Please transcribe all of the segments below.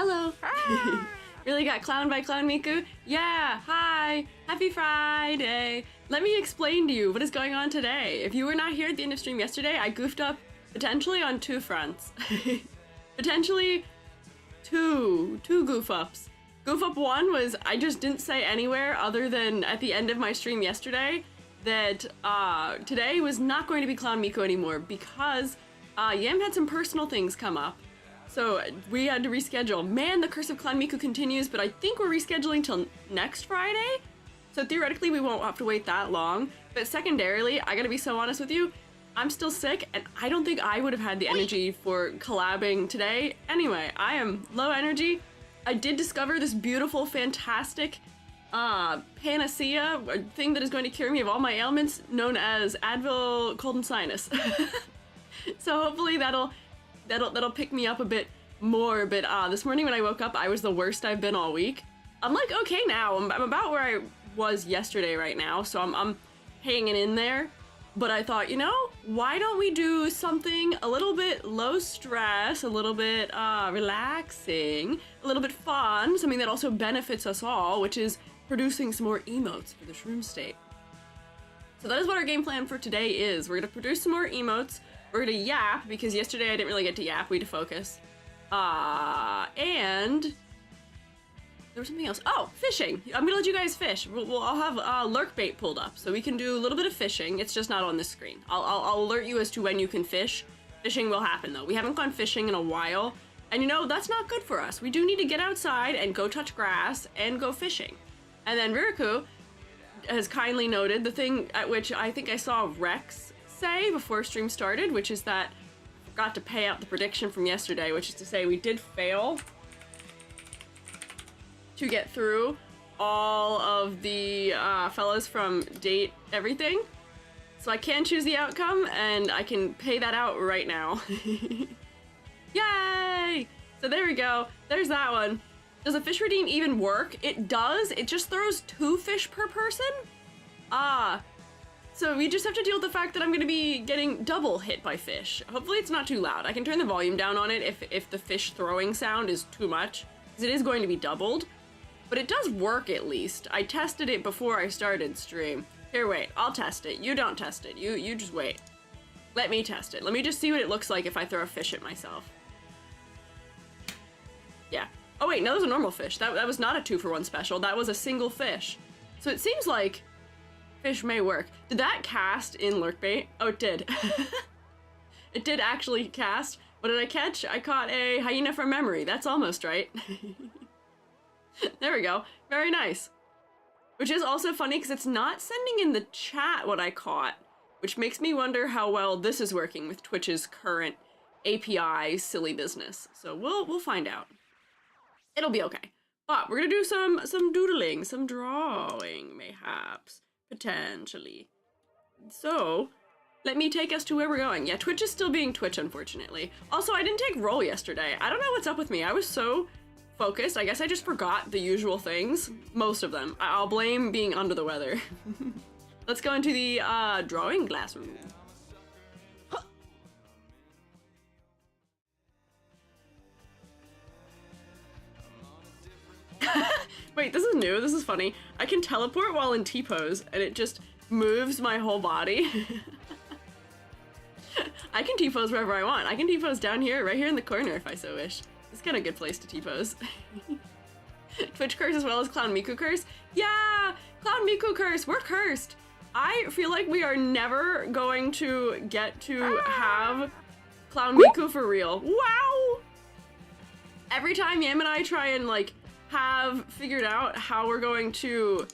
Hello. Really got clowned by Clown Miku? Yeah, hi, happy Friday. Let me explain to you what is going on today. If you were not here at the end of stream yesterday, I goofed up potentially on two fronts. Potentially two goof ups. Goof up one was I just didn't say anywhere other than at the end of my stream yesterday that today was not going to be Clown Miku anymore because Yam had some personal things come up. So we had to reschedule. Man, the Curse of Clown Miku continues, but I think we're rescheduling till next Friday. So theoretically, we won't have to wait that long. But secondarily, I gotta be so honest with you, I'm still sick, and I don't think I would have had the energy for collabing today. Anyway, I am low energy. I did discover this beautiful, fantastic panacea, a thing that is going to cure me of all my ailments, known as Advil Cold and Sinus. So hopefully that'll pick me up a bit more, but this morning when I woke up, I was the worst I've been all week. I'm like, okay now, I'm about where I was yesterday right now, so I'm hanging in there. But I thought, you know, why don't we do something a little bit low stress, a little bit relaxing, a little bit fun, something that also benefits us all, which is producing some more emotes for the Shroom State. So that is what our game plan for today is. We're gonna produce some more emotes. We're gonna yap, because yesterday I didn't really get to yap, we had to focus. And there was something else. Oh, fishing. I'm gonna let you guys fish. I'll have lurk bait pulled up, so we can do a little bit of fishing. It's just not on this screen. I'll alert you as to when you can fish. Fishing will happen though. We haven't gone fishing in a while, and you know, that's not good for us. We do need to get outside and go touch grass and go fishing. And then Ririku has kindly noted the thing at which I think I saw Rex say before stream started, which is that I forgot to pay out the prediction from yesterday, which is to say we did fail to get through all of the fellows from Date Everything. So I can choose the outcome, and I can pay that out right now. Yay! So there we go. There's that one. Does a fish redeem even work? It does. It just throws 2 fish per person? So we just have to deal with the fact that I'm gonna be getting double hit by fish. Hopefully it's not too loud. I can turn the volume down on it if the fish throwing sound is too much, because it is going to be doubled. But it does work at least. I tested it before I started stream. Here, wait, I'll test it. You don't test it. You just wait. Let me test it. Let me just see what it looks like if I throw a fish at myself. Yeah. Oh wait, no, that was a normal fish. That was not a 2-for-1 special. That was a single fish. So it seems like fish may work. Did that cast in lurkbait? Oh, it did. It did actually cast. What did I catch? I caught a hyena from memory. That's almost right. There we go. Very nice. Which is also funny because it's not sending in the chat what I caught, which makes me wonder how well this is working with Twitch's current API silly business. So we'll find out. It'll be okay. But we're gonna do some doodling, some drawing, mayhaps, potentially. So let me take us to where we're going. Yeah, Twitch is still being Twitch, unfortunately. Also, I didn't take roll yesterday. I don't know what's up with me. I was so focused. I guess I just forgot the usual things. Most of them. I'll blame being under the weather. Let's go into the drawing classroom. Wait, this is new. This is funny. I can teleport while in T-pose, and it just moves my whole body. I can T-pose wherever I want. I can T-pose down here, right here in the corner if I so wish. It's kind of a good place to T-pose. Twitch curse as well as Clown Miku curse? Yeah! Clown Miku curse! We're cursed! I feel like we are never going to get to have Clown Miku for real. Wow! Every time Yam and I try and, like, have figured out how we're going to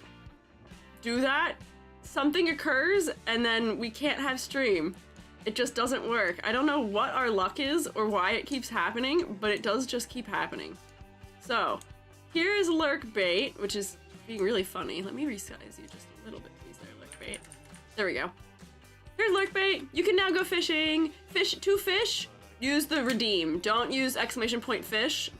do that, something occurs and then we can't have stream. It just doesn't work. I don't know what our luck is or why it keeps happening, but it does just keep happening. So, here is lurk bait, which is being really funny. Let me resize you just a little bit, please, there, lurk bait. There we go. Here's lurk bait. You can now go fishing. Fish, 2 fish. Use the redeem. Don't use exclamation point fish.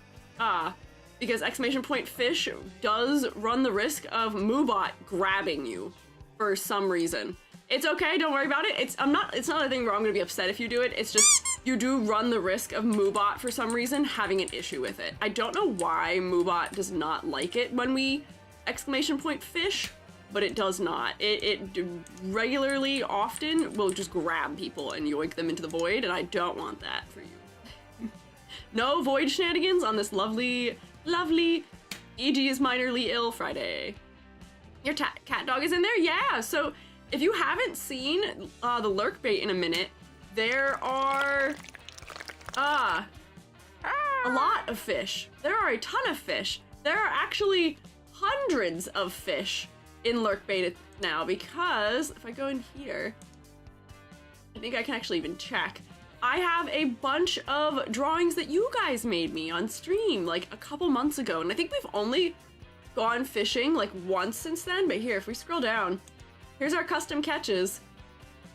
Because exclamation point fish does run the risk of Moobot grabbing you for some reason. It's okay, don't worry about it. It's not a thing where I'm gonna be upset if you do it. It's just you do run the risk of Moobot, for some reason, having an issue with it. I don't know why Moobot does not like it when we !fish, but it does not. It regularly, often, will just grab people and yoink them into the void, and I don't want that for you. No void shenanigans on this lovely, lovely E.G. is minorly ill Friday. Your cat dog is in there? Yeah, so if you haven't seen the lurk bait in a minute, there are a lot of fish. There are a ton of fish. There are actually hundreds of fish in lurk bait now, because if I go in here, I think I can actually even check. I have a bunch of drawings that you guys made me on stream like a couple months ago, and I think we've only gone fishing like once since then. But here, if we scroll down, here's our custom catches.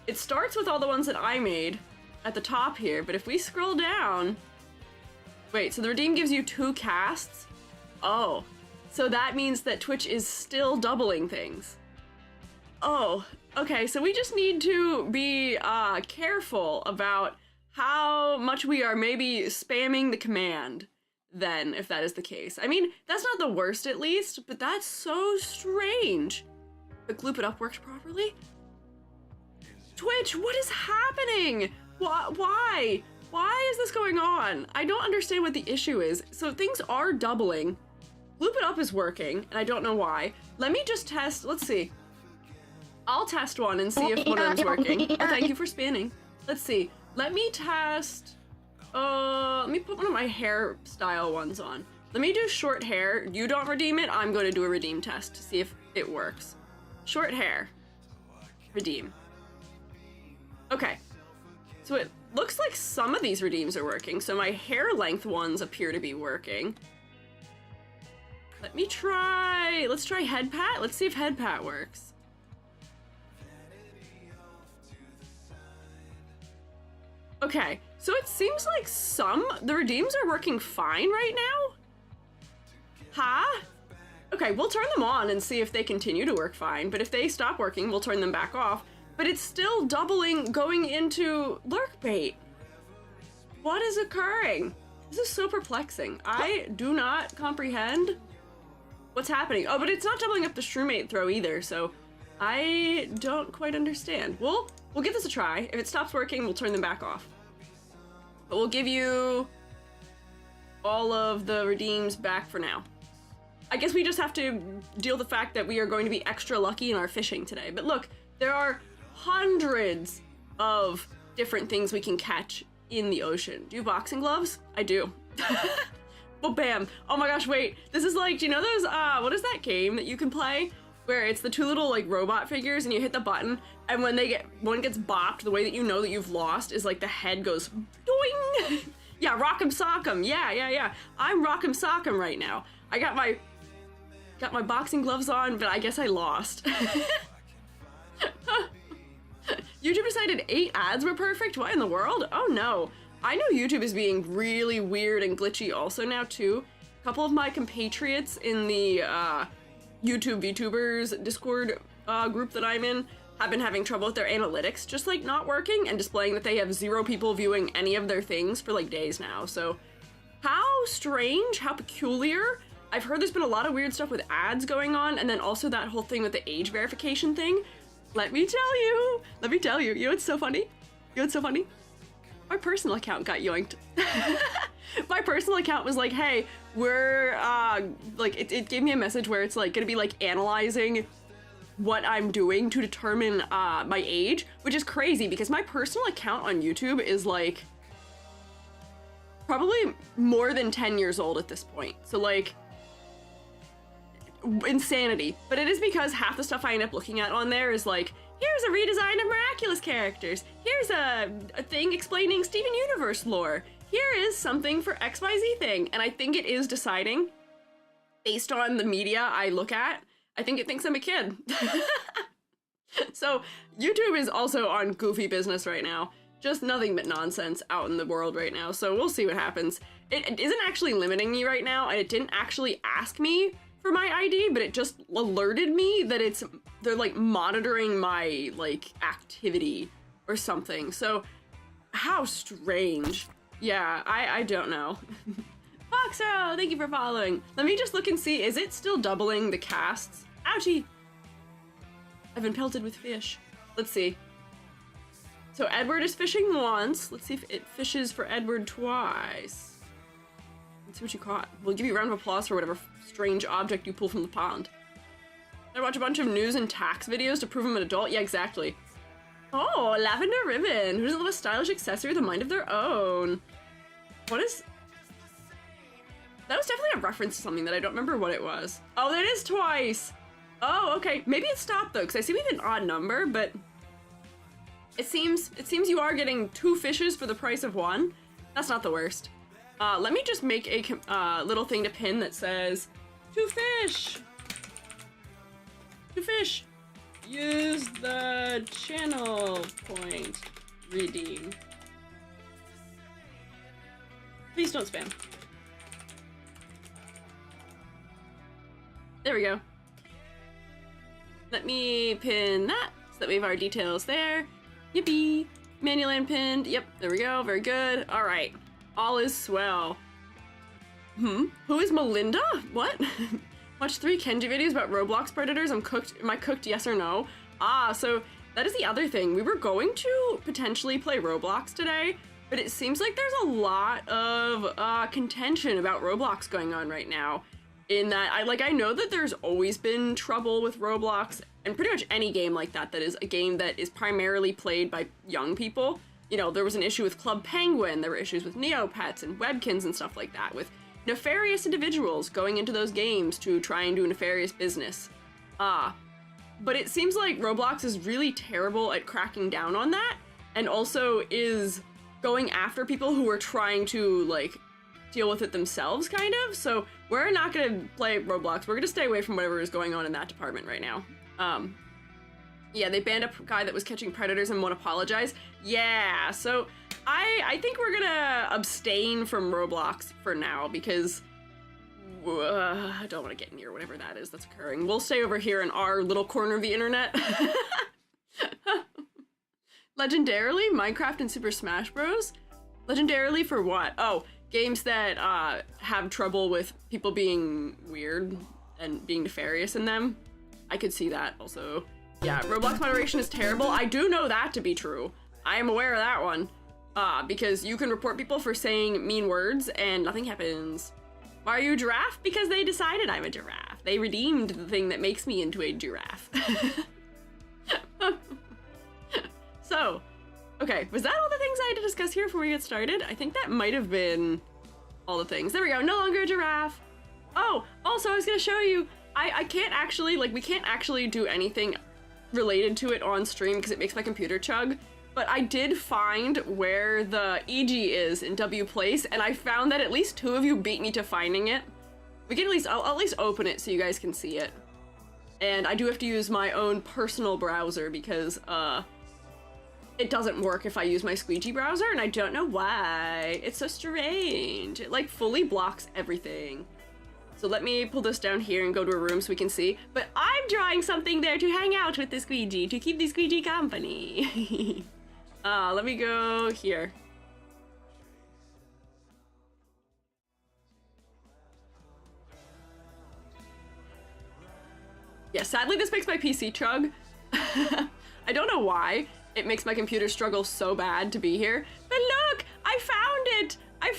It starts with all the ones that I made at the top here, but if we scroll down, wait, so the redeem gives you 2 casts? Oh, so that means that Twitch is still doubling things. Oh, okay, so we just need to be careful about how much we are maybe spamming the command then, if that is the case. I mean, that's not the worst at least, but that's so strange. But Gloop It Up worked properly? Twitch, what is happening? Why? Why is this going on? I don't understand what the issue is. So things are doubling. Gloop It Up is working, and I don't know why. Let me just test, let's see. I'll test one and see if one of them's working. Oh, thank you for spinning. Let's see. Let me test, let me put one of my hairstyle ones on. Let me do short hair. You don't redeem it, I'm going to do a redeem test to see if it works. Short hair. Redeem. Okay. So it looks like some of these redeems are working. So my hair length ones appear to be working. Let's try head pat. Let's see if head pat works. Okay, so it seems like the redeems are working fine right now? Huh? Okay, we'll turn them on and see if they continue to work fine, but if they stop working, we'll turn them back off. But it's still doubling going into lurk bait. What is occurring? This is so perplexing. I do not comprehend what's happening. Oh, but it's not doubling up the shroomate throw either, so I don't quite understand. We'll give this a try. If it stops working, we'll turn them back off. But we'll give you all of the redeems back for now. I guess we just have to deal with the fact that we are going to be extra lucky in our fishing today. But look, there are hundreds of different things we can catch in the ocean. Do you have boxing gloves? I do. Well, bam. Oh my gosh, wait. This is like, do you know those, what is that game that you can play? Where it's the 2 little like robot figures and you hit the button, and when one gets bopped, the way that you know that you've lost is like the head goes doing. Yeah, rock'em sock'em. Yeah. I'm rock'em sock'em right now. I got my boxing gloves on, but I guess I lost. YouTube decided 8 ads were perfect? What in the world? Oh no. I know YouTube is being really weird and glitchy also now too. A couple of my compatriots in the YouTube VTubers Discord group that I'm in have been having trouble with their analytics, just like not working and displaying that they have 0 people viewing any of their things for like days now. So how strange, how peculiar. I've heard there's been a lot of weird stuff with ads going on, and then also that whole thing with the age verification thing. Let me tell you. You know what's so funny? My personal account got yoinked. My personal account was like, hey, we're, like, it gave me a message where it's like gonna be like analyzing what I'm doing to determine my age, which is crazy because my personal account on YouTube is like probably more than 10 years old at this point. So like, insanity. But it is because half the stuff I end up looking at on there is like, here's a redesign of Miraculous characters. Here's a thing explaining Steven Universe lore. Here is something for XYZ thing. And I think it is deciding, based on the media I look at, I think it thinks I'm a kid. So YouTube is also on goofy business right now. Just nothing but nonsense out in the world right now. So we'll see what happens. It isn't actually limiting me right now, and it didn't actually ask me for my ID, but it just alerted me that they're like monitoring my like activity or something. So How strange. Yeah, I don't know. Foxo, thank you for following. Let me just look and see, is it still doubling the casts? Ouchie! I've been pelted with fish. Let's see. So Edward is fishing once. Let's see if it fishes for Edward twice. Let's see what you caught. We'll give you a round of applause for whatever strange object you pull from the pond. I watch a bunch of news and tax videos to prove I'm an adult? Yeah, exactly. Oh, lavender ribbon. Who doesn't love a stylish accessory with a mind of their own? What is... That was definitely a reference to something that I don't remember what it was. Oh, that is twice. Oh, okay. Maybe it stopped though, because I see we have an odd number, but it seems you are getting 2 fishes for the price of 1. That's not the worst. Let me just make a little thing to pin that says 2 fish. 2 fish. Use the channel point redeem. Please don't spam. There we go. Let me pin that so that we have our details there. Yippee! Manual and pinned. Yep, there we go. Very good. All right. All is swell. Who is Melinda? What? Watch 3 Kenji videos about Roblox predators. Am I cooked? Yes or no? So that is the other thing. We were going to potentially play Roblox today, but it seems like there's a lot of contention about Roblox going on right now. In that, I know that there's always been trouble with Roblox and pretty much any game like that is a game that is primarily played by young people. You know, there was an issue with Club Penguin, there were issues with Neopets and Webkins and stuff like that, with nefarious individuals going into those games to try and do nefarious business. But it seems like Roblox is really terrible at cracking down on that, and also is going after people who are trying to, like, deal with it themselves, kind of. So we're not gonna play Roblox. We're gonna stay away from whatever is going on in that department right now. Yeah, they banned a guy that was catching predators and won't apologize. Yeah, so I think we're gonna abstain from Roblox for now because I don't want to get near whatever that is that's occurring. We'll stay over here in our little corner of the internet. Legendarily, Minecraft and Super Smash Bros. Legendarily for what? Oh, games that have trouble with people being weird and being nefarious in them. I could see that also. Yeah, Roblox moderation is terrible. I do know that to be true. I am aware of that one. Because you can report people for saying mean words and nothing happens. Why are you a giraffe? Because they decided I'm a giraffe. They redeemed the thing that makes me into a giraffe. So, okay, was that all the things I had to discuss here before we get started? I think that might have been all the things. There we go, no longer a giraffe. Oh, also I was gonna show you, I can't actually, like, we can't actually do anything related to it on stream because it makes my computer chug, but I did find where the EG is in W Place, and I found that at least 2 of you beat me to finding it. We can I'll at least open it so you guys can see it. And I do have to use my own personal browser because, it doesn't work if I use my Squiiji browser, and I don't know why. It's so strange. It, like, fully blocks everything. So let me pull this down here and go to a room so we can see. But I'm drawing something there to hang out with the Squiiji, to keep the Squiiji company. Let me go here. Yeah, sadly this makes my PC chug. I don't know why. It makes my computer struggle so bad to be here. But look, I found it. I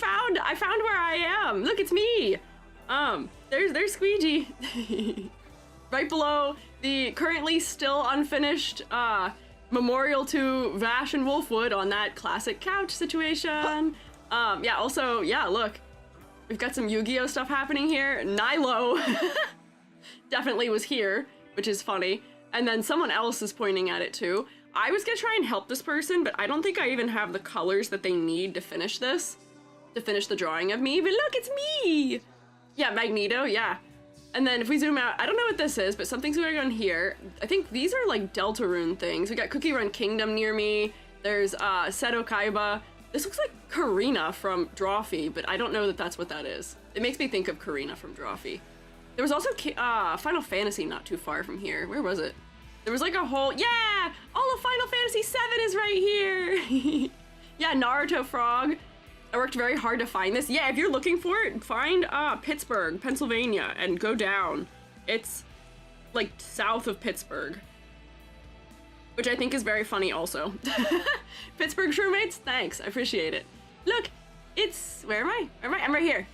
found where I am. Look, it's me. There's Squiiji. Right below the currently still unfinished memorial to Vash and Wolfwood on that classic couch situation. Yeah, also, yeah, look. We've got some Yu-Gi-Oh stuff happening here. Nilo definitely was here, which is funny. And then someone else is pointing at it too. I was gonna try and help this person, but I don't think I even have the colors that they need to finish this, to finish the drawing of me, but look, it's me! Yeah, Magneto, yeah. And then if we zoom out, I don't know what this is, but something's going on here. I think these are like Deltarune things. We got Cookie Run Kingdom near me. There's Seto Kaiba. This looks like Karina from Drawfee, but I don't know that that's what that is. It makes me think of Karina from Drawfee. There was also Final Fantasy not too far from here. Where was it? There was like a whole, yeah! All of Final Fantasy VII is right here! Yeah, Naruto frog. I worked very hard to find this. Yeah, if you're looking for it, find Pittsburgh, Pennsylvania, and go down. It's like south of Pittsburgh, which I think is very funny also. Pittsburgh shroommates, thanks, I appreciate it. Look, it's, where am I? I'm right here.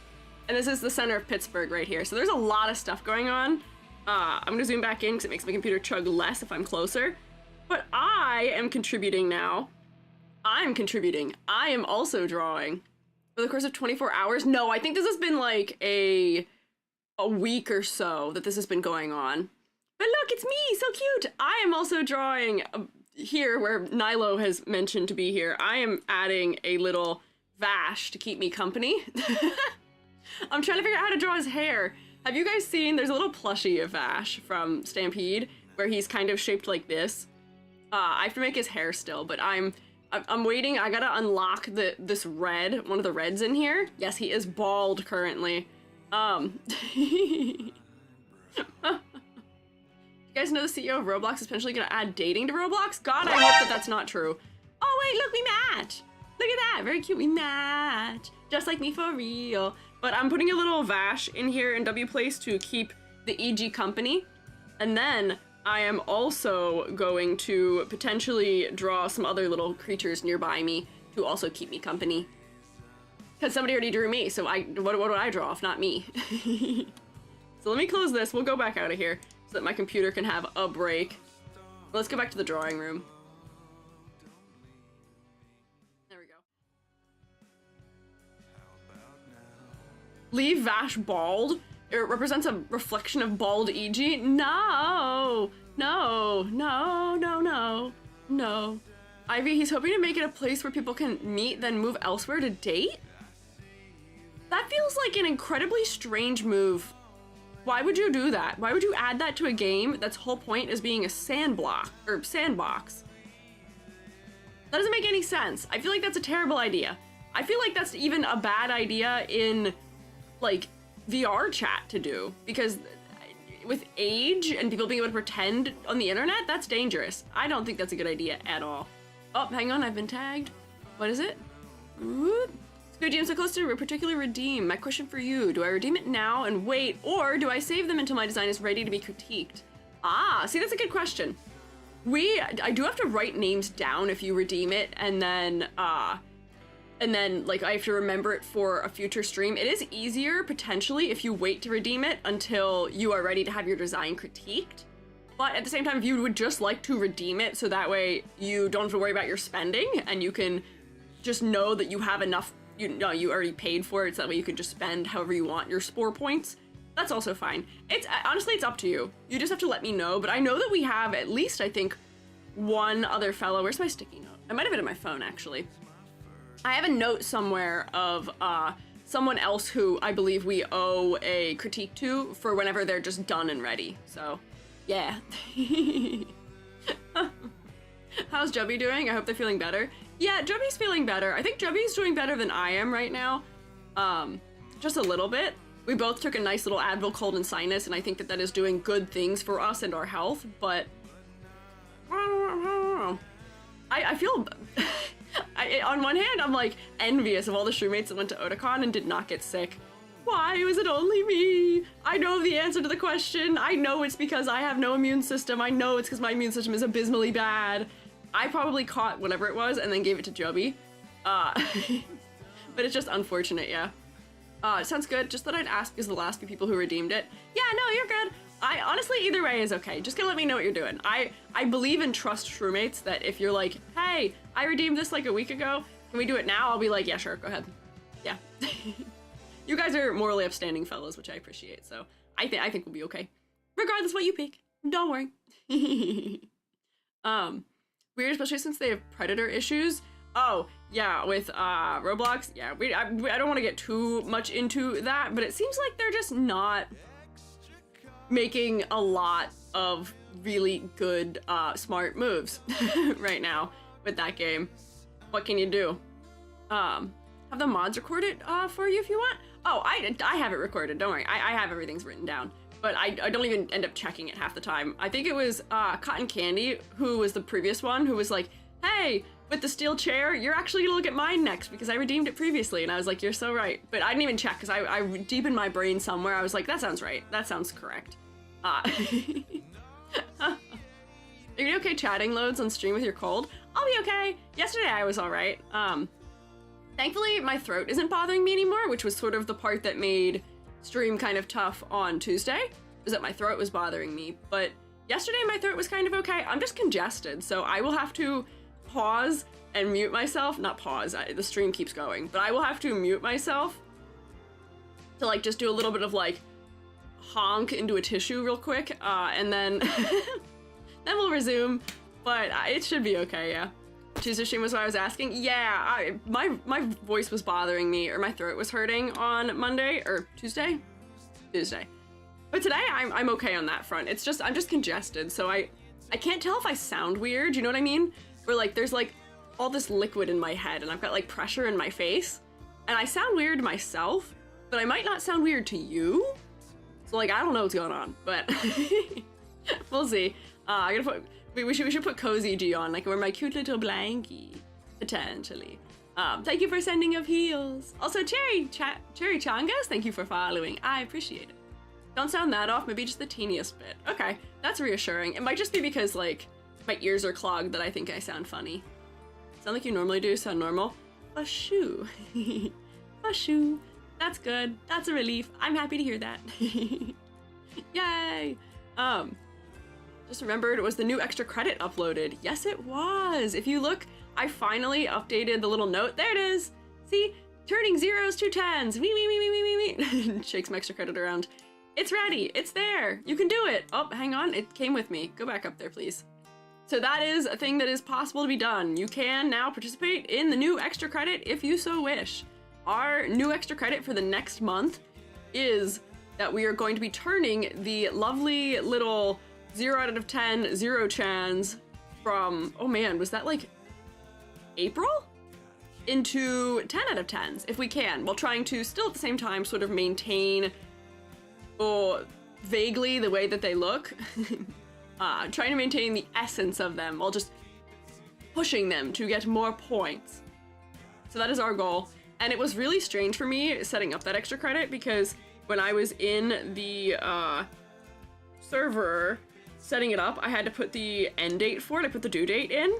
And this is the center of Pittsburgh right here. So there's a lot of stuff going on. I'm gonna zoom back in because it makes my computer chug less if I'm closer. But I am contributing now. I'm contributing. I am also drawing. For the course of 24 hours? No, I think this has been like a week or so that this has been going on. But look, it's me, so cute. I am also drawing here where Nilo has mentioned to be here. I am adding a little Vash to keep me company. I'm trying to figure out how to draw his hair. Have you guys seen, there's a little plushie of Vash from Stampede where he's kind of shaped like this. I have to make his hair still, but I'm waiting. I gotta unlock this red, one of the reds in here. Yes, he is bald currently. You guys know the CEO of Roblox is potentially gonna add dating to Roblox? God, I hope that that's not true. Oh wait, look, we match. Look at that, very cute, we match. Just like me for real. But I'm putting a little Vash in here in W place to keep the EG company. And then I am also going to potentially draw some other little creatures nearby me to also keep me company. Because somebody already drew me, so what do I draw if not me? So let me close this, we'll go back out of here so that my computer can have a break. Let's go back to the drawing room. There we go. Leave Vash bald? It represents a reflection of bald EG? No! No, no, no, no, no. Ivy, he's hoping to make it a place where people can meet, then move elsewhere to date? That feels like an incredibly strange move. Why would you do that? Why would you add that to a game that's whole point is being a sandbox? That doesn't make any sense. I feel like that's a terrible idea. I feel like that's even a bad idea in, like, VR chat to do, because with age and people being able to pretend on the internet, that's dangerous. I don't think that's a good idea at all. Oh, hang on, I've been tagged. What is it? Squiiji, I'm so close to particularly redeem. My question for you, do I redeem it now and wait, or do I save them until my design is ready to be critiqued? Ah, see, that's a good question. I do have to write names down if you redeem it, and then like I have to remember it for a future stream. It is easier potentially if you wait to redeem it until you are ready to have your design critiqued. But at the same time, if you would just like to redeem it so that way you don't have to worry about your spending and you can just know that you have enough, you already paid for it, so that way you can just spend however you want your spore points, that's also fine. Honestly, it's up to you. You just have to let me know, but I know that we have at least, I think, one other fellow. Where's my sticky note? I might have it in my phone, actually. I have a note somewhere of someone else who I believe we owe a critique to for whenever they're just done and ready. So, yeah. How's Jubby doing? I hope they're feeling better. Yeah, Jubby's feeling better. I think Jubby's doing better than I am right now. Just a little bit. We both took a nice little Advil cold and sinus, and I think that that is doing good things for us and our health, but I feel... on one hand, I'm like envious of all the shroommates that went to Otakon and did not get sick. Why was it only me? I know the answer to the question. I know it's because I have no immune system. I know it's because my immune system is abysmally bad. I probably caught whatever it was and then gave it to Joby. But it's just unfortunate, yeah. It sounds good. Just thought I'd ask because the last few people who redeemed it. Yeah, no, you're good. I honestly, either way is okay. Just gonna let me know what you're doing. I believe in trust shroommates that if you're like, hey, I redeemed this like a week ago, can we do it now? I'll be like, yeah, sure, go ahead. Yeah. You guys are morally upstanding fellows, which I appreciate, so I think we'll be okay. Regardless what you pick, don't worry. Weird, especially since they have predator issues. Oh, yeah, with Roblox, yeah, I don't want to get too much into that, but it seems like they're just not making a lot of really good, smart moves right now with that game. What can you do? Have the mods record it for you if you want? Oh, I have it recorded, don't worry. I have everything's written down, but I don't even end up checking it half the time. I think it was Cotton Candy, who was the previous one, who was like, hey, with the steel chair, you're actually gonna look at mine next because I redeemed it previously, and I was like, you're so right. But I didn't even check because I deep in my brain somewhere, I was like, that sounds right. That sounds correct. Are you okay chatting loads on stream with your cold? I'll be okay. Yesterday I was all right. Thankfully my throat isn't bothering me anymore, which was sort of the part that made stream kind of tough on Tuesday, was that my throat was bothering me. But yesterday my throat was kind of okay. I'm just congested, so I will have to pause and mute myself. Not pause, the stream keeps going, but I will have to mute myself to like just do a little bit of like honk into a tissue real quick, and then then we'll resume. But it should be okay, yeah. Tuesday stream was what I was asking. Yeah, my voice was bothering me, or my throat was hurting on Monday, or Tuesday? Tuesday. But today I'm okay on that front. It's just, I'm just congested, so I can't tell if I sound weird, you know what I mean? Where like, there's like all this liquid in my head, and I've got like pressure in my face, and I sound weird to myself, but I might not sound weird to you. So like, I don't know what's going on, but we'll see. I gotta put, we should put Cozy G on, like wear my cute little blankie, potentially. Thank you for sending of heels. Also, Cherry Changas, thank you for following. I appreciate it. Don't sound that off, maybe just the teeniest bit. Okay, that's reassuring. It might just be because like my ears are clogged that I think I sound funny. Sound like you normally do, sound normal. Bashoo. Bashoo. That's good. That's a relief. I'm happy to hear that. Yay. Just remembered it was the new extra credit uploaded. Yes, it was. If you look, I finally updated the little note. There it is. See? Turning zeros to tens. Wee. Shakes my extra credit around. It's ready. It's there. You can do it. Oh, hang on. It came with me. Go back up there, please. So that is a thing that is possible to be done. You can now participate in the new extra credit if you so wish. Our new extra credit for the next month is that we are going to be turning the lovely little 0 out of 10 zero chans from, oh man, was that like April? Into 10 out of 10s, if we can, while trying to still at the same time sort of maintain, or vaguely the way that they look. Trying to maintain the essence of them while just pushing them to get more points. So that is our goal. And it was really strange for me setting up that extra credit because when I was in the server setting it up, I had to put the end date for it. I put the due date in.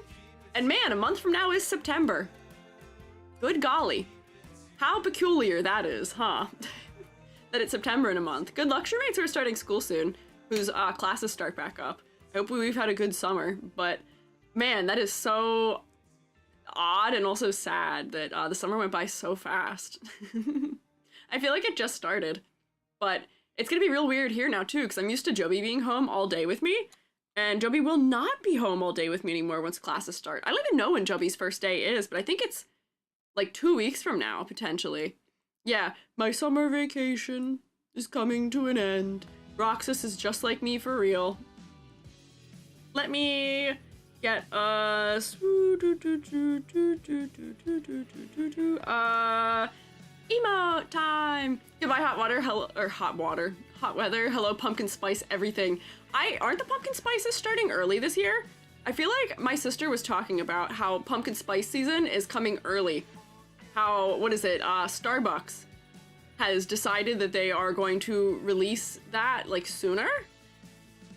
And man, a month from now is September. Good golly. How peculiar that is, huh? That it's September in a month. Good luck, roommates who are starting school soon, whose classes start back up. I hope we've had a good summer, but man, that is so odd and also sad that the summer went by so fast. I feel like it just started, but it's gonna be real weird here now too, because I'm used to Joby being home all day with me, and Joby will not be home all day with me anymore once classes start. I don't even know when Joby's first day is, but I think it's like 2 weeks from now, potentially. Yeah, my summer vacation is coming to an end. Roxas is just like me for real. Let me get us emote time. Goodbye hot water, hello, or hot weather, hello pumpkin spice everything. Aren't the pumpkin spices starting early this year? I feel like my sister was talking about how pumpkin spice season is coming early. How, what is it, Starbucks has decided that they are going to release that like sooner?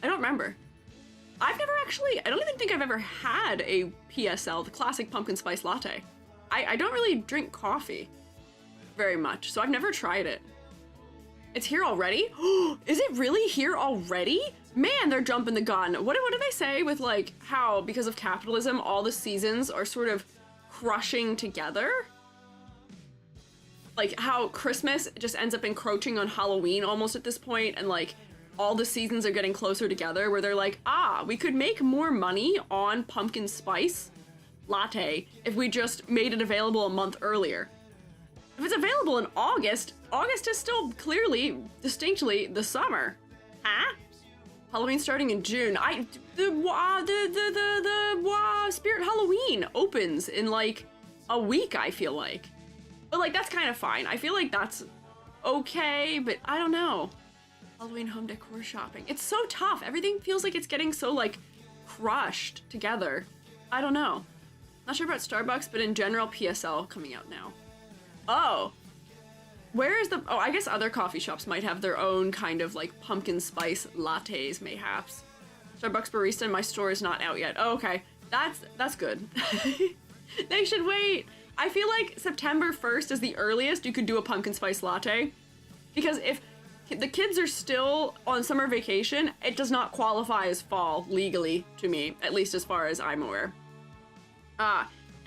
I don't remember. I've never actually, I don't even think I've ever had a PSL, the classic pumpkin spice latte. I don't really drink coffee very much, so I've never tried it. It's here already? Is it really here already? Man, they're jumping the gun. What do they say with like how, because of capitalism, all the seasons are sort of crushing together? Like how Christmas just ends up encroaching on Halloween almost at this point, and like all the seasons are getting closer together where they're like, we could make more money on pumpkin spice latte if we just made it available a month earlier. If it's available in August, August is still clearly, distinctly the summer. Huh? Halloween starting in June. The Spirit Halloween opens in like a week, I feel like. But like, that's kind of fine. I feel like that's okay, but I don't know. Halloween home decor shopping. It's so tough. Everything feels like it's getting so like crushed together. I don't know. Not sure about Starbucks, but in general, PSL coming out now. Oh. Where is the... Oh, I guess other coffee shops might have their own kind of, like, pumpkin spice lattes, mayhaps. Starbucks barista in my store is not out yet. Oh, okay. That's good. They should wait. I feel like September 1st is the earliest you could do a pumpkin spice latte. Because if the kids are still on summer vacation, it does not qualify as fall legally to me, at least as far as I'm aware.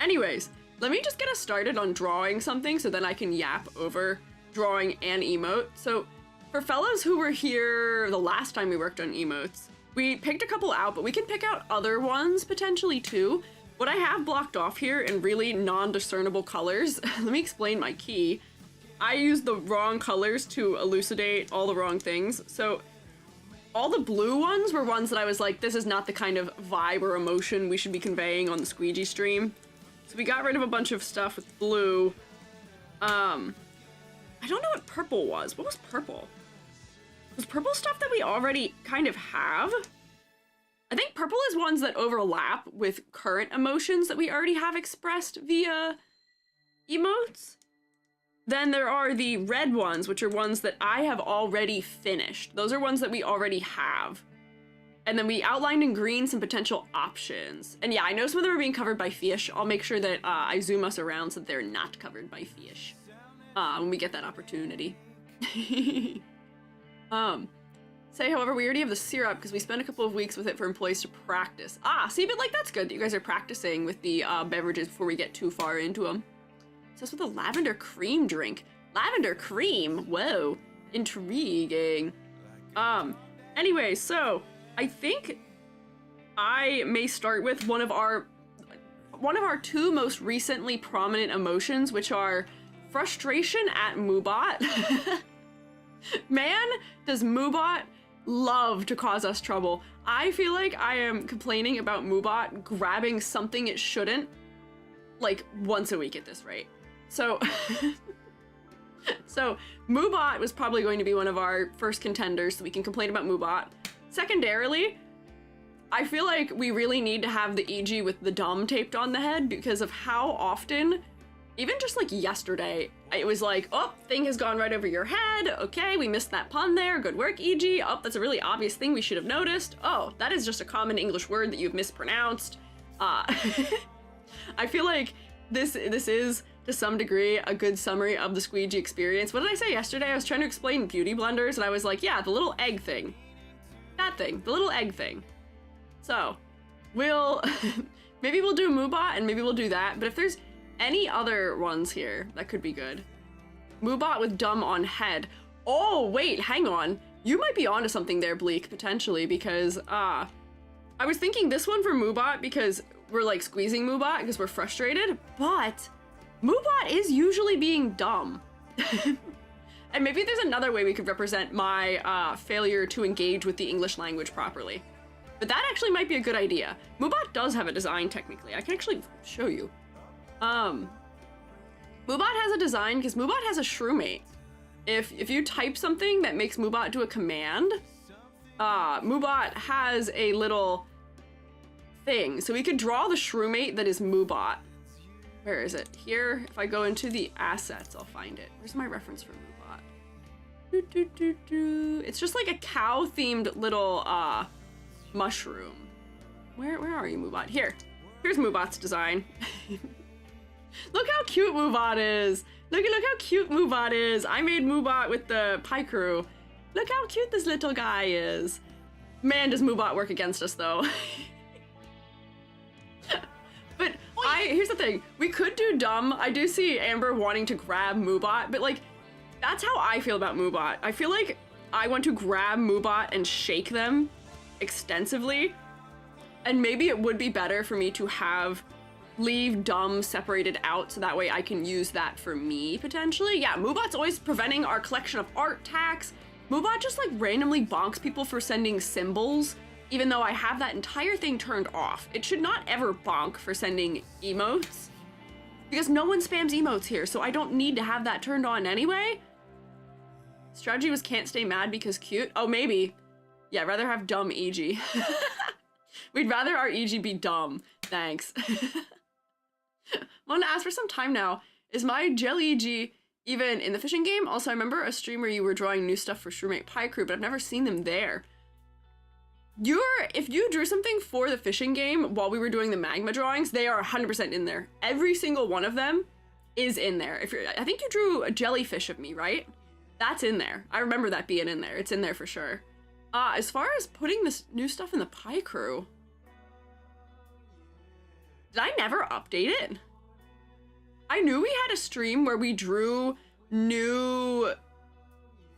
Anyways, let me just get us started on drawing something so then I can yap over drawing an emote. So for fellows who were here the last time we worked on emotes, we picked a couple out, but we can pick out other ones potentially too. What I have blocked off here in really non-discernible colors, let me explain my key. I used the wrong colors to elucidate all the wrong things. So all the blue ones were ones that I was like, this is not the kind of vibe or emotion we should be conveying on the Squiiji stream. So we got rid of a bunch of stuff with blue. I don't know what purple was. What was purple? Was purple stuff that we already kind of have? I think purple is ones that overlap with current emotions that we already have expressed via emotes. Then there are the red ones, which are ones that I have already finished. Those are ones that we already have. And then we outlined in green some potential options. And yeah, I know some of them are being covered by fish. I'll make sure that I zoom us around so that they're not covered by fish when we get that opportunity. Say, however, we already have the syrup because we spent a couple of weeks with it for employees to practice. See, but like that's good that you guys are practicing with the beverages before we get too far into them. So that's with a lavender cream drink. Lavender cream? Whoa, intriguing. Anyway, so I think I may start with one of our two most recently prominent emotions, which are frustration at Moobot. Man, does Moobot love to cause us trouble. I feel like I am complaining about Moobot grabbing something it shouldn't like once a week at this rate. So, so Moobot was probably going to be one of our first contenders, so we can complain about Moobot. Secondarily, I feel like we really need to have the EG with the dumb taped on the head because of how often, even just like yesterday, it was like, oh, thing has gone right over your head. Okay, we missed that pun there. Good work, EG. Oh, that's a really obvious thing we should have noticed. Oh, that is just a common English word that you've mispronounced. I feel like this is, to some degree, a good summary of the Squiiji experience. What did I say yesterday? I was trying to explain beauty blenders, and I was like, yeah, the little egg thing. That thing, the little egg thing. So, we'll, maybe we'll do Moobot, and maybe we'll do that, but if there's any other ones here, that could be good. Moobot with dumb on head. Oh, wait, hang on. You might be onto something there, Bleak, potentially, because, I was thinking this one for Moobot because we're, like, squeezing Moobot because we're frustrated, but Moobot is usually being dumb. And maybe there's another way we could represent my, failure to engage with the English language properly. But that actually might be a good idea. Moobot does have a design, technically. I can actually show you. Moobot has a design because Moobot has a shroomate. If you type something that makes Moobot do a command, Moobot has a little thing. So we could draw the shroomate that is Moobot. Where is it? Here, if I go into the assets, I'll find it. Where's my reference for Moobot? It's just like a cow-themed little, mushroom. Where are you, Moobot? Here's Moobot's design. Look how cute Moobot is. Look how cute Moobot is. I made Moobot with the Pie Crew. Look how cute this little guy is. Man, does Moobot work against us, though. But here's the thing. We could do dumb. I do see Amber wanting to grab Moobot, but like, that's how I feel about Moobot. I feel like I want to grab Moobot and shake them extensively. And maybe it would be better for me to leave dumb separated out so that way I can use that for me, potentially. Yeah, Moobot's always preventing our collection of art tax. Moobot just like randomly bonks people for sending symbols, even though I have that entire thing turned off. It should not ever bonk for sending emotes, because no one spams emotes here, so I don't need to have that turned on anyway. Strategy was can't stay mad because cute. Oh, maybe. Yeah, I'd rather have dumb EG. We'd rather our EG be dumb. Thanks. Wanted to ask for some time now. Is my jelly even in the fishing game? Also, I remember a stream where you were drawing new stuff for Shroomate Pie Crew, but I've never seen them there. If you drew something for the fishing game while we were doing the magma drawings, they are 100% in there. Every single one of them is in there. I think you drew a jellyfish of me, right? That's in there. I remember that being in there. It's in there for sure. As far as putting this new stuff in the Pie Crew, did I never update it? I knew we had a stream where we drew new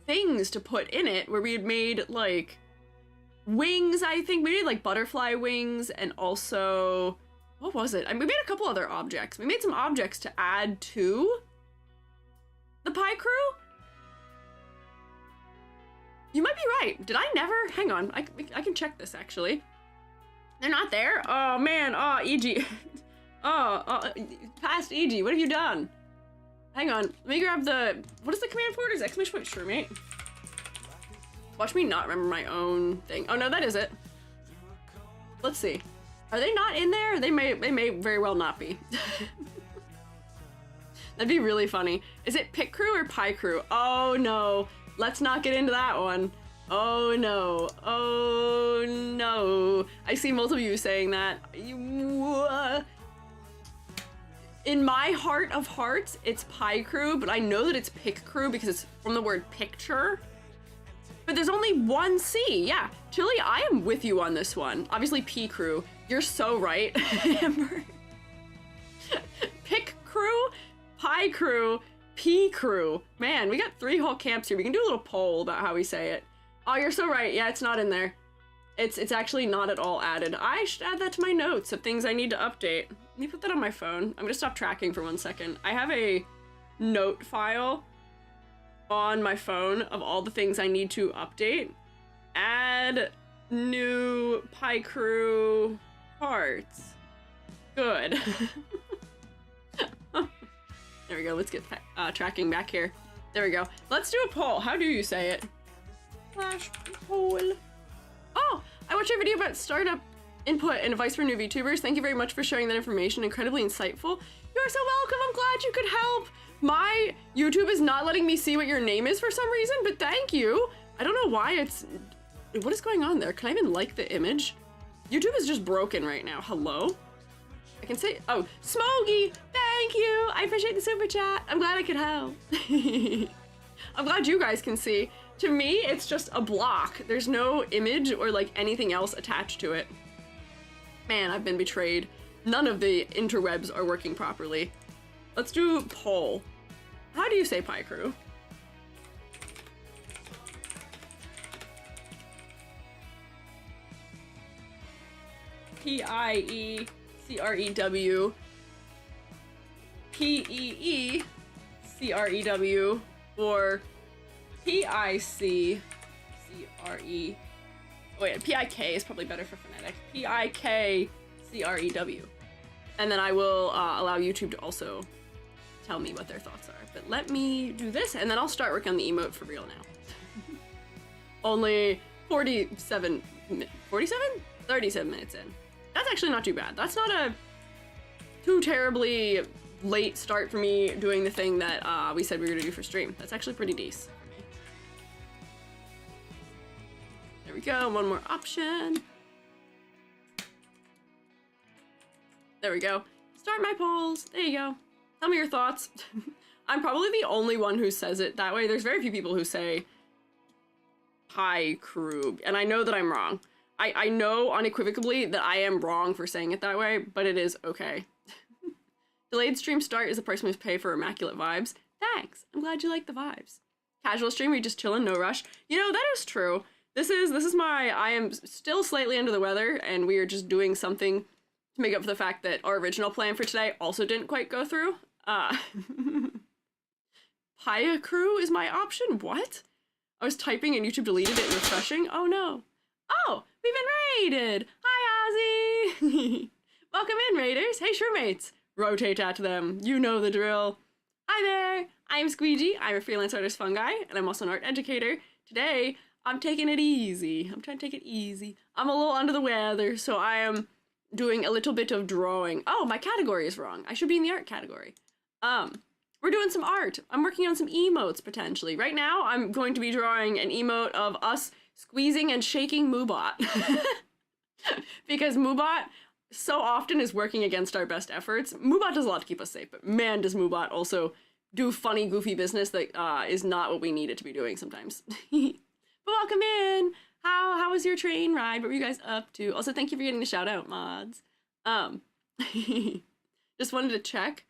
things to put in it, where we had made like wings, I think. We made like butterfly wings, and also, what was it? I mean, we made a couple other objects. We made some objects to add to the Pie Crew. You might be right. Did I never? Hang on, I can check this actually. They're not there? Oh man, oh, EG. Past EG, what have you done? Hang on, let me grab what is the command for it? Is exclamation point Shroomate? Watch me not remember my own thing. Oh no, that is it. Let's see. Are they not in there? They may very well not be. That'd be really funny. Is it Pit Crew or Pie Crew? Oh no, let's not get into that one. Oh no, oh no. I see multiple of you saying that. In my heart of hearts, it's Pie Crew, but I know that it's Pick Crew because it's from the word picture. But there's only one C, yeah. Chili, I am with you on this one. Obviously P Crew, you're so right, Amber. Pick Crew, Pie Crew, P Crew. Man, we got 3 whole camps here. We can do a little poll about how we say it. Oh, you're so right. Yeah, it's not in there. It's actually not at all added. I should add that to my notes of things I need to update. Let me put that on my phone. I'm gonna stop tracking for 1 second. I have a note file on my phone of all the things I need to update. Add new Pie Crew parts. Good. There we go. Let's get tracking back here. There we go. Let's do a poll. How do you say it? Flash poll. Oh, I watched your video about startup input and advice for new VTubers. Thank you very much for sharing that information. Incredibly insightful. You are so welcome. I'm glad you could help. My YouTube is not letting me see what your name is for some reason, but thank you. I don't know why it's... What is going on there? Can I even like the image? YouTube is just broken right now. Hello? I can say... Oh, Smoggy! Thank you! I appreciate the super chat. I'm glad I could help. I'm glad you guys can see. To me, it's just a block. There's no image or like anything else attached to it. Man, I've been betrayed. None of the interwebs are working properly. Let's do a poll. How do you say Pie Crew? P-I-E-C-R-E-W. P-E-E-C-R-E-W. Or P-I-C-C-R-E. Oh wait, P-I-K is probably better for phonetic. P-I-K-C-R-E-W. And then I will allow YouTube to also tell me what their thoughts are. But let me do this, and then I'll start working on the emote for real now. Only 37 minutes in. That's actually not too bad. That's not a too terribly late start for me doing the thing that we said we were gonna do for stream. That's actually pretty decent. There we go, one more option. There we go. Start my polls. There you go. Tell me your thoughts. I'm probably the only one who says it that way. There's very few people who say Pie Crew, and I know that I'm wrong. I know unequivocally that I am wrong for saying it that way, but it is okay. Delayed stream start is the price we must pay for immaculate vibes. Thanks. I'm glad you like the vibes. Casual stream, we just chillin', no rush. You know, that is true. This is my, I am still slightly under the weather, and we are just doing something to make up for the fact that our original plan for today also didn't quite go through. Pia Crew is my option? What? I was typing and YouTube deleted it and refreshing? Oh no. Oh, we've been raided! Hi, Ozzy! Welcome in, raiders! Hey, Shroomates! Rotate at them. You know the drill. Hi there! I'm Squiiji. I'm a freelance artist fungi, and I'm also an art educator. Today, I'm taking it easy. I'm trying to take it easy. I'm a little under the weather, so I am doing a little bit of drawing. Oh, my category is wrong. I should be in the art category. We're doing some art. I'm working on some emotes, potentially. Right now, I'm going to be drawing an emote of us squeezing and shaking Moobot. Because Moobot so often is working against our best efforts. Moobot does a lot to keep us safe, but man, does Moobot also do funny, goofy business that is not what we need it to be doing sometimes. But welcome in! How was your train ride? What were you guys up to? Also, thank you for getting the shout out, mods. Just wanted to check.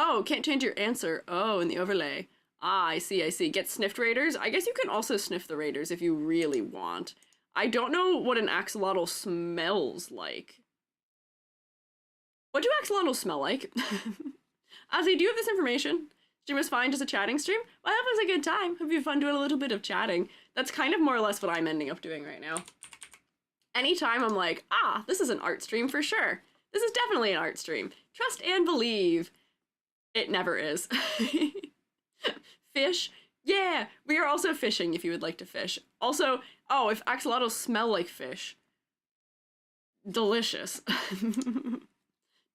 Oh, can't change your answer. Oh, in the overlay. Ah, I see. Get sniffed raiders. I guess you can also sniff the raiders if you really want. I don't know what an axolotl smells like. What do axolotls smell like? Ozzy, do you have this information? Stream was fine, just a chatting stream? Well, that was a good time. Hope you had fun doing a little bit of chatting. That's kind of more or less what I'm ending up doing right now. Anytime I'm like, this is an art stream for sure. This is definitely an art stream. Trust and believe. It never is. Fish? Yeah, we are also fishing if you would like to fish. Also, if axolotls smell like fish. Delicious.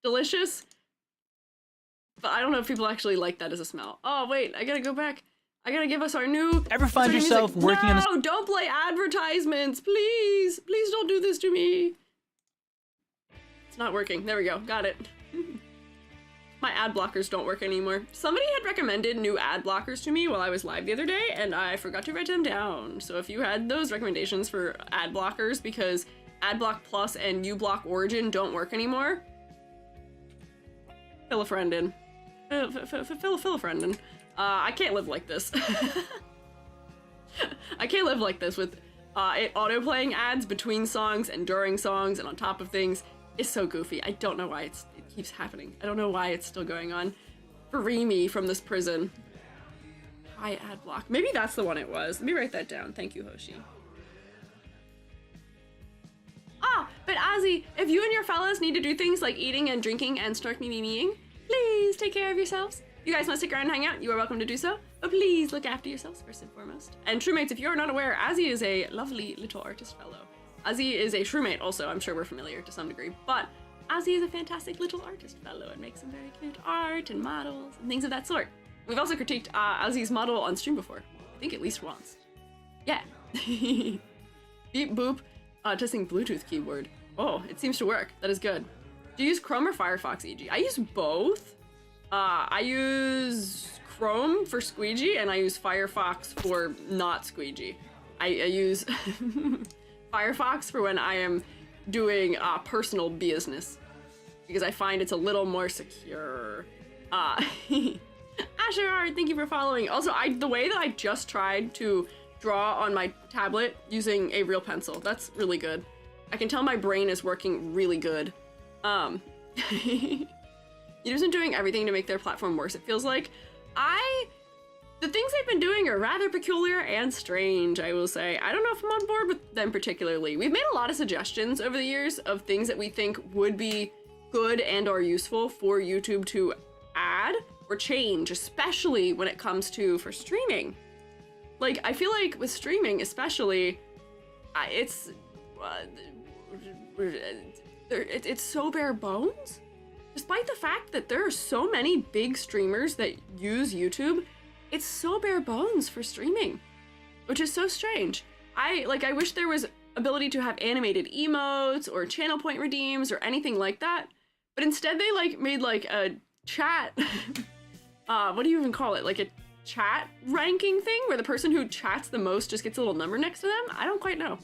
Delicious. But I don't know if people actually like that as a smell. Oh, wait, I gotta go back. I gotta give us our new... Ever find yourself working on a... No, don't play advertisements, please. Please don't do this to me. It's not working. There we go. Got it. My ad blockers don't work anymore. Somebody had recommended new ad blockers to me while I was live the other day, and I forgot to write them down. So if you had those recommendations for ad blockers because Adblock Plus and uBlock Origin don't work anymore, fill a friend in. Fill a friend in. I can't live like this. I can't live like this with it auto-playing ads between songs and during songs and on top of things. It's so goofy. I don't know why it keeps happening. I don't know why it's still going on. Free me from this prison. Hi, ad block. Maybe that's the one it was. Let me write that down. Thank you, Hoshi. But Ozzy, if you and your fellas need to do things like eating and drinking and snark me memeing, please take care of yourselves. You guys want to stick around and hang out, you are welcome to do so, but please look after yourselves first and foremost. And Shroommates, if you're not aware, Ozzy is a lovely little artist fellow. Ozzy is a Shroomate also, I'm sure we're familiar to some degree, but Ozzy is a fantastic little artist fellow and makes some very cute art and models and things of that sort. We've also critiqued Ozzy's model on stream before. I think at least once. Yeah. Beep boop. Testing Bluetooth keyboard. Oh, it seems to work. That is good. Do you use Chrome or Firefox, e.g.? I use both. I use Chrome for Squiiji and I use Firefox for not Squiiji. I use Firefox for when I am doing personal business because I find it's a little more secure. Asher, thank you for following. Also, the way that I just tried to draw on my tablet using a real pencil, that's really good. I can tell my brain is working really good. Users are doing everything to make their platform worse, it feels like. The things they've been doing are rather peculiar and strange, I will say. I don't know if I'm on board with them particularly. We've made a lot of suggestions over the years of things that we think would be good and or useful for YouTube to add or change, especially when it comes to for streaming. Like, I feel like with streaming especially, it's so bare bones. Despite the fact that there are so many big streamers that use YouTube, it's so bare bones for streaming, which is so strange. I wish there was ability to have animated emotes or channel point redeems or anything like that, but instead they made a chat, what do you even call it? Like a chat ranking thing where the person who chats the most just gets a little number next to them? I don't quite know.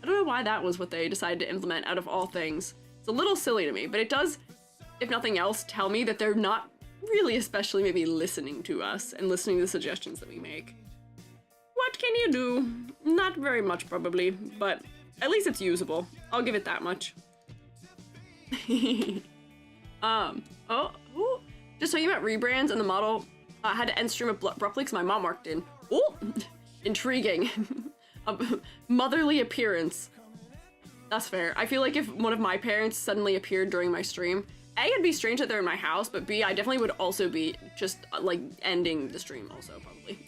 I don't know why that was what they decided to implement out of all things. It's a little silly to me, but it does, if nothing else, tell me that they're not really especially maybe listening to us and listening to the suggestions that we make. What can you do? Not very much probably, but at least it's usable. I'll give it that much. Just talking about rebrands and the model had to end stream abruptly because my mom walked in. Oh, intriguing. A motherly appearance. That's fair. I feel like if one of my parents suddenly appeared during my stream, A, it'd be strange that they're in my house, but B, I definitely would also be just ending the stream also, probably.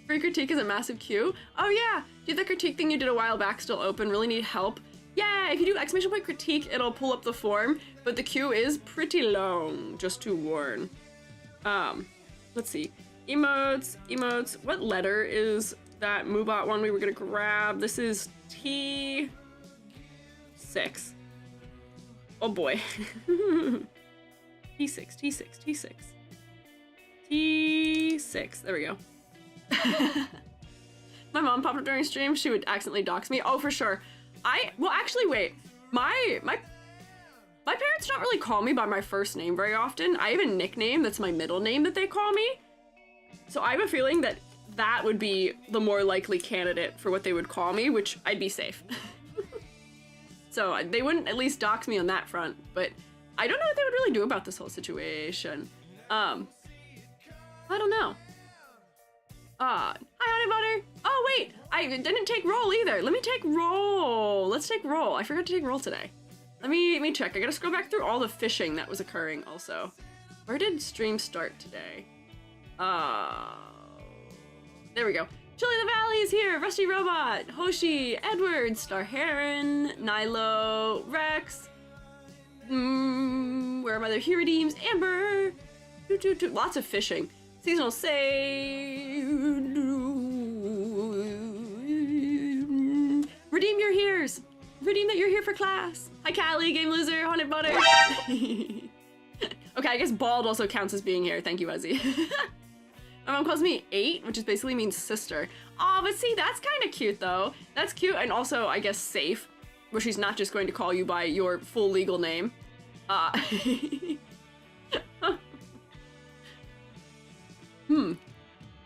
Free critique is a massive Q. Oh yeah, do the critique thing you did a while back still open? Really need help? Yeah, if you do exclamation point critique, it'll pull up the form, but the queue is pretty long, just to warn. Let's see. Emotes. What letter is that Moobot one we were gonna grab? This is T6. Oh boy. T6. There we go. My mom popped up during stream, she would accidentally dox me. Oh, for sure. Well, actually, wait. My parents don't really call me by my first name very often. I have a nickname that's my middle name that they call me. So I have a feeling that that would be the more likely candidate for what they would call me, which I'd be safe. So they wouldn't at least dox me on that front, but I don't know what they would really do about this whole situation. I don't know. Hi, Honey Butter. Oh, wait, I didn't take roll either. Let me take roll. Let's take roll. I forgot to take roll today. Let me check. I gotta scroll back through all the fishing that was occurring also. Where did stream start today? There we go. Chili the Valley is here. Rusty Robot, Hoshi, Edward, Star Heron, Nilo, Rex. Where are my other hero redeems? Amber. Lots of fishing. Seasonal say. Redeem your here's. Redeem that you're here for class. Hi, Callie, Game Loser, Haunted Butter. Okay, I guess bald also counts as being here. Thank you, Ezzy. My mom calls me 8, which is basically means sister. Aw, but see, that's kind of cute, though. That's cute, and also, I guess, safe, where she's not just going to call you by your full legal name.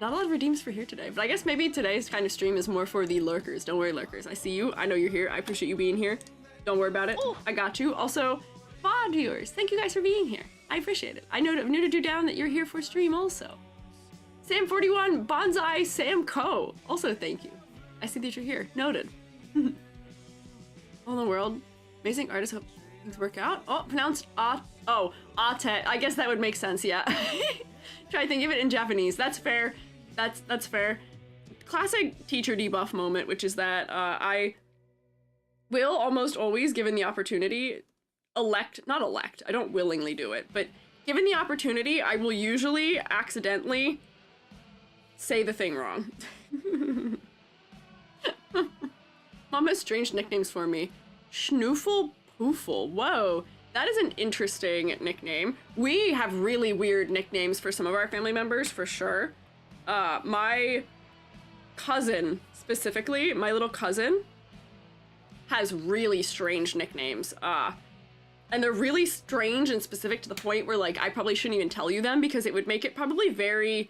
Not a lot of redeems for here today, but I guess maybe today's kind of stream is more for the lurkers. Don't worry, lurkers. I see you. I know you're here. I appreciate you being here. Don't worry about it. Oh. I got you. Also, VOD viewers, thank you guys for being here. I appreciate it. I noted you down that you're here for stream also. Sam41, Bonsai, Sam Co. Also, thank you. I see that you're here. Noted. All in the world. Amazing artists. Hope things work out. Oh, pronounced Atet. I guess that would make sense, yeah. Try to think of it in Japanese. That's fair. That's fair. Classic teacher debuff moment, which is that I will almost always, given the opportunity, not elect, I don't willingly do it, but given the opportunity, I will usually accidentally say the thing wrong. Mom has strange nicknames for me. Schnoofle Poofle. Whoa. That is an interesting nickname. We have really weird nicknames for some of our family members, for sure. My cousin, specifically, my little cousin, has really strange nicknames. And they're really strange and specific to the point where, like, I probably shouldn't even tell you them because it would make it probably very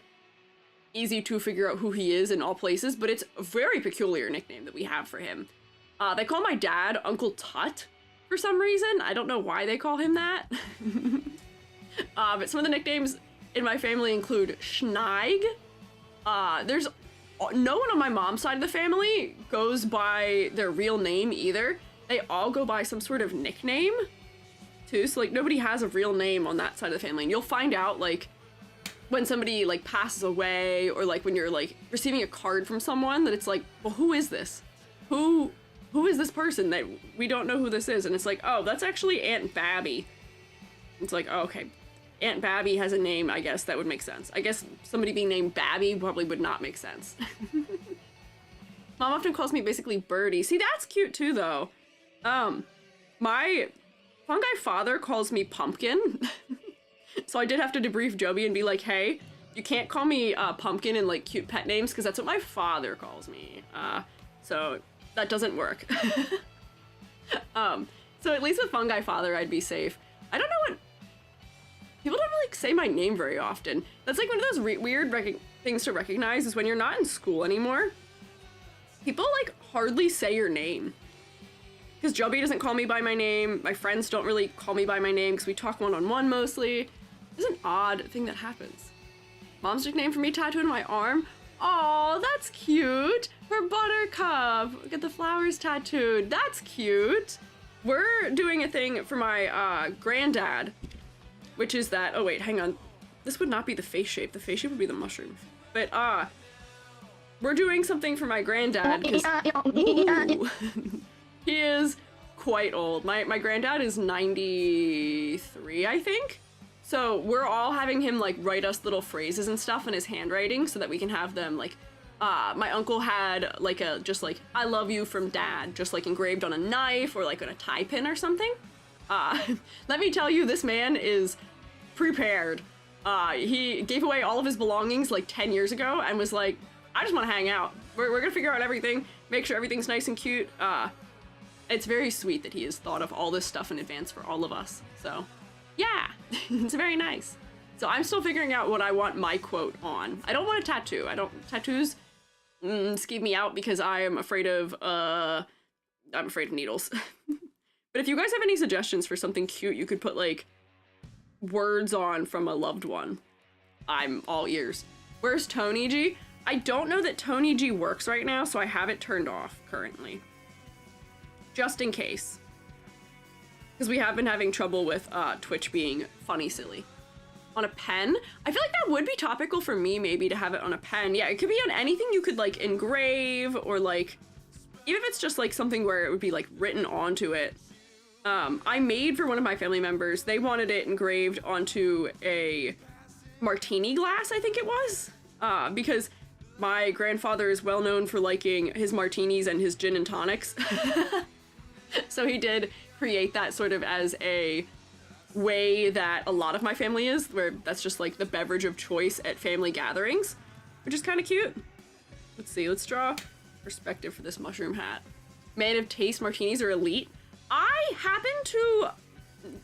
easy to figure out who he is in all places, but it's a very peculiar nickname that we have for him. They call my dad Uncle Tut for some reason. I don't know why they call him that. But some of the nicknames in my family include Schneig. There's no one on my mom's side of the family goes by their real name either. They all go by some sort of nickname too. So like nobody has a real name on that side of the family. And you'll find out like when somebody like passes away or like when you're like receiving a card from someone that it's like, well, who is this? Who is this person that we don't know who this is? And it's like, oh, that's actually Aunt Babby. It's like, oh, okay. Aunt Babby has a name, I guess that would make sense. I guess somebody being named Babby probably would not make sense. Mom often calls me basically Birdie. See, that's cute too, though. My fungi father calls me Pumpkin. So I did have to debrief Joby and be like, hey, you can't call me Pumpkin in like cute pet names because that's what my father calls me. So that doesn't work. So at least with fungi father, I'd be safe. I don't know what... People don't really say my name very often. That's like one of those weird things to recognize is when you're not in school anymore. People like hardly say your name. Because Joby doesn't call me by my name. My friends don't really call me by my name because we talk one-on-one mostly. It's an odd thing that happens. Mom's nickname for me tattooed on my arm. Oh, that's cute. Her Buttercup. Get the flowers tattooed. That's cute. We're doing a thing for my granddad, which is that, oh wait, hang on. This would not be the face shape. The face shape would be the mushroom. But we're doing something for my granddad, because he is quite old. My granddad is 93, I think. So we're all having him like write us little phrases and stuff in his handwriting so that we can have them like, my uncle had like just like, I love you from dad, just like engraved on a knife or like on a tie pin or something. Let me tell you, this man is prepared. He gave away all of his belongings like 10 years ago and was like, I just want to hang out. We're gonna figure out everything, make sure everything's nice and cute. It's very sweet that he has thought of all this stuff in advance for all of us. So yeah, it's very nice. So I'm still figuring out what I want my quote on. I don't want a tattoo. Tattoos skeeve me out because I am afraid of, I'm afraid of needles. But if you guys have any suggestions for something cute you could put like words on from a loved one, I'm all ears. Where's Tony G? I don't know that Tony G works right now, so I have it turned off currently. Just in case. Because we have been having trouble with Twitch being funny silly. On a pen? I feel like that would be topical for me maybe to have it on a pen. Yeah, it could be on anything you could like engrave or like, even if it's just like something where it would be like written onto it. I made for one of my family members, they wanted it engraved onto a martini glass, I think it was. Because my grandfather is well known for liking his martinis and his gin and tonics. So he did create that sort of as a way that a lot of my family is, where that's just like the beverage of choice at family gatherings, which is kind of cute. Let's see, let's draw perspective for this mushroom hat. Man of taste, martinis are elite. I happen to,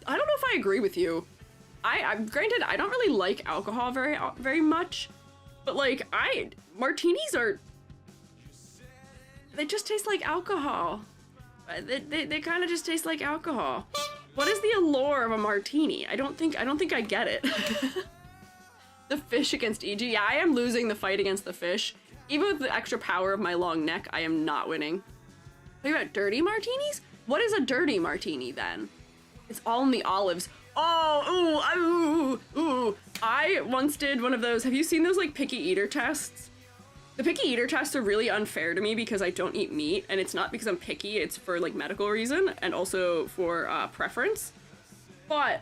I don't know if I agree with you. Granted, I don't really like alcohol very much, but like martinis are, they just taste like alcohol. They kind of just taste like alcohol. What is the allure of a martini? I don't think I get it. The fish against EG. Yeah, I am losing the fight against the fish. Even with the extra power of my long neck, I am not winning. What about dirty martinis? What is a dirty martini then? It's all in the olives. Oh, ooh. I once did one of those. Have you seen those like picky eater tests? The picky eater tests are really unfair to me because I don't eat meat, and it's not because I'm picky, it's for like medical reason and also for preference. But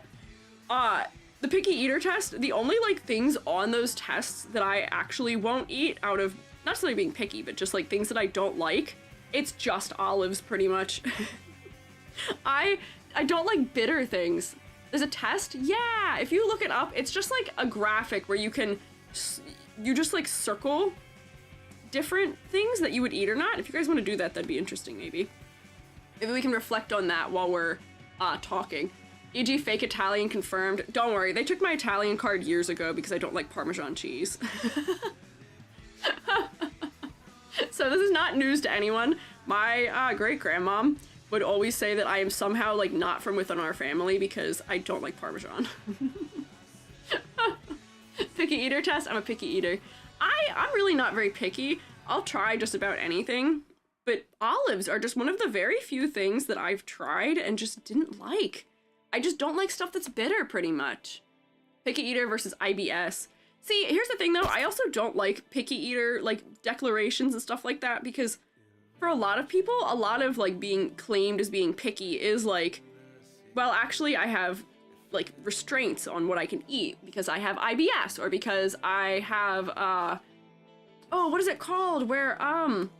the picky eater test, the only like things on those tests that I actually won't eat out of not necessarily being picky, but just like things that I don't like, it's just olives pretty much. I don't like bitter things. There's a test? Yeah, if you look it up, it's just like a graphic where you just like circle different things that you would eat or not. If you guys want to do that, that'd be interesting maybe. Maybe we can reflect on that while we're talking. E.g. fake Italian confirmed. Don't worry, they took my Italian card years ago because I don't like Parmesan cheese. So this is not news to anyone. My great-grandmom would always say that I am somehow like not from within our family because I don't like Parmesan. Picky eater test? I'm a picky eater. I'm really not very picky. I'll try just about anything, but olives are just one of the very few things that I've tried and just didn't like. I just don't like stuff that's bitter pretty much. Picky eater versus IBS. See, here's the thing though, I also don't like picky eater like declarations and stuff like that because for a lot of people, a lot of like being claimed as being picky is like, well, actually I have like restraints on what I can eat because I have IBS or because I have oh, what is it called where oh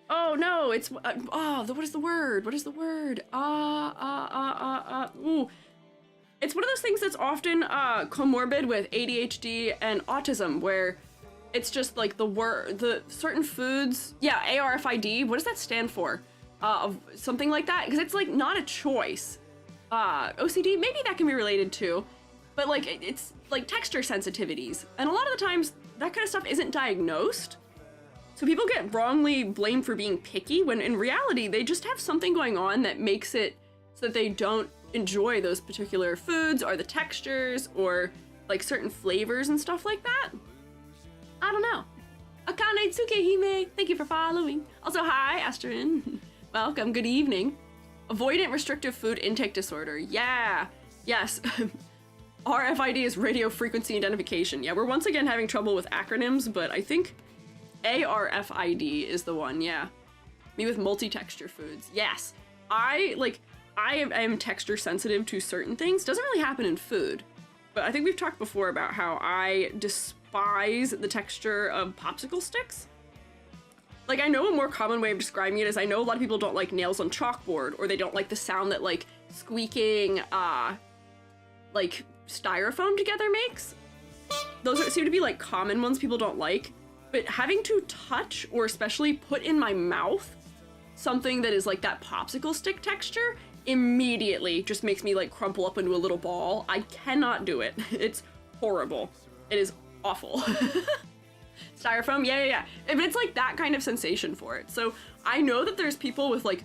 no, it's what is the word ooh, it's one of those things that's often comorbid with ADHD and autism where it's just like the certain foods, yeah, ARFID, what does that stand for? Something like that, because it's like not a choice. OCD, maybe that can be related to, but like it's like texture sensitivities, and a lot of the times that kind of stuff isn't diagnosed, so people get wrongly blamed for being picky when in reality they just have something going on that makes it so that they don't enjoy those particular foods or the textures or like certain flavors and stuff like that. I don't know. Akane Tsukehime, thank you for following. Also, hi, Astrin. Welcome, good evening. Avoidant restrictive food intake disorder. Yeah, yes. RFID is radio frequency identification. Yeah, we're once again having trouble with acronyms, but I think ARFID is the one, yeah. Me with multi-texture foods. Yes. I am texture sensitive to certain things. Doesn't really happen in food. But I think we've talked before about how I despise the texture of popsicle sticks. Like, I know a more common way of describing it is I know a lot of people don't like nails on chalkboard, or they don't like the sound that, like, squeaking, like, styrofoam together makes. Those seem to be, like, common ones people don't like. But having to touch, or especially put in my mouth, something that is like that popsicle stick texture immediately just makes me like crumple up into a little ball. I cannot do it. It's horrible. It is awful. Styrofoam, yeah. But it's like that kind of sensation for it. So I know that there's people with like,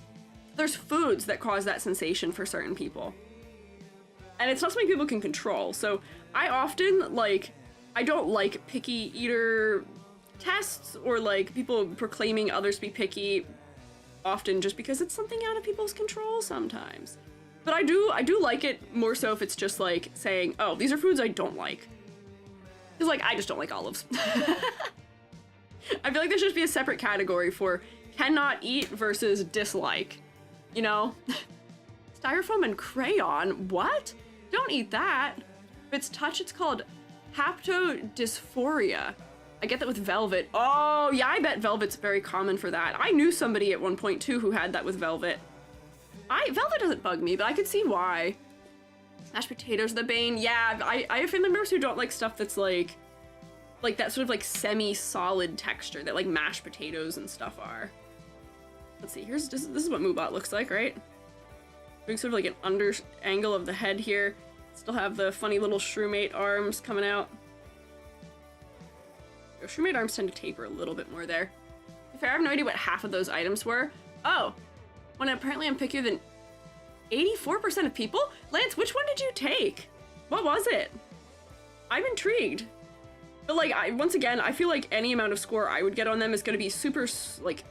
there's foods that cause that sensation for certain people. And it's not something people can control. So I often like, I don't like picky eater tests or like people proclaiming others to be picky often just because it's something out of people's control sometimes. But I do like it more so if it's just like saying, oh, these are foods I don't like. Because like, I just don't like olives. I feel like there should be a separate category for cannot eat versus dislike, you know? Styrofoam and crayon, what? Don't eat that. If it's touch, it's called haptodysphoria. I get that with velvet. Oh, yeah, I bet velvet's very common for that. I knew somebody at one point, too, who had that with velvet. Velvet doesn't bug me, but I could see why. Mashed potatoes are the bane. Yeah, I have family members who don't like stuff that's like that sort of like semi-solid texture that like mashed potatoes and stuff are. Let's see, this is what Moobot looks like, right? Doing sort of like an under angle of the head here. Still have the funny little shroomate arms coming out. Shroomate arms tend to taper a little bit more there. To be fair, I have no idea what half of those items were. Oh, when apparently I'm pickier than 84% of people? Lance, which one did you take? What was it? I'm intrigued. But like, once again, I feel like any amount of score I would get on them is gonna be super, like,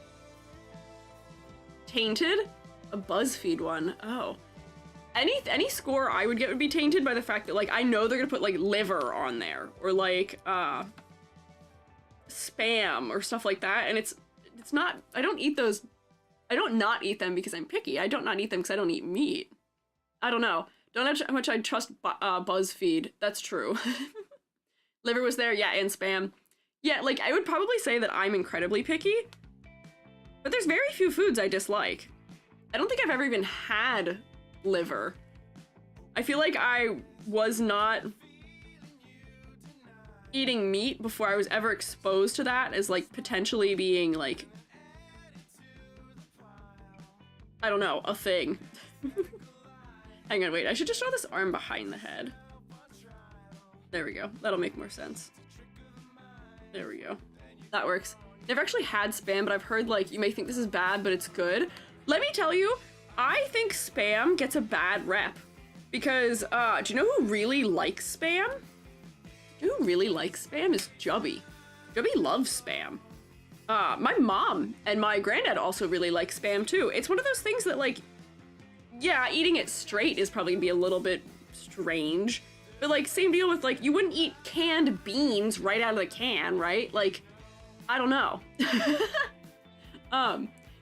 tainted? A BuzzFeed one, oh. Any score I would get would be tainted by the fact that, like, I know they're gonna put, like, liver on there, or, like, spam, or stuff like that, and it's not, I don't eat those, I don't not eat them because I'm picky, I don't not eat them because I don't eat meat. I don't know. Don't know how much I trust BuzzFeed, that's true. Liver was there, yeah, and spam. Yeah, like, I would probably say that I'm incredibly picky, but there's very few foods I dislike. I don't think I've ever even had liver. I feel like I was not eating meat before I was ever exposed to that as, like, potentially being, like, I don't know, a thing. Hang on, wait, I should just draw this arm behind the head. There we go. That'll make more sense. There we go. That works. Never actually had spam, but I've heard, like, you may think this is bad, but it's good. Let me tell you, I think spam gets a bad rep. Because, do you know who really likes spam? You know who really likes spam is Jubby. Jubby loves spam. My mom and my granddad also really like spam, too. It's one of those things that, like, yeah, eating it straight is probably gonna be a little bit strange. But, like, same deal with, like, you wouldn't eat canned beans right out of the can, right? Like, I don't know.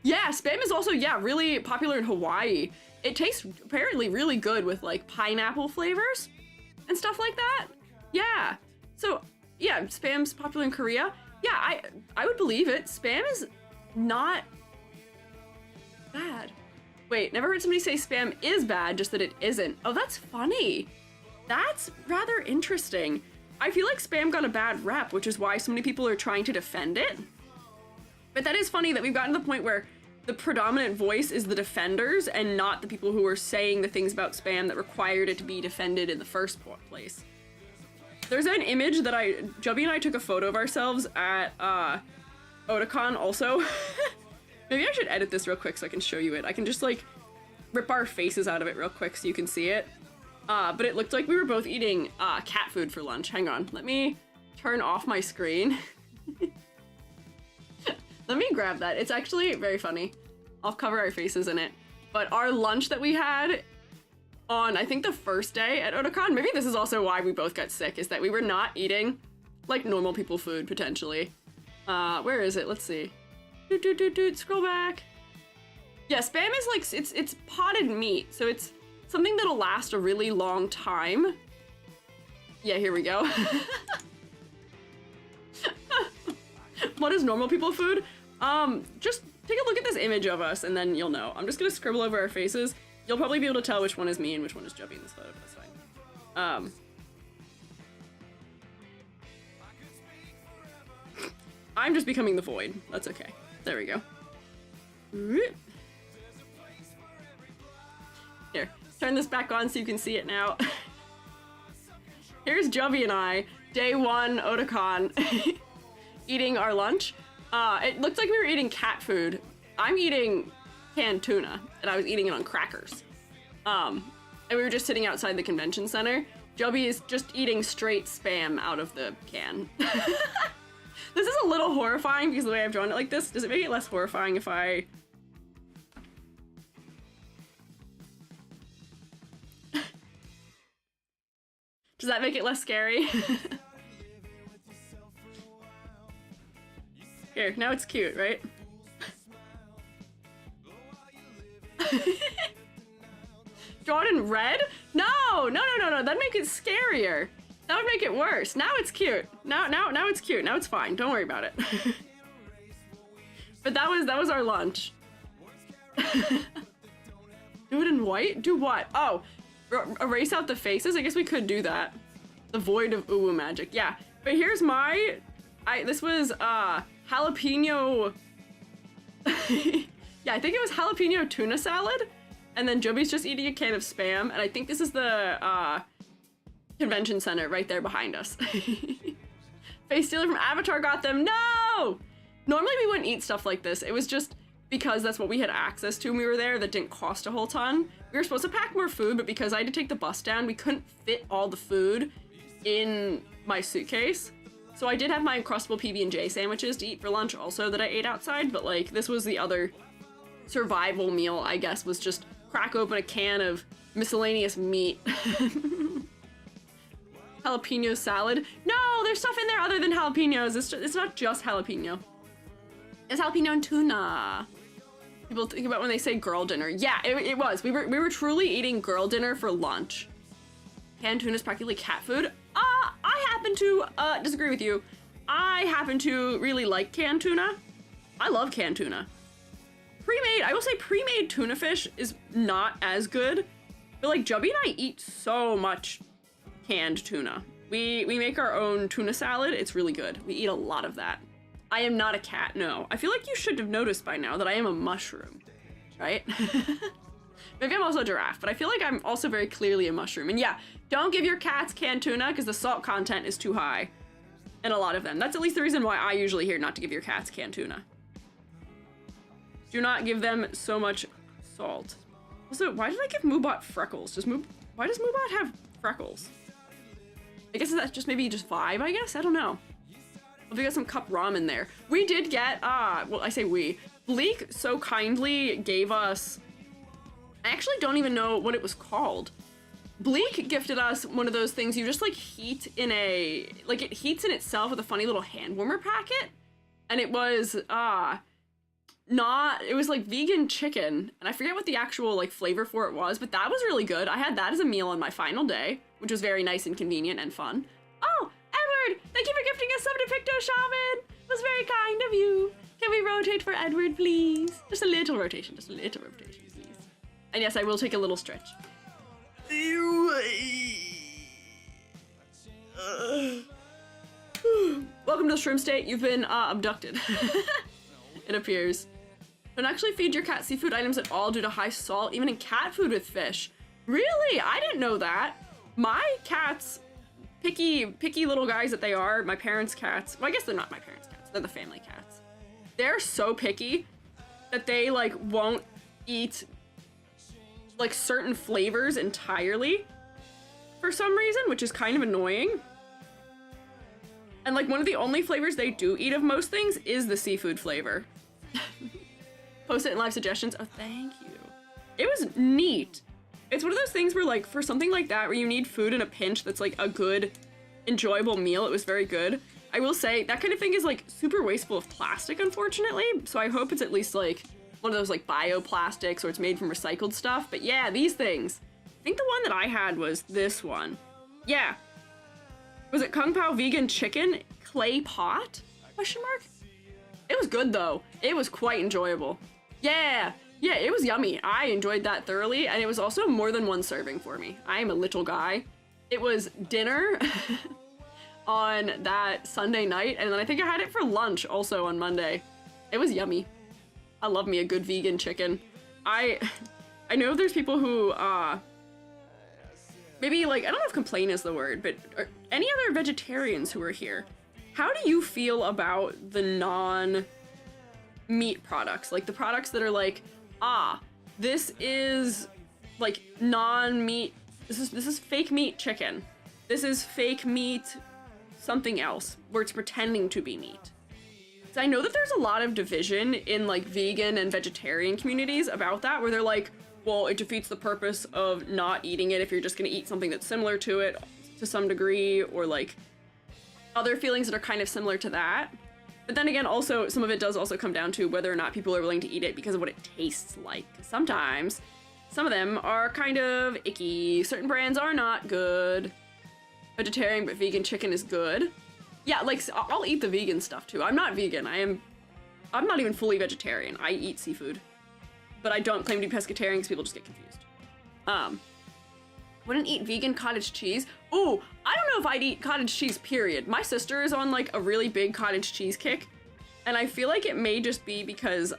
Yeah, spam is also, yeah, really popular in Hawaii. It tastes apparently really good with, like, pineapple flavors and stuff like that. Yeah. So, yeah, spam's popular in Korea. Yeah, I would believe it. Spam is not bad. Wait, never heard somebody say spam is bad, just that it isn't. Oh, that's funny. That's rather interesting. I feel like spam got a bad rep, which is why so many people are trying to defend it. But that is funny that we've gotten to the point where the predominant voice is the defenders and not the people who are saying the things about spam that required it to be defended in the first place. There's an image that Jubby and I took a photo of ourselves at Otakon also. Maybe I should edit this real quick so I can show you it. I can just like rip our faces out of it real quick so you can see it. But it looked like we were both eating cat food for lunch. Hang on, let me turn off my screen. Let me grab that. It's actually very funny. I'll cover our faces in it. But our lunch that we had on, I think, the first day at Otakon, maybe this is also why we both got sick, is that we were not eating like normal people food, potentially. Where is it? Let's see. Scroll back. Yeah, spam is like, it's potted meat, so it's something that'll last a really long time. Yeah, here we go. What is normal people food? Just take a look at this image of us and then you'll know. I'm just gonna scribble over our faces. You'll probably be able to tell which one is me and which one is Jubby in this photo, but that's fine. I'm just becoming the void. That's okay. There we go. Here, turn this back on so you can see it now. Here's Jubby and I, day one, Otakon, eating our lunch. It looked like we were eating cat food. I'm eating canned tuna, and I was eating it on crackers. And we were just sitting outside the convention center. Jubby is just eating straight spam out of the can. This is a little horrifying because of the way I've drawn it like this. Does it make it less horrifying if I... Does that make it less scary? Here, now it's cute, right? Drawn in red? No, that'd make it scarier. That would make it worse. Now it's cute. Now it's cute. Now it's fine. Don't worry about it. But that was our lunch. Do it in white? Do what? Oh, erase out the faces? I guess we could do that. The void of uwu magic. Yeah. But here's my... This was jalapeno... Yeah, I think it was jalapeno tuna salad. And then Jubby's just eating a can of spam. And I think this is the convention center right there behind us. Face stealer from Avatar got them. No! Normally we wouldn't eat stuff like this. It was just because that's what we had access to when we were there that didn't cost a whole ton. We were supposed to pack more food, but because I had to take the bus down, we couldn't fit all the food in my suitcase. So I did have my Uncrustable PB&J sandwiches to eat for lunch also that I ate outside, but like this was the other survival meal, I guess, was just crack open a can of miscellaneous meat. Jalapeno salad. No, there's stuff in there other than jalapenos. It's not just jalapeno. It's jalapeno and tuna. People think about when they say girl dinner. Yeah, it was. We were truly eating girl dinner for lunch. Canned tuna is practically cat food. I happen to disagree with you. I happen to really like canned tuna. I love canned tuna. Pre-made, I will say pre-made tuna fish is not as good. But like Jubby and I eat so much canned tuna. We make our own tuna salad. It's really good. We eat a lot of that. I am not a cat, no. I feel like you should have noticed by now that I am a mushroom, right? Maybe I'm also a giraffe, but I feel like I'm also very clearly a mushroom. And yeah, don't give your cats canned tuna because the salt content is too high in a lot of them. That's at least the reason why I usually hear not to give your cats canned tuna. Do not give them so much salt. Also, why did I give Moobot freckles? Why does Moobot have freckles? I guess that's just maybe just vibe, I guess? I don't know. Well, we got some cup ramen there. We did get, well, I say we. Bleak so kindly gave us, I actually don't even know what it was called. Bleak gifted us one of those things you just like heat in a, like it heats in itself with a funny little hand warmer packet. And it was, it was like vegan chicken. And I forget what the actual like flavor for it was, but that was really good. I had that as a meal on my final day, which was very nice and convenient and fun. Oh, Edward, thank you for gifting us some Depicto Shaman. It was very kind of you. Can we rotate for Edward, please? Just a little rotation, please. And yes, I will take a little stretch. Welcome to the shroom state. You've been abducted. It appears. Don't actually feed your cat seafood items at all due to high salt, even in cat food with fish. Really? I didn't know that. My cats, picky little guys that they are, my parents' cats, well, I guess they're not my parents' cats, they're the family cats. They're so picky that they like won't eat like certain flavors entirely for some reason, which is kind of annoying. And like one of the only flavors they do eat of most things is the seafood flavor. Post it in live suggestions. Oh, thank you. It was neat. It's one of those things where like for something like that where you need food in a pinch that's like a good, enjoyable meal, it was very good. I will say that kind of thing is like super wasteful of plastic, unfortunately. So I hope it's at least like one of those like bioplastics or it's made from recycled stuff. But yeah, these things. I think the one that I had was this one. Yeah. Was it Kung Pao vegan chicken clay pot? Question mark? It was good though. It was quite enjoyable. Yeah. Yeah, it was yummy. I enjoyed that thoroughly, and it was also more than one serving for me. I am a little guy. It was dinner on that Sunday night, and then I think I had it for lunch also on Monday. It was yummy. I love me a good vegan chicken. I know there's people who, maybe like, I don't know if complain is the word, but any other vegetarians who are here, how do you feel about the non-meat products? Like the products that are like, this is like non-meat, this is fake meat chicken. This is fake meat something else, where it's pretending to be meat. So I know that there's a lot of division in like vegan and vegetarian communities about that, where they're like, well, it defeats the purpose of not eating it if you're just gonna eat something that's similar to it to some degree, or like other feelings that are kind of similar to that. But then again, also, some of it does also come down to whether or not people are willing to eat it because of what it tastes like. Sometimes, some of them are kind of icky. Certain brands are not good. Vegetarian but vegan chicken is good. Yeah, like, I'll eat the vegan stuff too. I'm not vegan. I'm not even fully vegetarian. I eat seafood. But I don't claim to be pescatarian because people just get confused. Wouldn't eat vegan cottage cheese. Ooh, I don't know if I'd eat cottage cheese, period. My sister is on like a really big cottage cheese kick, and I feel like it may just be because,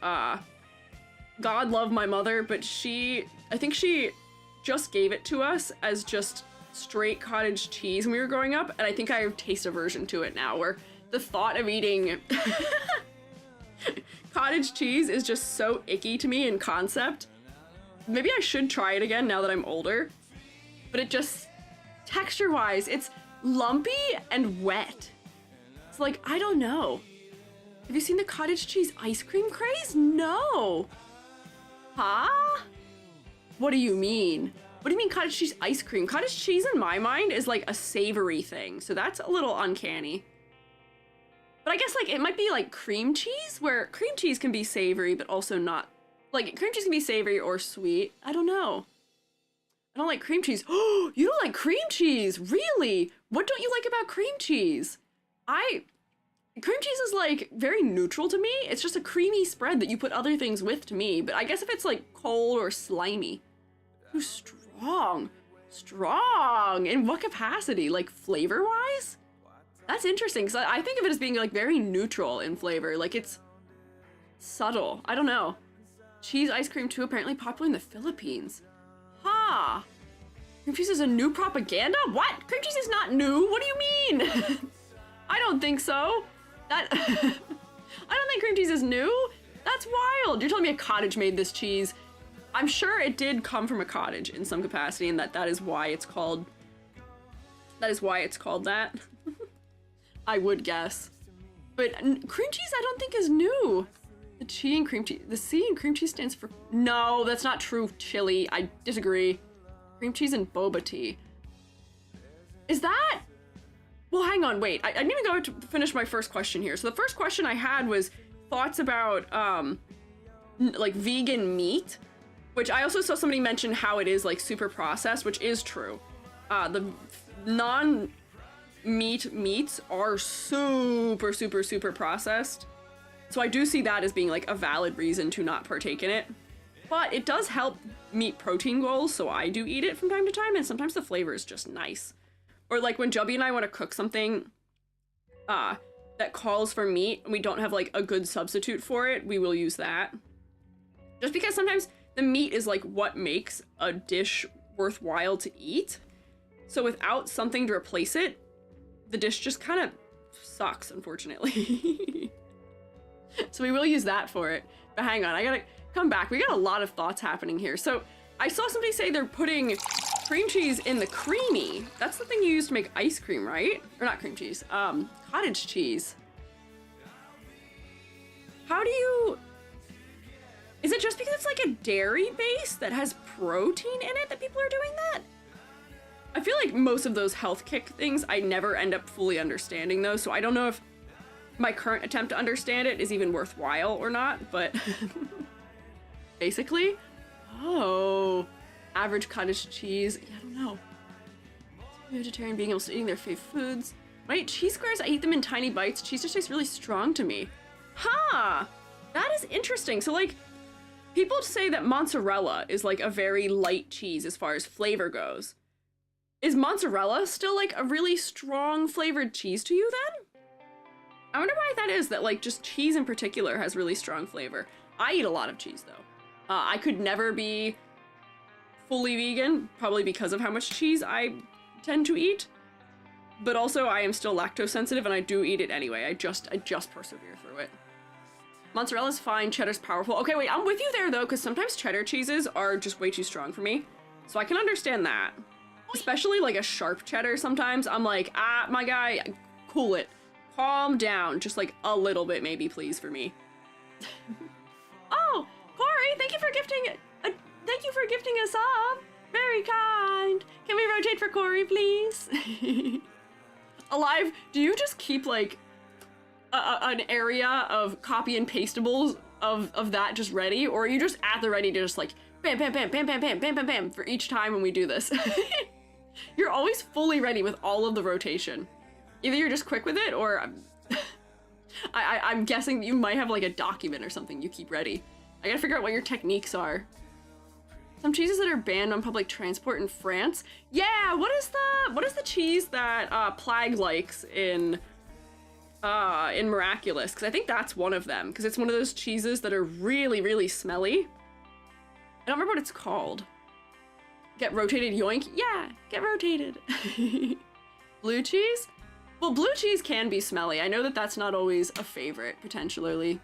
God love my mother, but I think she just gave it to us as just straight cottage cheese when we were growing up, and I think I have taste aversion to it now, where the thought of eating cottage cheese is just so icky to me in concept. Maybe I should try it again now that I'm older. But it just, texture-wise, it's lumpy and wet. It's like, I don't know. Have you seen the cottage cheese ice cream craze? No. Huh? What do you mean? What do you mean cottage cheese ice cream? Cottage cheese in my mind is like a savory thing, so that's a little uncanny. But I guess like it might be like cream cheese, where cream cheese can be savory, but also not. Like cream cheese can be savory or sweet. I don't know. I don't like cream cheese. Oh, you don't like cream cheese? Really? What don't you like about cream cheese? Cream cheese is like very neutral to me. It's just a creamy spread that you put other things with to me. But I guess if it's like cold or slimy. Too strong. Strong. In what capacity? Like flavor-wise? That's interesting, because I think of it as being like very neutral in flavor. Like it's subtle. I don't know. Cheese ice cream too, apparently popular in the Philippines. Huh. Cream cheese is a new propaganda? What? Cream cheese is not new. What do you mean? I don't think so. I don't think cream cheese is new. That's wild. You're telling me a cottage made this cheese. I'm sure it did come from a cottage in some capacity, and that is why it's called that. I would guess. But cream cheese I don't think is new. The C in cream cheese stands for... No, that's not true, chili. I disagree. Cream cheese and boba tea. Is that... Well, hang on, wait. I didn't even go to finish my first question here. So the first question I had was thoughts about, like, vegan meat. Which I also saw somebody mention how it is, like, super processed, which is true. The non-meat meats are super, super, super processed. So I do see that as being like a valid reason to not partake in it. But it does help meet protein goals, so I do eat it from time to time, and sometimes the flavor is just nice. Or like when Jubby and I want to cook something that calls for meat and we don't have like a good substitute for it, we will use that. Just because sometimes the meat is like what makes a dish worthwhile to eat. So without something to replace it, the dish just kind of sucks, unfortunately. So we will use that for it. But hang on, I gotta come back. We got a lot of thoughts happening here. So I saw somebody say they're putting cream cheese in the creamy. That's the thing you use to make ice cream, right? Or not cream cheese, cottage cheese. How do you... Is it just because it's like a dairy base that has protein in it that people are doing that? I feel like most of those health kick things, I never end up fully understanding those, so I don't know if my current attempt to understand it is even worthwhile or not, but basically. Oh, average cottage cheese. Yeah, I don't know. Vegetarian being able to eating their favorite foods. Right, cheese squares, I eat them in tiny bites. Cheese just tastes really strong to me. Huh, that is interesting. So like, people say that mozzarella is like a very light cheese as far as flavor goes. Is mozzarella still like a really strong flavored cheese to you then? I wonder why that is, that like just cheese in particular has really strong flavor. I eat a lot of cheese though. I could never be fully vegan, probably because of how much cheese I tend to eat. But also I am still lactose sensitive and I do eat it anyway. I just persevere through it. Mozzarella's fine, cheddar's powerful. Okay, wait, I'm with you there though, because sometimes cheddar cheeses are just way too strong for me. So I can understand that. Especially like a sharp cheddar sometimes. I'm like, ah, my guy, cool it. Calm down, just like a little bit maybe, please, for me. Oh, Corey, thank you for gifting a sub. Very kind. Can we rotate for Corey, please? Alive, do you just keep like an area of copy and pastables of that just ready, or are you just at the ready to just like bam, bam, bam, bam, bam, bam, bam, bam, bam for each time when we do this? You're always fully ready with all of the rotation. Either you're just quick with it, or I'm guessing you might have like a document or something you keep ready. I gotta figure out what your techniques are. Some cheeses that are banned on public transport in France. Yeah, what is the cheese that Plague likes in Miraculous? Because I think that's one of them. Because it's one of those cheeses that are really, really smelly. I don't remember what it's called. Get rotated, yoink. Yeah, get rotated. Blue cheese? Well, blue cheese can be smelly. I know that that's not always a favorite, potentially.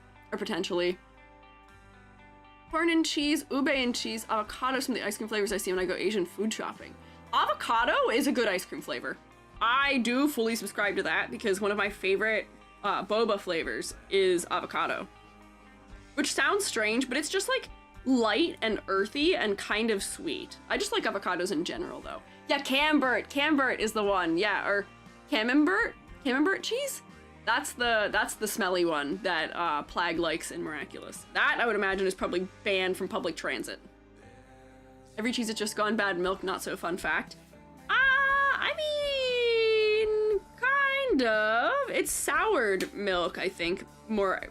Corn and cheese, ube and cheese, avocado, some of the ice cream flavors I see when I go Asian food shopping. Avocado is a good ice cream flavor. I do fully subscribe to that because one of my favorite boba flavors is avocado. Which sounds strange, but it's just like light and earthy and kind of sweet. I just like avocados in general though. Yeah, Camembert is the one. Yeah, or Camembert cheese? That's the smelly one that Plague likes in Miraculous. That I would imagine is probably banned from public transit. Every cheese that's just gone bad milk, not so fun fact. I mean, kind of. It's soured milk, I think, more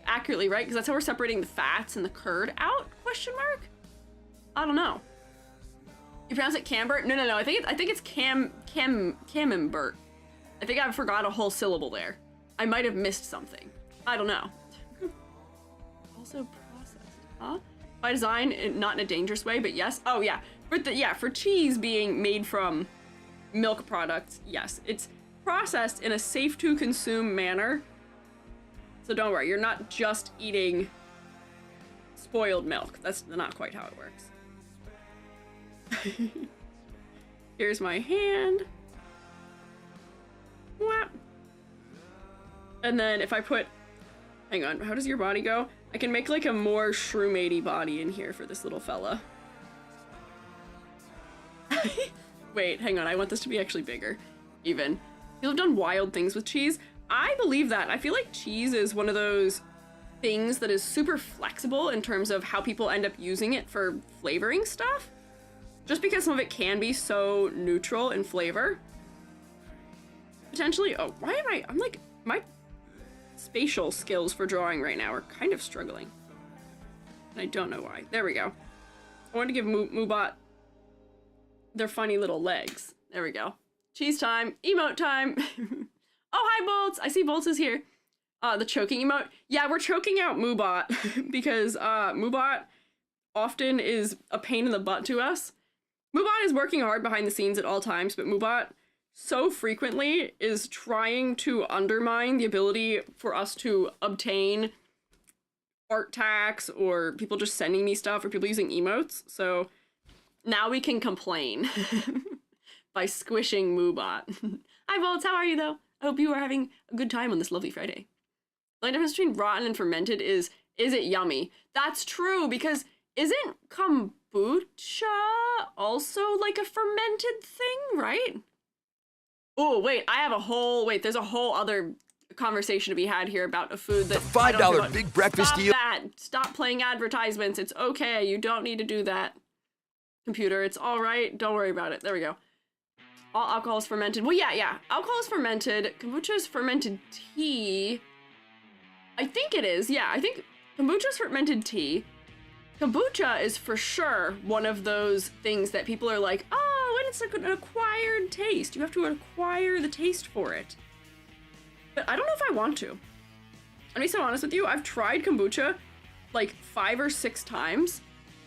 accurately, right? Because that's how we're separating the fats and the curd out, question mark? I don't know. You pronounce it Camembert? No. I think it's Camembert. I think I forgot a whole syllable there. I might have missed something. I don't know. Also processed, huh? By design, not in a dangerous way, but yes. Oh yeah, for cheese being made from milk products, yes, it's processed in a safe to consume manner. So don't worry, you're not just eating spoiled milk. That's not quite how it works. Here's my hand. Whap. And then if I put, hang on, how does your body go? I can make like a more shroom-matey body in here for this little fella. Wait, hang on, I want this to be actually bigger, even. People have done wild things with cheese. I believe that. I feel like cheese is one of those things that is super flexible in terms of how people end up using it for flavoring stuff. Just because some of it can be so neutral in flavor. Potentially, oh, why am I'm like, my spatial skills for drawing right now are kind of struggling. And I don't know why. There we go. I want to give Moobot their funny little legs. There we go. Cheese time, emote time. Oh, hi Bolts, I see Bolts is here. The choking emote. Yeah, we're choking out Moobot because Moobot often is a pain in the butt to us. Moobot is working hard behind the scenes at all times, but Moobot so frequently is trying to undermine the ability for us to obtain art tax or people just sending me stuff or people using emotes. So now we can complain by squishing Moobot. Hi Bolts, how are you though? I hope you are having a good time on this lovely Friday. The only difference between rotten and fermented is it yummy? That's true, because isn't kombucha also like a fermented thing, right? Oh, wait, there's a whole other a conversation to be had here about a food that The $5 big breakfast Stop deal. that! Stop playing advertisements. It's okay. You don't need to do that. Computer, it's all right. Don't worry about it. There we go. All alcohol is fermented. Well, yeah. Alcohol is fermented. Kombucha is fermented tea. I think it is. Yeah, I think kombucha is fermented tea. Kombucha is for sure one of those things that people are like, oh, and it's like an acquired taste. You have to acquire the taste for it. But I don't know if I want to. I'll be so honest with you, I've tried kombucha like 5 or 6 times,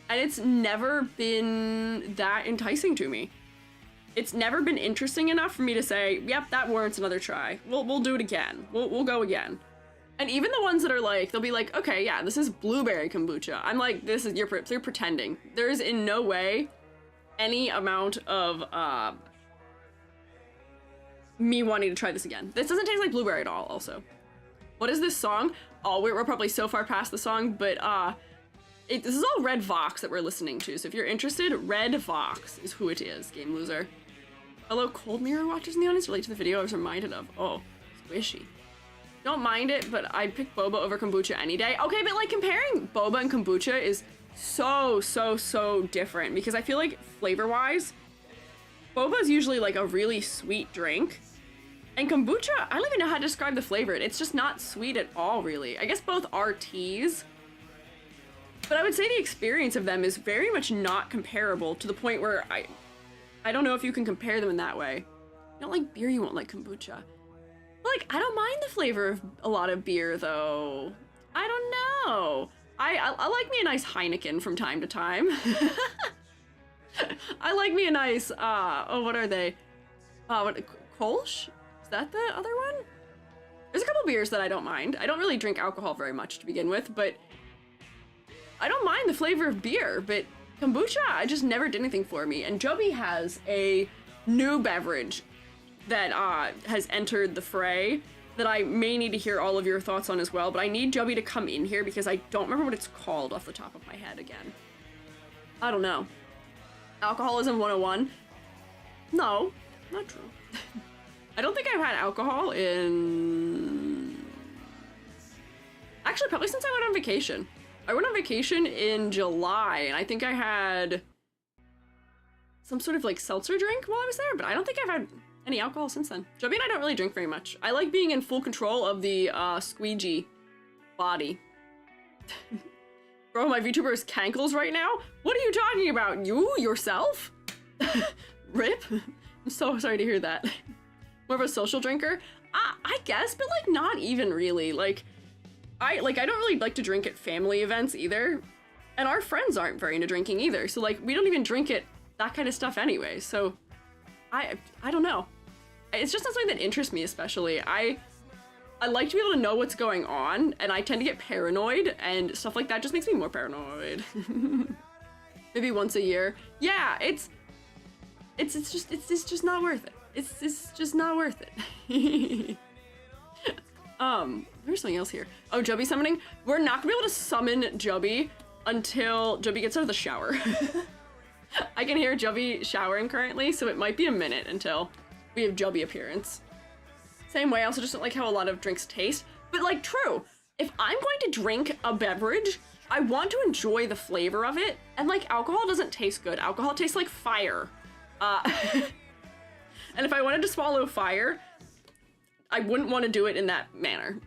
and it's never been that enticing to me. It's never been interesting enough for me to say, yep, that warrants another try. We'll do it again. We'll go again. And even the ones that are like, they'll be like, okay, yeah, this is blueberry kombucha. I'm like, this is, you're pretending. There is in no way any amount of me wanting to try this again. This doesn't taste like blueberry at all, also. What is this song? Oh, we're probably so far past the song, but this is all Red Vox that we're listening to. So if you're interested, Red Vox is who it is, Game Loser. Hello, Cold Mirror watchers in the audience relate to the video I was reminded of. Oh, squishy. Don't mind it, but I'd pick boba over kombucha any day. Okay, but like comparing boba and kombucha is so different because I feel like flavor-wise, boba is usually like a really sweet drink. And kombucha, I don't even know how to describe the flavor. It's just not sweet at all, really. I guess both are teas, but I would say the experience of them is very much not comparable to the point where I don't know if you can compare them in that way. You don't like beer, you won't like kombucha. Like, I don't mind the flavor of a lot of beer, though. I don't know. I like me a nice Heineken from time to time. I like me a nice, oh, what are they? Kolsch? Is that the other one? There's a couple beers that I don't mind. I don't really drink alcohol very much to begin with, but I don't mind the flavor of beer, but kombucha, I just never did anything for me. And Joby has a new beverage that has entered the fray that I may need to hear all of your thoughts on as well, but I need Joby to come in here because I don't remember what it's called off the top of my head again. I don't know. Alcoholism 101? No, not true. I don't think I've had alcohol in... Actually, probably since I went on vacation. I went on vacation in July, and I think I had some sort of like seltzer drink while I was there, but I don't think I've had any alcohol since then. Joby and I don't really drink very much. I like being in full control of the Squiiji body. Bro, my VTuber is cankles right now? What are you talking about? You? Yourself? Rip? I'm so sorry to hear that. More of a social drinker? I guess, but like not even really. Like I don't really like to drink at family events either. And our friends aren't very into drinking either. So like we don't even drink at that kind of stuff anyway. So I don't know. It's just not something that interests me especially. I like to be able to know what's going on, and I tend to get paranoid, and stuff like that just makes me more paranoid. Maybe once a year. Yeah, it's just not worth it. It's just not worth it. There's something else here. Oh, Joby summoning. We're not gonna be able to summon Joby until Joby gets out of the shower. I can hear Joby showering currently, so it might be a minute until we have Joby appearance. Same way, I also just don't like how a lot of drinks taste. But like, true, if I'm going to drink a beverage, I want to enjoy the flavor of it. And like, alcohol doesn't taste good. Alcohol tastes like fire. And if I wanted to swallow fire, I wouldn't want to do it in that manner.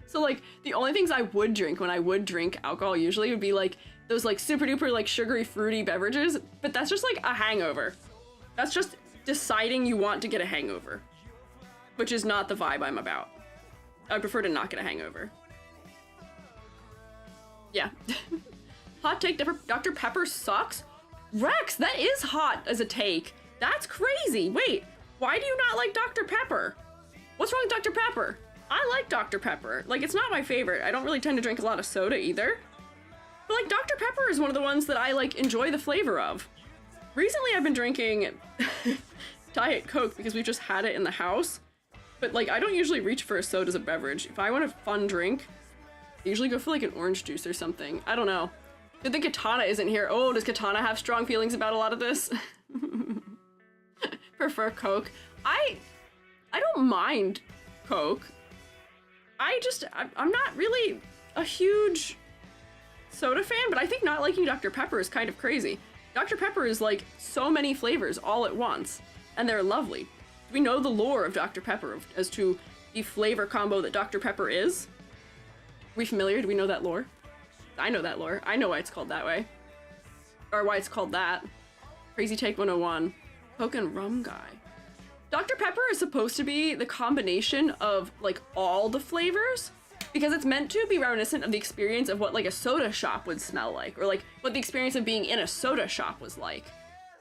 So like, the only things I would drink when I would drink alcohol usually would be like those like super duper like sugary fruity beverages, but that's just like a hangover. That's just deciding you want to get a hangover, which is not the vibe I'm about. I prefer to not get a hangover. Yeah. Hot take, Dr. Pepper sucks? Rex, that is hot as a take. That's crazy. Wait, why do you not like Dr. Pepper? What's wrong with Dr. Pepper? I like Dr. Pepper. Like, it's not my favorite. I don't really tend to drink a lot of soda either. But like, Dr. Pepper is one of the ones that I like enjoy the flavor of. Recently, I've been drinking Diet Coke because we've just had it in the house. But like, I don't usually reach for a soda as a beverage. If I want a fun drink, I usually go for like an orange juice or something. I don't know. Good thing Katana isn't here. Oh, does Katana have strong feelings about a lot of this? Prefer Coke. I don't mind Coke. I'm not really a huge soda fan, but I think not liking Dr. Pepper is kind of crazy. Dr. Pepper is like so many flavors all at once, and they're lovely. We know the lore of Dr. Pepper as to the flavor combo that Dr. Pepper is. Are we familiar? Do we know that lore? I know that lore. I know why it's called that way. Or why it's called that. Crazy Take 101. Coke and rum guy. Dr. Pepper is supposed to be the combination of like all the flavors because it's meant to be reminiscent of the experience of what like a soda shop would smell like, or like what the experience of being in a soda shop was like.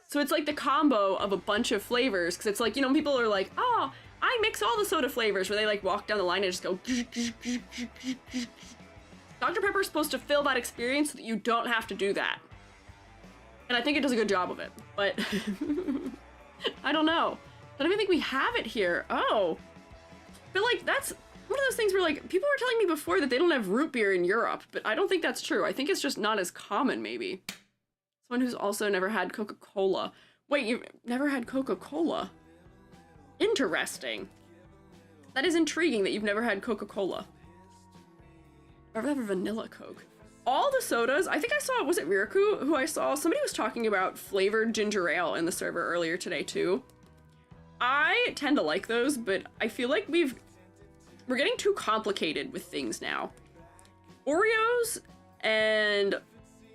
So it's like the combo of a bunch of flavors, because it's like, you know, people are like, oh, I mix all the soda flavors, where they like walk down the line and just go Dr. Pepper is supposed to fill that experience so that you don't have to do that. And I think it does a good job of it, but I don't know. I don't even think we have it here. Oh. But like, that's one of those things where like, people were telling me before that they don't have root beer in Europe, but I don't think that's true. I think it's just not as common, maybe. Someone who's also never had Coca-Cola. Wait, you've never had Coca-Cola? Interesting. That is intriguing that you've never had Coca-Cola. I've never vanilla Coke. All the sodas, I think I saw, was it Riraku who I saw? Somebody was talking about flavored ginger ale in the server earlier today too. I tend to like those, but I feel like we're getting too complicated with things now. Oreos and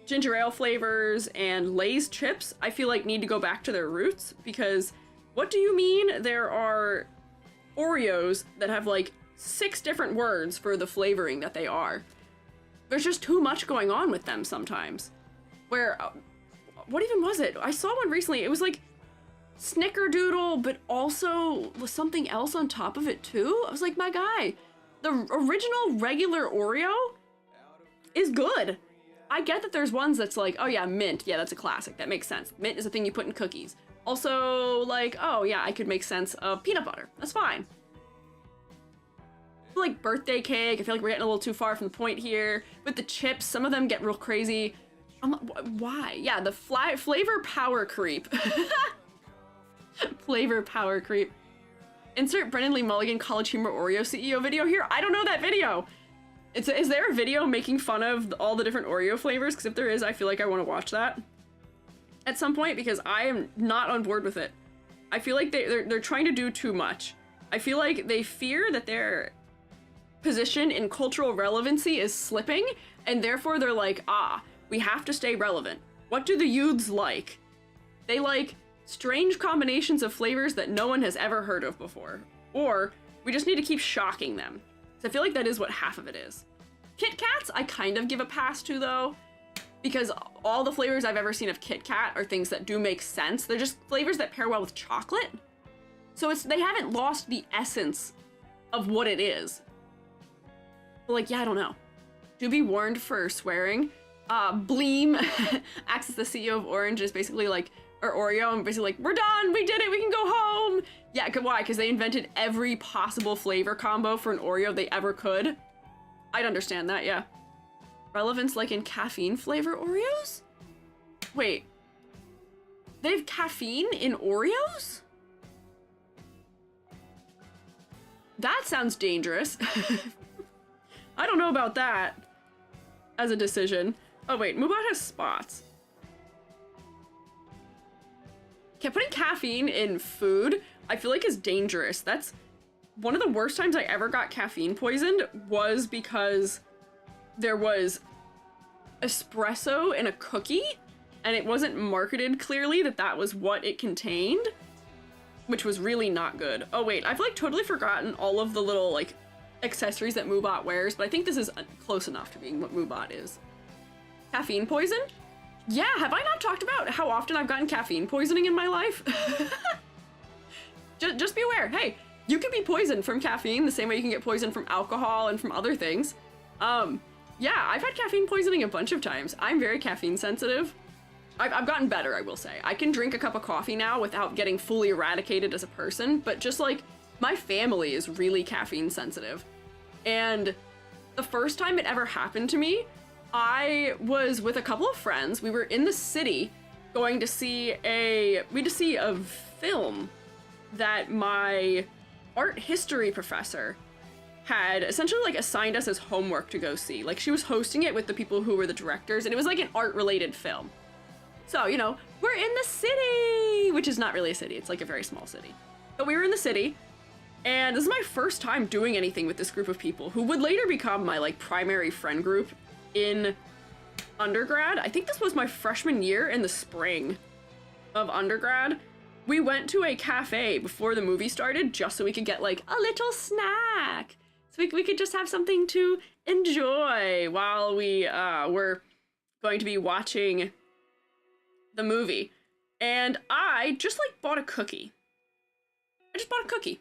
ginger ale flavors and Lay's chips, I feel like need to go back to their roots, because what do you mean there are Oreos that have like 6 different words for the flavoring that they are? There's just too much going on with them sometimes. Where, what even was it? I saw one recently, it was like Snickerdoodle, but also was something else on top of it too. I was like, my guy, the original regular Oreo is good. I get that there's ones that's like, oh yeah, mint. Yeah, that's a classic. That makes sense. Mint is a thing you put in cookies. Also, like, oh yeah, I could make sense of peanut butter. That's fine. Like birthday cake, I feel like we're getting a little too far from the point here. With the chips, some of them get real crazy. Why? Yeah, the flavor power creep. Flavor power creep. Insert Brennan Lee Mulligan College Humor Oreo CEO video here. I don't know that video. Is there a video making fun of all the different Oreo flavors? Because if there is, I feel like I want to watch that at some point, because I am not on board with it. I feel like they're trying to do too much. I feel like they fear that their position in cultural relevancy is slipping, and therefore they're like, we have to stay relevant. What do the youths like? They like strange combinations of flavors that no one has ever heard of before. Or we just need to keep shocking them. So I feel like that is what half of it is. Kit Kats, I kind of give a pass to though, because all the flavors I've ever seen of Kit Kat are things that do make sense. They're just flavors that pair well with chocolate. So they haven't lost the essence of what it is. But like, yeah, I don't know. Do be warned for swearing. Bleem acts as the CEO of Orange, is basically like, or Oreo, and basically like, we're done, we did it, we can go home. Yeah, why? Because they invented every possible flavor combo for an Oreo they ever could. I'd understand that, yeah. Relevance like in caffeine flavor Oreos? Wait. They have caffeine in Oreos? That sounds dangerous. I don't know about that as a decision. Oh wait, Mubat has spots. Okay, putting caffeine in food, I feel like is dangerous. That's one of the worst times I ever got caffeine poisoned was because there was espresso in a cookie and it wasn't marketed clearly that that was what it contained, which was really not good. Oh wait, I've like totally forgotten all of the little like accessories that Mubat wears, but I think this is close enough to being what Mubat is. Caffeine poison? Yeah, have I not talked about how often I've gotten caffeine poisoning in my life? just be aware, hey, you can be poisoned from caffeine the same way you can get poisoned from alcohol and from other things. Yeah, I've had caffeine poisoning a bunch of times. I'm very caffeine sensitive. I've gotten better, I will say. I can drink a cup of coffee now without getting fully eradicated as a person, but just like, my family is really caffeine sensitive. And the first time it ever happened to me, I was with a couple of friends. We were in the city going to see a film that my art history professor had essentially like assigned us as homework to go see. Like she was hosting it with the people who were the directors, and it was like an art related film. So, you know, we're in the city, which is not really a city. It's like a very small city. But we were in the city, and this is my first time doing anything with this group of people who would later become my like primary friend group in undergrad. I think this was my freshman year in the spring of undergrad. We went to a cafe before the movie started just so we could get like a little snack. So we could just have something to enjoy while we were going to be watching the movie. And I just like bought a cookie. I just bought a cookie.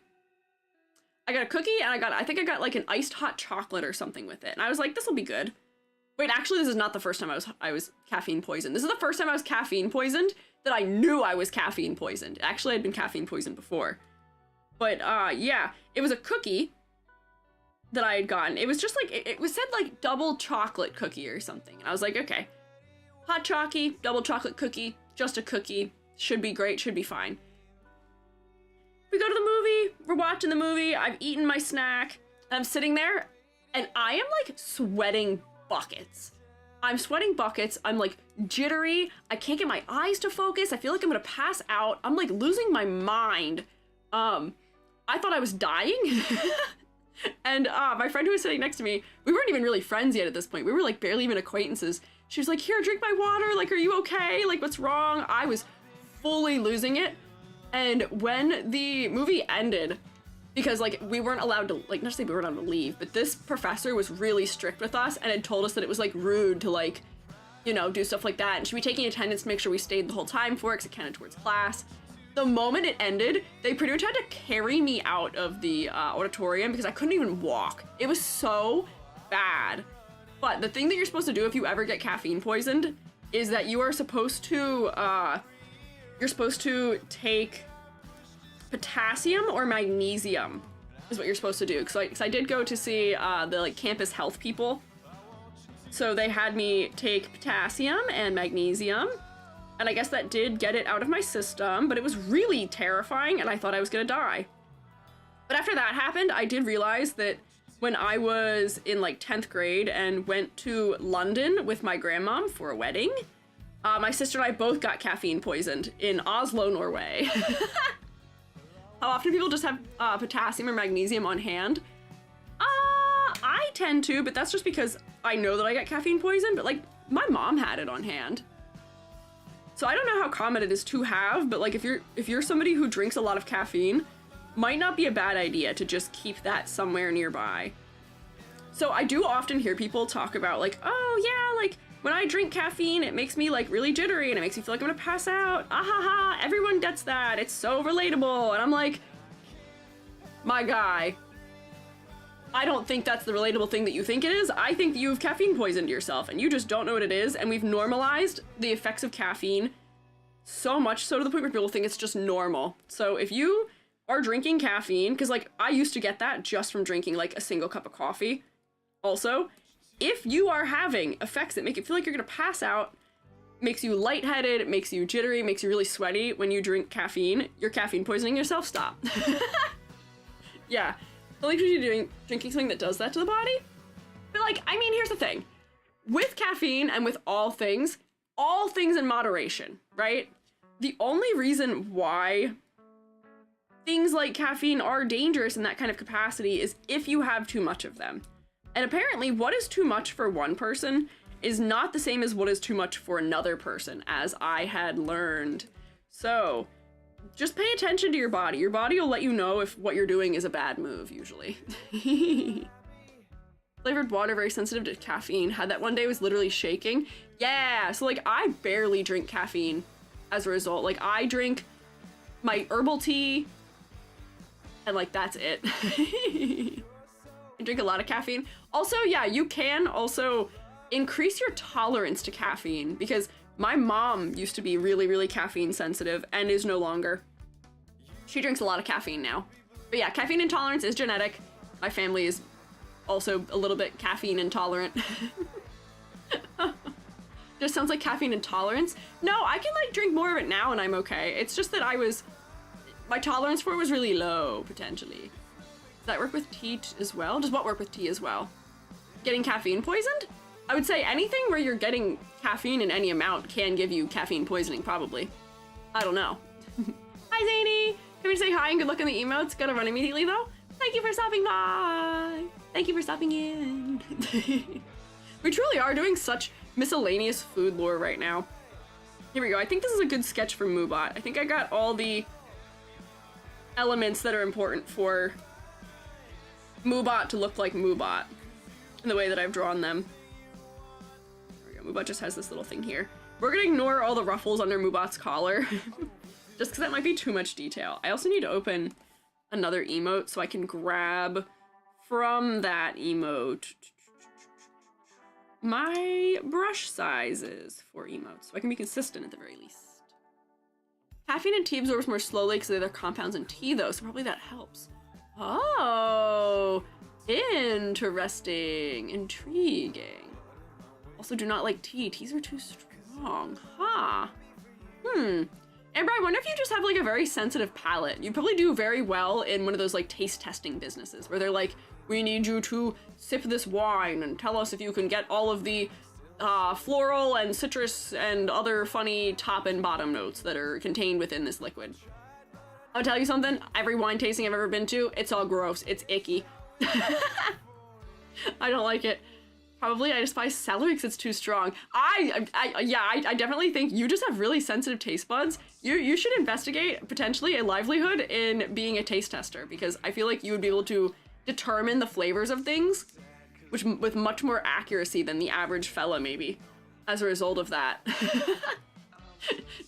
I got a cookie and I think I got like an iced hot chocolate or something with it. And I was like, this will be good. Wait, actually, this is not the first time I was caffeine poisoned. This is the first time I was caffeine poisoned that I knew I was caffeine poisoned. Actually, I'd been caffeine poisoned before. But yeah, it was a cookie that I had gotten. It was just like, it was said like double chocolate cookie or something. And I was like, okay, hot chalky, double chocolate cookie, just a cookie, should be great, should be fine. We go to the movie, we're watching the movie, I've eaten my snack, I'm sitting there, and I am like sweating buckets. I'm sweating buckets, I'm like jittery, I can't get my eyes to focus, I feel like I'm gonna pass out, I'm like losing my mind. I thought I was dying. And my friend who was sitting next to me, we weren't even really friends yet at this point. We were like barely even acquaintances. She was like, here, drink my water. Like, are you okay? Like, what's wrong? I was fully losing it. And when the movie ended, because like we weren't allowed to, like, not to say we weren't allowed to leave, but this professor was really strict with us and had told us that it was like rude to like, you know, do stuff like that. And she'd be taking attendance to make sure we stayed the whole time for it because it counted towards class. The moment it ended, they pretty much had to carry me out of the auditorium because I couldn't even walk. It was so bad. But the thing that you're supposed to do if you ever get caffeine poisoned is that you are supposed to, take potassium or magnesium is what you're supposed to do. Because I did go to see the like campus health people. So they had me take potassium and magnesium. And I guess that did get it out of my system, but it was really terrifying and I thought I was gonna die. But after that happened, I did realize that when I was in like 10th grade and went to London with my grandmom for a wedding, my sister and I both got caffeine poisoned in Oslo, Norway. How often people just have potassium or magnesium on hand? I tend to, but that's just because I know that I got caffeine poisoned, but like my mom had it on hand. So I don't know how common it is to have, but like if you're somebody who drinks a lot of caffeine, might not be a bad idea to just keep that somewhere nearby. So I do often hear people talk about like, oh yeah, like when I drink caffeine, it makes me like really jittery and it makes me feel like I'm gonna pass out. Ah ha ha, everyone gets that. It's so relatable. And I'm like, my guy, I don't think that's the relatable thing that you think it is. I think that you've caffeine poisoned yourself and you just don't know what it is. And we've normalized the effects of caffeine so much so to the point where people think it's just normal. So if you are drinking caffeine, because like I used to get that just from drinking like a single cup of coffee. Also, if you are having effects that make it feel like you're gonna pass out, makes you lightheaded, makes you jittery, makes you really sweaty when you drink caffeine, you're caffeine poisoning yourself, stop. Yeah. The only reason you're drinking something that does that to the body. But like, I mean, here's the thing. With caffeine and with all things in moderation, right? The only reason why things like caffeine are dangerous in that kind of capacity is if you have too much of them. And apparently what is too much for one person is not the same as what is too much for another person, as I had learned. So just pay attention to your body. Your body will let you know if what you're doing is a bad move, usually. Flavored water, very sensitive to caffeine. Had that one day, was literally shaking. Yeah, so like I barely drink caffeine as a result. Like I drink my herbal tea and like that's it. I drink a lot of caffeine. Also, yeah, you can also increase your tolerance to caffeine because my mom used to be really, really caffeine sensitive and is no longer. She drinks a lot of caffeine now. But yeah, caffeine intolerance is genetic. My family is also a little bit caffeine intolerant. Just sounds like caffeine intolerance. No, I can like drink more of it now and I'm okay. It's just that my tolerance for it was really low, potentially. that work with tea as well? Does what work with tea as well? Getting caffeine poisoned? I would say anything where you're getting caffeine in any amount can give you caffeine poisoning, probably. I don't know. Hi, Zany! Can we say hi and good luck on the emotes? Gotta run immediately, though. Thank you for stopping by! Thank you for stopping in. We truly are doing such miscellaneous food lore right now. Here we go. I think this is a good sketch for Moobot. I think I got all the elements that are important for Moobot to look like Moobot in the way that I've drawn them. There we go. Moobot just has this little thing here. We're gonna ignore all the ruffles under Moobot's collar just because that might be too much detail. I also need to open another emote so I can grab from that emote my brush sizes for emotes, so I can be consistent at the very least. Caffeine in tea absorbs more slowly because of their compounds in tea, though, so probably that helps. Oh, interesting, intriguing. Also, do not like tea. Teas are too strong. Huh. Amber, I wonder if you just have like a very sensitive palate. You'd probably do very well in one of those like taste testing businesses where they're like, we need you to sip this wine and tell us if you can get all of the floral and citrus and other funny top and bottom notes that are contained within this liquid. I'll tell you something, every wine tasting I've ever been to, it's all gross, it's icky. I don't like it. Probably I despise celery because it's too strong. I definitely think you just have really sensitive taste buds. You should investigate potentially a livelihood in being a taste tester because I feel like you would be able to determine the flavors of things with much more accuracy than the average fella maybe as a result of that.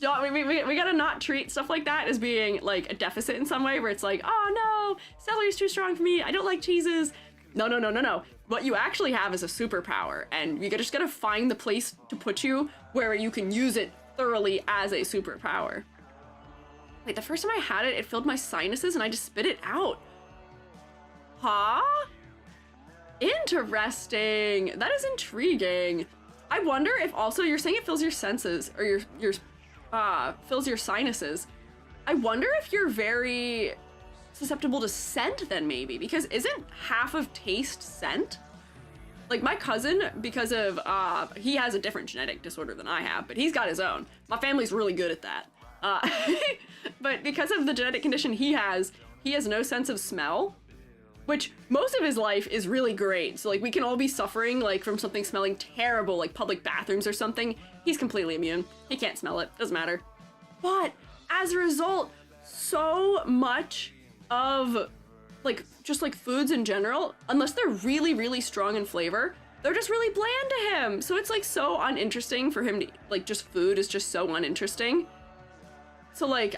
No, we gotta not treat stuff like that as being like a deficit in some way where it's like, oh no, celery's too strong for me, I don't like cheeses. No. What you actually have is a superpower, and you just gotta find the place to put you where you can use it thoroughly as a superpower. Wait, the first time I had it, it filled my sinuses and I just spit it out. Huh? Interesting. That is intriguing. I wonder if also you're saying it fills your senses or your fills your sinuses. I wonder if you're very susceptible to scent then maybe, because isn't half of taste scent? Like my cousin, because of he has a different genetic disorder than I have, but he's got his own. My family's really good at that. But because of the genetic condition he has no sense of smell, which most of his life is really great. So like we can all be suffering like from something smelling terrible, like public bathrooms or something. He's completely immune. He can't smell it, doesn't matter. But as a result, so much of like just like foods in general, unless they're really, really strong in flavor, they're just really bland to him. So it's like so uninteresting for him to like, just food is just so uninteresting. So like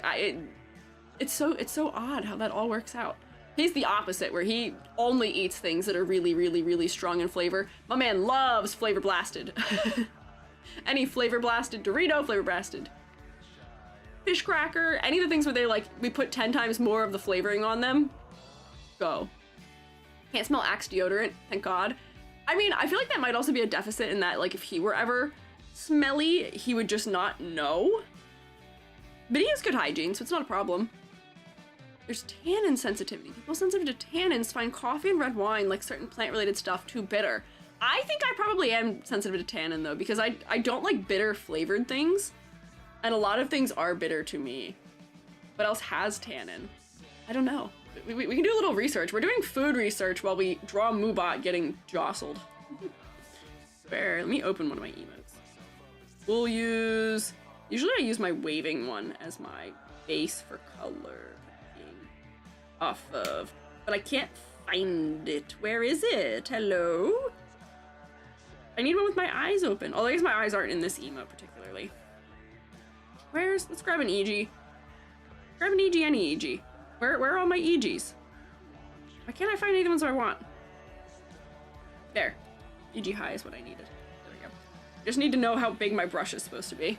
it's so odd how that all works out. He's the opposite, where he only eats things that are really, really, really strong in flavor. My man loves flavor blasted. Any flavor blasted Dorito, flavor blasted fish cracker, any of the things where they like, we put 10 times more of the flavoring on them, go. Can't smell Axe deodorant, thank God. I mean, I feel like that might also be a deficit in that, like, if he were ever smelly, he would just not know. But he has good hygiene, so it's not a problem. There's tannin sensitivity. People sensitive to tannins find coffee and red wine, like certain plant-related stuff, too bitter. I think I probably am sensitive to tannin, though, because I don't like bitter flavored things, and a lot of things are bitter to me. What else has tannin? I don't know. We can do a little research. We're doing food research while we draw Moobot getting jostled. Fair. Let me open one of my emotes. We'll use... Usually I use my waving one as my base for color. Off of, but I can't find it. Where is it? Hello? I need one with my eyes open. Although I guess my eyes aren't in this emote particularly. Let's grab an EG. Grab an EG, any EG. Where are all my EGs? Why can't I find any of the ones I want? There. EG high is what I needed. There we go. I just need to know how big my brush is supposed to be.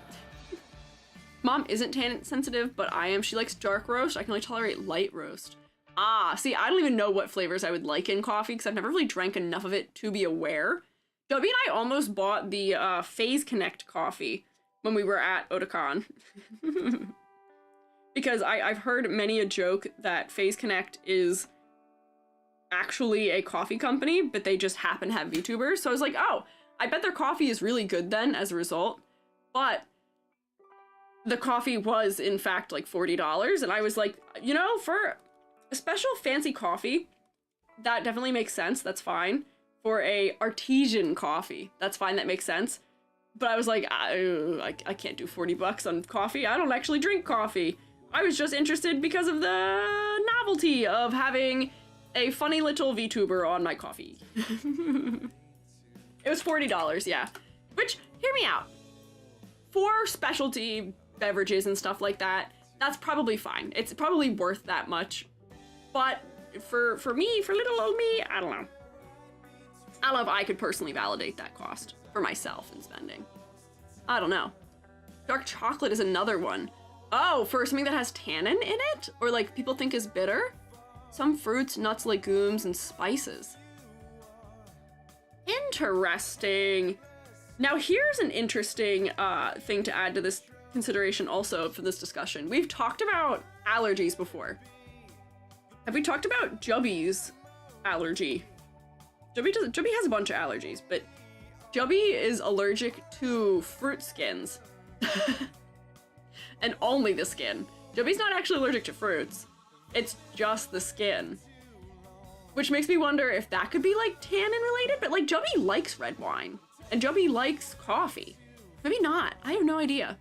Mom isn't tannin sensitive, but I am. She likes dark roast. I can only tolerate light roast. Ah, see, I don't even know what flavors I would like in coffee because I've never really drank enough of it to be aware. Dobby and I almost bought the Phase Connect coffee when we were at Otakon. Because I've heard many a joke that Phase Connect is actually a coffee company, but they just happen to have VTubers. So I was like, oh, I bet their coffee is really good then as a result. But the coffee was in fact like $40, and I was like, you know, for a special fancy coffee, that definitely makes sense. That's fine. For a artesian coffee, that's fine. That makes sense. But I was like, I can't do 40 bucks on coffee. I don't actually drink coffee. I was just interested because of the novelty of having a funny little VTuber on my coffee. It was $40, yeah. Which, hear me out. For specialty beverages and stuff like that, that's probably fine. It's probably worth that much. But for me, for little old me, I don't know. I don't know if I could personally validate that cost for myself in spending. I don't know. Dark chocolate is another one. Oh, for something that has tannin in it? Or like people think is bitter? Some fruits, nuts, legumes, and spices. Interesting. Now here's an interesting thing to add to this consideration also for this discussion. We've talked about allergies before. Have we talked about Jubby's allergy? Jubby has a bunch of allergies, but Jubby is allergic to fruit skins. And only the skin. Jubby's not actually allergic to fruits. It's just the skin. Which makes me wonder if that could be like tannin related, but like Jubby likes red wine. And Jubby likes coffee. Maybe not, I have no idea.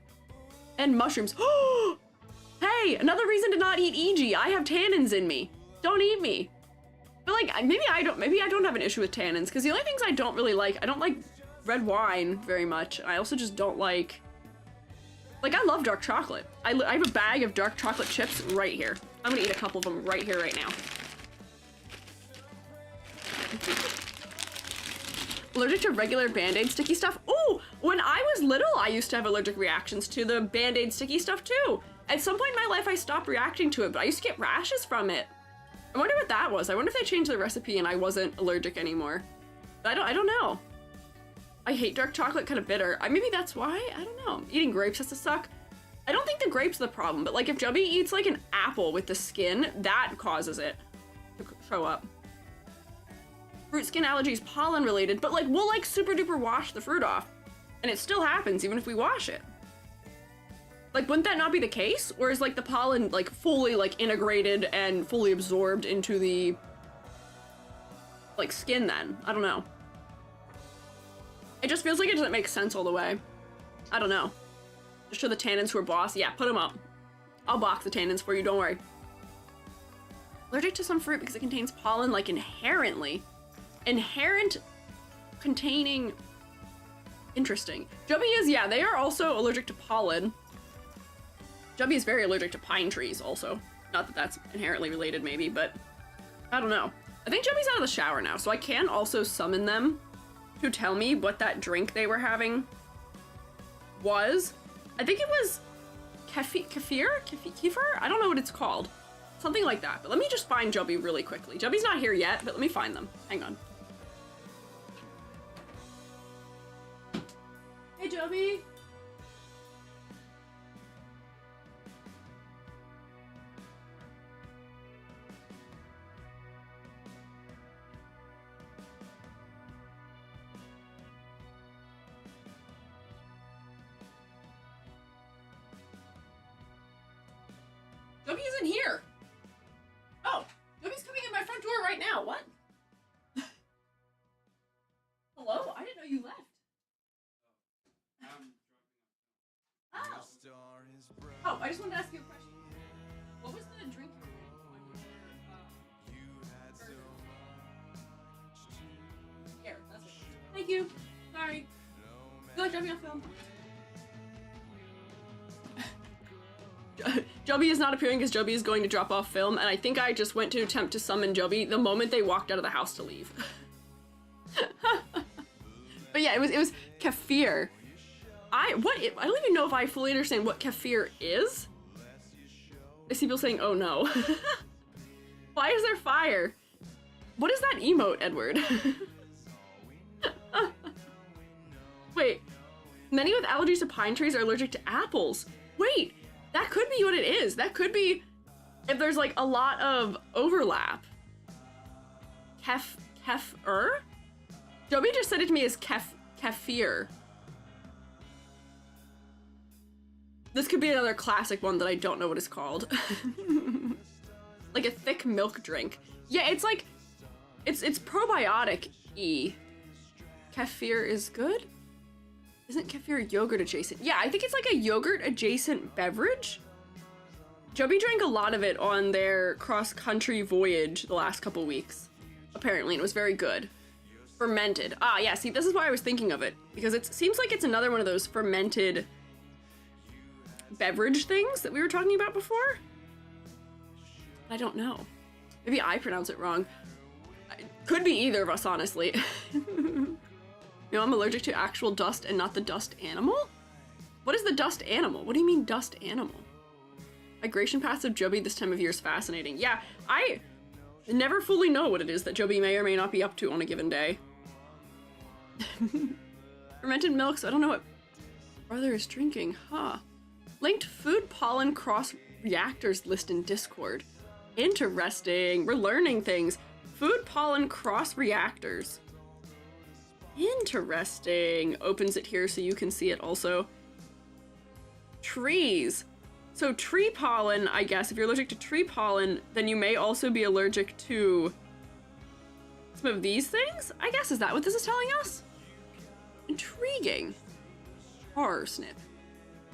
And mushrooms. Hey, another reason to not eat EG. I have tannins in me. Don't eat me. But like, maybe I don't have an issue with tannins, because the only things I don't really like, I don't like red wine very much. I also just don't like I love dark chocolate. I have a bag of dark chocolate chips right here. I'm gonna eat a couple of them right here, right now. Allergic to regular Band-Aid sticky stuff? Oh, when I was little, I used to have allergic reactions to the Band-Aid sticky stuff too. At some point in my life, I stopped reacting to it, but I used to get rashes from it. I wonder what that was. I wonder if they changed the recipe and I wasn't allergic anymore. But I don't know. I hate dark chocolate, kind of bitter. Maybe that's why, I don't know. Eating grapes has to suck. I don't think the grape's the problem, but like if Jubby eats like an apple with the skin, that causes it to show up. Fruit skin allergy is pollen related, but like we'll like super duper wash the fruit off and it still happens even if we wash it. Like wouldn't that not be the case? Or is like the pollen like fully like integrated and fully absorbed into the like skin then? I don't know. It just feels like it doesn't make sense all the way. I don't know. Just show the tannins who are boss. Yeah, put them up. I'll box the tannins for you, don't worry. Allergic to some fruit because it contains pollen like inherently. Inherent containing. Interesting. Jubby is, yeah, they are also allergic to pollen. Jubby is very allergic to pine trees also. Not that that's inherently related maybe, but I don't know. I think Jubby's out of the shower now, so I can also summon them to tell me what that drink they were having was. I think it was kefir? I don't know what it's called. Something like that. But let me just find Jubby really quickly. Jubby's not here yet, but let me find them. Hang on. Hey, Jubby. Jubby isn't here. Oh, Jubby's coming in my front door right now. What? Hello? I didn't know you left. Oh. Oh, I just wanted to ask you a question. What was the drink you were on your Here, that's it. Thank you. Sorry. You like driving on film? Jubby is not appearing because Jubby is going to drop off film, and I think I just went to attempt to summon Jubby the moment they walked out of the house to leave. But yeah, it was kefir. I don't even know if I fully understand what kefir is. I see people saying, oh no. Why is there fire? What is that emote, Edward? Wait, many with allergies to pine trees are allergic to apples. Wait, that could be what it is. That could be if there's like a lot of overlap. Kefir? Joby just said it to me as kefir. This could be another classic one that I don't know what it's called. Like a thick milk drink. Yeah, it's like, it's probiotic-y. Kefir is good? Isn't kefir yogurt adjacent? Yeah, I think it's like a yogurt adjacent beverage. Joby drank a lot of it on their cross-country voyage the last couple weeks, apparently, and it was very good. Fermented. Ah, yeah, see, this is why I was thinking of it, because it seems like it's another one of those fermented beverage things that we were talking about before. I don't know. Maybe I pronounce it wrong. It could be either of us, honestly. You know, I'm allergic to actual dust and not the dust animal? What is the dust animal? What do you mean dust animal? Migration paths of Joby this time of year is fascinating. Yeah, I never fully know what it is that Joby may or may not be up to on a given day. Fermented milk, so I don't know what brother is drinking, huh? Linked food pollen cross reactors list in Discord. Interesting, we're learning things. Food pollen cross reactors. Interesting. Opens it here so you can see it also. Trees. So tree pollen, I guess, if you're allergic to tree pollen, then you may also be allergic to some of these things? I guess, is that what this is telling us? Intriguing. Parsnip.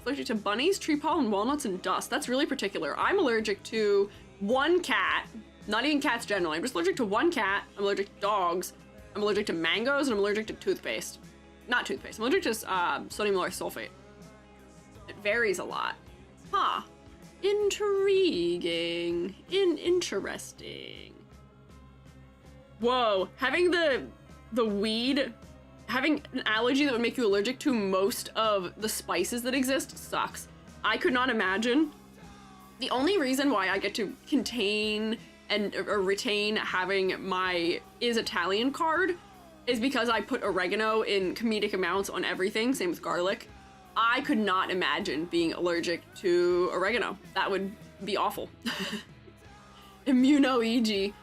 Allergic to bunnies, tree pollen, walnuts, and dust. That's really particular. I'm allergic to one cat. Not even cats generally. I'm just allergic to one cat. I'm allergic to dogs. I'm allergic to mangoes, and I'm allergic to toothpaste. Not toothpaste. I'm allergic to sodium lauryl sulfate. It varies a lot. Huh. Intriguing. Interesting. Whoa. Having the weed, having an allergy that would make you allergic to most of the spices that exist sucks. I could not imagine. The only reason why I get to contain or retain having my is Italian card is because I put oregano in comedic amounts on everything, same with garlic. I could not imagine being allergic to oregano. That would be awful. Immunology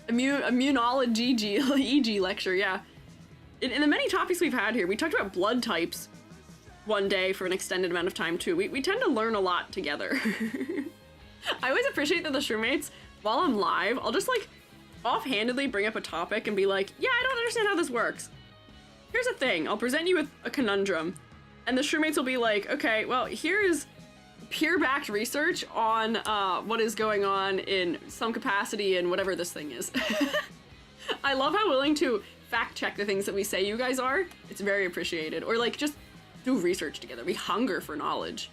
EG lecture, yeah. In the many topics we've had here, we talked about blood types one day for an extended amount of time too. We tend to learn a lot together. I always appreciate that the Shroommates, while I'm live, I'll just like offhandedly bring up a topic and be like, yeah, I don't understand how this works. Here's a thing, I'll present you with a conundrum. And the Shroommates will be like, okay, well, here's peer-backed research on what is going on in some capacity in whatever this thing is. I love how willing to fact-check the things that we say you guys are. It's very appreciated. Or like, just do research together. We hunger for knowledge.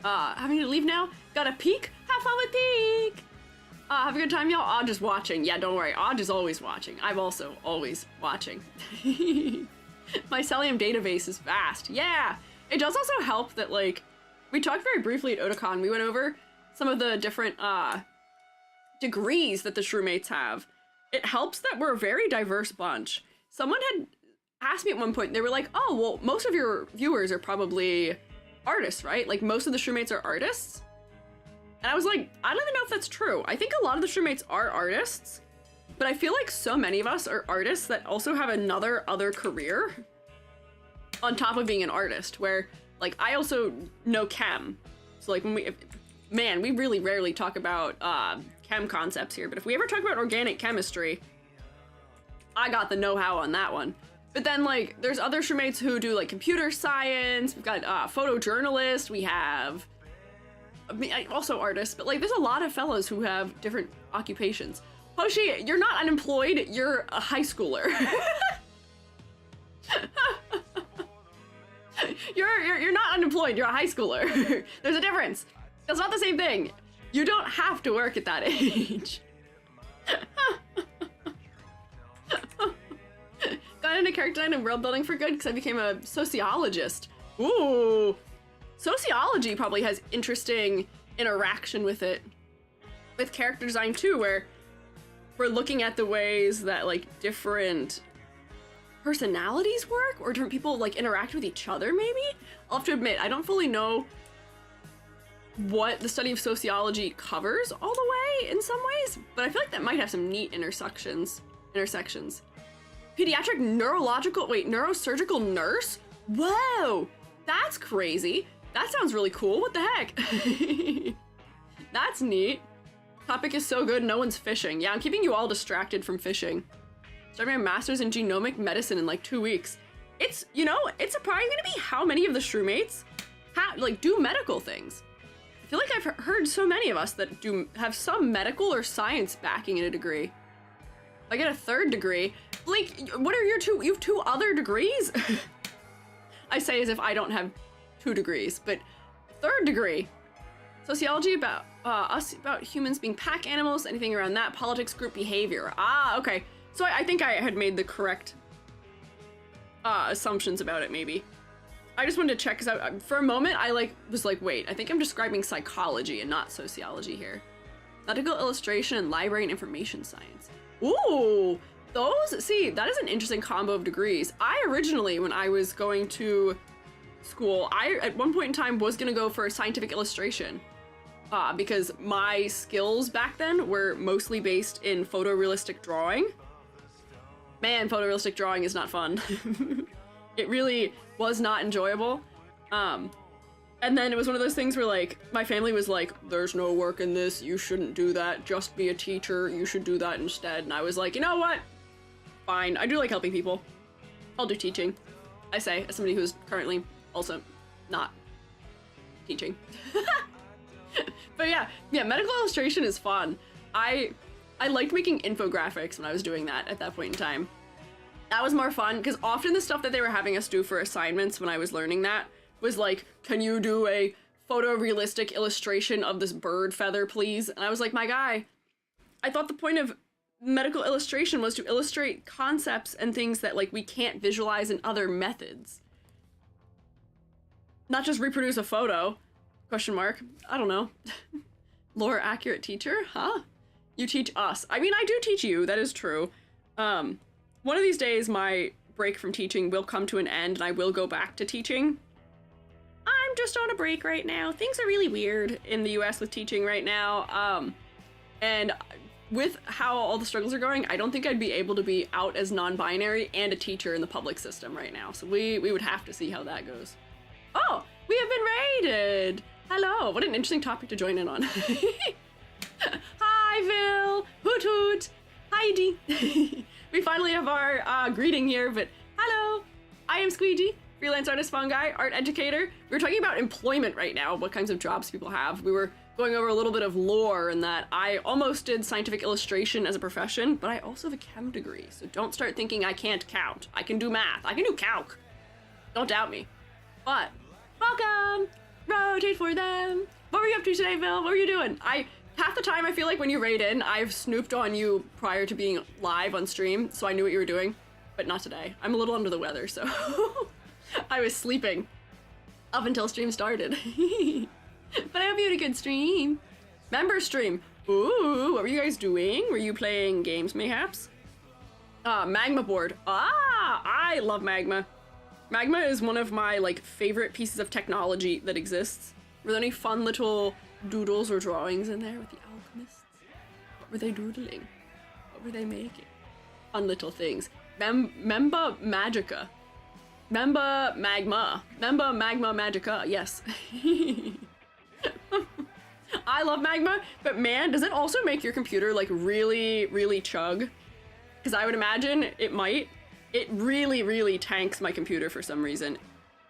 Having to leave now? Got a peek? Have fun with peek! Have a good time, y'all? Odd is watching. Yeah, don't worry. Odd is always watching. I'm also always watching. My Celium database is vast. Yeah! It does also help that, like, we talked very briefly at Otakon. We went over some of the different, degrees that the Shroommates have. It helps that we're a very diverse bunch. Someone had asked me at one point, they were like, oh, well, most of your viewers are probably artists, right? Like, most of the Shroommates are artists? And I was like, I don't even know if that's true. I think a lot of the Shroommates are artists, but I feel like so many of us are artists that also have other career on top of being an artist, where, like, I also know chem. So, like, when we really rarely talk about chem concepts here, but if we ever talk about organic chemistry, I got the know-how on that one. But then, like, there's other Shroommates who do, like, computer science, we've got photojournalists, we have, I mean, also artists, but, like, there's a lot of fellows who have different occupations. Hoshi, you're not unemployed, you're a high schooler. You're not unemployed, you're a high schooler. There's a difference. That's not the same thing. You don't have to work at that age. Got into character design and world building for good because I became a sociologist. Ooh. Sociology probably has interesting interaction with it. With character design too, where we're looking at the ways that, like, different personalities work, or different people, like, interact with each other, maybe? I'll have to admit, I don't fully know what the study of sociology covers all the way in some ways, but I feel like that might have some neat intersections intersections. Pediatric neurosurgical nurse? Whoa, that's crazy. That sounds really cool. What the heck? That's neat. Topic is so good, no one's fishing. Yeah, I'm keeping you all distracted from fishing. Starting my master's in genomic medicine in like 2 weeks. It's, you know, it's probably gonna be how many of the Shroommates do medical things. I feel like I've heard so many of us that have some medical or science backing in a degree. I get a 3rd degree. Blake, what are your you have 2 other degrees? I say as if I don't have 2 degrees, but 3rd degree. Sociology about about humans being pack animals, anything around that, politics, group behavior. Ah, okay. So I think I had made the correct assumptions about it, maybe. I just wanted to check, because for a moment, I was like, wait, I think I'm describing psychology and not sociology here. Medical illustration and library and information science. Ooh, see, that is an interesting combo of degrees. I originally, when I was going to school, I, at one point in time, was gonna go for a scientific illustration. Because my skills back then were mostly based in photorealistic drawing. Man, photorealistic drawing is not fun. It really was not enjoyable. And then it was one of those things where, like, my family was like, there's no work in this, you shouldn't do that, just be a teacher, you should do that instead. And I was like, you know what? Fine, I do like helping people. I'll do teaching. I say, as somebody who's currently also not teaching. But yeah, medical illustration is fun. I liked making infographics when I was doing that at that point in time. That was more fun, because often the stuff that they were having us do for assignments when I was learning that was like, can you do a photorealistic illustration of this bird feather, please? And I was like, my guy, I thought the point of medical illustration was to illustrate concepts and things that, like, we can't visualize in other methods. Not just reproduce a photo. Question mark. I don't know. Lore accurate teacher? Huh? You teach us. I mean, I do teach you. That is true. One of these days, my break from teaching will come to an end, and I will go back to teaching. I'm just on a break right now. Things are really weird in the US with teaching right now. And with how all the struggles are going, I don't think I'd be able to be out as non-binary and a teacher in the public system right now. So we would have to see how that goes. Oh, we have been raided. Hello, what an interesting topic to join in on. Hi, Phil. Hoot hoot. Heidi. We finally have our greeting here, but hello. I am Squiiji, freelance artist, fungi, art educator. We're talking about employment right now, what kinds of jobs people have. We were going over a little bit of lore and that I almost did scientific illustration as a profession, but I also have a chem degree, so don't start thinking I can't count. I can do math. I can do calc. Don't doubt me. But welcome. Rotate for them. What were you up to today, Phil? What were you doing? Half the time I feel like when you raid in, I've snooped on you prior to being live on stream, so I knew what you were doing, but not today. I'm a little under the weather, so I was sleeping up until stream started. But I hope you had a good stream. Member stream. Ooh, what were you guys doing? Were you playing games, mayhaps? Magma board. Ah, I love Magma. Magma is one of my, like, favorite pieces of technology that exists. Were there any fun little doodles or drawings in there with the alchemists? What were they doodling? What were they making? Fun little things. Memba Magica. Memba Magma. Memba Magma Magica, yes. I love Magma, but man, does it also make your computer, like, really, really chug? Because I would imagine it might. It really, really tanks my computer for some reason.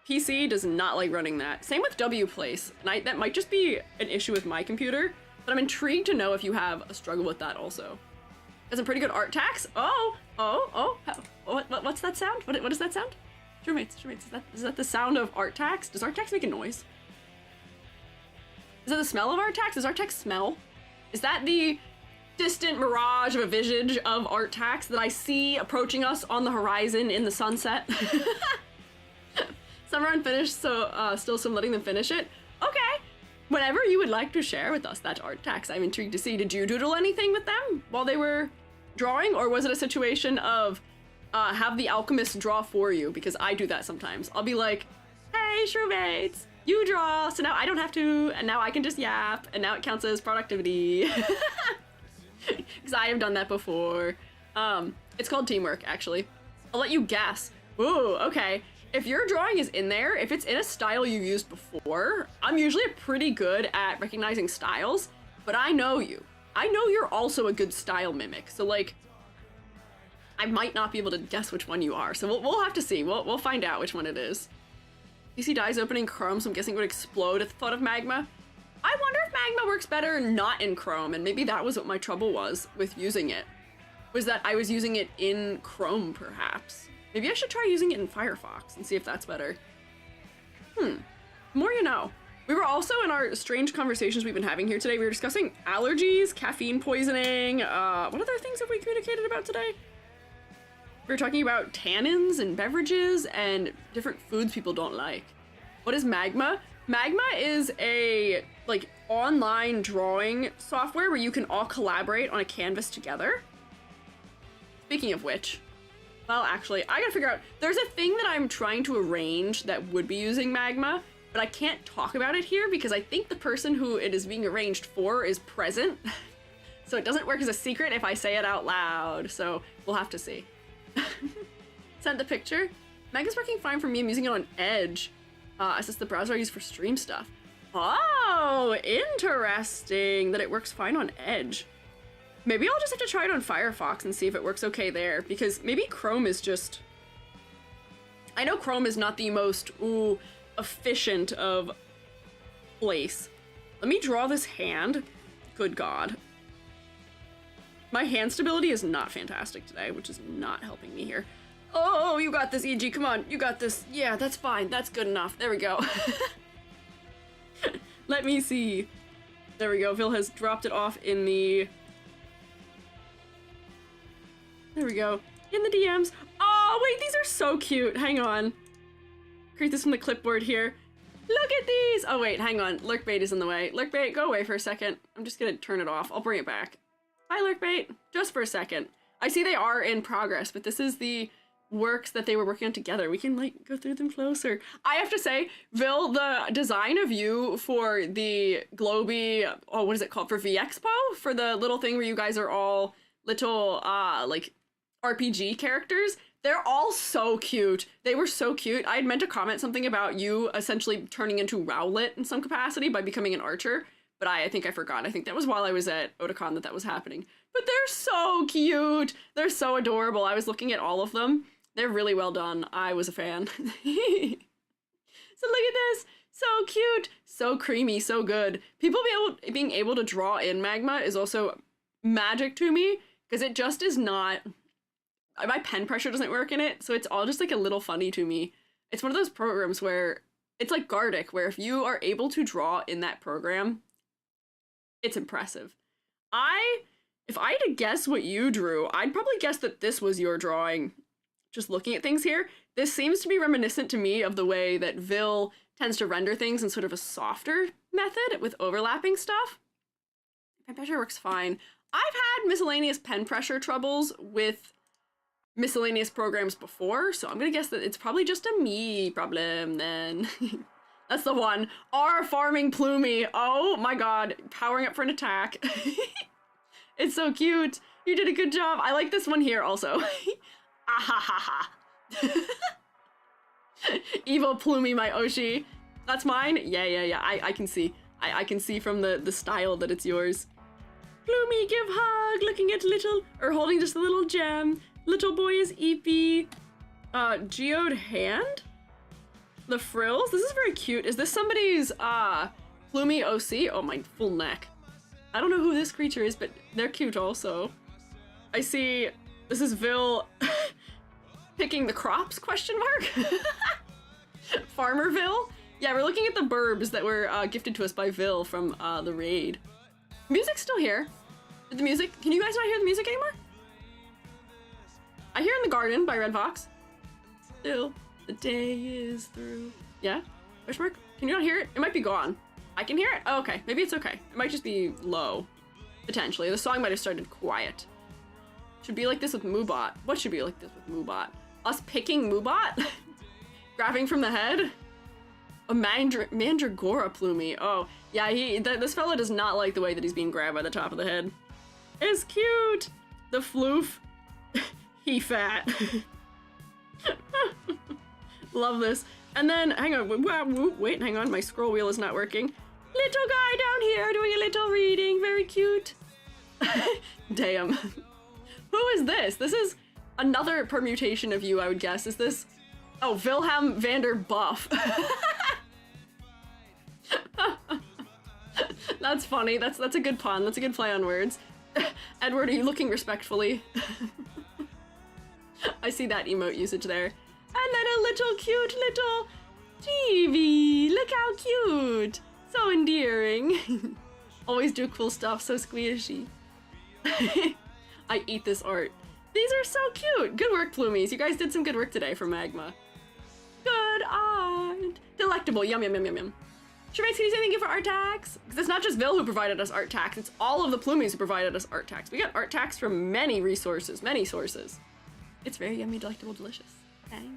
PC does not like running that. Same with WPlace, and that might just be an issue with my computer, but I'm intrigued to know if you have a struggle with that also. Has a pretty good art tax. What's that sound? What is that sound? Shroommates, is that the sound of art tax? Does art tax make a noise? Is that the smell of art tax? Does art tax smell? Is that the distant mirage of a visage of art tax that I see approaching us on the horizon in the sunset? Some are unfinished, so still some letting them finish it. Okay, whenever you would like to share with us that art tax, I'm intrigued to see. Did you doodle anything with them while they were drawing, or was it a situation of have the alchemist draw for you? Because I do that sometimes. I'll be like, hey, Shroommates, you draw, so now I don't have to, and now I can just yap, and now it counts as productivity. Because I have done that before. It's called teamwork, actually. I'll let you guess. Ooh, okay. If your drawing is in there, if it's in a style you used before, I'm usually pretty good at recognizing styles, but I know you. I know you're also a good style mimic, so like, I might not be able to guess which one you are, so we'll have to see. We'll find out which one it is. DC dies opening Chrome, so I'm guessing it would explode at the thought of magma. I wonder if magma works better not in Chrome, and maybe that was what my trouble was with using it. Was that I was using it in Chrome, perhaps. Maybe I should try using it in Firefox and see if that's better. More you know. We were also, in our strange conversations we've been having here today, we were discussing allergies, caffeine poisoning, what other things have we communicated about today? We were talking about tannins and beverages and different foods people don't like. What is magma? Magma is a, like, online drawing software where you can all collaborate on a canvas together. Speaking of which, well, actually, I gotta figure out, there's a thing that I'm trying to arrange that would be using magma, but I can't talk about it here because I think the person who it is being arranged for is present. So it doesn't work as a secret if I say it out loud, so we'll have to see. Sent the picture. Magma's working fine for me, I'm using it on Edge. As it's the browser I use for stream stuff. Oh, interesting that it works fine on Edge. Maybe I'll just have to try it on Firefox and see if it works okay there, because maybe Chrome is just... I know Chrome is not the most, efficient of place. Let me draw this hand. Good God. My hand stability is not fantastic today, which is not helping me here. Oh, you got this, EG, come on, you got this. Yeah, that's fine, that's good enough. There we go. Let me see. There we go, Phil has dropped it off in the... There we go. In the DMs. Oh, wait, these are so cute. Hang on. Create this from the clipboard here. Look at these. Oh, wait, hang on. Lurkbait is in the way. Lurkbait, go away for a second. I'm just gonna turn it off. I'll bring it back. Hi, Lurkbait. Just for a second. I see they are in progress, but this is the works that they were working on together. We can, like, go through them closer. I have to say, Vil, the design of you for the Globy, oh, what is it called? For VExpo? For the little thing where you guys are all little, like, RPG characters, they're all so cute. They were so cute. I had meant to comment something about you essentially turning into Rowlet in some capacity by becoming an archer, but I think I forgot. I think that was while I was at Otakon that was happening. But they're so cute. They're so adorable. I was looking at all of them. They're really well done. I was a fan. So look at this. So cute. So creamy. So good. People being able to draw in Magma is also magic to me because it just is not... My pen pressure doesn't work in it, so it's all just like a little funny to me. It's one of those programs where it's like Gardic, where if you are able to draw in that program, it's impressive. If I had to guess what you drew, I'd probably guess that this was your drawing. Just looking at things here, this seems to be reminiscent to me of the way that Vil tends to render things in sort of a softer method with overlapping stuff. Pen pressure works fine. I've had miscellaneous pen pressure troubles with miscellaneous programs before, so I'm gonna guess that it's probably just a me problem then. That's the one. R farming Plumey. Oh my god, powering up for an attack. It's so cute. You did a good job. I like this one here also. Ahahaha. Evil Plumey, my Oshi. That's mine? Yeah. I can see. I can see from the style that it's yours. Plumey, give hug, looking at little, or holding just a little gem. Little boy is Eepy. Geode hand? The frills? This is very cute. Is this somebody's, Plumey OC? Oh, my full neck. I don't know who this creature is, but they're cute also. I see, this is Vil picking the crops, question mark? Farmerville? Yeah, we're looking at the burbs that were gifted to us by Vil from the raid. Music's still here. The music, can you guys not hear the music anymore? I hear In the Garden by Red Fox. Still, the day is through. Yeah? Question mark? Can you not hear it? It might be gone. I can hear it? Oh, okay. Maybe it's okay. It might just be low. Potentially. The song might have started quiet. Should be like this with Moobot. What should be like this with Moobot? Us picking Moobot? Grabbing from the head? A Mandragora Plumey. Oh, yeah, this fella does not like the way that he's being grabbed by the top of the head. It's cute! The floof. He fat. Love this. And then, hang on, wait, hang on, my scroll wheel is not working. Little guy down here doing a little reading, very cute. Damn. Who is this? This is another permutation of you, I would guess. Is this, oh, Wilhelm Vander Buff. That's funny, that's a good pun, that's a good play on words. Edward, are you looking respectfully? I see that emote usage there. And then a little cute little TV. Look how cute. So endearing. Always do cool stuff, so squishy. I eat this art. These are so cute. Good work, Plumies. You guys did some good work today for Magma. Good art. Delectable. Yum, yum, yum, yum, yum. Shermates, can you say thank you for art tags? Because it's not just Vil who provided us art tags, it's all of the Plumies who provided us art tags. We got art tags from many resources, many sources. It's very yummy, delectable, delicious. Thank you.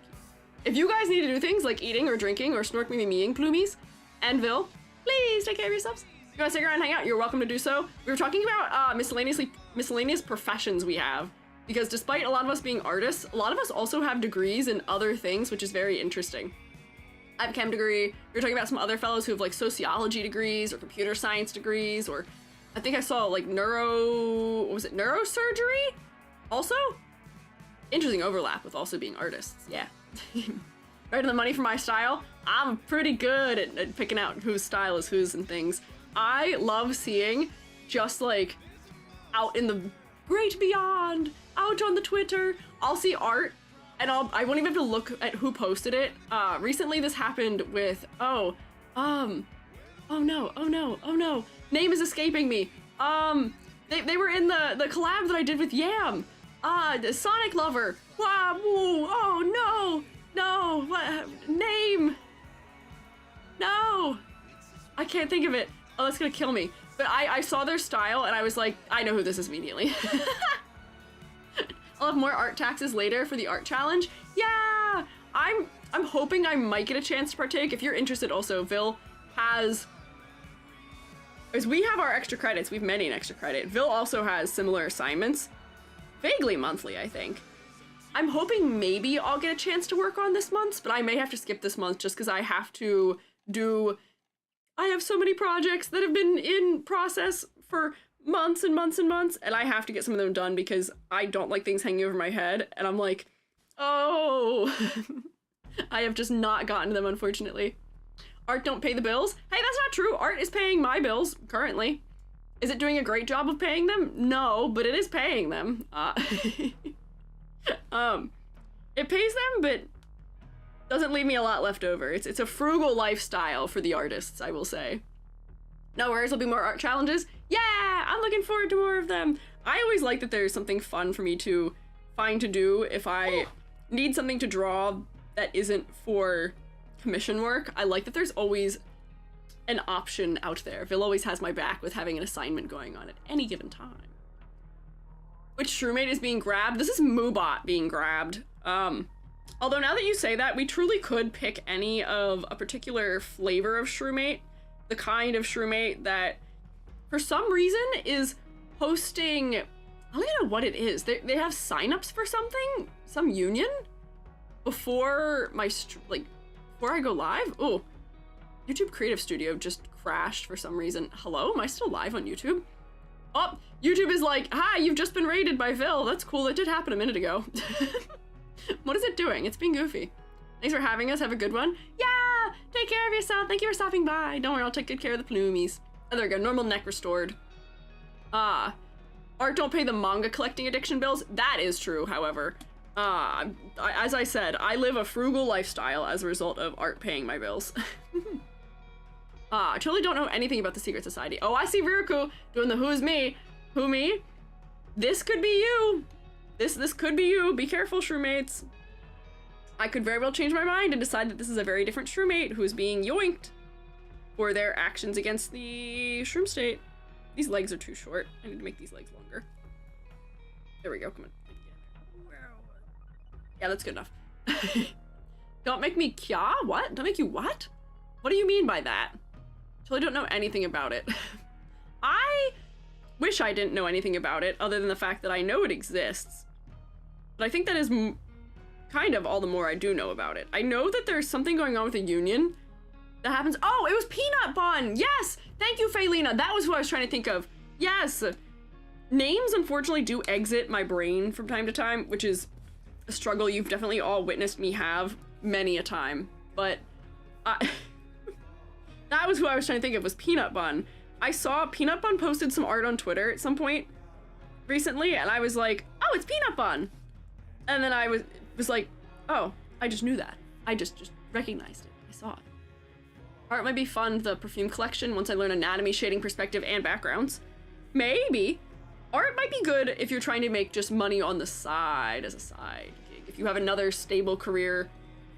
If you guys need to do things like eating or drinking or snork me meing Plumies and Vil, please take care of yourselves. If you want to stick around and hang out, you're welcome to do so. We were talking about miscellaneous professions we have, because despite a lot of us being artists, a lot of us also have degrees in other things, which is very interesting. I have a chem degree. We were talking about some other fellows who have like sociology degrees or computer science degrees, or I think I saw like neurosurgery also? Interesting overlap with also being artists, yeah. Right on the money for my style. I'm pretty good at picking out whose style is whose and things. I love seeing just like out in the great beyond, out on the Twitter, I'll see art and I won't even have to look at who posted it. Recently this happened with, oh no, name is escaping me. They were in the collab that I did with Yam. The Sonic Lover. Wow, woo, oh no, what, name? No, I can't think of it. Oh, that's gonna kill me. But I saw their style and I was like, I know who this is immediately. I'll have more art taxes later for the art challenge. Yeah, I'm hoping I might get a chance to partake. If you're interested also, Vil has, as we have our extra credits, we have many an extra credit. Vil also has similar assignments, vaguely monthly, I think. I'm hoping maybe I'll get a chance to work on this month, but I may have to skip this month just because I have to I have so many projects that have been in process for months and months and months, and I have to get some of them done because I don't like things hanging over my head, and I'm like, oh, I have just not gotten to them, unfortunately. Art don't pay the bills? Hey, that's not true. Art is paying my bills currently. Is it doing a great job of paying them? No, but it is paying them. It pays them, but doesn't leave me a lot left over. It's a frugal lifestyle for the artists, I will say. No worries, there'll be more art challenges. Yeah, I'm looking forward to more of them. I always like that there's something fun for me to find to do if I need something to draw that isn't for commission work. I like that there's always an option out there. Vil always has my back with having an assignment going on at any given time. Which shroomate is being grabbed? This is Moobot being grabbed. Although now that you say that, we truly could pick any of a particular flavor of shroomate, the kind of shroomate that for some reason is hosting, I don't even know what it is. They have signups for something, some union before my, before I go live. Oh, YouTube Creative Studio just crashed for some reason. Hello, am I still live on YouTube? Oh, YouTube is like, hi, you've just been raided by Vil. That's cool, that did happen a minute ago. What is it doing? It's being goofy. Thanks for having us, have a good one. Yeah, take care of yourself. Thank you for stopping by. Don't worry, I'll take good care of the plumies. Oh, there we go, normal neck restored. Art don't pay the manga collecting addiction bills. That is true, however. As I said, I live a frugal lifestyle as a result of art paying my bills. I truly don't know anything about the secret society. Oh, I see Viruku doing the who's me. Who me? This could be you. This could be you. Be careful, shroommates. I could very well change my mind and decide that this is a very different shroomate who is being yoinked for their actions against the shroom state. These legs are too short. I need to make these legs longer. There we go, come on. Yeah, that's good enough. Don't make me kya? What? Don't make you what? What do you mean by that? Totally don't know anything about it. I wish I didn't know anything about it other than the fact that I know it exists. but I think that is kind of all the more I do know about it. I know that there's something going on with a union that happens. Oh, it was Peanut Bun. Yes. Thank you, Faylina. That was who I was trying to think of. Yes. Names, unfortunately, do exit my brain from time to time, which is a struggle you've definitely all witnessed me have many a time. But that was who I was trying to think of, was Peanut Bun. I saw Peanut Bun posted some art on Twitter at some point recently, and I was like, oh, it's Peanut Bun. And then I was like, oh, I just knew that. I just recognized it. I saw it. Art might be fun, the perfume collection, once I learn anatomy, shading, perspective, and backgrounds. Maybe. Art might be good if you're trying to make just money on the side as a side gig. If you have another stable career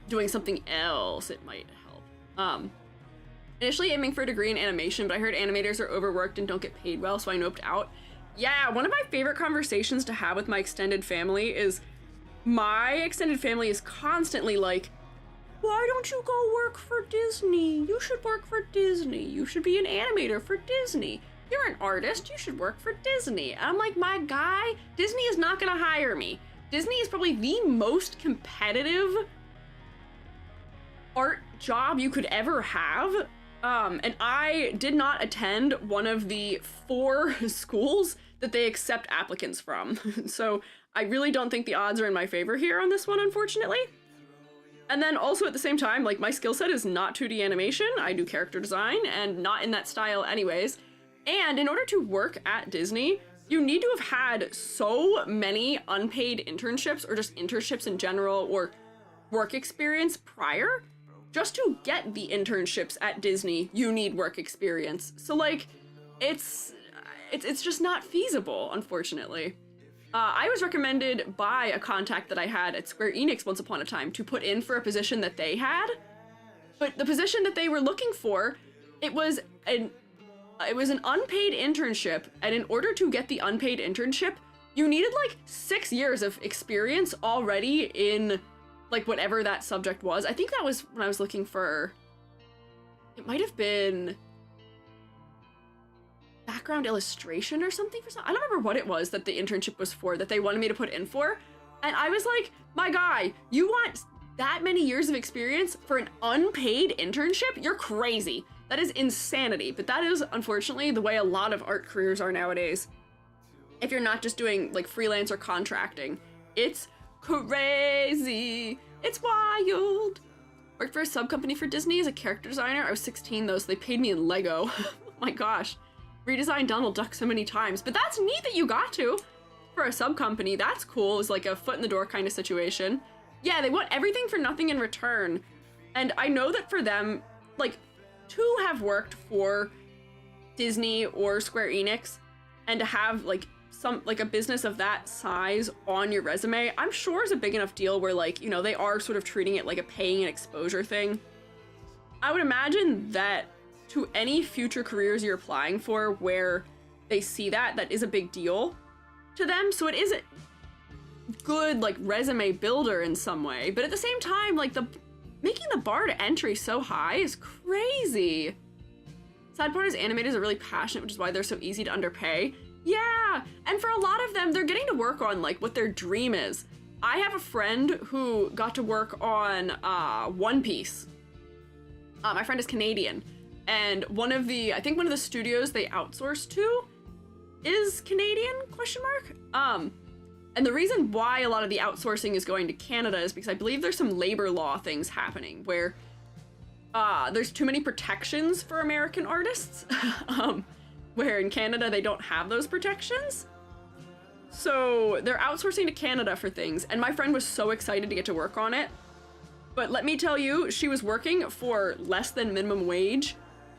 doing something else, it might help. Initially aiming for a degree in animation, but I heard animators are overworked and don't get paid well, so I noped out. Yeah, one of my favorite conversations to have with my extended family is my extended family is constantly like, why don't you go work for Disney? You should work for Disney. You should be an animator for Disney. You're an artist. You should work for Disney. And I'm like, my guy, Disney is not gonna hire me. Disney is probably the most competitive art job you could ever have. And I did not attend one of the 4 schools that they accept applicants from. So I really don't think the odds are in my favor here on this one, unfortunately. And then also at the same time, like, my skill set is not 2D animation. I do character design and not in that style anyways. And in order to work at Disney, you need to have had so many unpaid internships or just internships in general or work experience prior. Just to get the internships at Disney, you need work experience. So like, it's just not feasible, unfortunately. I was recommended by a contact that I had at Square Enix once upon a time to put in for a position that they had, but the position that they were looking for, it was an unpaid internship, and in order to get the unpaid internship, you needed like 6 years of experience already in like whatever that subject was. I think that was when I was looking for, it might have been background illustration or something. I don't remember what it was that the internship was for that they wanted me to put in for. And I was like, my guy, you want that many years of experience for an unpaid internship? You're crazy. That is insanity. But that is unfortunately the way a lot of art careers are nowadays. If you're not just doing like freelance or contracting, it's crazy. It's wild. Worked for a sub company for Disney as a character designer. I was 16 though, so they paid me in Lego. Oh my gosh. Redesigned Donald Duck so many times. But that's neat that you got to. For a sub company, that's cool. It was like a foot in the door kind of situation. Yeah, they want everything for nothing in return. And I know that for them, like, to have worked for Disney or Square Enix and to have like a business of that size on your resume, I'm sure is a big enough deal where, like, you know, they are sort of treating it like a paying and exposure thing. I would imagine that to any future careers you're applying for where they see that is a big deal to them. So it is a good like resume builder in some way, but at the same time, like, making the bar to entry so high is crazy. Sad part is animators are really passionate, which is why they're so easy to underpay. Yeah, and for a lot of them, they're getting to work on like what their dream is. I have a friend who got to work on One Piece. My friend is Canadian, and I think one of the studios they outsource to is Canadian, question mark? And the reason why a lot of the outsourcing is going to Canada is because I believe there's some labor law things happening where there's too many protections for American artists, where in Canada they don't have those protections. So they're outsourcing to Canada for things, and my friend was so excited to get to work on it. But let me tell you, she was working for less than minimum wage,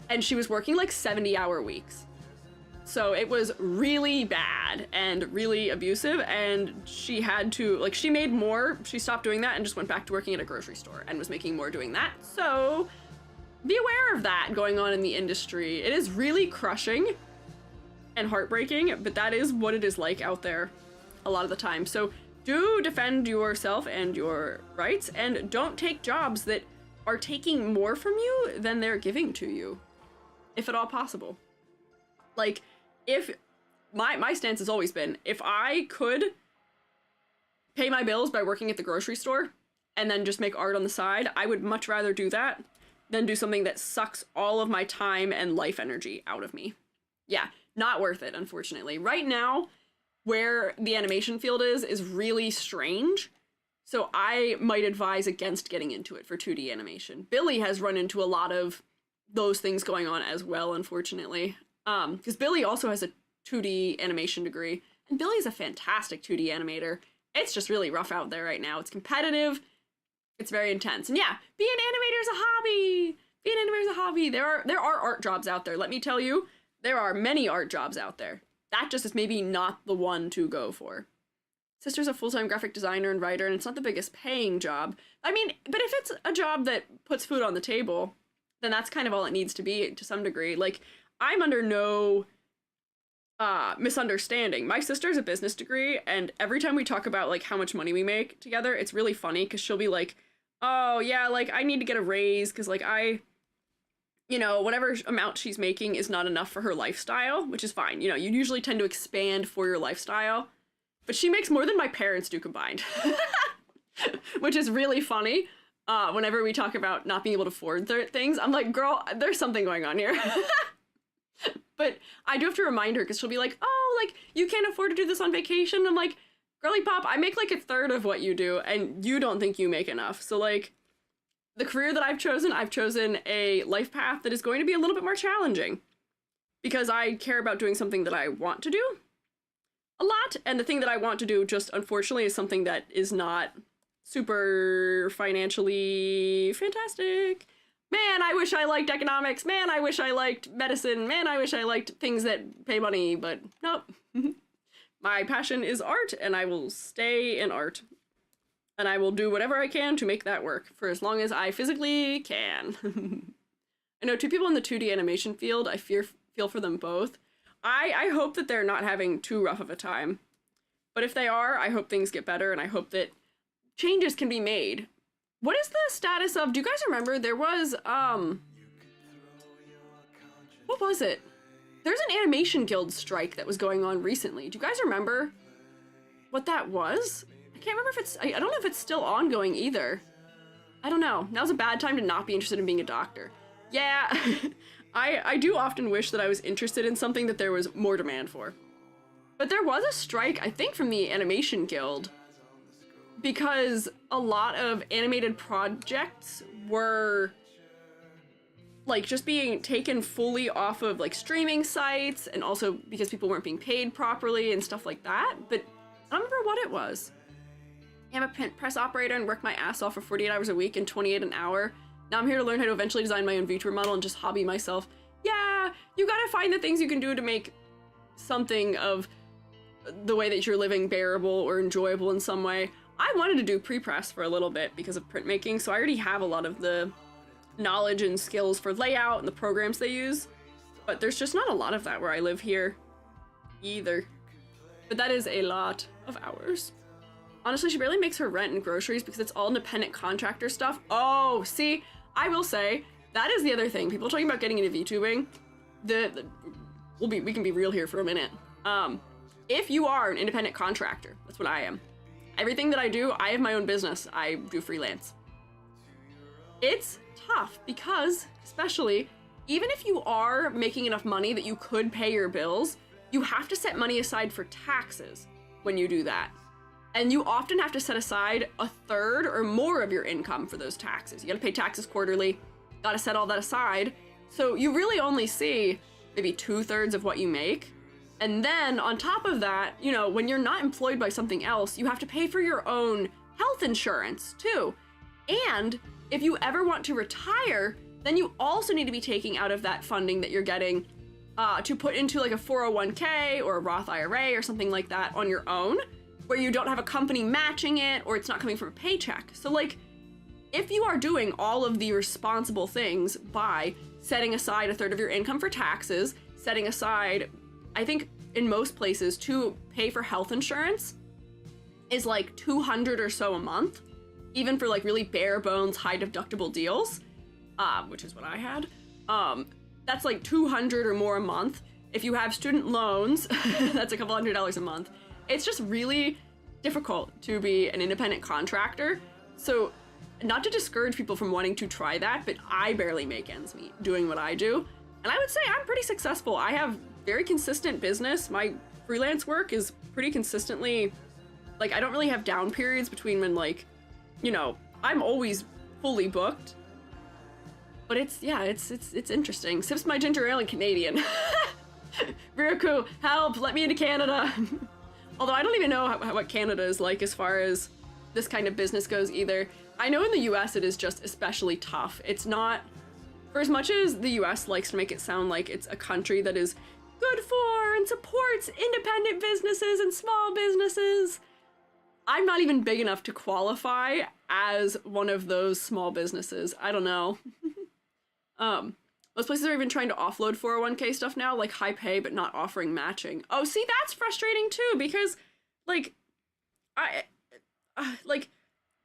and she was working like 70-hour weeks. So it was really bad and really abusive, and she had to, like, she made more, she stopped doing that and just went back to working at a grocery store and was making more doing that. So be aware of that going on in the industry. It is really crushing and heartbreaking, but that is what it is like out there a lot of the time. So do defend yourself and your rights, and don't take jobs that are taking more from you than they're giving to you, if at all possible. Like, if my stance has always been, if I could pay my bills by working at the grocery store and then just make art on the side. I would much rather do that than do something that sucks all of my time and life energy out of me. Yeah, not worth it, unfortunately. Right now, where the animation field is really strange. So I might advise against getting into it for 2D animation. Billy has run into a lot of those things going on as well, unfortunately. Because Billy also has a 2D animation degree, and Billy's a fantastic 2D animator. It's just really rough out there right now. It's competitive. It's very intense. And yeah, being an animator is a hobby. Being an animator is a hobby. There are art jobs out there. Let me tell you, there are many art jobs out there. That just is maybe not the one to go for. Sister's a full-time graphic designer and writer, and it's not the biggest paying job. I mean, but if it's a job that puts food on the table, then that's kind of all it needs to be to some degree. Like, I'm under no misunderstanding. My sister has a business degree, and every time we talk about, like, how much money we make together, it's really funny, because she'll be like, oh, yeah, like, I need to get a raise, because, like, you know, whatever amount she's making is not enough for her lifestyle, which is fine. You know, you usually tend to expand for your lifestyle. But she makes more than my parents do combined, which is really funny. Whenever we talk about not being able to afford things, I'm like, girl, there's something going on here. But I do have to remind her, because she'll be like, oh, like, you can't afford to do this on vacation. I'm like, girly pop, I make like a third of what you do, and you don't think you make enough. So, like, the career that I've chosen a life path that is going to be a little bit more challenging, because I care about doing something that I want to do a lot, and the thing that I want to do just unfortunately is something that is not super financially fantastic. Man, I wish I liked economics. Man, I wish I liked medicine. Man, I wish I liked things that pay money, but nope. My passion is art, and I will stay in art. And I will do whatever I can to make that work for as long as I physically can. I know two people in the 2D animation field, I feel for them both. I hope that they're not having too rough of a time. But if they are, I hope things get better, and I hope that changes can be made. What is the status of, do you guys remember, there was, what was it? There's an animation guild strike that was going on recently. Do you guys remember what that was? I can't remember if it's, I don't know if it's still ongoing either. I don't know. Now's a bad time to not be interested in being a doctor. Yeah, I do often wish that I was interested in something that there was more demand for. But there was a strike, I think, from the Animation Guild, because a lot of animated projects were, like, just being taken fully off of, like, streaming sites, and also because people weren't being paid properly and stuff like that, but I don't remember what it was. I'm a print press operator and work my ass off for 48 hours a week and 28 an hour. Now I'm here to learn how to eventually design my own VTuber model and just hobby myself. Yeah, you gotta find the things you can do to make something of the way that you're living bearable or enjoyable in some way. I wanted to do pre-press for a little bit because of printmaking, so I already have a lot of the knowledge and skills for layout and the programs they use, but there's just not a lot of that where I live here either. But that is a lot of hours. Honestly, she barely makes her rent and groceries because it's all independent contractor stuff. Oh, see, I will say, that is the other thing. People talking about getting into VTubing, we can be real here for a minute. If you are an independent contractor, that's what I am. Everything that I do, I have my own business. I do freelance. It's tough because, especially, even if you are making enough money that you could pay your bills, you have to set money aside for taxes when you do that. And you often have to set aside a third or more of your income for those taxes. You gotta pay taxes quarterly, gotta set all that aside. So you really only see maybe 2/3 of what you make. And then on top of that, you know, when you're not employed by something else, you have to pay for your own health insurance too. And if you ever want to retire, then you also need to be taking out of that funding that you're getting to put into like a 401k or a Roth IRA or something like that on your own, where you don't have a company matching it or it's not coming from a paycheck. So like, if you are doing all of the responsible things by setting aside a third of your income for taxes, setting aside, I think in most places to pay for health insurance is like $200 or so a month, even for like really bare bones high deductible deals, which is what I had. That's like $200 or more a month. If you have student loans, that's a couple $100s a month. It's just really difficult to be an independent contractor. So not to discourage people from wanting to try that, but I barely make ends meet doing what I do. And I would say I'm pretty successful. I have very consistent business. My freelance work is pretty consistently, like, I don't really have down periods between when, like, you know, I'm always fully booked. But it's interesting. Sips my ginger ale and Canadian. Viraku, help, let me into Canada. Although I don't even know what Canada is like as far as this kind of business goes either. I know in the US it is just especially tough. It's not, for as much as the US likes to make it sound like it's a country that is good for and supports independent businesses and small businesses, I'm not even big enough to qualify as one of those small businesses. I don't know. Most places are even trying to offload 401k stuff now, like high pay, but not offering matching. Oh, see, that's frustrating too, because, like,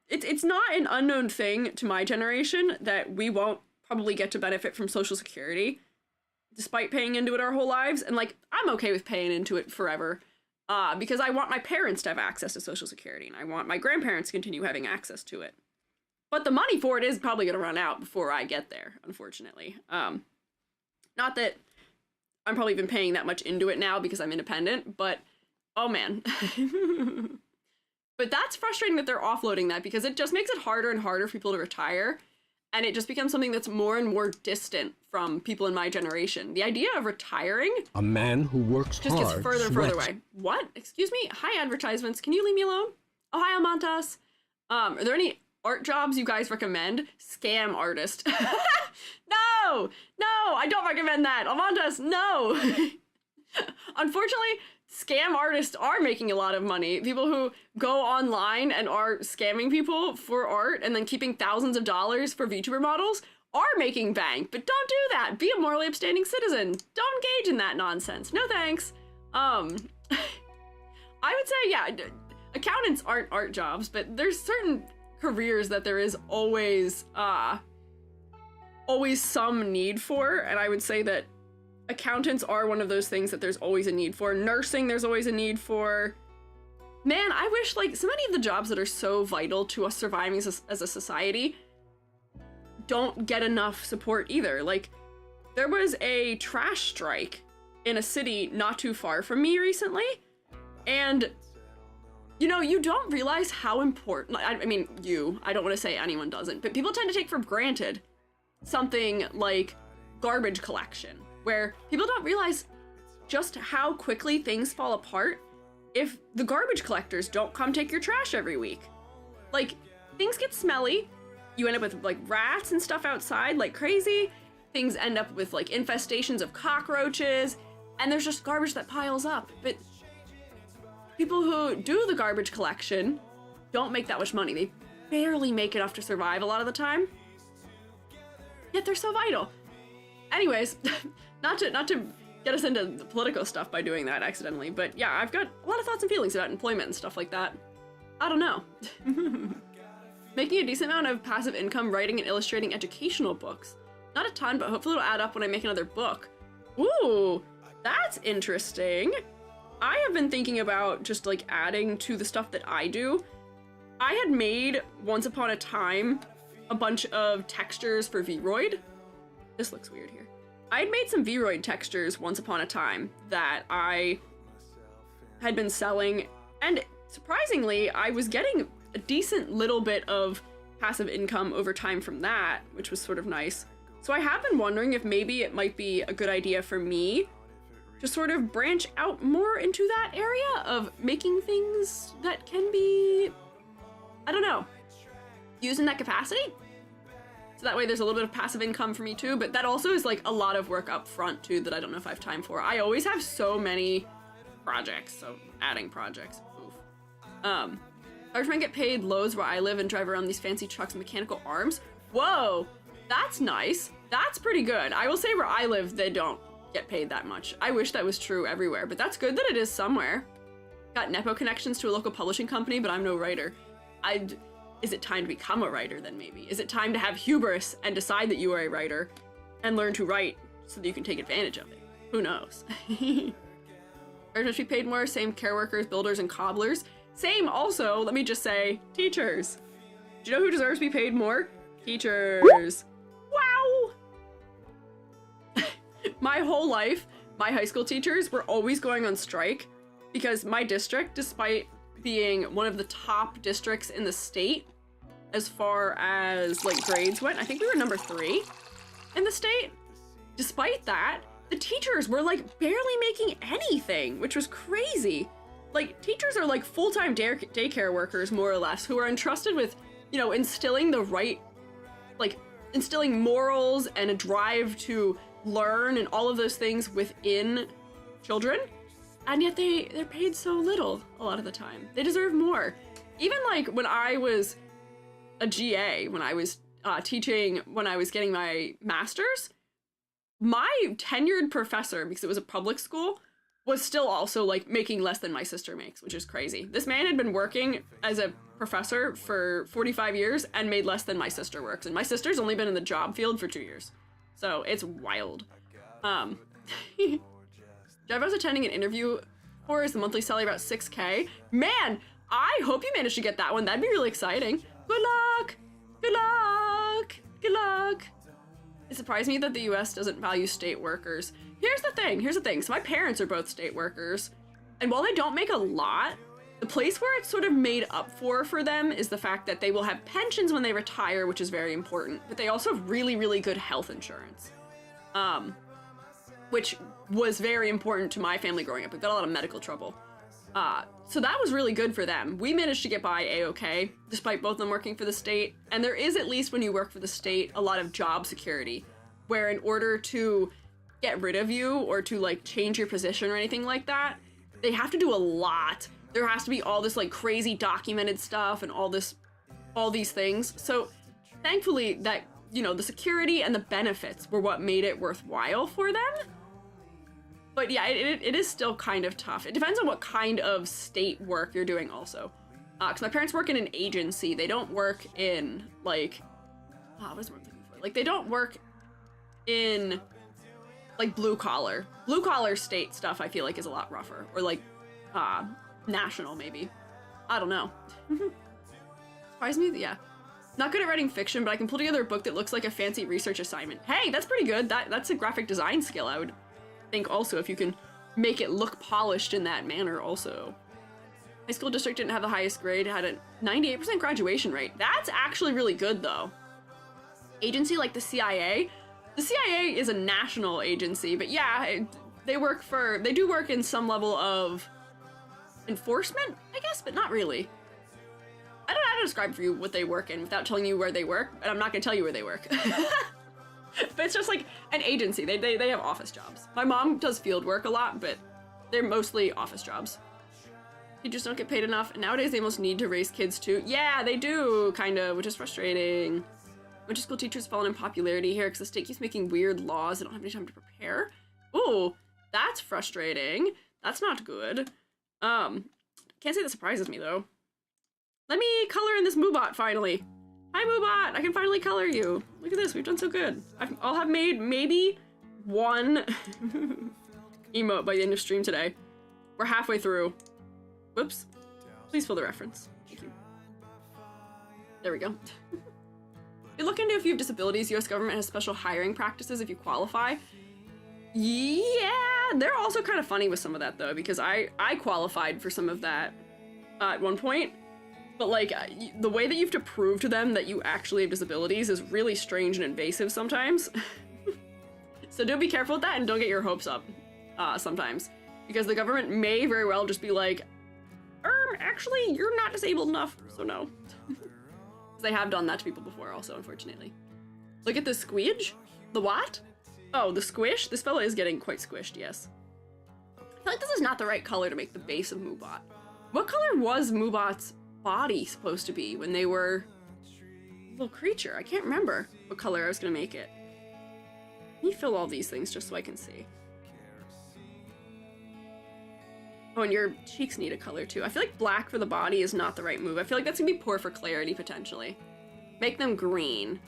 it's not an unknown thing to my generation that we won't probably get to benefit from Social Security, despite paying into it our whole lives. And, like, I'm okay with paying into it forever, because I want my parents to have access to Social Security, and I want my grandparents to continue having access to it. But the money for it is probably going to run out before I get there, unfortunately. Not that I'm probably even paying that much into it now because I'm independent, but oh man. But that's frustrating that they're offloading that, because it just makes it harder and harder for people to retire. And it just becomes something that's more and more distant from people in my generation. The idea of retiring, a man who works just hard, gets further and further away. What? Excuse me? Hi, advertisements. Can you leave me alone? Oh, hi, Amantas. Are there any art jobs you guys recommend? Scam artist. No, I don't recommend that. Amantas, no. Unfortunately, scam artists are making a lot of money. People who go online and are scamming people for art and then keeping thousands of dollars for VTuber models are making bank, but don't do that. Be a morally upstanding citizen. Don't engage in that nonsense. No thanks. I would say, yeah, accountants aren't art jobs, but there's certain careers that there is always some need for, and I would say that accountants are one of those things that there's always a need for. Nursing, there's always a need for. Man, I wish, like, so many of the jobs that are so vital to us surviving as a society don't get enough support either. Like, there was a trash strike in a city not too far from me recently, and you know, you don't realize how important, I mean, I don't want to say anyone doesn't, but people tend to take for granted something like garbage collection, where people don't realize just how quickly things fall apart if the garbage collectors don't come take your trash every week. Like, things get smelly, you end up with, like, rats and stuff outside like crazy, things end up with, like, infestations of cockroaches, and there's just garbage that piles up. But people who do the garbage collection don't make that much money. They barely make enough to survive a lot of the time, yet they're so vital. Anyways, not to get us into the political stuff by doing that accidentally, but yeah, I've got a lot of thoughts and feelings about employment and stuff like that. I don't know. Making a decent amount of passive income writing and illustrating educational books. Not a ton, but hopefully it'll add up when I make another book. Ooh, that's interesting. I have been thinking about just, like, adding to the stuff that I do. I had made, once upon a time, a bunch of textures for Vroid. This looks weird here. I had made some Vroid textures once upon a time that I had been selling, and surprisingly, I was getting a decent little bit of passive income over time from that, which was sort of nice. So I have been wondering if maybe it might be a good idea for me to sort of branch out more into that area of making things that can be, I don't know, used in that capacity. So that way there's a little bit of passive income for me too, but that also is, like, a lot of work up front too that I don't know if I have time for. I always have so many projects, so adding projects, oof. Firemen get paid loads where I live and drive around these fancy trucks with mechanical arms. Whoa, that's nice. That's pretty good. I will say where I live, they don't get paid that much. I wish that was true everywhere, but that's good that it is somewhere. Got Nepo connections to a local publishing company, but I'm no writer. Is it time to become a writer then maybe? Is it time to have hubris and decide that you are a writer and learn to write so that you can take advantage of it? Who knows? Writers should be paid more, same care workers, builders, and cobblers. Same also, let me just say, teachers. Do you know who deserves to be paid more? Teachers. Wow! My whole life, my high school teachers were always going on strike because my district, despite being one of the top districts in the state, as far as like grades went, I think we were number 3 in the state. Despite that, the teachers were like barely making anything, which was crazy. Like, teachers are like full-time daycare workers, more or less, who are entrusted with, you know, instilling the right, like, instilling morals and a drive to learn and all of those things within children. And yet they're paid so little a lot of the time. They deserve more. Even like when I was a GA, when I was teaching, when I was getting my master's, my tenured professor, because it was a public school, was still also like making less than my sister makes, which is crazy. This man had been working as a professor for 45 years and made less than my sister works. And my sister's only been in the job field for 2 years. So it's wild. Jeff was attending an interview for his monthly salary about 6K. Man, I hope you managed to get that one. That'd be really exciting. Good luck! Good luck! Good luck! It surprised me that the US doesn't value state workers. Here's the thing. So my parents are both state workers. And while they don't make a lot, the place where it's sort of made up for them is the fact that they will have pensions when they retire, which is very important. But they also have really, really good health insurance. Which was very important to my family growing up. We've got a lot of medical trouble. So that was really good for them. We managed to get by A-okay, despite both of them working for the state. And there is, at least when you work for the state, a lot of job security, where in order to get rid of you or to like change your position or anything like that, they have to do a lot. There has to be all this like crazy documented stuff and all these things. So thankfully that, you know, the security and the benefits were what made it worthwhile for them. But yeah, it is still kind of tough. It depends on what kind of state work you're doing also. Because my parents work in an agency. They don't work in, like... what is the word I'm looking for? Like, they don't work in, like, blue collar. Blue collar state stuff, I feel like, is a lot rougher. Or, like, national, maybe. I don't know. Surprised me? Yeah. Not good at writing fiction, but I can pull together a book that looks like a fancy research assignment. Hey, that's pretty good. That's a graphic design skill, I would think also, if you can make it look polished in that manner also. My school district didn't have the highest grade, had a 98% graduation rate. That's actually really good though. Agency like the CIA is a national agency, but yeah, they do work in some level of enforcement, I guess, but not really. I don't know how to describe for you what they work in without telling you where they work, and I'm not gonna tell you where they work. But it's just like an agency. They have office jobs. My mom does field work a lot, but they're mostly office jobs. Teachers don't get paid enough, and nowadays they almost need to raise kids too. Yeah, they do, kind of, which is frustrating. Bunch of school teachers fallen in popularity here because the state keeps making weird laws. They don't have any time to prepare. Ooh, that's frustrating. That's not good. Can't say that surprises me though. Let me color in this Moobot finally. Hi Moobot, I can finally color you. Look at this, we've done so good. I'll have made maybe one emote by the end of stream today. We're halfway through. Whoops. Please fill the reference. Thank you. There we go. You look into if you have disabilities, US government has special hiring practices if you qualify. Yeah, they're also kind of funny with some of that though, because I qualified for some of that at one point. But like, the way that you have to prove to them that you actually have disabilities is really strange and invasive sometimes. So do be careful with that and don't get your hopes up sometimes. Because the government may very well just be like, actually, you're not disabled enough, so no. They have done that to people before also, unfortunately. Look at the squeege? The what? Oh, the squish? This fella is getting quite squished, yes. I feel like this is not the right color to make the base of Moobot. What color was Moobot's body supposed to be when they were a little creature? I can't remember what color I was gonna make it. Let me fill all these things just so I can see. Oh, and your cheeks need a color too. I feel like black for the body is not the right move. I feel like that's gonna be poor for clarity potentially. Make them green.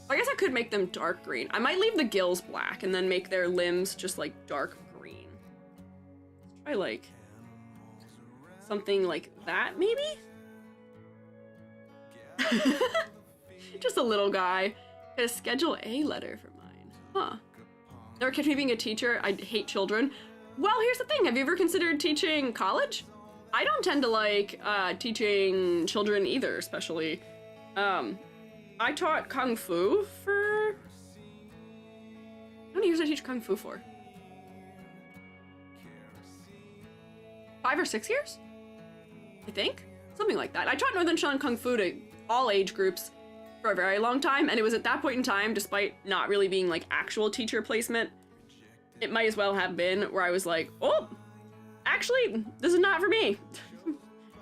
I guess I could make them dark green. I might leave the gills black and then make their limbs just like dark green. Let's try like something like that, maybe? Just a little guy. Got a Schedule A letter for mine. Huh. Never catch me being a teacher. I hate children. Well, here's the thing. Have you ever considered teaching college? I don't tend to like teaching children either, especially. I taught Kung Fu for... How many years did I teach Kung Fu for? 5 or 6 years? I think? Something like that. I taught Northern Shaolin Kung Fu to all age groups for a very long time, and it was at that point in time, despite not really being like actual teacher placement, it might as well have been where I was like, oh, actually, this is not for me.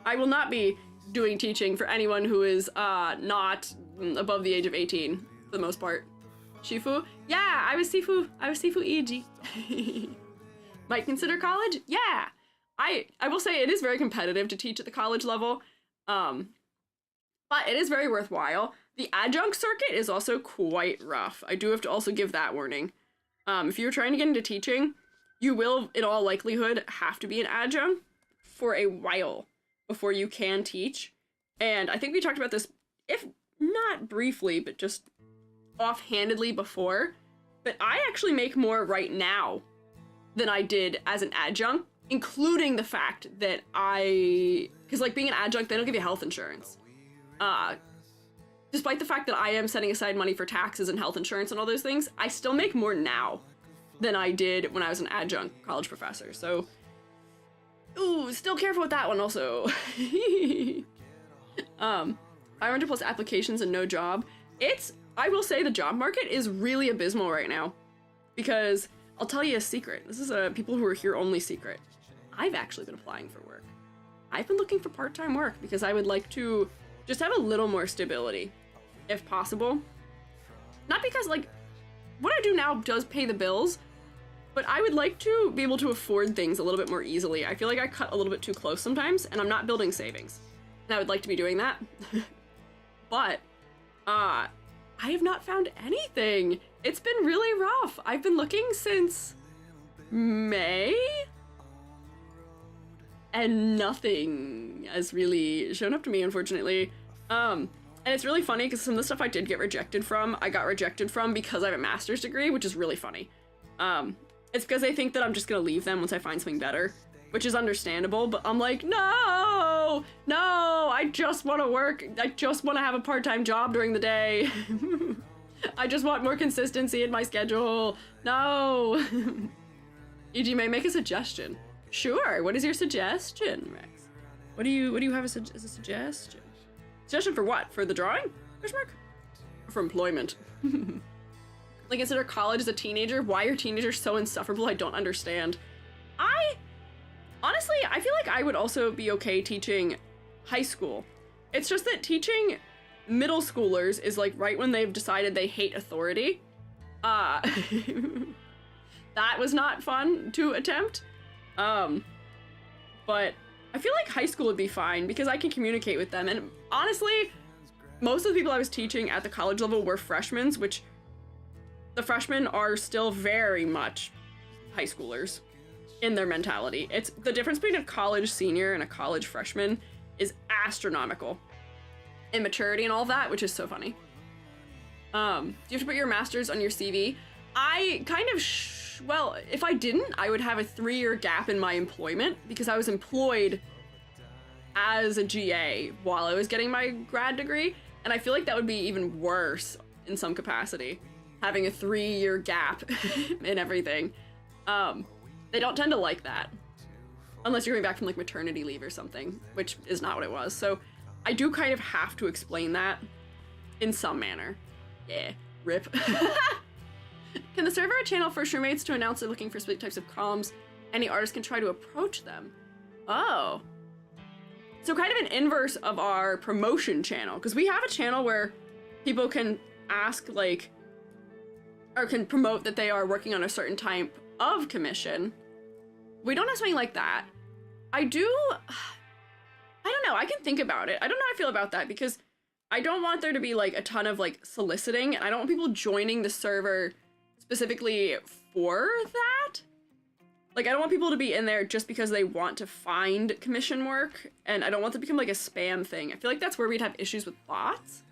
I will not be doing teaching for anyone who is not above the age of 18, for the most part. Shifu? Yeah, I was Sifu Iji. Might consider college? Yeah. I will say it is very competitive to teach at the college level, but it is very worthwhile. The adjunct circuit is also quite rough. I do have to also give that warning. If you're trying to get into teaching, you will, in all likelihood, have to be an adjunct for a while before you can teach. And I think we talked about this, if not briefly, but just offhandedly before. But I actually make more right now than I did as an adjunct, including the fact that because like being an adjunct, they don't give you health insurance. Despite the fact that I am setting aside money for taxes and health insurance and all those things, I still make more now than I did when I was an adjunct college professor. So, ooh, still careful with that one also. 500 plus applications and no job. I will say the job market is really abysmal right now, because I'll tell you a secret. This is a people who are here only secret. I've actually been applying for work. I've been looking for part-time work because I would like to just have a little more stability, if possible. Not because, like, what I do now does pay the bills, but I would like to be able to afford things a little bit more easily. I feel like I cut a little bit too close sometimes, and I'm not building savings. And I would like to be doing that. But, I have not found anything. It's been really rough. I've been looking since May, and nothing has really shown up to me, unfortunately. And it's really funny because some of the stuff I did get rejected from, I got rejected from because I have a master's degree, which is really funny. It's because they think that I'm just gonna leave them once I find something better, which is understandable, but I'm like, no, I just want to work. I just want to have a part-time job during the day. I just want more consistency in my schedule. No. E.g. may make a suggestion. Sure, what is your suggestion, Rex? What do you have as a suggestion? Suggestion for what? For the drawing? Question mark? Or for employment? Like, consider college as a teenager? Why are teenagers so insufferable? I don't understand. Honestly, I feel like I would also be okay teaching high school. It's just that teaching middle schoolers is like right when they've decided they hate authority. That was not fun to attempt. But I feel like high school would be fine because I can communicate with them. And honestly, most of the people I was teaching at the college level were freshmen, which the freshmen are still very much high schoolers in their mentality. It's the difference between a college senior and a college freshman is astronomical in maturity and all of that, which is so funny. Do you have to put your master's on your CV? I kind of, well, if I didn't, I would have a 3-year gap in my employment because I was employed as a GA while I was getting my grad degree. And I feel like that would be even worse in some capacity, having a 3-year gap in everything. They don't tend to like that unless you're going back from like maternity leave or something, which is not what it was. So I do kind of have to explain that in some manner. Yeah, rip. Can the server channel for roommates to announce they're looking for specific types of comms? Any artist can try to approach them. Oh. So kind of an inverse of our promotion channel, because we have a channel where people can ask like, or can promote that they are working on a certain type of commission. We don't have something like that. I don't know, I can think about it. I don't know how I feel about that because I don't want there to be like a ton of like soliciting, and I don't want people joining the server specifically for that. Like, I don't want people to be in there just because they want to find commission work, and I don't want it to become like a spam thing. I feel like that's where we'd have issues with bots.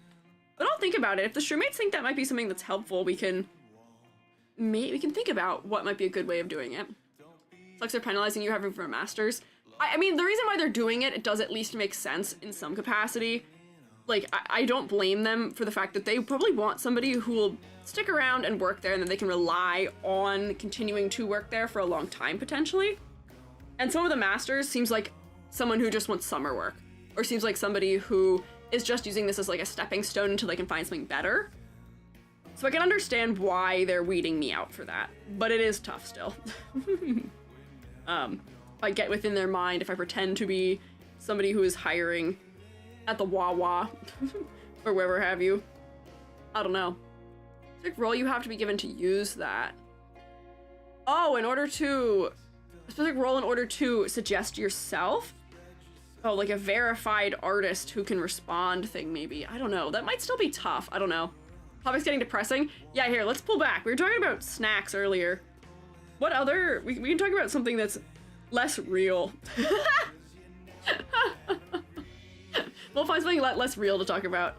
But I'll think about it. If the streammates think that might be something that's helpful, we can think about what might be a good way of doing it. Sucks they're penalizing you having for a master's. I mean, the reason why they're doing it, it does at least make sense in some capacity. Like, I don't blame them for the fact that they probably want somebody who will stick around and work there and that they can rely on continuing to work there for a long time, potentially. And some of the masters seems like someone who just wants summer work, or seems like somebody who is just using this as like a stepping stone until they can find something better. So I can understand why they're weeding me out for that, but it is tough still. If I get within their mind, if I pretend to be somebody who is hiring at the Wawa or wherever have you, I don't know. Specific role you have to be given to use that. Oh, a specific role in order to suggest yourself? Oh, like a verified artist who can respond thing, maybe. I don't know. That might still be tough. I don't know. Topic's getting depressing. Yeah, here, let's pull back. We were talking about snacks earlier. What other... We can talk about something that's less real. We'll find something less real to talk about.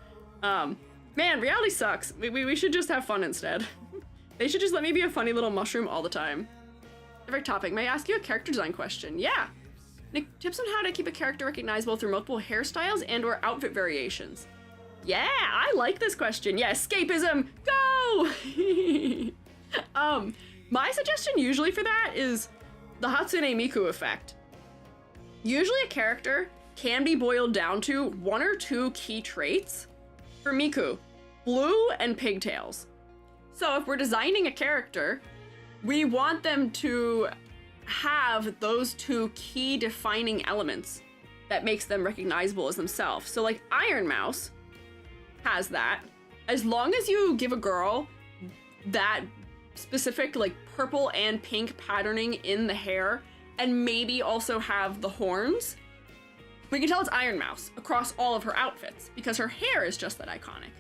Man, reality sucks. We should just have fun instead. They should just let me be a funny little mushroom all the time. Favorite topic. May I ask you a character design question? Yeah. Nick, tips on how to keep a character recognizable through multiple hairstyles and or outfit variations. Yeah, I like this question. Yeah, escapism, go! My suggestion usually for that is the Hatsune Miku effect. Usually a character can be boiled down to one or two key traits. For Miku, blue and pigtails. So if we're designing a character, we want them to have those two key defining elements that makes them recognizable as themselves. So like Iron Mouse has that. As long as you give a girl that specific like purple and pink patterning in the hair and maybe also have the horns, we can tell it's Iron Mouse across all of her outfits because her hair is just that iconic.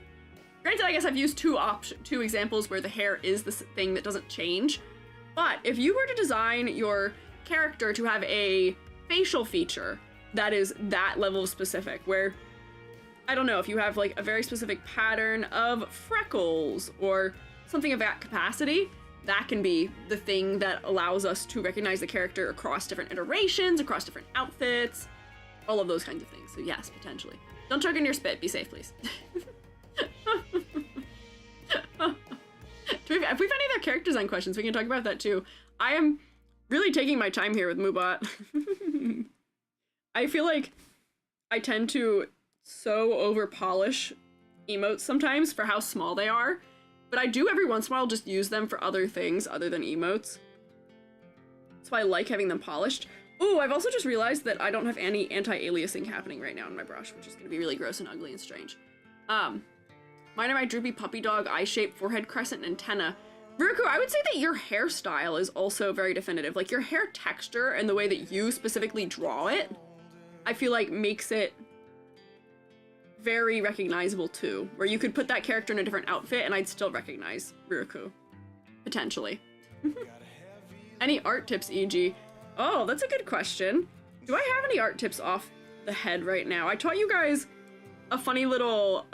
Granted, I guess I've used two examples where the hair is the thing that doesn't change, but if you were to design your character to have a facial feature that is that level of specific, where, I don't know, if you have like a very specific pattern of freckles or something of that capacity, that can be the thing that allows us to recognize the character across different iterations, across different outfits, all of those kinds of things. So yes, potentially. Don't choke in your spit. Be safe, please. If we find any other character design questions, we can talk about that too. I am really taking my time here with Moobot. I feel like I tend to so over-polish emotes sometimes for how small they are, but I do every once in a while just use them for other things other than emotes. So I like having them polished. Ooh, I've also just realized that I don't have any anti-aliasing happening right now in my brush, which is going to be really gross and ugly and strange. Mine are my droopy puppy dog, eye-shaped, forehead, crescent, and antenna. Ruku, I would say that your hairstyle is also very definitive. Like, your hair texture and the way that you specifically draw it, I feel like makes it very recognizable too. Where you could put that character in a different outfit and I'd still recognize Ruku. Potentially. Any art tips, e.g.? Oh, that's a good question. Do I have any art tips off the head right now? I taught you guys a funny little,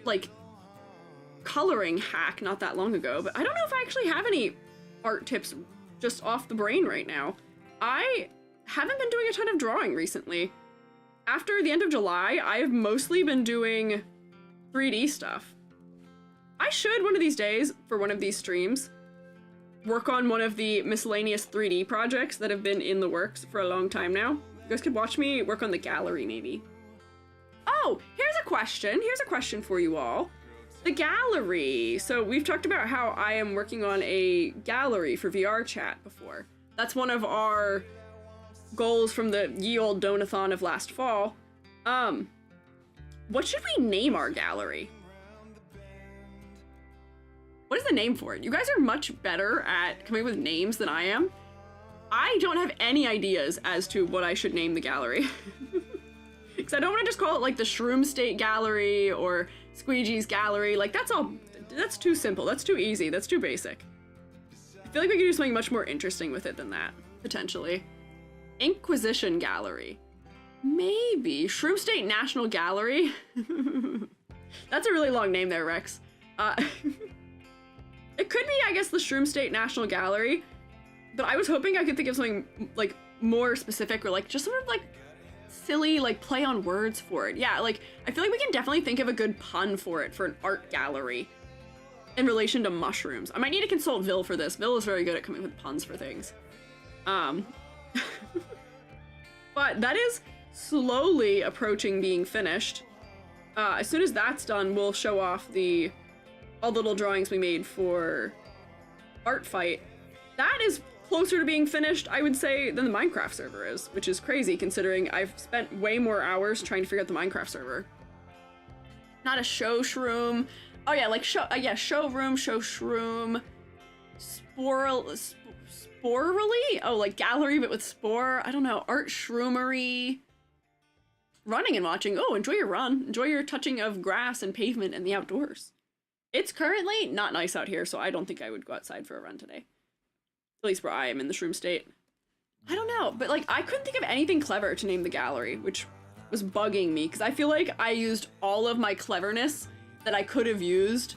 like, coloring hack not that long ago, but I don't know if I actually have any art tips just off the brain right now. I haven't been doing a ton of drawing recently. After the end of July, I've mostly been doing 3D stuff. I should, one of these days, for one of these streams, work on one of the miscellaneous 3D projects that have been in the works for a long time now. You guys could watch me work on the gallery, maybe. Oh, here's a question. Here's a question for you all. The gallery. So we've talked about how I am working on a gallery for VR chat before. That's one of our goals from the ye old donathon of last fall. What should we name our gallery? What is the name for it? You guys are much better at coming up with names than I am. I don't have any ideas as to what I should name the gallery. Because I don't want to just call it like the Shroom State Gallery or Squiiji's Gallery. Like, that's too simple. That's too easy. That's too basic. I feel like we could do something much more interesting with it than that, potentially. Inquisition Gallery. Maybe. Shroom State National Gallery. That's a really long name there, Rex. It could be, I guess, the Shroom State National Gallery, but I was hoping I could think of something, like, more specific, or, like, just sort of, like, silly, like, play on words for it. Yeah, like, I feel like we can definitely think of a good pun for it, for an art gallery in relation to mushrooms. I might need to consult Vil for this. Vil is very good at coming up with puns for things. But that is slowly approaching being finished. As soon as that's done, we'll show off all the little drawings we made for Art Fight. That is closer to being finished, I would say, than the Minecraft server is, which is crazy considering I've spent way more hours trying to figure out the Minecraft server. Not a show shroom. Oh yeah, like showroom, show shroom, sporally? Oh, like gallery, but with spore. I don't know. Art shroomery. Running and watching. Oh, enjoy your run. Enjoy your touching of grass and pavement and the outdoors. It's currently not nice out here, so I don't think I would go outside for a run today. At least where I am in the shroom state. I don't know, but like I couldn't think of anything clever to name the gallery, which was bugging me because I feel like I used all of my cleverness that I could have used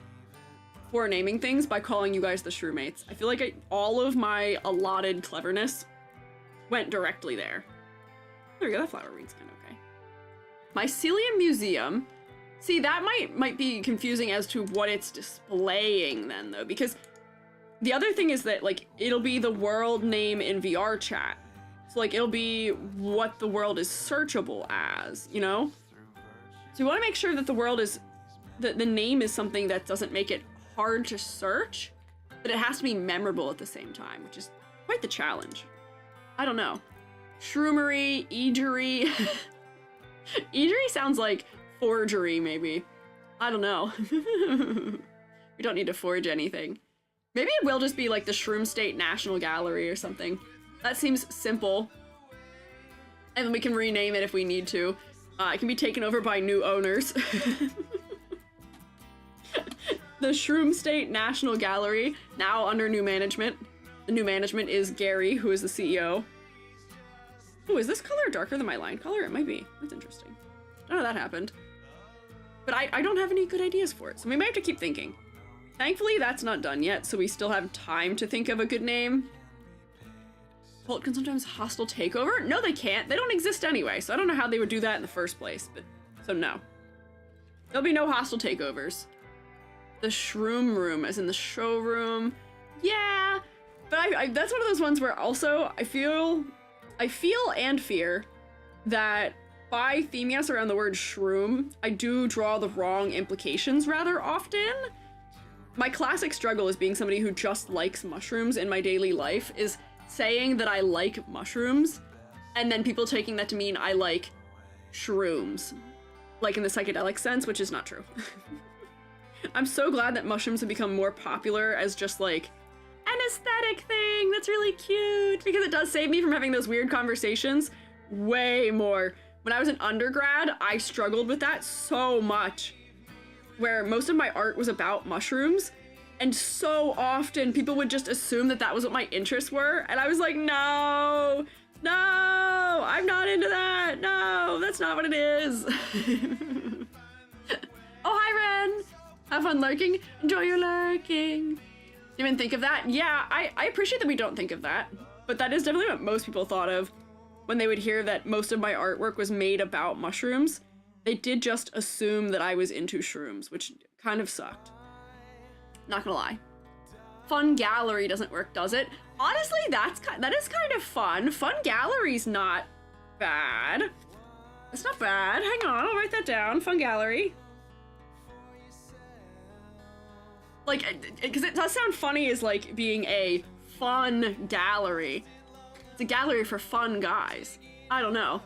for naming things by calling you guys the Shroomates. I feel like all of my allotted cleverness went directly there. There we go, that flower reads kind of okay. Mycelium Museum. See, that might be confusing as to what it's displaying then, though, because the other thing is that, like, it'll be the world name in VR chat. So, like, it'll be what the world is searchable as, you know? So you want to make sure that the world is, that the name is something that doesn't make it hard to search, but it has to be memorable at the same time, which is quite the challenge. I don't know. Shroomery, eagery. Eagery sounds like forgery, maybe. I don't know. We don't need to forge anything. Maybe it will just be like the Shroom State National Gallery or something. That seems simple. And then we can rename it if we need to. It can be taken over by new owners. The Shroom State National Gallery, now under new management. The new management is Gary, who is the CEO. Oh, is this color darker than my line color? It might be. That's interesting. I don't know how that happened. But I don't have any good ideas for it, so we might have to keep thinking. Thankfully, that's not done yet, so we still have time to think of a good name. Cult can sometimes hostile takeover? No, they can't. They don't exist anyway, so I don't know how they would do that in the first place, but so no. There'll be no hostile takeovers. The Shroom Room, as in the showroom. Yeah, but that's one of those ones where also I feel and fear that by theming us around the word shroom, I do draw the wrong implications rather often. My classic struggle as being somebody who just likes mushrooms in my daily life is saying that I like mushrooms, and then people taking that to mean I like shrooms, like in the psychedelic sense, which is not true. I'm so glad that mushrooms have become more popular as just like an aesthetic thing that's really cute, because it does save me from having those weird conversations way more. When I was an undergrad, I struggled with that so much, where most of my art was about mushrooms, and so often people would just assume that that was what my interests were, and I was like, no, I'm not into that, no, that's not what it is. Oh, hi, Ren! Have fun lurking, enjoy your lurking. Didn't even think of that? Yeah, I appreciate that we don't think of that, but that is definitely what most people thought of when they would hear that most of my artwork was made about mushrooms. They did just assume that I was into shrooms, which kind of sucked. Not gonna lie. Fun gallery doesn't work, does it? Honestly, that is kind of fun. Fun gallery's not bad. It's not bad. Hang on, I'll write that down. Fun gallery. Like, because it does sound funny as like being a fun gallery. It's a gallery for fun guys. I don't know.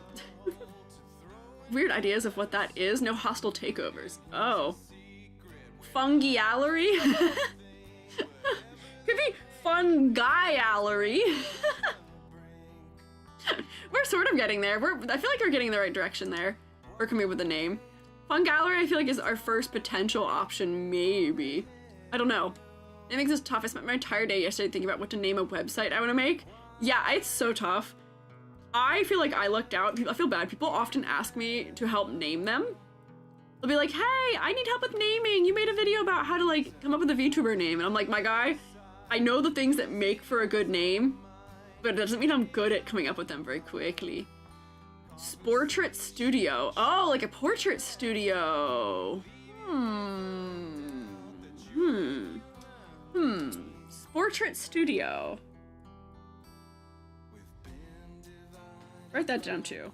Weird ideas of what that is. No hostile takeovers. Oh. Fungi-allery? Could be fun-guy-allery. We're sort of getting there. I feel like we're getting in the right direction there. We're coming up with a name. Fun gallery, I feel like, is our first potential option, maybe. I don't know. Naming's is tough. I spent my entire day yesterday thinking about what to name a website I want to make. Yeah, it's so tough. I feel like I lucked out. I feel bad. People often ask me to help name them. They'll be like, hey, I need help with naming. You made a video about how to like come up with a VTuber name. And I'm like, my guy, I know the things that make for a good name, but it doesn't mean I'm good at coming up with them very quickly. Portrait studio. Oh, like a portrait studio. Portrait studio. Write that down too.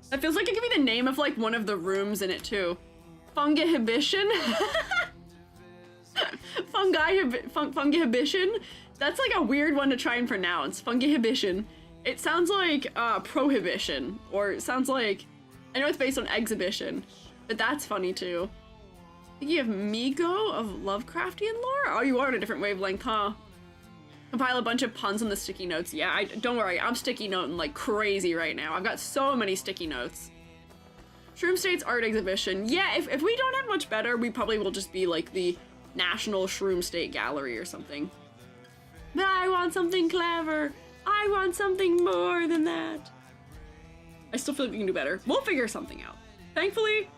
That feels like it could be the name of like one of the rooms in it too. Fungihibition? Fungihibition? That's like a weird one to try and pronounce. Fungihibition. It sounds like prohibition, or it sounds like, I know it's based on exhibition, but that's funny too. Thinking of Migo of Lovecraftian lore? Oh, you are on a different wavelength, huh? Compile a bunch of puns on the sticky notes. Yeah, don't worry, I'm sticky noting like crazy right now. I've got so many sticky notes. Shroom State's art exhibition. Yeah, if we don't have much better, we probably will just be like the National Shroom State Gallery or something. But I want something clever. I want something more than that. I still feel like we can do better. We'll figure something out. Thankfully,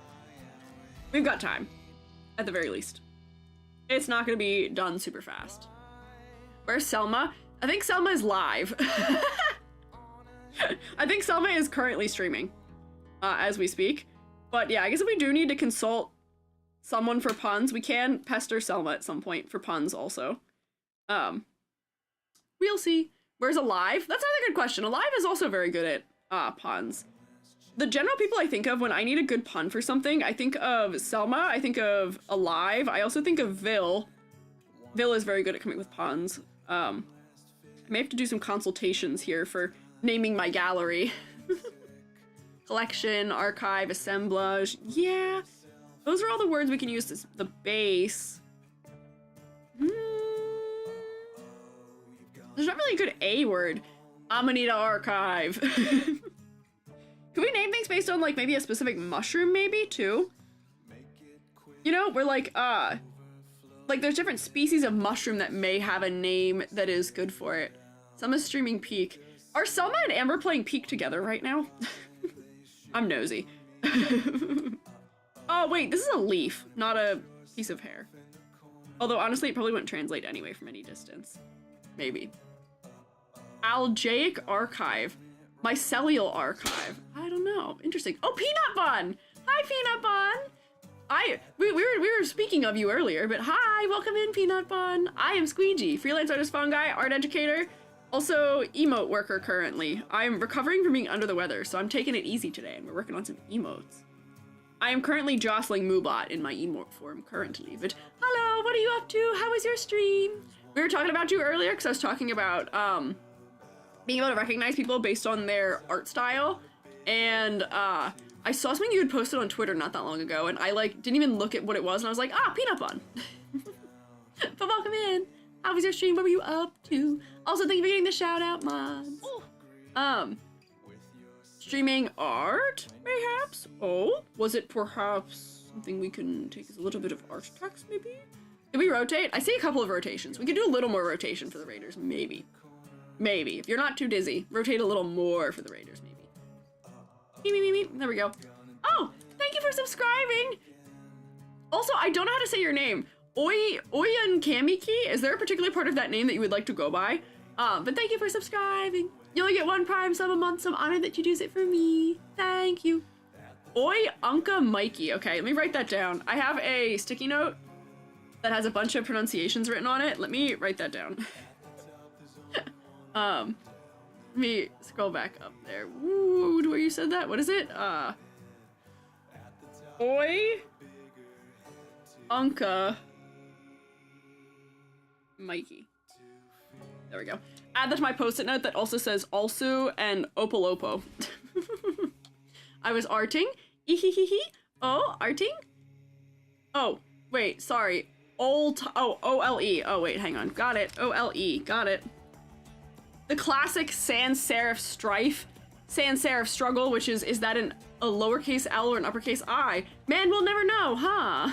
we've got time, at the very least. It's not gonna be done super fast. Where's Selma? I think Selma is live. I think Selma is currently streaming as we speak. But yeah, I guess if we do need to consult someone for puns, we can pester Selma at some point for puns also. We'll see. Where's Alive? That's another good question. Alive is also very good at puns. The general people I think of when I need a good pun for something, I think of Selma, I think of Alive, I also think of Vil. Vil is very good at coming up with puns. I may have to do some consultations here for naming my gallery. Collection, archive, assemblage. Yeah, those are all the words we can use as the base. There's not really a good A word. Amanita archive. Could we name things based on like maybe a specific mushroom maybe too? You know, we're like there's different species of mushroom that may have a name that is good for it. Selma's streaming Peak. Are Selma and Amber playing Peak together right now? I'm nosy. Oh wait, this is a leaf, not a piece of hair. Although honestly, it probably wouldn't translate anyway from any distance. Maybe. Algaic archive. Mycelial archive. I don't know. Interesting. Oh, Peanut Bun! Hi, Peanut Bun! We were speaking of you earlier, but hi, welcome in, Peanut Bun. I am Squiiji, freelance artist fungi, art educator, also emote worker currently. I'm recovering from being under the weather, so I'm taking it easy today, and we're working on some emotes. I am currently jostling Moobot in my emote form currently, but hello, what are you up to? How was your stream? We were talking about you earlier, because I was talking about, being able to recognize people based on their art style, and I saw something you had posted on Twitter not that long ago, and I like didn't even look at what it was, and I was like, ah, Peanut Bun. But welcome in. How was your stream? What were you up to? Also, thank you for getting the shout out, mods. Streaming art, perhaps? Oh, was it perhaps something we can take as a little bit of art tax, maybe? Did we rotate? I see a couple of rotations. We could do a little more rotation for the Raiders, maybe. Maybe. If you're not too dizzy, rotate a little more for the Raiders, maybe. There we go. Oh, thank you for subscribing. Also, I don't know how to say your name. Oyan Kamiki? Is there a particular part of that name that you would like to go by? But thank you for subscribing. You only get 1 Prime sub a month, so I'm honored that you'd use it for me. Thank you. Oi Unka Mikey. Okay, let me write that down. I have a sticky note that has a bunch of pronunciations written on it. Let me write that down. Let me scroll back up there. Woo, where you said that? What is it? Oi Unka Mikey. There we go. Add that to my post-it note that also says also and opolopo. I was arting. Ehehehe. Oh, arting? Oh, wait, sorry. O-L-E. Oh, wait, hang on. Got it. O-L-E. Got it. The classic sans serif strife. Sans serif struggle, which is that a lowercase L or an uppercase I? Man, we'll never know, huh?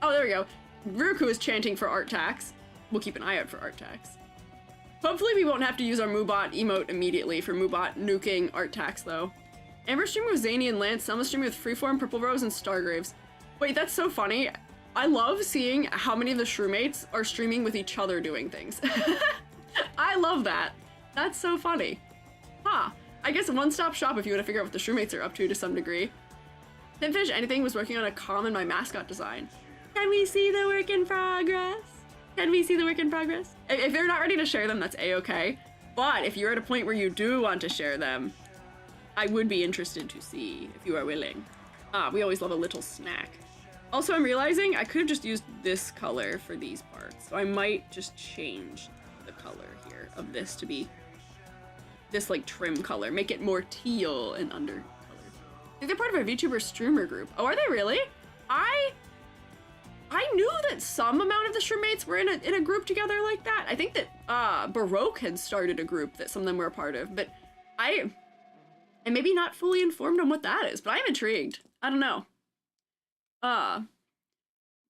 Oh, there we go. Ruku is chanting for art tax. We'll keep an eye out for art tax. Hopefully we won't have to use our Moobot emote immediately for Moobot nuking art tax, though. Amber streaming with Zany and Lance, Selma streaming with Freeform, Purple Rose, and Stargraves. Wait, that's so funny. I love seeing how many of the Shroomates are streaming with each other doing things. I love that. That's so funny. Huh. I guess a one-stop shop if you want to figure out what the Shroomates are up to some degree. Didn't finish anything, was working on a comm in my mascot design. Can we see the work in progress? Can we see the work in progress? If you're not ready to share them, that's a-okay. But if you're at a point where you do want to share them, I would be interested to see if you are willing. We always love a little snack. Also, I'm realizing I could have just used this color for these parts. So I might just change the color here of this to be this like trim color. Make it more teal and under color. I think they're part of a VTuber streamer group. Oh, are they really? I knew that some amount of the Shroomates were in a group together like that. I think that Baroque had started a group that some of them were a part of, but I'm maybe not fully informed on what that is, but I'm intrigued. I don't know.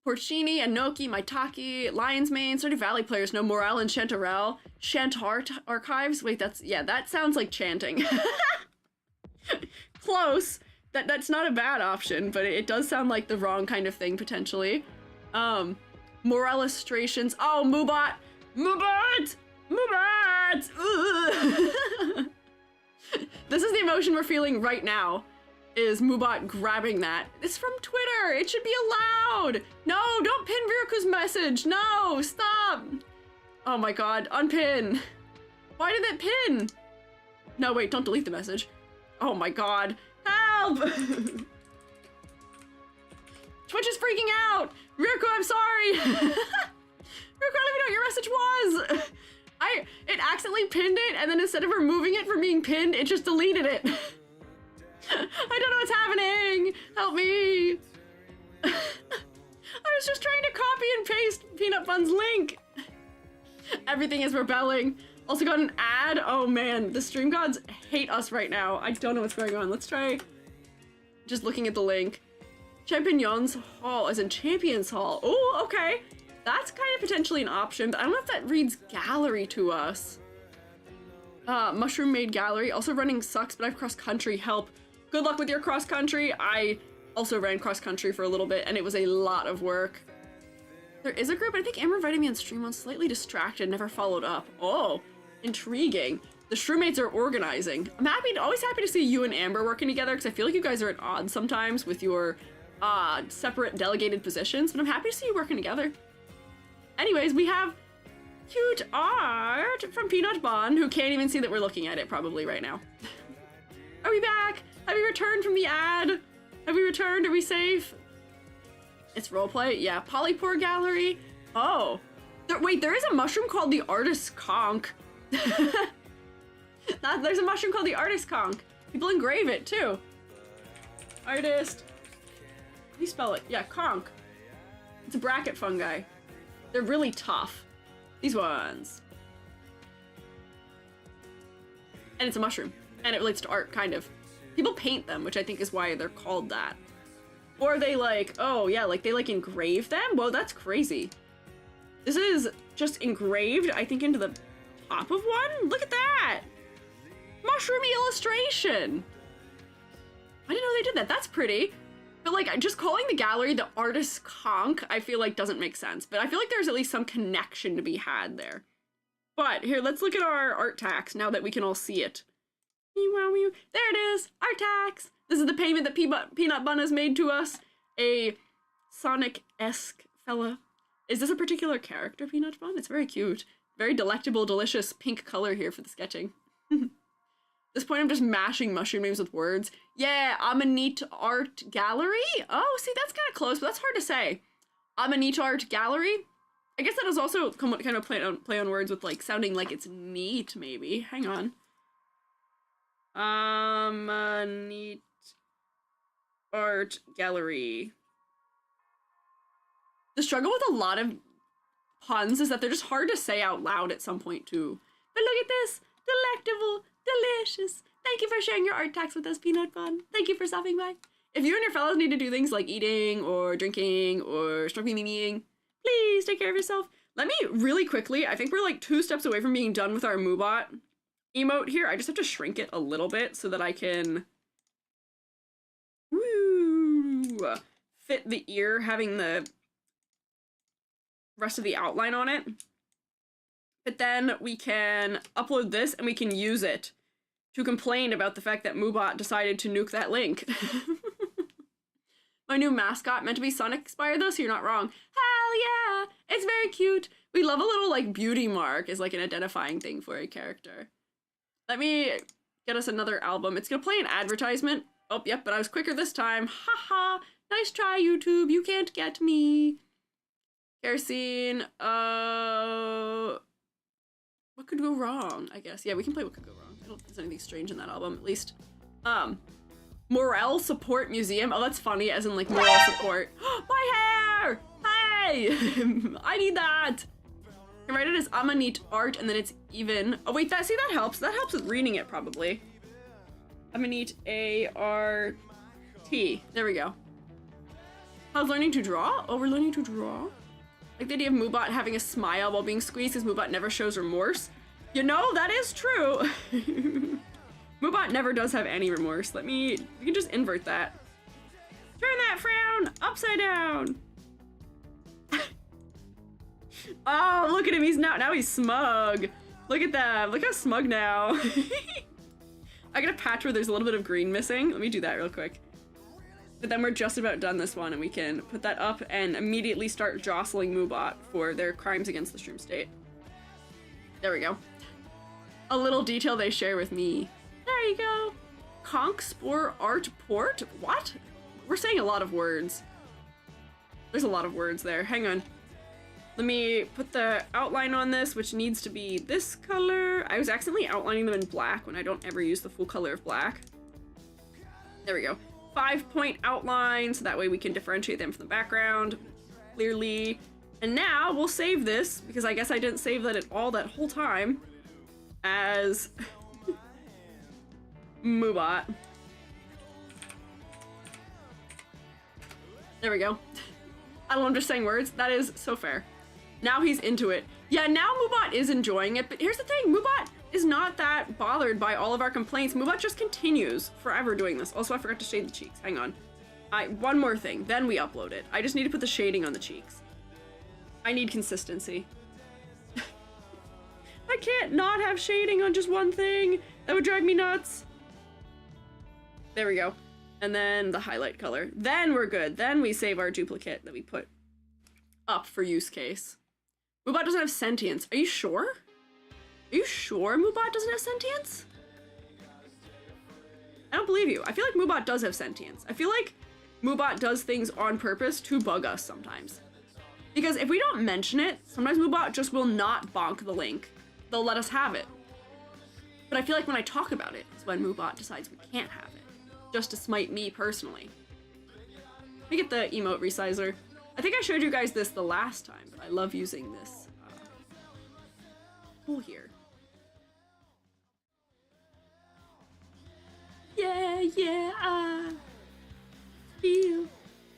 Porcini, Anoki, Maitaki, Lion's Mane, Stardew Valley players know Morale and Chantarelle. Chantart archives? Wait, that sounds like chanting. Close. That's not a bad option, but it does sound like the wrong kind of thing, potentially. More illustrations. Oh, Moobot! Moobot! Moobot! This is the emotion we're feeling right now, is Moobot grabbing that. It's from Twitter! It should be allowed! No, don't pin Viruku's message! No, stop! Oh my god, unpin! Why did that pin? No, wait, don't delete the message. Oh my god, help! Twitch is freaking out! Riruku, I'm sorry! Riruku, I don't even know what your message was! It accidentally pinned it, and then instead of removing it from being pinned, it just deleted it. I don't know what's happening! Help me! I was just trying to copy and paste Peanut Bun's link! Everything is rebelling. Also got an ad. Oh man, the stream gods hate us right now. I don't know what's going on. Let's try just looking at the link. Champignons Hall, as in Champions Hall. Oh, okay. That's kind of potentially an option, but I don't know if that reads gallery to us. Mushroom Made Gallery. Also running sucks, but I have cross-country help. Good luck with your cross-country. I also ran cross-country for a little bit, and it was a lot of work. There is a group, I think Amber invited me on stream once, slightly distracted, never followed up. Oh, intriguing. The Shroomates are organizing. I'm always happy to see you and Amber working together, because I feel like you guys are at odds sometimes with your separate delegated positions, but I'm happy to see you working together. Anyways, we have cute art from Peanut Bun, who can't even see that we're looking at it probably right now. Are we back? Have we returned from the ad? Have we returned? Are we safe? It's roleplay? Yeah. Polypore Gallery? Oh. Wait, there is a mushroom called the Artist Conch. There's a mushroom called the Artist Conch. People engrave it, too. Artist. How do you spell it? Yeah, conch. It's a bracket fungi. They're really tough. These ones. And it's a mushroom. And it relates to art, kind of. People paint them, which I think is why they're called that. Or they like, oh yeah, like they like engrave them? Whoa, that's crazy. This is just engraved, I think, into the top of one? Look at that! Mushroomy illustration! I didn't know they did that. That's pretty. But like, just calling the gallery the Artist Conch, I feel like doesn't make sense. But I feel like there's at least some connection to be had there. But here, let's look at our art tax now that we can all see it. There it is! Art tax! This is the payment that Peanut Bun has made to us. A Sonic-esque fella. Is this a particular character, Peanut Bun? It's very cute. Very delectable, delicious pink color here for the sketching. At this point, I'm just mashing mushroom names with words. Yeah, Amanita Art Gallery? Oh, see, that's kind of close, but that's hard to say. Amanita Art Gallery? I guess that is also kind of play on words with, like, sounding like it's neat, maybe. Hang on. Amanita Art Gallery. The struggle with a lot of puns is that they're just hard to say out loud at some point, too. But look at this! Delectable! Delicious! Thank you for sharing your art tax with us, Peanut Bun. Thank you for stopping by. If you and your fellows need to do things like eating or drinking or stroking memeing, please take care of yourself. Let me really quickly, I think we're like 2 steps away from being done with our Moobot emote here. I just have to shrink it a little bit so that I can fit the ear having the rest of the outline on it. But then we can upload this and we can use it to complain about the fact that Moobot decided to nuke that link. My new mascot, meant to be Sonic inspired though, so you're not wrong. Hell yeah! It's very cute. We love a little like beauty mark as like an identifying thing for a character. Let me get us another album. It's gonna play an advertisement. Oh, yep, but I was quicker this time. Haha! Nice try, YouTube. You can't get me. Kerosene. What could go wrong, I guess. Yeah, we can play What Could Go Wrong. I don't think there's anything strange in that album, at least. Morale Support Museum. Oh, that's funny, as in like moral support. My hair! Hey! I need that! You can write it as Amanit Art, and then it's even. Oh wait, that helps. That helps with reading it, probably. Amanit A-R-T. There we go. How's learning to draw? Oh, we're learning to draw? Like the idea of Moobot having a smile while being squeezed, because Moobot never shows remorse. You know, that is true. Moobot never does have any remorse. We can just invert that. Turn that frown upside down. Oh, look at him. Now he's smug. Look at that. Look how smug now. I got a patch where there's a little bit of green missing. Let me do that real quick. But then we're just about done this one and we can put that up and immediately start jostling Moobot for their crimes against the stream state. There we go. A little detail they share with me. There you go. Conchspore Art Port? What? We're saying a lot of words. There's a lot of words there. Hang on. Let me put the outline on this, which needs to be this color. I was accidentally outlining them in black when I don't ever use the full color of black. There we go. 5-point outline, so that way we can differentiate them from the background clearly. And now we'll save this, because I guess I didn't save that at all that whole time, as Moobot. There we go. I don't know, I'm just saying words. That is so fair. Now he's into it. Yeah, now Moobot is enjoying it, but here's the thing, Moobot is not that bothered by all of our complaints. Moobot just continues forever doing this. Also, I forgot to shade the cheeks. Hang on. One more thing, then we upload it. I just need to put the shading on the cheeks. I need consistency. I can't not have shading on just one thing. That would drive me nuts. There we go. And then the highlight color. Then we're good. Then we save our duplicate that we put up for use case. Moobot doesn't have sentience. Are you sure? Are you sure Moobot doesn't have sentience? I don't believe you. I feel like Moobot does have sentience. I feel like Moobot does things on purpose to bug us sometimes. Because if we don't mention it, sometimes Moobot just will not bonk the link. They'll let us have it. But I feel like when I talk about it is when Moobot decides we can't have it. Just to smite me personally. Let me get the emote resizer. I think I showed you guys this the last time, but I love using this tool here. Yeah, I feel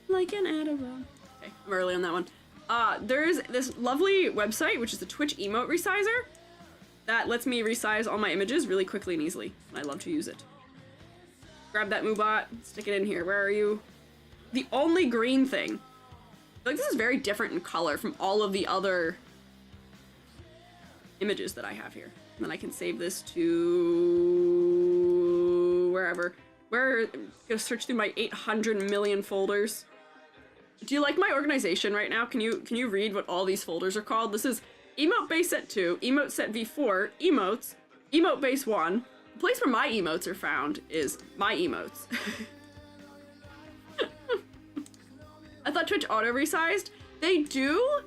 like an Adderall. Okay, I'm early on that one. There's this lovely website, which is the Twitch emote resizer, that lets me resize all my images really quickly and easily, and I love to use it. Grab that Moobot, stick it in here. Where are you? The only green thing. I feel like this is very different in color from all of the other images that I have here. And then I can save this to wherever. I'm gonna search through my 800 million folders. Do you like my organization right now? Can you read what all these folders are called? This is Emote Base Set 2, Emote Set V4, Emotes, Emote Base 1. The place where my emotes are found is my emotes. I thought Twitch auto-resized. They do,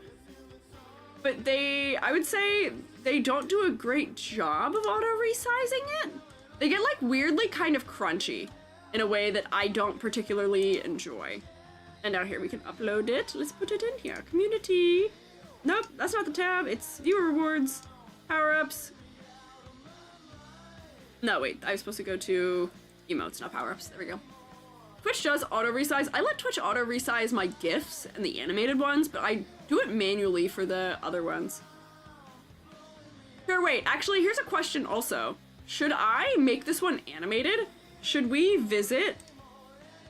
but I would say they don't do a great job of auto-resizing it. They get like weirdly kind of crunchy in a way that I don't particularly enjoy. And now here we can upload it. Let's put it in here. Community. Nope, that's not the tab. It's viewer rewards, power-ups. No, wait, I was supposed to go to emotes, not power-ups. There we go. Twitch does auto resize. I let Twitch auto resize my GIFs and the animated ones, but I do it manually for the other ones. Here, wait, actually, here's a question also. Should I make this one animated? Should we visit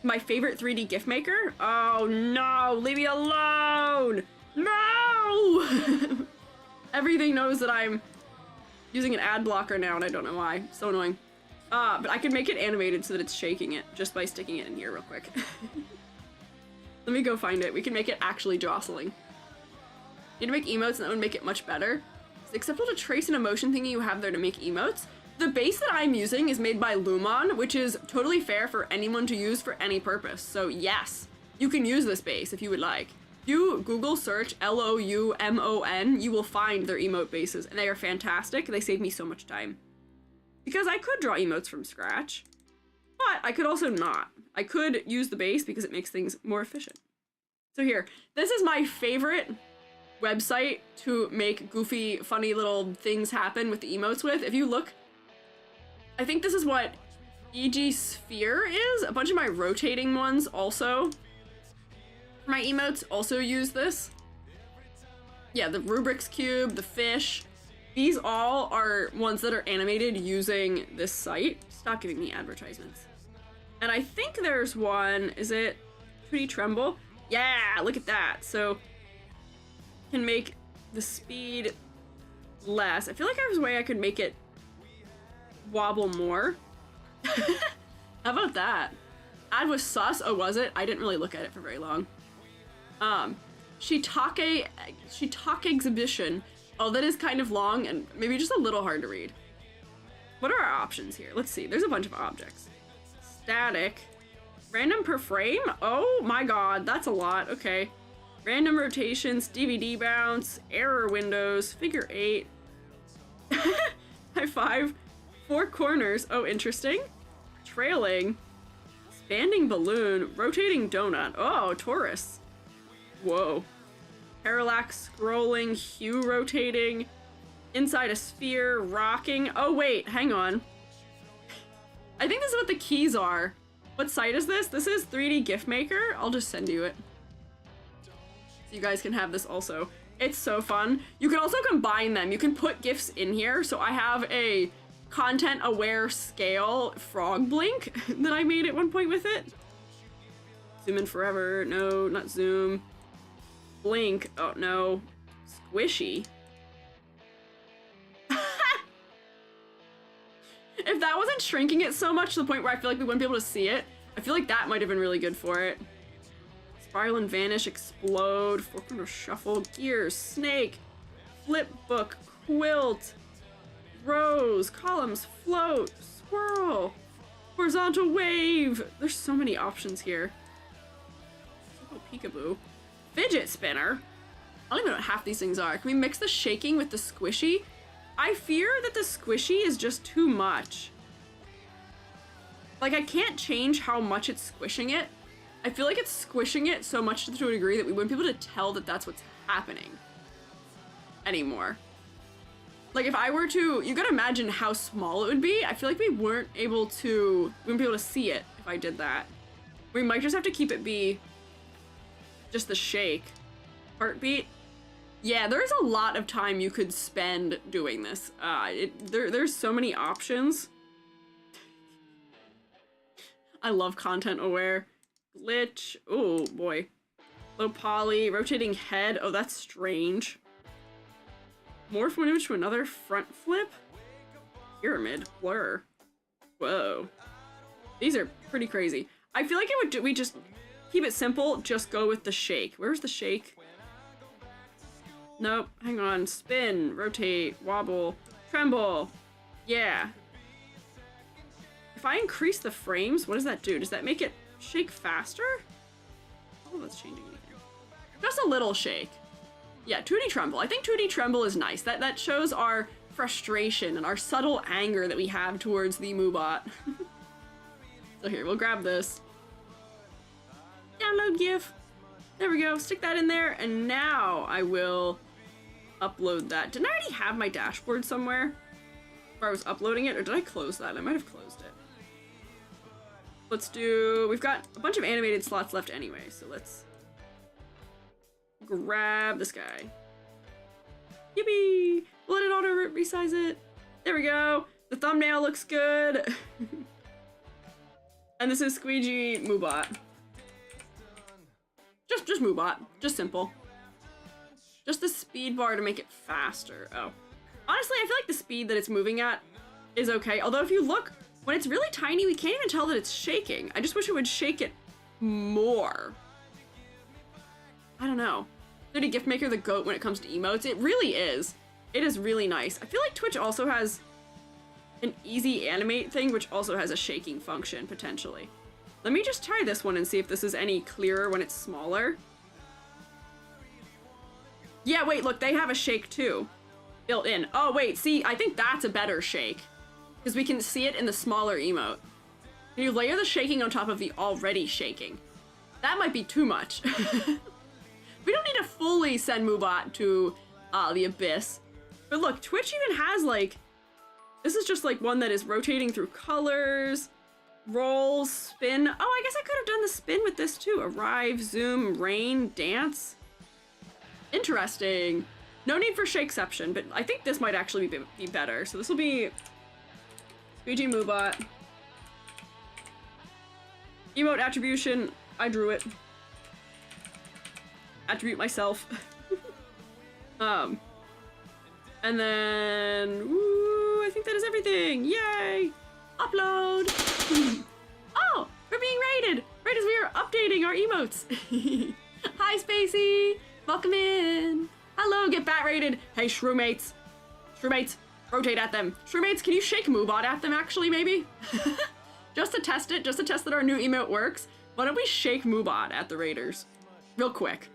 my favorite 3D GIF maker? Oh no, leave me alone! No! Everything knows that I'm using an ad blocker now and I don't know why. So annoying. But I could make it animated so that it's shaking it just by sticking it in here real quick. Let me go find it. We can make it actually jostling. Need to make emotes and that would make it much better. It's acceptable to trace an emotion thingy you have there to make emotes. The base that I'm using is made by Lumon, which is totally fair for anyone to use for any purpose. So yes, you can use this base if you would like. If you Google search Lumon, you will find their emote bases, and they are fantastic. They save me so much time. Because I could draw emotes from scratch, but I could also not. I could use the base because it makes things more efficient. So here, this is my favorite website to make goofy, funny little things happen with the emotes with. If you look, I think this is what EG Sphere is. A bunch of my rotating ones also. My emotes also use this. Yeah, the Rubik's Cube, the fish. These all are ones that are animated using this site. Stop giving me advertisements. And I think there's one, is it 2D Tremble? Yeah, look at that. So, can make the speed less. I feel like there's a way I could make it wobble more. How about that? Ad was sus. Oh, was it? I didn't really look at it for very long. Shiitake exhibition. Oh, that is kind of long and maybe just a little hard to read. What are our options here? Let's see. There's a bunch of objects. Static. Random per frame? Oh my god, that's a lot. Okay. Random rotations, DVD bounce, error windows, figure 8. High five. 4 corners. Oh, interesting. Trailing. Expanding balloon. Rotating donut. Oh, Taurus. Whoa. Parallax scrolling, hue rotating, inside a sphere, rocking. Oh wait, hang on. I think this is what the keys are. What site is this? This is 3D GIF Maker. I'll just send you it. So you guys can have this also. It's so fun. You can also combine them. You can put GIFs in here. So I have a content aware scale frog blink that I made at one point with it. Zoom in forever. No, not zoom. Blink. Oh no. Squishy. If that wasn't shrinking it so much to the point where I feel like we wouldn't be able to see it, I feel like that might have been really good for it. Spiral and vanish, explode, 4-corner shuffle, gears, snake, flip book, quilt, rows, columns, float, swirl, horizontal wave. There's so many options here. Oh, peekaboo. Fidget spinner? I don't even know what half these things are. Can we mix the shaking with the squishy? I fear that the squishy is just too much. Like, I can't change how much it's squishing it. I feel like it's squishing it so much to a degree that we wouldn't be able to tell that that's what's happening anymore. Like, if I were to, you gotta imagine how small it would be. I feel like we wouldn't be able to see it if I did that. We might just have to keep it be just the shake. Heartbeat. Yeah, there's a lot of time you could spend doing this. There's so many options. I love content aware. Glitch. Oh boy. Low poly. Rotating head. Oh, that's strange. Morph one image to another. Front flip. Pyramid. Blur. Whoa. These are pretty crazy. I feel like we just keep it simple. Just go with the shake. Where's the shake? Nope, hang on. Spin, rotate, wobble, tremble. Yeah. If I increase the frames, what does that do? Does that make it shake faster? Oh, that's changing anything. Just a little shake. Yeah, 2D tremble. I think 2D tremble is nice. That shows our frustration and our subtle anger that we have towards the Moobot. So here, we'll grab this. Download GIF. There we go. Stick that in there, and now I will upload that. Didn't I already have my dashboard somewhere where I was uploading it, or did I close that? I might have closed it. Let's do, we've got a bunch of animated slots left anyway, so let's grab this guy. Yippee! Let it auto resize it. There we go. The thumbnail looks good. And this is Squiiji Moobot. Just Moobot. Just simple. Just the speed bar to make it faster. Oh. Honestly, I feel like the speed that it's moving at is okay. Although if you look, when it's really tiny, we can't even tell that it's shaking. I just wish it would shake it more. I don't know. Dirty Gift Maker the GOAT when it comes to emotes. It really is. It is really nice. I feel like Twitch also has an easy animate thing, which also has a shaking function, potentially. Let me just try this one and see if this is any clearer when it's smaller. Yeah, wait, look, they have a shake too. Built in. Oh, wait, see, I think that's a better shake. Because we can see it in the smaller emote. Can you layer the shaking on top of the already shaking? That might be too much. We don't need to fully send Moobot to the abyss. But look, Twitch even has like, this is just like one that is rotating through colors, roll, spin. Oh, I guess I could have done the spin with this too. Arrive, zoom, rain, dance. Interesting. No need for shakeception, but I think this might actually be better. So this will be Squiiji Moobot. Emote attribution, I drew it. Attribute myself. And then, woo, I think that is everything. Yay! Upload! Oh, we're being rated! Right as we are updating our emotes. Hi, Spacey! Welcome in! Hello, get bat rated! Hey, Shroomates! Shroomates, rotate at them. Shroomates, can you shake Moobot at them, actually, maybe? Just to test it, just to test that our new emote works, why don't we shake Moobot at the raiders? Real quick.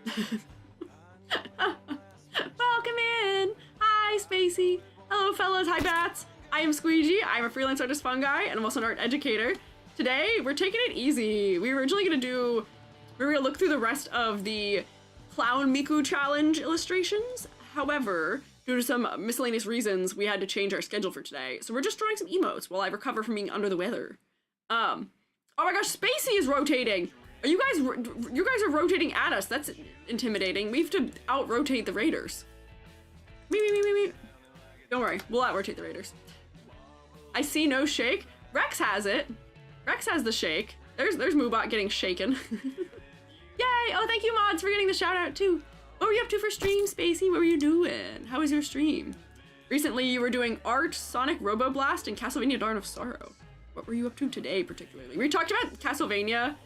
Welcome in! Hi, Spacey! Hello, fellas! Hi, bats! I am Squiiji, I'm a freelance artist fungi, and I'm also an art educator. Today, we're taking it easy. We were originally we were gonna look through the rest of the Clown Miku challenge illustrations. However, due to some miscellaneous reasons, we had to change our schedule for today. So we're just drawing some emotes while I recover from being under the weather. Oh my gosh, Spacey is rotating! You guys are rotating at us. That's intimidating. We have to out-rotate the raiders. Me. Don't worry, we'll out-rotate the raiders. I see no shake. Rex has it. Rex has the shake. There's Moobot getting shaken. Yay! Oh, thank you, mods, for getting the shout out too. What were you up to for stream, Spacey? What were you doing? How was your stream? Recently, you were doing art, Sonic Roboblast, and Castlevania Dawn of Sorrow. What were you up to today, particularly? We talked about Castlevania,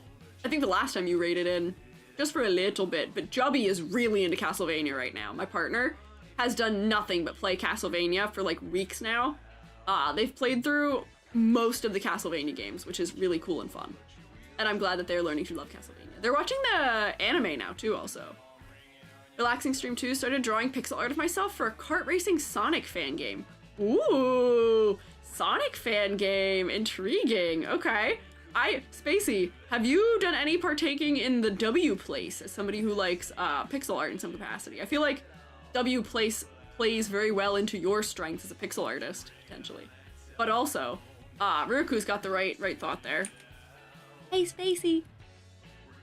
I think the last time you raided in, just for a little bit, but Jubby is really into Castlevania right now. My partner has done nothing but play Castlevania for like weeks now. They've played through most of the Castlevania games, which is really cool and fun. And I'm glad that they're learning to love Castlevania. They're watching the anime now too, also. Relaxing stream 2, started drawing pixel art of myself for a kart racing Sonic fan game. Ooh, Sonic fan game, intriguing, okay. Spacey, have you done any partaking in the W place as somebody who likes pixel art in some capacity? I feel like W place plays very well into your strengths as a pixel artist, potentially. But also, Ruku's got the right thought there. Hey, Spacey,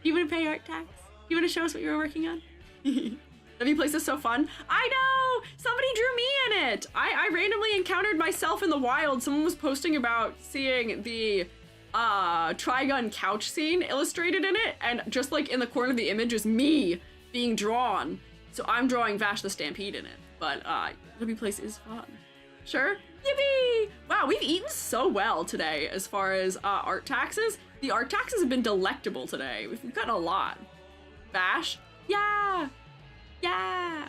do you want to pay art tax? Do you want to show us what you were working on? W place is so fun. I know! Somebody drew me in it! I randomly encountered myself in the wild. Someone was posting about seeing the Trigun couch scene illustrated in it, and just like in the corner of the image is me being drawn. So I'm drawing Vash the Stampede in it. But W place is fun. Sure? Yippee! Wow, we've eaten so well today as far as art taxes. The art taxes have been delectable today. We've gotten a lot. Vash? Yeah! Yeah!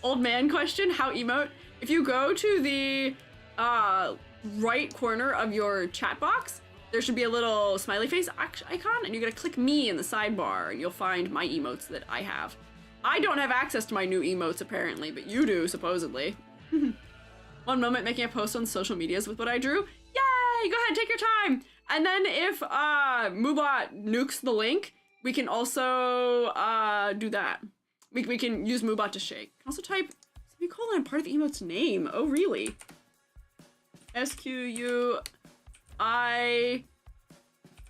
Old man question, how emote? If you go to the right corner of your chat box, there should be a little smiley face icon, and you're gonna click me in the sidebar, and you'll find my emotes that I have. I don't have access to my new emotes apparently, but you do, supposedly. One moment making a post on social medias with what I drew. Yay! Go ahead, take your time! And then if Moobot nukes the link, we can also do that. We can use Moobot to shake. Also type semicolon part of the emote's name. Oh, really? SQUIJI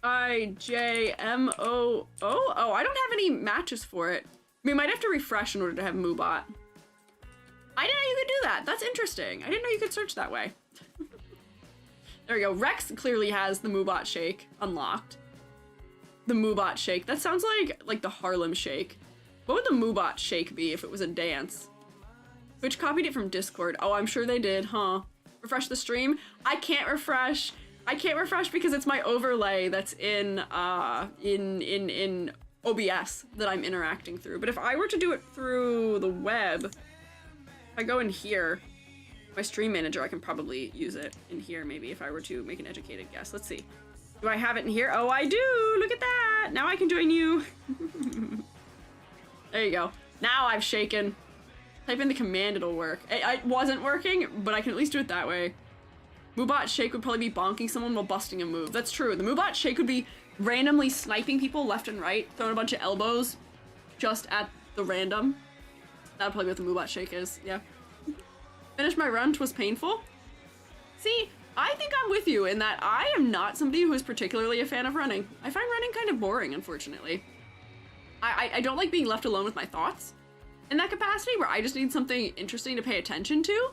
IJMOO. Oh, I don't have any matches for it. We might have to refresh in order to have Moobot. I didn't know you could do that. That's interesting. I didn't know you could search that way. There we go. Rex clearly has the Moobot Shake unlocked. The Moobot Shake. That sounds like the Harlem Shake. What would the Moobot Shake be if it was a dance? Which copied it from Discord. Oh, I'm sure they did, huh? Refresh the stream? I can't refresh. I can't refresh because it's my overlay that's in OBS that I'm interacting through. But if I were to do it through the web, if I go in here, my stream manager, I can probably use it in here maybe if I were to make an educated guess. Let's see. Do I have it in here? Oh, I do! Look at that! Now I can join you. There you go. Now I've shaken. Type in the command, it'll work. It wasn't working, but I can at least do it that way. Moobot Shake would probably be bonking someone while busting a move. That's true. The Moobot Shake would be randomly sniping people left and right, throwing a bunch of elbows just at the random. That'd probably be what the Moobot Shake is, yeah. Finish my run, 'twas painful. See, I think I'm with you in that I am not somebody who is particularly a fan of running. I find running kind of boring, unfortunately. I don't like being left alone with my thoughts in that capacity where I just need something interesting to pay attention to.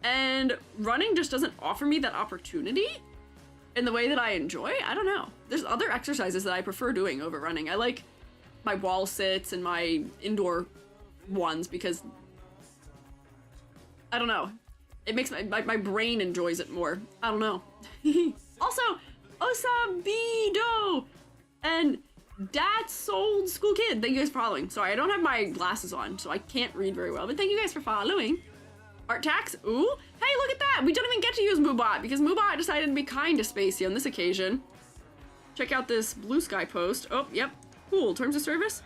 And running just doesn't offer me that opportunity in the way that I enjoy. I don't know. There's other exercises that I prefer doing over running. I like my wall sits and my indoor ones because, I don't know. It makes my brain enjoys it more. I don't know. Also, Osabido and Dad's Old School Kid. Thank you guys for following. Sorry, I don't have my glasses on, so I can't read very well, but thank you guys for following. Art tax? Ooh. Hey, look at that! We don't even get to use Moobot because Moobot decided to be kind to Spacey on this occasion. Check out this Blue Sky post. Oh, yep. Cool. Terms of service?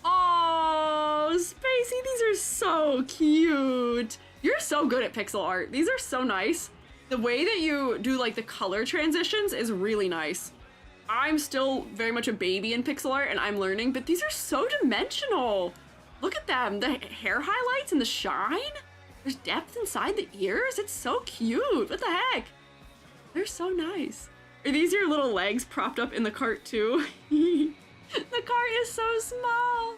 Oh, Spacey, these are so cute. You're so good at pixel art. These are so nice. The way that you do like the color transitions is really nice. I'm still very much a baby in pixel art and I'm learning, but these are so dimensional. Look at them. The hair highlights and the shine. There's depth inside the ears. It's so cute. What the heck? They're so nice. Are these your little legs propped up in the cart too? The cart is so small.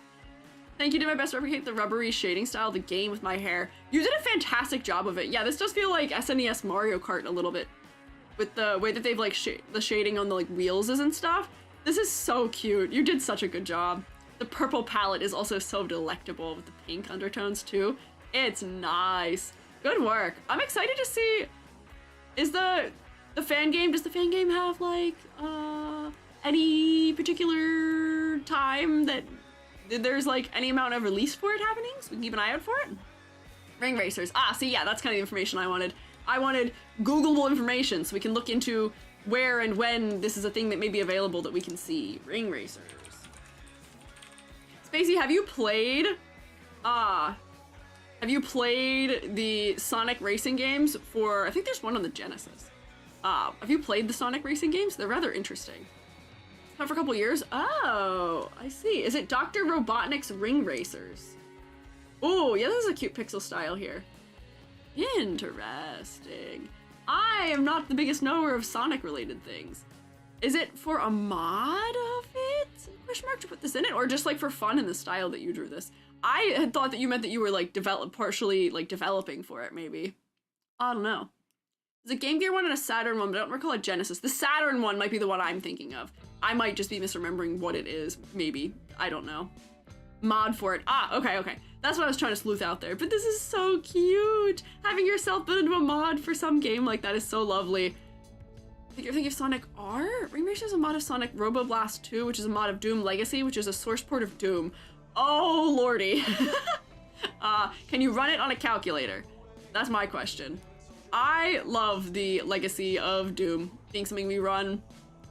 Thank you, did my best to replicate the rubbery shading style of the game with my hair. You did a fantastic job of it. Yeah, this does feel like SNES Mario Kart a little bit. With the way that they've like the shading on the like wheels is and stuff. This is so cute. You did such a good job. The purple palette is also so delectable with the pink undertones too. It's nice. Good work. I'm excited to see, is the fan game, does the fan game have like any particular time that there's like any amount of release for it happening, so we can keep an eye out for it? Ring racers. Ah, see, yeah, that's kind of the information I wanted. I wanted Googleable information so we can look into where and when this is a thing that may be available that we can see. Ring racers. Spacey, have you played the Sonic racing games for, I think there's one on the Genesis. Have you played the Sonic racing games? They're rather interesting. Not for a couple years? Oh, I see. Is it Dr. Robotnik's Ring Racers? Oh, yeah, this is a cute pixel style here. Interesting. I am not the biggest knower of Sonic related things. Is it for a mod of it? Question mark to put this in it, or just like for fun in the style that you drew this? I had thought that you meant that you were like partially like developing for it, maybe. I don't know. There's a Game Gear one and a Saturn one, but I don't recall a Genesis. The Saturn one might be the one I'm thinking of. I might just be misremembering what it is, maybe. I don't know. Mod for it. Ah, okay. That's what I was trying to sleuth out there. But this is so cute. Having yourself built into a mod for some game like that is so lovely. I think you're thinking of Sonic R? Ring Racer is a mod of Sonic Roboblast 2, which is a mod of Doom Legacy, which is a source port of Doom. Oh, lordy. Can you run it on a calculator? That's my question. I love the legacy of Doom being something we run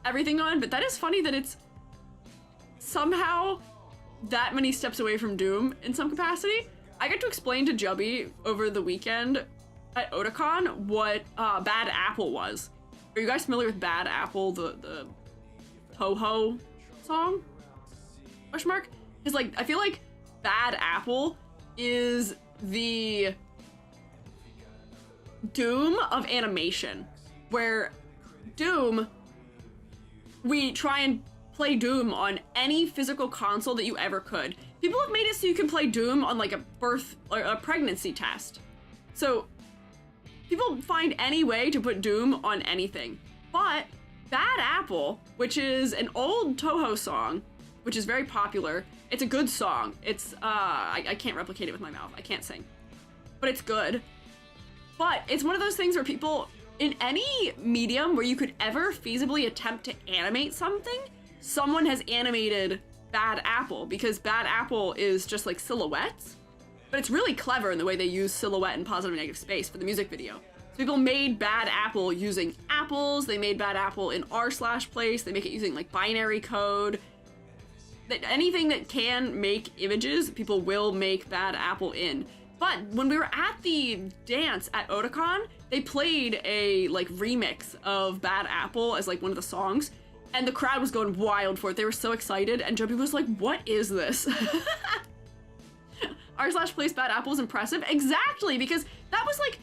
everything on, but that is funny that it's somehow that many steps away from Doom in some capacity. I got to explain to Jubby over the weekend at Otakon what Bad Apple was. Are you guys familiar with Bad Apple, the Toho song? Question mark? Because like, I feel like Bad Apple is the Doom of animation, where Doom we try and play Doom on any physical console that you ever could. People have made it so you can play Doom on like a birth or a pregnancy test. So people find any way to put Doom on anything. But Bad Apple, which is an old Toho song, which is very popular. It's a good song. It's, I can't replicate it with my mouth. I can't sing. But it's good. But it's one of those things where people, in any medium where you could ever feasibly attempt to animate something, someone has animated Bad Apple, because Bad Apple is just like silhouettes. But it's really clever in the way they use silhouette and positive and negative space for the music video. So people made Bad Apple using apples. They made Bad Apple in r/place. They make it using like binary code. Anything that can make images, people will make Bad Apple in. But when we were at the dance at Otakon, they played a like remix of Bad Apple as like one of the songs, and the crowd was going wild for it. They were so excited, and Jumpy was like, "What is this?" r/place Bad Apple is impressive, exactly, because that was like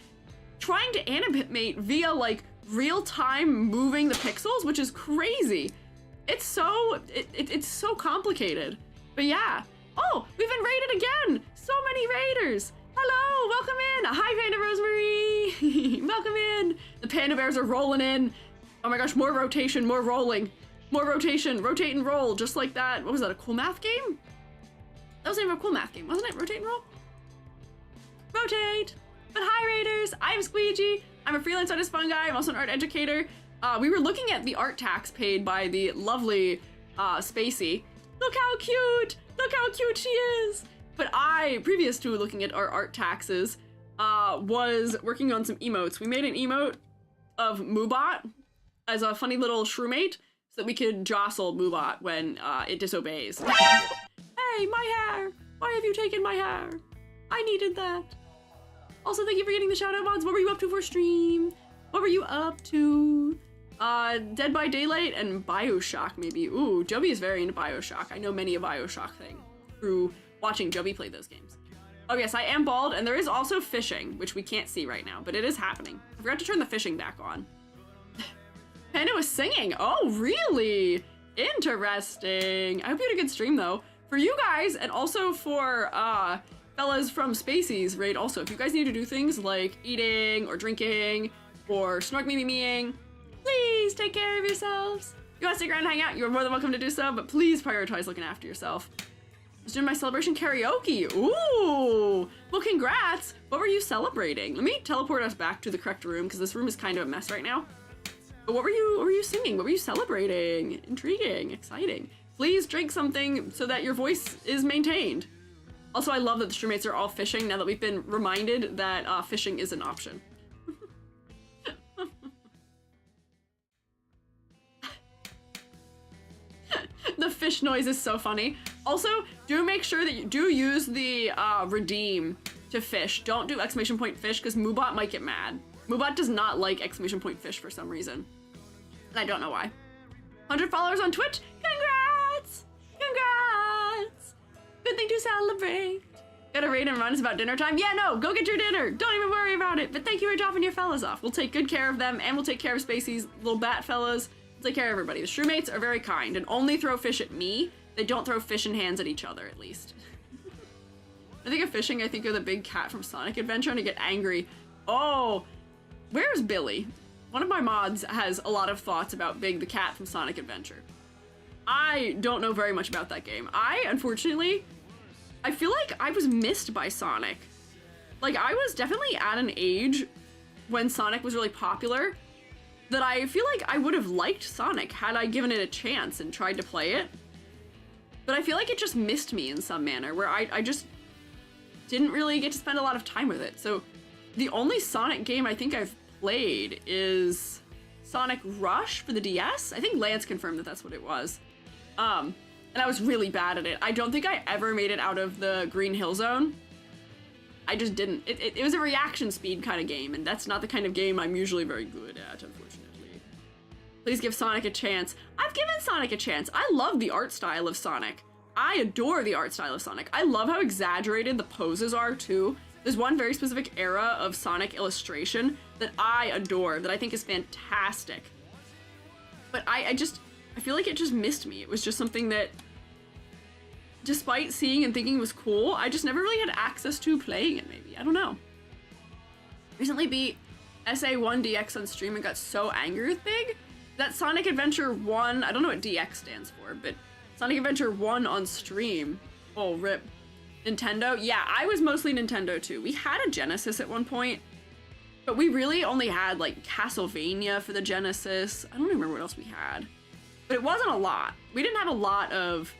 trying to animate via like real-time moving the pixels, which is crazy. It's so complicated. But yeah. Oh, we've been raided again! So many raiders! Hello, welcome in! Hi, Panda Rosemary! Welcome in! The panda bears are rolling in. Oh my gosh, more rotation, more rolling. More rotation, rotate and roll, just like that. What was that, a cool math game? That was the name of a cool math game, wasn't it? Rotate and roll? Rotate! But hi, raiders! I'm Squiiji. I'm a freelance artist fun guy. I'm also an art educator. We were looking at the art tax paid by the lovely Spacey. Look how cute! Look how cute she is! But I, previous to looking at our art taxes, was working on some emotes. We made an emote of Moobot as a funny little shroomate so that we could jostle Moobot when it disobeys. Hey, my hair! Why have you taken my hair? I needed that. Also, thank you for getting the shout out mods. What were you up to for stream? What were you up to? Dead by Daylight and Bioshock, maybe. Ooh, Joby is very into Bioshock. I know many a Bioshock thing through watching Joby play those games. Oh yes, I am bald, and there is also fishing, which we can't see right now, but it is happening. I forgot to turn the fishing back on. Panda was singing. Oh, really? Interesting. I hope you had a good stream, though. For you guys, and also for, fellas from Spacey's raid also, if you guys need to do things like eating or drinking or snork me-me-meing, please take care of yourselves. If you want to stick around and hang out, you're more than welcome to do so, but please prioritize looking after yourself. I was doing my celebration karaoke. Ooh! Well, congrats! What were you celebrating? Let me teleport us back to the correct room, because this room is kind of a mess right now. But what were you singing? What were you celebrating? Intriguing, exciting. Please drink something so that your voice is maintained. Also, I love that the streammates are all fishing now that we've been reminded that fishing is an option. The fish noise is so funny. Also, do make sure that you do use the redeem to fish. Don't do exclamation point fish, because Moobot might get mad. Moobot does not like exclamation point fish for some reason. And I don't know why. 100 followers on Twitch? Congrats! Congrats! Good thing to celebrate. Gotta raid and run, it's about dinner time. Yeah, no, go get your dinner. Don't even worry about it. But thank you for dropping your fellas off. We'll take good care of them, and we'll take care of Spacey's little bat fellas. We'll take care of everybody. The shroommates are very kind and only throw fish at me. They don't throw fish in hands at each other, at least. I think of fishing, I think of the big cat from Sonic Adventure, and I get angry. Oh, where's Billy? One of my mods has a lot of thoughts about Big the cat from Sonic Adventure. I don't know very much about that game. Unfortunately, I feel like I was missed by Sonic. Like, I was definitely at an age when Sonic was really popular that I feel like I would have liked Sonic had I given it a chance and tried to play it. But I feel like it just missed me in some manner, where I just didn't really get to spend a lot of time with it. So the only Sonic game I think I've played is Sonic Rush for the DS. I think Lance confirmed that that's what it was. And I was really bad at it. I don't think I ever made it out of the Green Hill Zone. I just didn't. It was a reaction speed kind of game, and that's not the kind of game I'm usually very good at, unfortunately. Please give Sonic a chance. I've given Sonic a chance. I love the art style of Sonic. I adore the art style of Sonic. I love how exaggerated the poses are, too. There's one very specific era of Sonic illustration that I adore, that I think is fantastic. But I I feel like it just missed me. It was just something that, despite seeing and thinking was cool, I just never really had access to playing it, maybe. I don't know. Recently beat SA1DX on stream and got so angry with Big that Sonic Adventure 1, I don't know what DX stands for, but Sonic Adventure 1 on stream. Oh, rip. Nintendo? Yeah, I was mostly Nintendo too. We had a Genesis at one point, but we really only had like Castlevania for the Genesis. I don't remember what else we had, but it wasn't a lot. We didn't have a lot of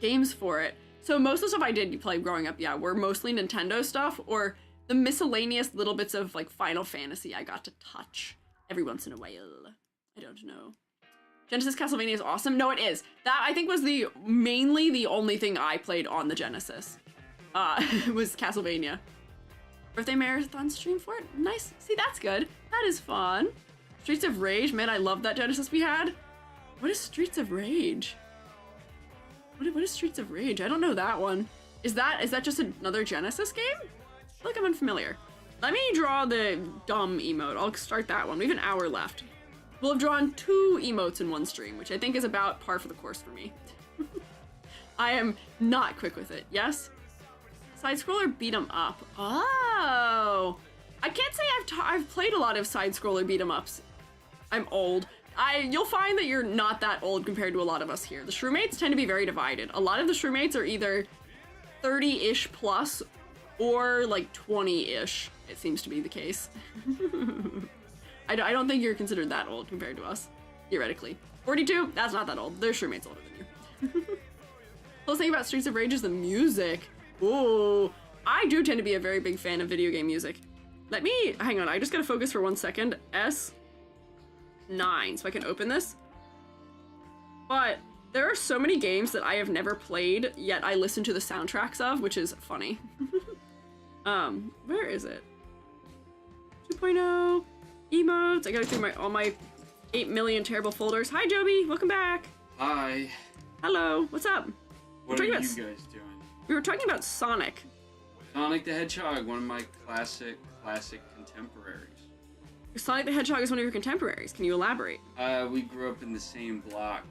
games for it. So most of the stuff I did play growing up, yeah, were mostly Nintendo stuff or the miscellaneous little bits of like Final Fantasy I got to touch every once in a while. I don't know. Genesis Castlevania is awesome. No, it is. That I think was mainly the only thing I played on the Genesis. Was Castlevania. Birthday marathon stream for it. Nice. See, that's good. That is fun. Streets of Rage. Man, I love that Genesis we had. What is Streets of Rage? What is Streets of Rage? I don't know that one. Is that just another Genesis game? I feel like I'm unfamiliar. Let me draw the dumb emote. I'll start that one. We have an hour left. We'll have drawn 2 emotes in one stream, which I think is about par for the course for me. I am not quick with it. Yes? Side-scroller beat 'em up. Oh! I can't say I've played a lot of side-scroller beat 'em ups. I'm old. You'll find that you're not that old compared to a lot of us here. The Shroomates tend to be very divided. A lot of the Shroomates are either 30-ish plus or like 20-ish. It seems to be the case. I don't think you're considered that old compared to us, theoretically. 42? That's not that old. There's Shroomates older than you. Plus thing about Streets of Rage is the music. Ooh, I do tend to be a very big fan of video game music. Let me, hang on, I just gotta focus for 1 second. S9, so I can open this. But there are so many games that I have never played, yet I listen to the soundtracks of, which is funny. Where is it? 2.0, emotes. I gotta through all my 8 million terrible folders. Hi, Joby, welcome back. Hi. Hello, what's up? What are you guys doing? We were talking about Sonic. Sonic the Hedgehog, one of my classic contemporaries. Sonic the Hedgehog is one of your contemporaries. Can you elaborate? We grew up in the same block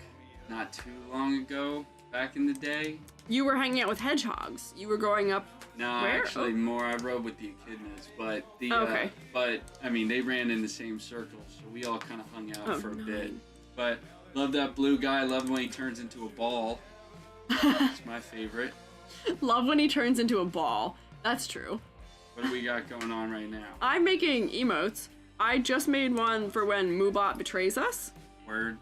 not too long ago, back in the day. You were hanging out with hedgehogs. You were growing up. No, where? Actually, more. I rode with the echidnas, but okay. But I mean, they ran in the same circles, so we all kind of hung out for a bit. But love that blue guy. Love when he turns into a ball. It's my favorite. Love when he turns into a ball. That's true. What do we got going on right now? I'm making emotes. I just made one for when Moobot betrays us. Word.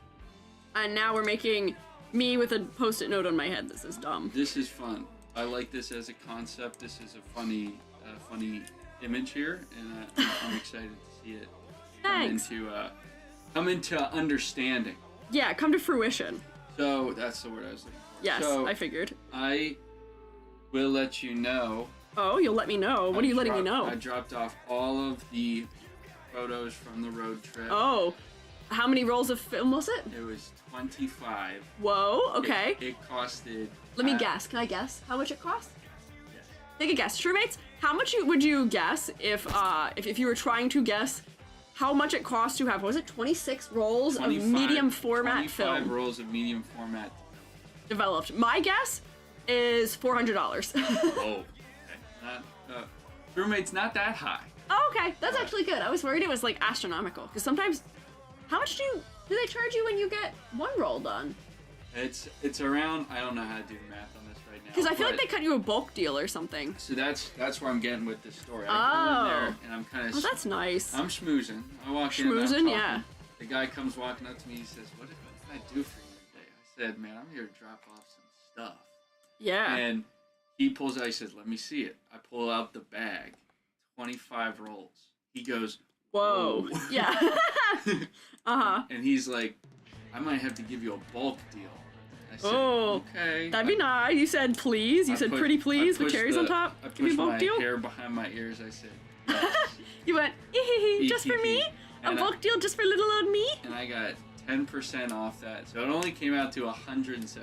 And now we're making me with a post-it note on my head that says dumb. This is fun. I like this as a concept. This is a funny image here, and I'm excited to see it come into understanding. Yeah, come to fruition. So that's the word I was looking for. Yes, so, I figured. I will let you know. Oh, you'll let me know. What are you letting me know? I dropped off all of the photos from the road trip. Oh, how many rolls of film was it? It was 25. Whoa, okay. It costed... Let me guess. Can I guess how much it cost? Yes. Take a guess. Shroomates, how much would you guess if you were trying to guess how much it cost to have, what was it, 26 rolls of medium format film? 25 rolls of medium format developed. My guess is $400. Oh, okay. Roommate's not that high. Oh, okay. That's actually good. I was worried it was like astronomical, because sometimes, how much do they charge you when you get one roll done? It's around, I don't know how to do the math on this right now. Because I feel like they cut you a bulk deal or something. So that's where I'm getting with this story. I go in there and I'm kind of... Oh, that's nice. I'm schmoozing. I walk in Schmoozing, yeah. The guy comes walking up to me, he says, what can I do for you today? I said, man, I'm here to drop off some stuff. Yeah. And he pulls out, he says, let me see it. I pull out the bag, 25 rolls. He goes, whoa. Yeah. Uh-huh. And he's like, I might have to give you a bulk deal. I said, okay. That'd be nice. You said please. You said pretty please with cherries on top. Give me a bulk deal. I pushed my hair behind my ears. I said, yes. You went, just for me? A bulk deal just for little old me? And I got 10% off that. So it only came out to $170.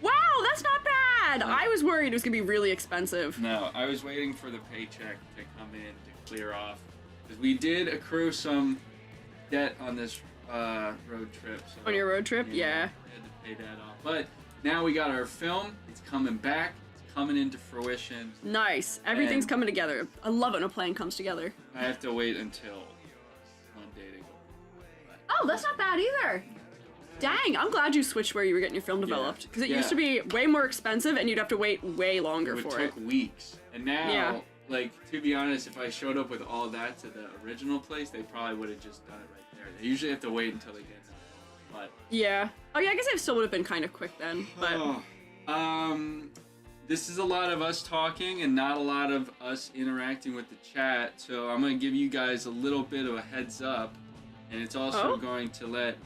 Wow, that's not bad. I was worried it was going to be really expensive. No, I was waiting for the paycheck to come in to clear off. Because we did accrue some debt on this road trip. So, on your road trip, yeah. I had to pay that off. But now we got our film. It's coming back. It's coming into fruition. Nice. Everything's coming together. I love it when a plan comes together. I have to wait until Monday to go. Oh, that's not bad either. Dang, I'm glad you switched where you were getting your film developed. Because it used to be way more expensive and you'd have to wait way longer for it. It took weeks. And now, like, to be honest, if I showed up with all that to the original place, they probably would have just done it right there. They usually have to wait until they get it. But yeah. Oh, yeah, I guess it still would have been kind of quick then. But this is a lot of us talking and not a lot of us interacting with the chat. So I'm going to give you guys a little bit of a heads up. And it's also going to let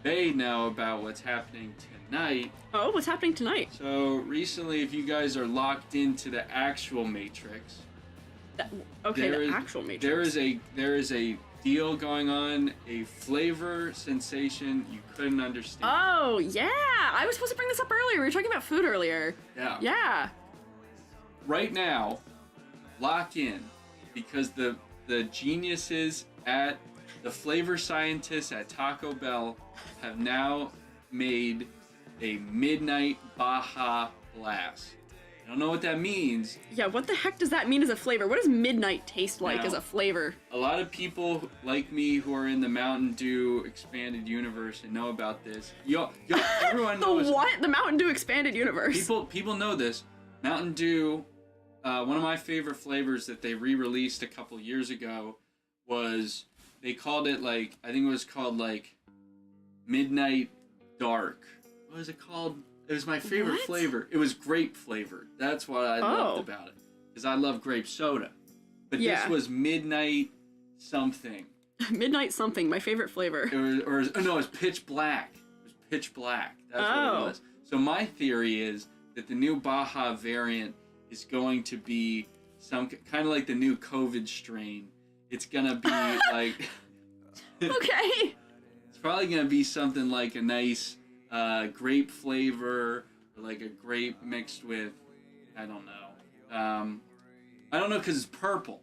they know about what's happening tonight. Oh, what's happening tonight? So recently, if you guys are locked into the actual Matrix, the actual Matrix. There is a deal going on, a flavor sensation you couldn't understand. Oh yeah, I was supposed to bring this up earlier. We were talking about food earlier. Yeah. Yeah. Right now, lock in, because the geniuses at the flavor scientists at Taco Bell have now made a midnight Baja Blast. I don't know what that means. Yeah, what the heck does that mean as a flavor? What does midnight taste like as a flavor? A lot of people like me who are in the Mountain Dew expanded universe and know about this. Everyone knows. The what? The Mountain Dew expanded universe. People know this. Mountain Dew, one of my favorite flavors that they re-released a couple years ago was, they called it like, I think it was called like Midnight Dark. What was it called? It was my favorite flavor. It was grape flavored. That's what I loved about it. Because I love grape soda. But this was Midnight something. Midnight something, my favorite flavor. It was Pitch Black. It was Pitch Black. That's what it was. So my theory is that the new Baja variant is going to be some kind of like the new COVID strain. It's gonna be like... Okay. It's probably gonna be something like a nice grape flavor, or like a grape mixed with, I don't know. I don't know, because it's purple.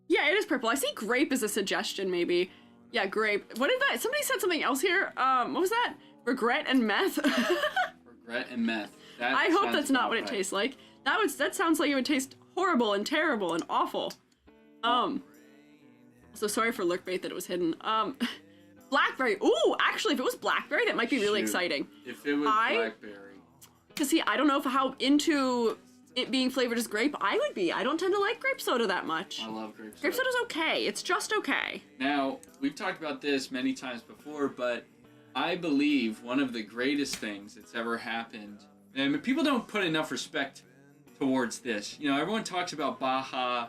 Yeah, it is purple. I see grape as a suggestion, maybe. Yeah, grape. What is that? Somebody said something else here. What was that? Regret and meth? Regret and meth. I hope that's not what it tastes like. That sounds like it would taste horrible and terrible and awful. So sorry for lurkbait that it was hidden. Blackberry. Ooh, actually, if it was blackberry, that might be really exciting. If it was blackberry. Because see, I don't know how into it being flavored as grape I would be. I don't tend to like grape soda that much. I love grape soda. Grape soda's okay. It's just okay. Now, we've talked about this many times before, but I believe one of the greatest things that's ever happened, and people don't put enough respect towards this. You know, everyone talks about Baja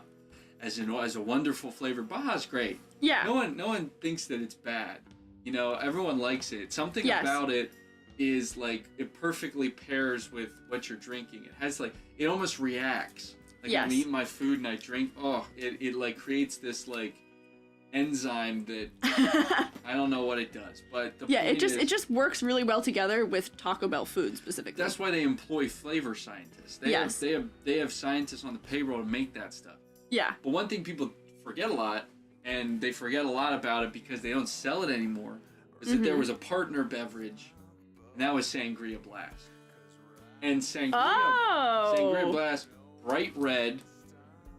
as a wonderful flavor. Baja's great. Yeah. No one thinks that it's bad. You know, everyone likes it. Something about it is like, it perfectly pairs with what you're drinking. It has like, it almost reacts. Like when I'm eating my food and I drink, it like creates this like enzyme that I don't know what it does, but it just works really well together with Taco Bell food specifically. That's why they employ flavor scientists. They have scientists on the payroll to make that stuff. Yeah. But one thing people forget a lot, and they forget a lot about it because they don't sell it anymore, is that there was a partner beverage, and that was Sangria Blast. And Sangria Blast, bright red.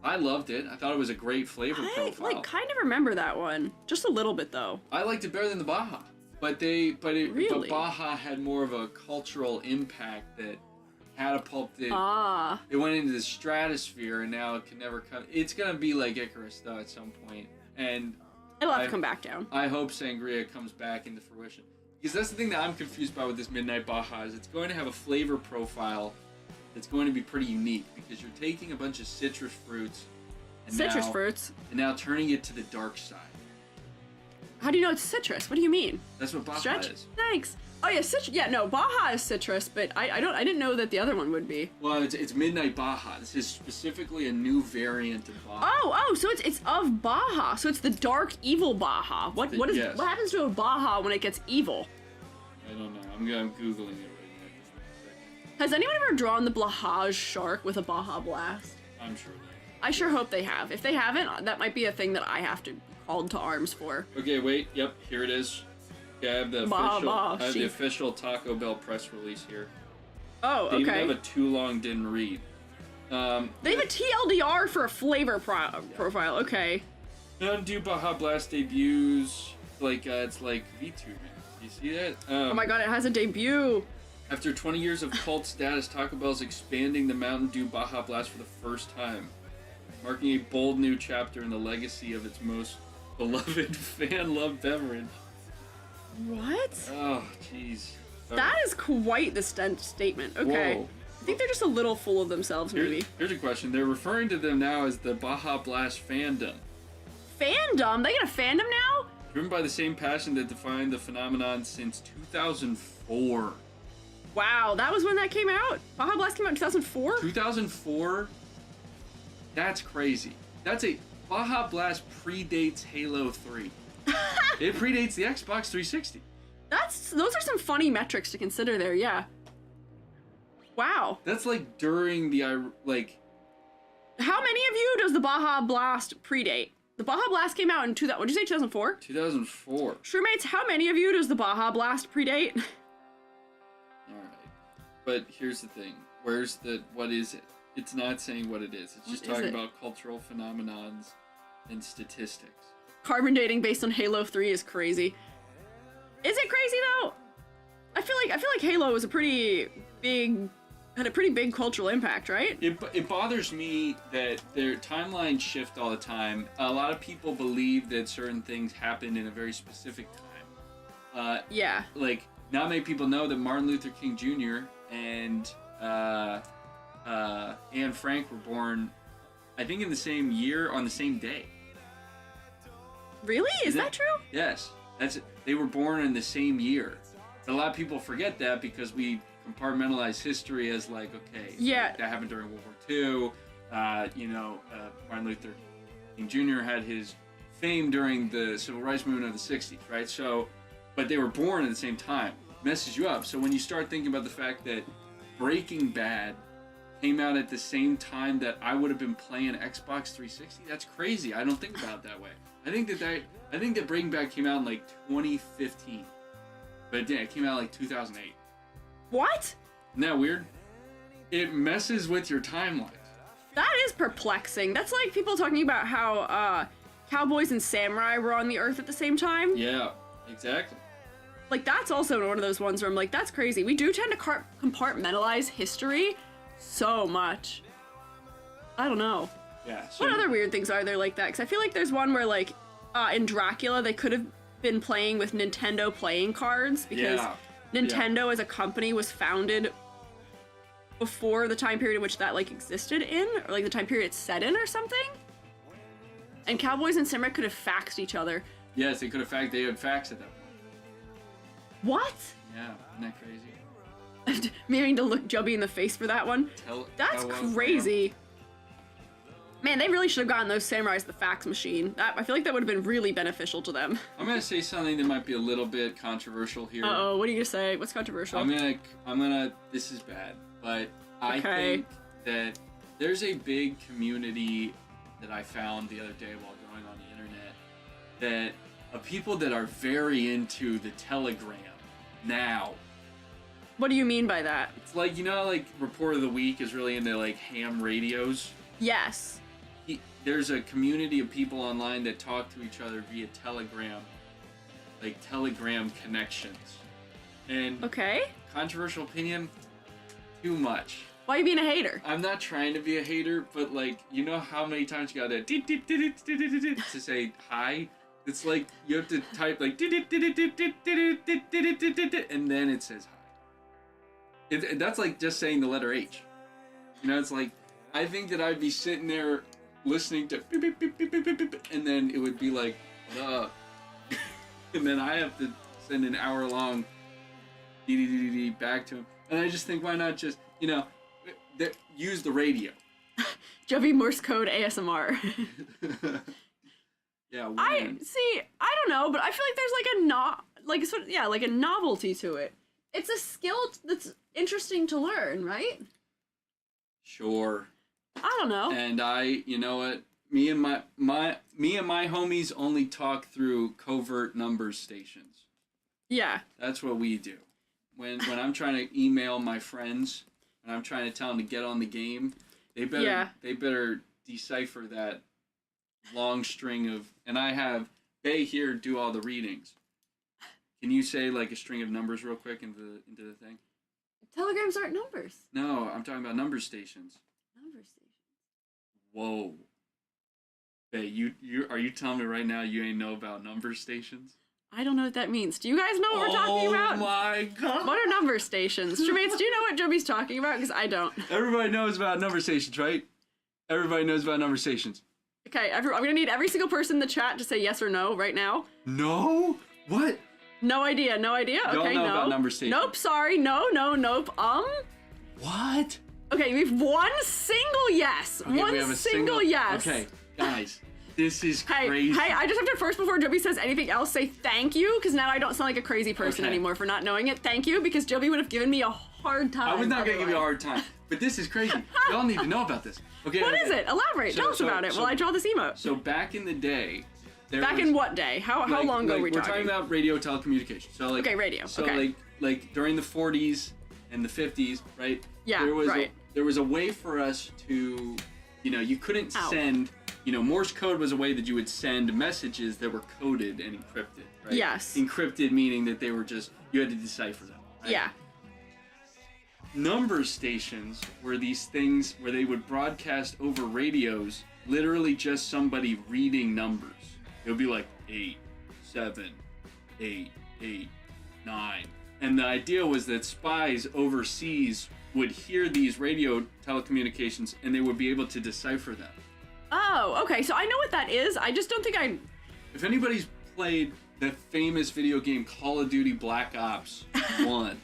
I loved it. I thought it was a great flavor profile. I kind of remember that one, just a little bit though. I liked it better than the Baja, but Baja had more of a cultural impact that catapulted. It went into the stratosphere, and now it can never come. It's gonna be like Icarus though at some point, and it'll have to come back down. I hope Sangria comes back into fruition, because that's the thing that I'm confused by with this Midnight Baja, is it's going to have a flavor profile that's going to be pretty unique, because you're taking a bunch of citrus fruits and now turning it to the dark side. How do you know it's citrus? What do you mean? That's what Baja is. Thanks. Oh yeah, citrus. Yeah, no, Baja is citrus, but I didn't know that the other one would be. Well, it's Midnight Baja. This is specifically a new variant of Baja. Oh, so it's of Baja. So it's the dark evil Baja. What happens to a Baja when it gets evil? I don't know. I'm googling it right now. Has anyone ever drawn the Blahage shark with a Baja Blast? I'm sure they have. I sure hope they have. If they haven't, that might be a thing that I have to be called to arms for. Okay, wait. Yep, here it is. Yeah, I have the official Taco Bell press release here. Oh, okay. They even have a too long didn't read. They have a TLDR for a flavor profile. Okay. Mountain Dew Baja Blast debuts it's like V2. You see that? Oh my god, it has a debut. After 20 years of cult status, Taco Bell's expanding the Mountain Dew Baja Blast for the first time, marking a bold new chapter in the legacy of its most beloved fan-loved beverage. What? Oh, jeez. That is quite the statement. Okay. Whoa. I think they're just a little full of themselves, maybe. Here's a question. They're referring to them now as the Baja Blast fandom. Fandom? They got a fandom now? Driven by the same passion that defined the phenomenon since 2004. Wow, that was when that came out? Baja Blast came out in 2004? 2004? That's crazy. Baja Blast predates Halo 3. It predates the Xbox 360. Those are some funny metrics to consider there, yeah. Wow. That's like during the, How many of you does the Baja Blast predate? The Baja Blast came out in what'd you say, 2004? 2004. Shroommates, how many of you does the Baja Blast predate? Alright. But here's the thing. What is it? It's not saying what it is. It's just talking about cultural phenomenons and statistics. Carbon dating based on Halo 3 is crazy. Is it crazy though? I feel like Halo was had a pretty big cultural impact, right? It bothers me that their timelines shift all the time. A lot of people believe that certain things happened in a very specific time. Yeah. Like, not many people know that Martin Luther King Jr. and Anne Frank were born, I think, in the same year on the same day. Really? Is that true? Yes. They were born in the same year. A lot of people forget that because we compartmentalize history as like, okay, yeah, that happened during World War II. Martin Luther King Jr. had his fame during the Civil Rights Movement of the 60s, right? So, but they were born at the same time. Messes you up. So when you start thinking about the fact that Breaking Bad came out at the same time that I would have been playing Xbox 360, that's crazy. I don't think about it that way. I think that Breaking Bad came out in like 2015, but it came out like 2008. What? Isn't that weird? It messes with your timeline. That is perplexing. That's like people talking about how cowboys and samurai were on the earth at the same time. Yeah, exactly. Like, that's also one of those ones where I'm like, that's crazy. We do tend to compartmentalize history so much. I don't know. Yeah. So what other weird things are there like that? Because I feel like there's one where, like, in Dracula, they could have been playing with Nintendo playing cards because Nintendo as a company was founded before the time period in which that, like, existed in, or, like, the time period it's set in or something. And cowboys and samurai could have faxed each other. Yes, they had fax at that point. What? Yeah, isn't that crazy? Meaning to look Jubby in the face for that one. That's crazy. Man, they really should have gotten those samurais the fax machine. I feel like that would have been really beneficial to them. I'm gonna say something that might be a little bit controversial here. Uh-oh, what are you gonna say? What's controversial? I'm gonna, this is bad, but I think that there's a big community that I found the other day while going on the internet that of people that are very into the Telegram now. What do you mean by that? It's like, like Report of the Week is really into like ham radios. Yes. There's a community of people online that talk to each other via Telegram, like Telegram connections. And controversial opinion, too much. Why are you being a hater? I'm not trying to be a hater, but like, you know how many times you gotta to say hi? It's like you have to type like and then it says hi. That's like just saying the letter H. It's like, I think that I'd be sitting there listening to beep, beep, beep, beep, beep, beep, beep, and then it would be like, and then I have to send an hour-long back to him. And I just think, why not just, use the radio? Jubby Morse code ASMR. Yeah. I don't know, but I feel like there's like a novelty to it. It's a skill that's interesting to learn, right? Sure. I don't know. And you know what? Me and my homies only talk through covert numbers stations. Yeah. That's what we do. When I'm trying to email my friends and I'm trying to tell them to get on the game, they better decipher that long string of, and I have Bay here do all the readings. Can you say like a string of numbers real quick into the thing? Telegrams aren't numbers. No, I'm talking about number stations. Number stations. Whoa. Bay, you are you telling me right now you ain't know about number stations? I don't know what that means. Do you guys know what we're talking about? Oh my god. What are number stations? Jermaine, do you know what Joby's talking about? Because I don't. Everybody knows about number stations, right? Everybody knows about number stations. Okay, I'm gonna need every single person in the chat to say yes or no right now. No? What? No idea, no idea. Don't Okay, know no. about number stations. Nope, sorry, no, nope. What? Okay, we have one single yes. Okay, one we have a single yes. Okay, guys, this is Hey, crazy. I just have to first, before Joby says anything else, say thank you, because now I don't sound like a crazy person Okay. anymore for not knowing it. Thank you, because Joby would have given me a hard time. I was not going to give you a otherwise. hard time, but this is crazy. Y'all need to know about this. Okay. What is it? Elaborate. Tell us about it while I draw this emote. So back in the day, Back in what day? How long ago were we We're talking? talking about radio telecommunications. So like Okay, radio. So Okay. like during the 40s and the 50s, right? Yeah, right. There was a way for us to, you couldn't send, Morse code was a way that you would send messages that were coded and encrypted, right? Yes. Encrypted meaning that they were you had to decipher them. Right? Yeah. Number stations were these things where they would broadcast over radios, literally just somebody reading numbers. It would be like 8, 7, 8, 8, 9. And the idea was that spies overseas would hear these radio telecommunications and they would be able to decipher them. Oh, okay. So I know what that is. I just don't think I. If anybody's played the famous video game Call of Duty Black Ops 1,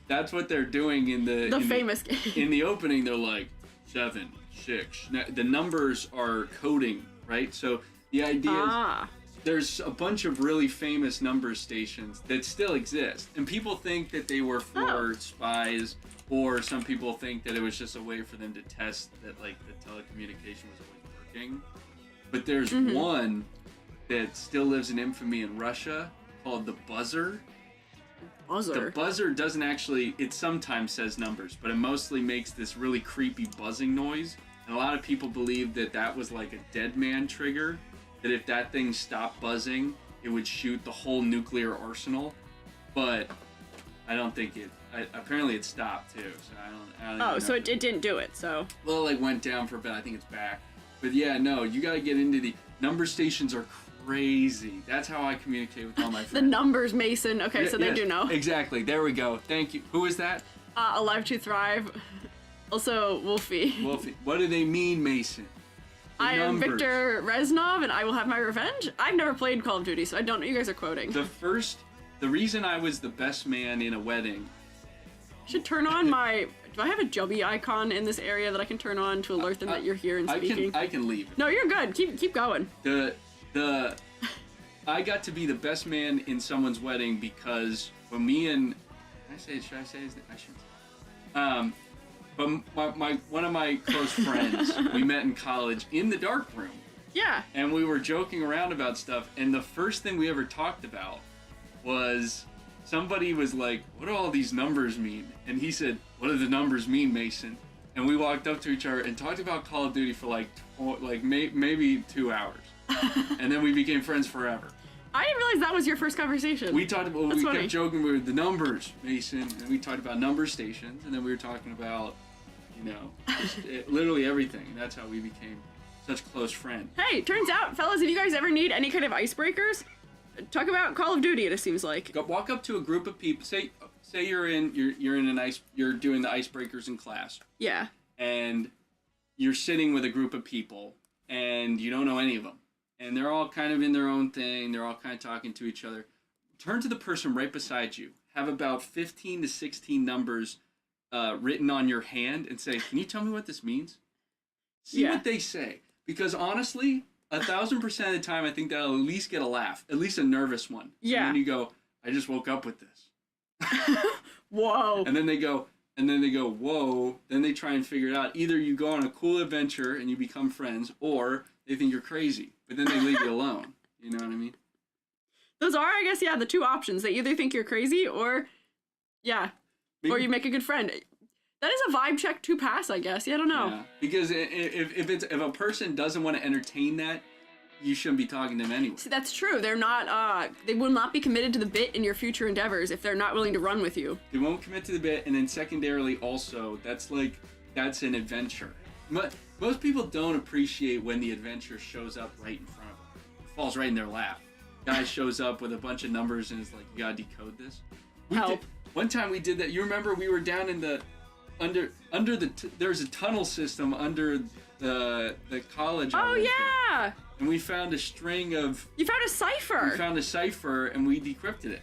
that's what they're doing in the famous game. In the opening, they're like 7, 6. The numbers are coding, right? So the idea is there's a bunch of really famous number stations that still exist, and people think that they were for spies, or some people think that it was just a way for them to test that like the telecommunication was always working. But there's one that still lives in infamy in Russia called the buzzer. The buzzer doesn't actually, it sometimes says numbers, but it mostly makes this really creepy buzzing noise. And a lot of people believe that that was like a dead man trigger, that if that thing stopped buzzing, it would shoot the whole nuclear arsenal. But I don't think apparently it stopped too, so I don't Oh, so it didn't do it, so. Well, it like went down for a bit, I think it's back. But yeah, no, you gotta get into the, number stations are crazy. That's how I communicate with all my friends. The numbers, Mason. Okay, so they do know. Exactly, there we go. Thank you. Who is that? Alive to Thrive. Also, Wolfie. Wolfie. What do they mean, Mason? I am Victor Reznov, and I will have my revenge. I've never played Call of Duty, so I don't know what you guys are quoting. The reason I was the best man in a wedding. I should turn on my... Do I have a Joby icon in this area that I can turn on to alert them that you're here and speaking? I can leave. No, you're good. Keep going. I got to be the best man in someone's wedding because when me and... Should I say his name? I shouldn't say. But one of my close friends, we met in college in the dark room. Yeah. And we were joking around about stuff, and the first thing we ever talked about was somebody was like, what do all these numbers mean? And he said, what do the numbers mean, Mason? And we walked up to each other and talked about Call of Duty for maybe 2 hours. And then we became friends forever. I didn't realize that was your first conversation. We talked about, kept joking with the numbers, Mason, and we talked about number stations, and then we were talking about, just, literally everything. And that's how we became such close friends. Hey, turns out, fellas, if you guys ever need any kind of icebreakers, talk about Call of Duty. It seems like. Walk up to a group of people. Say you're doing the icebreakers in class. Yeah. And you're sitting with a group of people, and you don't know any of them. And they're all kind of in their own thing. They're all kind of talking to each other. Turn to the person right beside you. Have about 15 to 16 numbers written on your hand and say, can you tell me what this means? See what they say. Because honestly, 1,000% of the time, I think that'll at least get a laugh. At least a nervous one. Yeah. And then you go, I just woke up with this. Whoa. And then they go, whoa. Then they try and figure it out. Either you go on a cool adventure and you become friends, or they think you're crazy. But then they leave you alone. You know what I mean? Those are, I guess, yeah, the two options. They either think you're crazy or, yeah, or you make a good friend. That is a vibe check to pass, I guess. Yeah, I don't know. Yeah, because if a person doesn't want to entertain that, you shouldn't be talking to them anyway. See, that's true. They're not, they will not be committed to the bit in your future endeavors if they're not willing to run with you. They won't commit to the bit, and then secondarily also, that's an adventure. Most people don't appreciate when the adventure shows up right in front of them. It falls right in their lap. Guy shows up with a bunch of numbers and is like, you gotta decode this? One time we did that. You remember we were down in the, there's a tunnel system under the college. Oh, yeah! And we found a string of... You found a cipher! We found a cipher, and we decrypted it.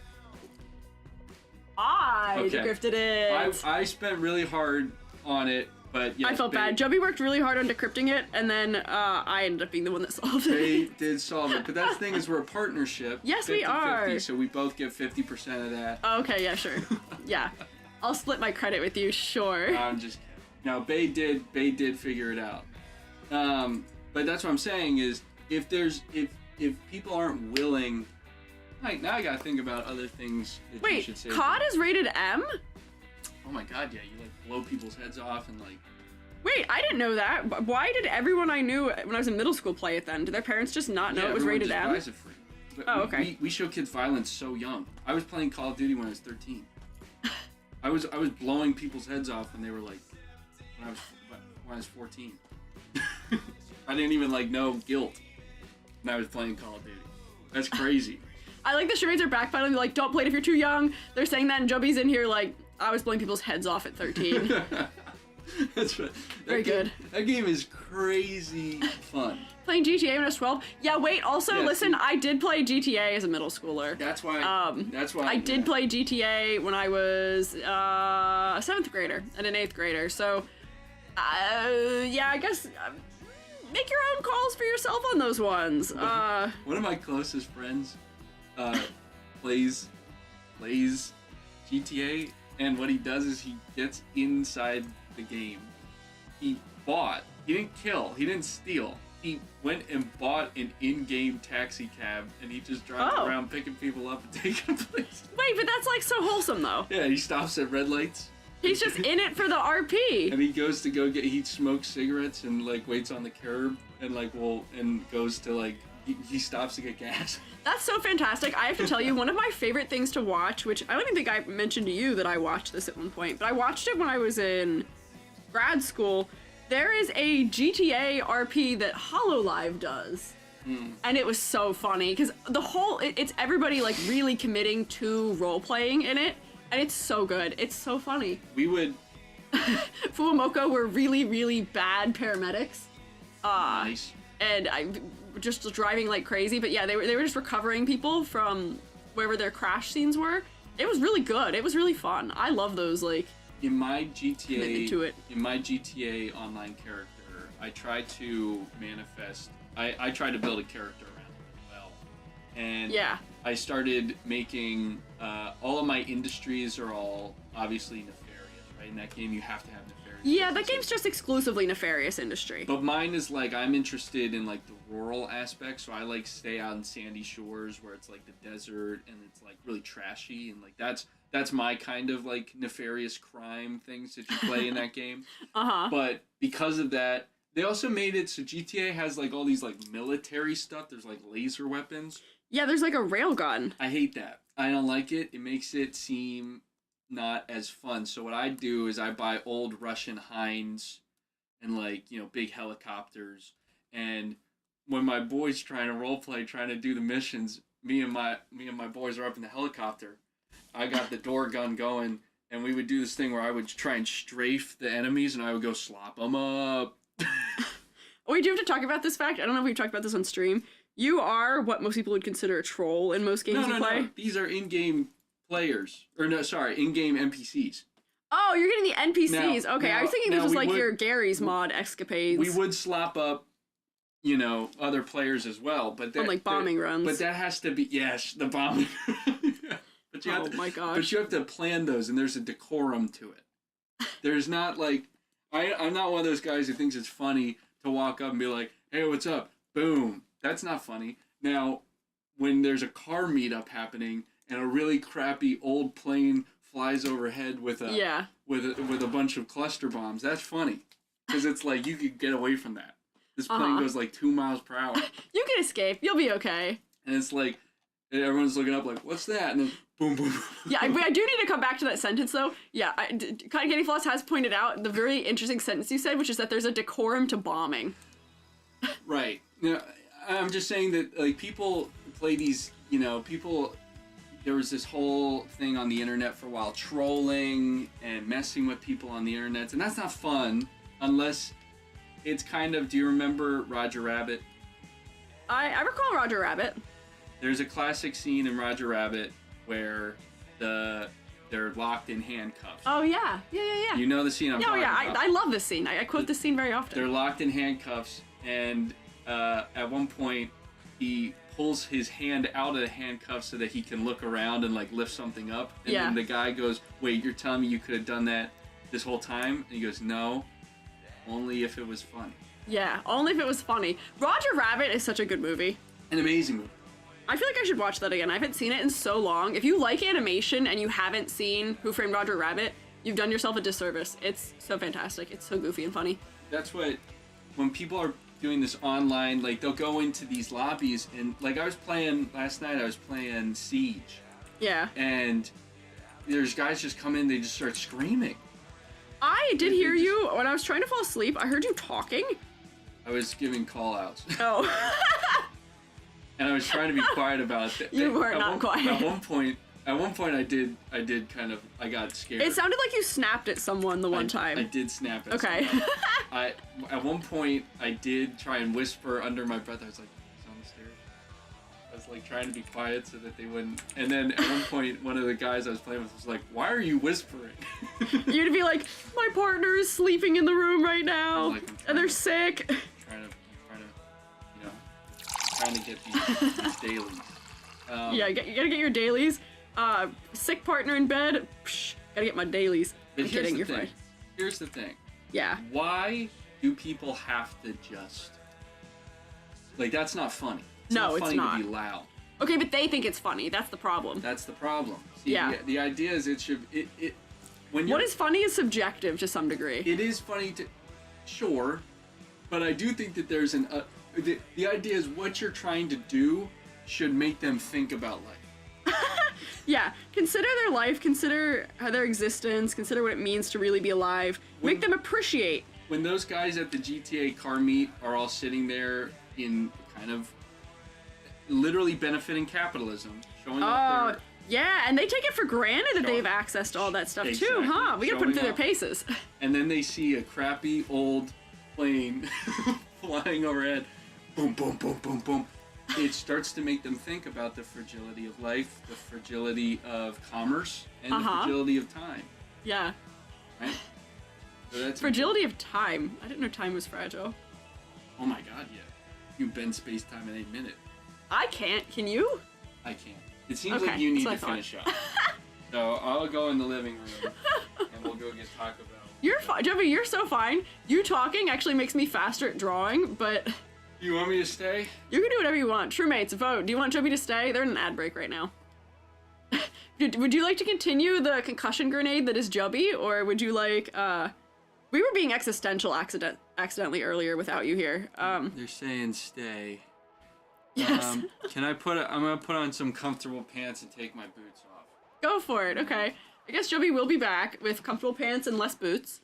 I decrypted it! I spent really hard on it, but yes, I felt bad. Joby worked really hard on decrypting it, and then I ended up being the one that solved it. They did solve it, but that's the thing is we're a partnership. Yes, we are! So we both get 50% of that. Okay, yeah, sure. Yeah. I'll split my credit with you, sure. I'm just kidding. No, Bay did figure it out. But that's what I'm saying is, if people aren't willing, like, now I gotta think about other things that you should say. Wait, COD is rated M? Oh my god, yeah, you like blow people's heads off and like... Wait, I didn't know that. Why did everyone I knew when I was in middle school play it then? Did their parents just not know it was rated M? Buys it free. But okay. We show kids violence so young. I was playing Call of Duty when I was 13. I was blowing people's heads off when they were like, when I was 14. I didn't even like know guilt when I was playing Call of Duty. That's crazy. I like the charades are backpedaling. They're like, don't play it if you're too young. They're saying that, and Joby's in here like, I was blowing people's heads off at 13. That's right. Very good. That game is crazy fun. Playing GTA when I was 12. Yeah, wait, also, listen, I did play GTA as a middle schooler. That's why. I did play GTA when I was a 7th grader and an 8th grader. So, yeah, I guess make your own calls for yourself on those ones. One of my closest friends plays GTA, and what he does is he gets inside the game. He didn't kill, he didn't steal. He went and bought an in-game taxi cab, and he just drives around picking people up and taking them places. Wait, but that's like so wholesome, though. Yeah, he stops at red lights. He's just in it for the RP. And he goes to he smokes cigarettes and like waits on the curb and goes to he stops to get gas. That's so fantastic. I have to tell you, one of my favorite things to watch, which I don't even think I mentioned to you that I watched this at one point, but I watched it when I was in grad school. There is a GTA RP that HoloLive does. And it was so funny because it's everybody like really committing to role playing in it, and it's so good. It's so funny. We would. Fuamoko were really, really bad paramedics. Nice. And I just driving like crazy, but yeah, they were just recovering people from wherever their crash scenes were. It was really good. It was really fun. I love those like. In my GTA online character, I try to manifest. I try to build a character around it as well, and I started making all of my industries are all obviously nefarious, right? In that game, you have to have nefarious. Yeah, that game's just exclusively nefarious industry. But mine is like I'm interested in like the rural aspect, so I like stay out in sandy shores where it's like the desert and it's like really trashy and like that's my kind of like nefarious crime things that you play in that game. But because of that, they also made it so GTA has like all these like military stuff. There's like laser weapons. Yeah, there's like a railgun. I hate that. I don't like it. It makes it seem not as fun. So what I do is I buy old Russian Hinds and like, you know, big helicopters. And when my boys trying to roleplay, trying to do the missions, me and my boys are up in the helicopter. I got the door gun going, and we would do this thing where I would try and strafe the enemies, and I would go slop them up. We do have to talk about this fact. I don't know if we've talked about this on stream. You are what most people would consider a troll in most games you play. No. These are in-game players. Or no, sorry, in-game NPCs. Oh, you're getting the NPCs. Okay, I was thinking this was like your Gary's mod escapades. We would slop up, you know, other players as well. But on like bombing runs. But that has to be, yes, the bombing But you have to plan those, and there's a decorum to it. There's not like I'm not one of those guys who thinks it's funny to walk up and be like, "Hey, what's up?" Boom. That's not funny. Now, when there's a car meetup happening and a really crappy old plane flies overhead with a with a bunch of cluster bombs. That's funny because it's like you could get away from that. This plane goes like 2 miles per hour. You can escape. You'll be okay. And it's like everyone's looking up like, what's that? And then boom, boom. Yeah, I do need to come back to that sentence though. Yeah, Cotton Candy Floss has pointed out the very interesting sentence you said, which is that there's a decorum to bombing. Right. Now, I'm just saying that like people play these, people. There was this whole thing on the internet for a while, trolling and messing with people on the internet, and that's not fun unless it's kind of. Do you remember Roger Rabbit? I recall Roger Rabbit. There's a classic scene in Roger Rabbit where they're locked in handcuffs. Oh yeah. You know the scene I'm talking about. I love this scene. I quote this scene very often. They're locked in handcuffs, and at one point he pulls his hand out of the handcuffs so that he can look around and like lift something up. And then the guy goes, "Wait, you're telling me you could have done that this whole time?" And he goes, "No, only if it was funny." Yeah, only if it was funny. Roger Rabbit is such a good movie. An amazing movie. I feel like I should watch that again. I haven't seen it in so long. If you like animation and you haven't seen Who Framed Roger Rabbit, you've done yourself a disservice. It's so fantastic. It's so goofy and funny. That's what, when people are doing this online, like they'll go into these lobbies and like last night I was playing Siege. Yeah. And there's guys just come in, they just start screaming. I did hear you when I was trying to fall asleep. I heard you talking. I was giving call outs. Oh. And I was trying to be quiet about it. You were not quiet. At one point I did kind of, I got scared. It sounded like you snapped at someone the one time. I did snap at Okay. someone. At one point I did try and whisper under my breath. I was like, "It's on the stairs." I was like trying to be quiet so that they wouldn't. And then at one point, one of the guys I was playing with was like, "Why are you whispering?" You'd be like, "My partner is sleeping in the room right now, like, and they're sick." I'm trying to get these dailies. Yeah, you gotta get your dailies. Sick partner in bed. Psh, gotta get my dailies. I'm kidding, you're fine. Here's the thing. Yeah. Why do people have to just like? That's not funny. It's No, not it's funny not. to be loud. Okay, but they think it's funny. That's the problem. That's the problem. See, Yeah. The idea is when What is funny is subjective to some degree. It is funny to, sure, but I do think that there's the idea is what you're trying to do should make them think about life. Yeah, consider their life, consider their existence, consider what it means to really be alive. Make them appreciate. When those guys at the GTA car meet are all sitting there in kind of literally benefiting capitalism, showing off their... Yeah, and they take it for granted that they have access to all that stuff too, huh? We gotta put them through their paces. And then they see a crappy old plane flying overhead. Boom, boom, boom, boom, boom. It starts to make them think about the fragility of life, the fragility of commerce, and the fragility of time. Yeah. Right? So that's fragility of time. I didn't know time was fragile. Oh my god, yeah. You can bend space-time in 8 minutes. I can't. Can you? I can't. It seems like you need to finish up. So I'll go in the living room and we'll go get Taco Bell. You're fine, Joby. You're so fine. You talking actually makes me faster at drawing, but you want me to stay? You can do whatever you want. Truemates, vote. Do you want Joby to stay? They're in an ad break right now. Would you like to continue the concussion grenade that is Joby, or would you like? We were being existential accidentally earlier without you here. They're saying stay. Yes. I'm gonna put on some comfortable pants and take my boots off. Go for it. Okay. I guess Joby will be back with comfortable pants and less boots.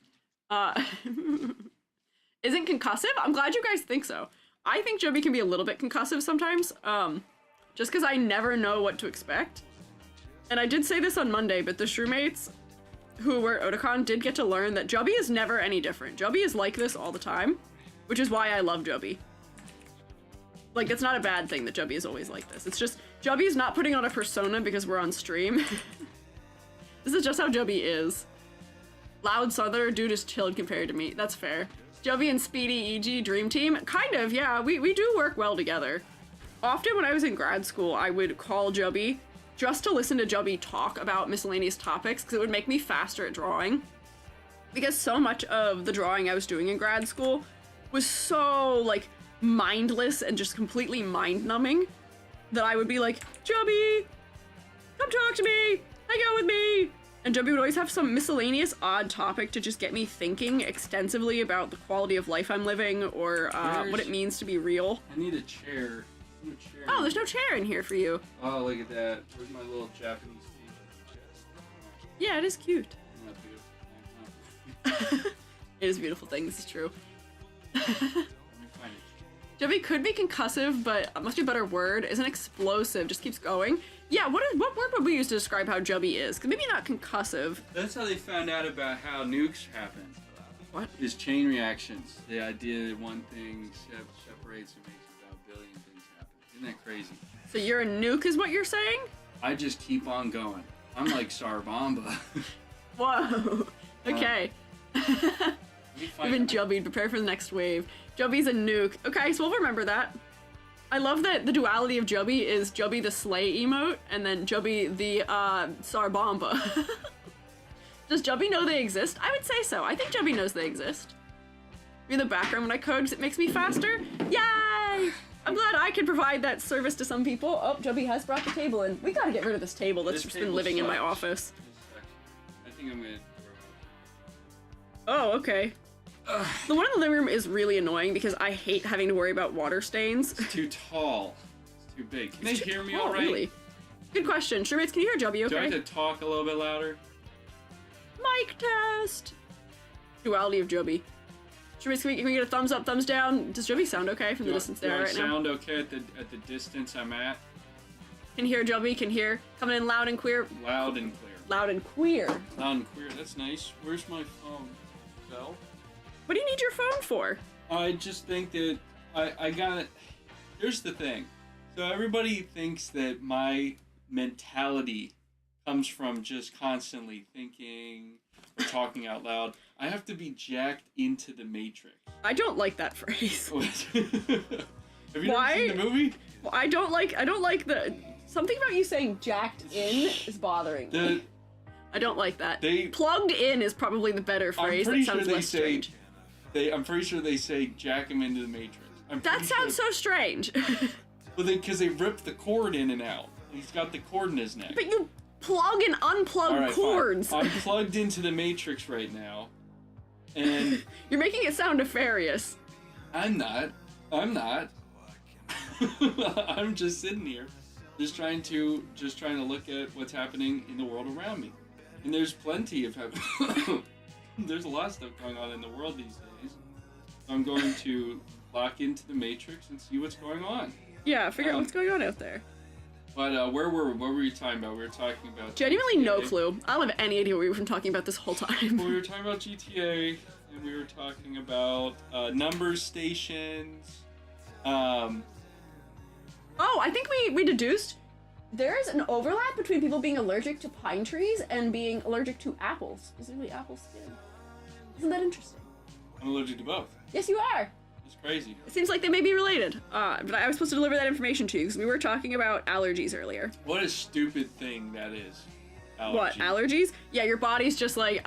Isn't concussive? I'm glad you guys think so. I think Joby can be a little bit concussive sometimes, just because I never know what to expect. And I did say this on Monday, but the Shrewmates who were at Otakon did get to learn that Joby is never any different. Joby is like this all the time, which is why I love Joby. Like, it's not a bad thing that Joby is always like this. It's just, Joby is not putting on a persona because we're on stream. This is just how Joby is. Loud southerner, dude is chilled compared to me. That's fair. Joby and Speedy EG Dream Team? Kind of, yeah. We do work well together. Often when I was in grad school, I would call Joby just to listen to Joby talk about miscellaneous topics because it would make me faster at drawing. Because so much of the drawing I was doing in grad school was so, like, mindless and just completely mind-numbing that I would be like, Chubby, come talk to me, hang out with me. And Chubby would always have some miscellaneous odd topic to just get me thinking extensively about the quality of life I'm living or what it means to be real. I need a chair. Oh, there's no chair in here for you. Oh, look at that. Where's my little Japanese chest? Yeah, it is cute. Isn't that beautiful? It is a beautiful thing, this is true. Let me find it. Chubby could be concussive, but it must be a better word. Isn't explosive, just keeps going. Yeah, what word would we use to describe how Chubby is? Because maybe not concussive. That's how they found out about how nukes happen. What? Is chain reactions. The idea that one thing separates and makes about a billion things happen. Isn't that crazy? So you're a nuke is what you're saying? I just keep on going. I'm like Sarbamba. Whoa. Okay. We've been Jubby, prepare for the next wave. Jubby's a nuke. Okay, so we'll remember that. I love that the duality of Jubby is Jubby the slay emote, and then Jubby the Sarbamba. Does Jubby know they exist? I would say so. I think Jubby knows they exist. In the background when I code because it makes me faster. Yay! I'm glad I can provide that service to some people. Oh, Jubby has brought the table in. We gotta get rid of this table that's just been living in my office. I think I'm gonna Oh, okay. The one in the living room is really annoying because I hate having to worry about water stains. It's too tall. It's too big. Can they hear me all right? Really? Good question. Shermates, can you hear Jubby okay? Do I have to talk a little bit louder? Mic test! Duality of Jubby. Shermates, can we get a thumbs up, thumbs down? Does Jubby sound okay from the distance there right now? Sound okay at the distance I'm at? Can hear Jubby, can hear. Coming in loud and queer. Loud and clear. Loud and queer. Loud and queer. That's nice. Where's my phone? Bell? What do you need your phone for? I just think that I got it. Here's the thing. So everybody thinks that my mentality comes from just constantly thinking or talking out loud. I have to be jacked into the matrix. I don't like that phrase. Have you never seen the movie? Well, I don't like the something about you saying jacked in is bothering me. I don't like that. Plugged in is probably the better phrase. That sounds less strange. I'm pretty sure they say jack him into the matrix. That sounds so strange. Well, because they ripped the cord in and out. He's got the cord in his neck. But you plug and unplug cords. Fine. I'm plugged into the matrix right now, and you're making it sound nefarious. I'm not. I'm just sitting here, just trying to look at what's happening in the world around me, and there's plenty of there's a lot of stuff going on in the world these days. So I'm going to lock into the matrix and see what's going on. Yeah, figure out what's going on out there. But what were you talking about? We were talking about genuinely GTA. No clue. I don't have any idea what we were talking about this whole time. Well, we were talking about GTA, and we were talking about number stations. Oh, I think we deduced there is an overlap between people being allergic to pine trees and being allergic to apples, specifically apple skin. Isn't that interesting? I'm allergic to both. Yes, you are. It's crazy. It seems like they may be related. But I was supposed to deliver that information to you because we were talking about allergies earlier. What a stupid thing that is. Allergies. What, allergies? Yeah, your body's just like,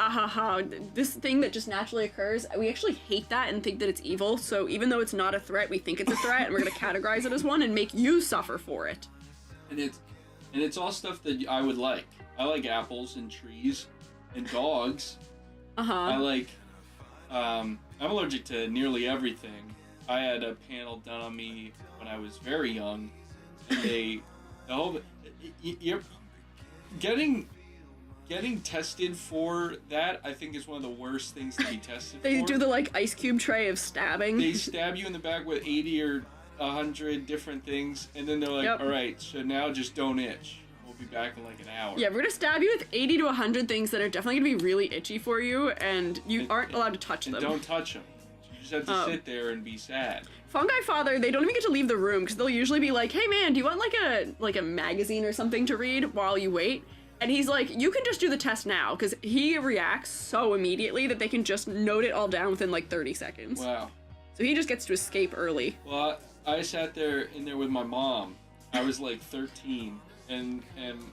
this thing that just naturally occurs. We actually hate that and think that it's evil, so even though it's not a threat, we think it's a threat, and we're gonna categorize it as one and make you suffer for it. And it's all stuff that I would like. I like apples and trees and dogs. I like, I'm allergic to nearly everything. I had a panel done on me when I was very young, and you're getting tested for that, I think, is one of the worst things to be tested for. They do the, like, ice cube tray of stabbing. They stab you in the back with 80 or 100 different things, and then they're like, all right, so now just don't itch. We'll be back in like an hour. Yeah, we're gonna stab you with 80 to 100 things that are definitely gonna be really itchy for you, and you aren't allowed to touch them. Don't touch them. You just have to sit there and be sad. Fungi Father, they don't even get to leave the room, because they'll usually be like, hey man, do you want like a magazine or something to read while you wait? And he's like, you can just do the test now, because he reacts so immediately that they can just note it all down within like 30 seconds. Wow. So he just gets to escape early. Well, I sat there in there with my mom. I was like 13, and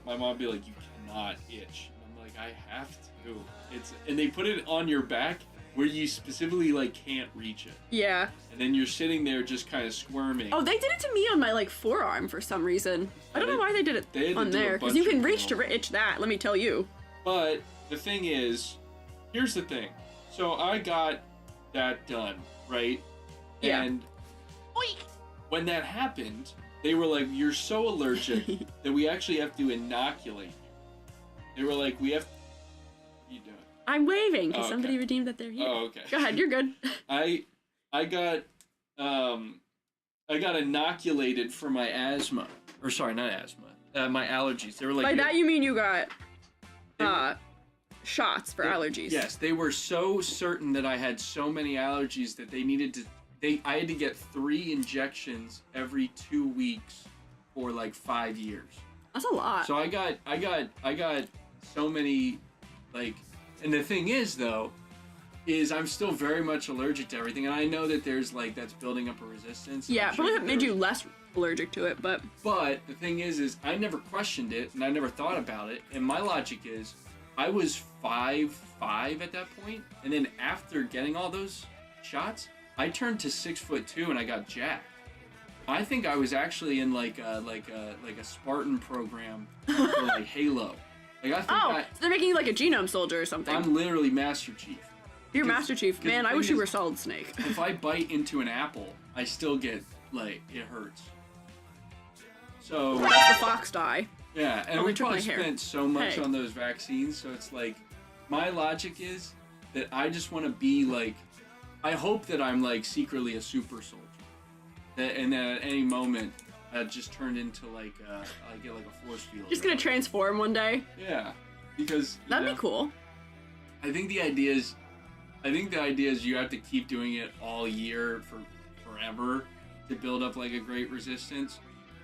my mom would be like, you cannot itch. And I'm like, I have to. And they put it on your back, where you specifically like can't reach it. Yeah. And then you're sitting there just kind of squirming. Oh, they did it to me on my like forearm for some reason. I don't know why they did it on there, because you can reach to itch that. Let me tell you. But the thing is, here's the thing. So I got that done, right? Yeah. And when that happened, they were like, "You're so allergic that we actually have to inoculate you." They were like, "We have." What are you doing? I'm waving because okay. somebody redeemed that they're here. Oh, okay. Go ahead, you're good. I got inoculated for my asthma, or sorry, not asthma, my allergies. They were like. By that you mean you got shots for allergies. Yes, they were so certain that I had so many allergies that they needed to. I had to get 3 injections every 2 weeks for like 5 years. That's a lot. So I got so many, like, and the thing is though, is I'm still very much allergic to everything, and I know that there's like that's building up a resistance. Yeah, probably made you less allergic to it, but. But the thing is I never questioned it, and I never thought about it, and my logic is, I was 5'5" at that point, and then after getting all those shots, I turned to 6'2" and I got jacked. I think I was actually in like a Spartan program for like Halo. Like I think so they're making you like a genome soldier or something. I'm literally Master Chief. You're Master Chief. Man, I wish you were Solid Snake. If I bite into an apple, I still get like it hurts. So that's the fox die. Yeah, and we probably spent so much on those vaccines, so it's like, my logic is that I just want to be like, I hope that I'm like secretly a super soldier, and that at any moment I just turned into like I get like a force field. Just gonna transform one day. Yeah, because that'd be cool. I think the idea is you have to keep doing it all year for forever to build up like a great resistance.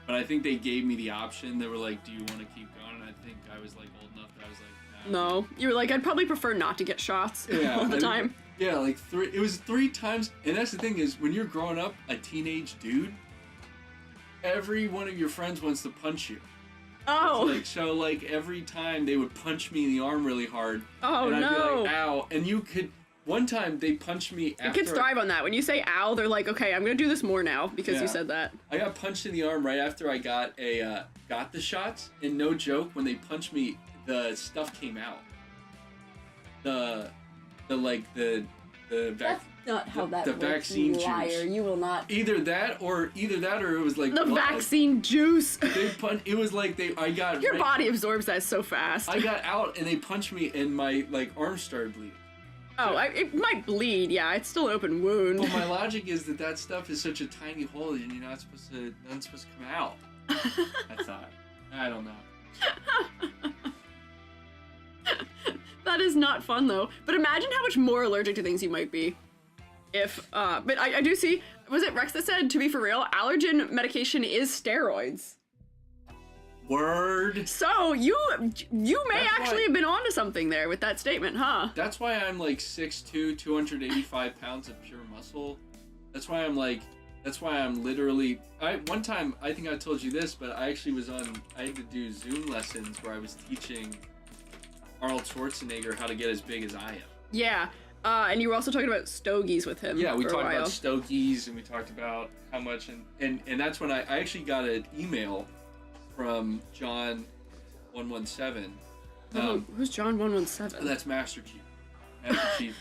But I think they gave me the option. They were like, "Do you want to keep going?" And I think I was like old enough that I was like, "Nah." No, you were like, "I'd probably prefer not to get shots all the time." Yeah, like it was 3 times. And that's the thing is, when you're growing up a teenage dude, every one of your friends wants to punch you. Oh. So every time they would punch me in the arm really hard. Oh, and I'd no. be like, "Ow!" And you could. One time they punched me after. Kids thrive on that. When you say "ow," they're like, "Okay, I'm gonna do this more now because you said that." I got punched in the arm right after I got the shots, and no joke, when they punched me, the stuff came out. That's not how that works. Vaccine liar. juice. You will not. Either that or it was like the blood. Vaccine juice. It was like I got. Your body absorbs that so fast. I got out and they punched me and my arm started bleeding. Oh, it might bleed. Yeah, it's still an open wound. Well, my logic is that stuff is such a tiny hole and you're not supposed to come out. I thought. I don't know. That is not fun though. But imagine how much more allergic to things you might be. But I do see, was it Rex that said, to be for real, allergen medication is steroids. Word. So you may actually have been onto something there with that statement, huh? That's why I'm like 6'2", 285 pounds of pure muscle. That's why I'm literally. One time, I think I told you this, but I actually I had to do Zoom lessons where I was teaching Arnold Schwarzenegger how to get as big as I am. Yeah. And you were also talking about stogies with him. Yeah, we talked about stogies and we talked about how much and that's when I actually got an email from John 117. Who's John 117? That's Master Chief. Master Chief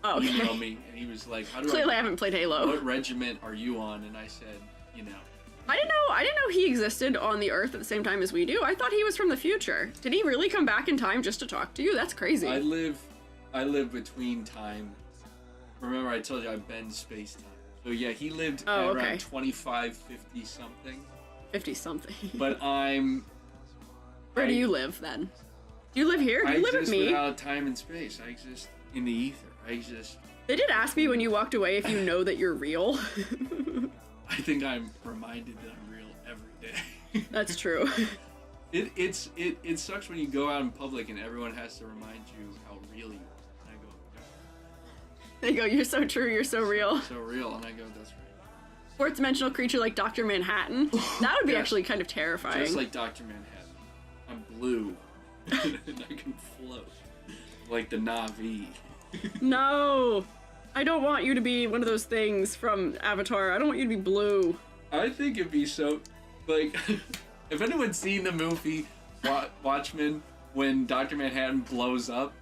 emailed me and he was like, Clearly I haven't played Halo. What regiment are you on? And I said, I didn't know he existed on the Earth at the same time as we do. I thought he was from the future. Did he really come back in time just to talk to you? That's crazy. I live between time. Remember I told you I bend space-time. So yeah, he lived around 25, 50 something. 50 something. But Where do you live then? Do you live here? Do you live with me? I exist without time and space. I exist in the ether. I exist. They did ask me when you walked away if you know that you're real. I think I'm reminded that I'm real every day. That's true. It sucks when you go out in public and everyone has to remind you how real you are. And I go, They go, "You're so true, you're so real." So real, and I go, "That's right." Fourth dimensional creature like Dr. Manhattan. That would be actually kind of terrifying. Just like Dr. Manhattan. I'm blue. And I can float. Like the Na'vi. No! I don't want you to be one of those things from Avatar. I don't want you to be blue. I think it'd be so, like, if anyone's seen the movie Watchmen when Dr. Manhattan blows up,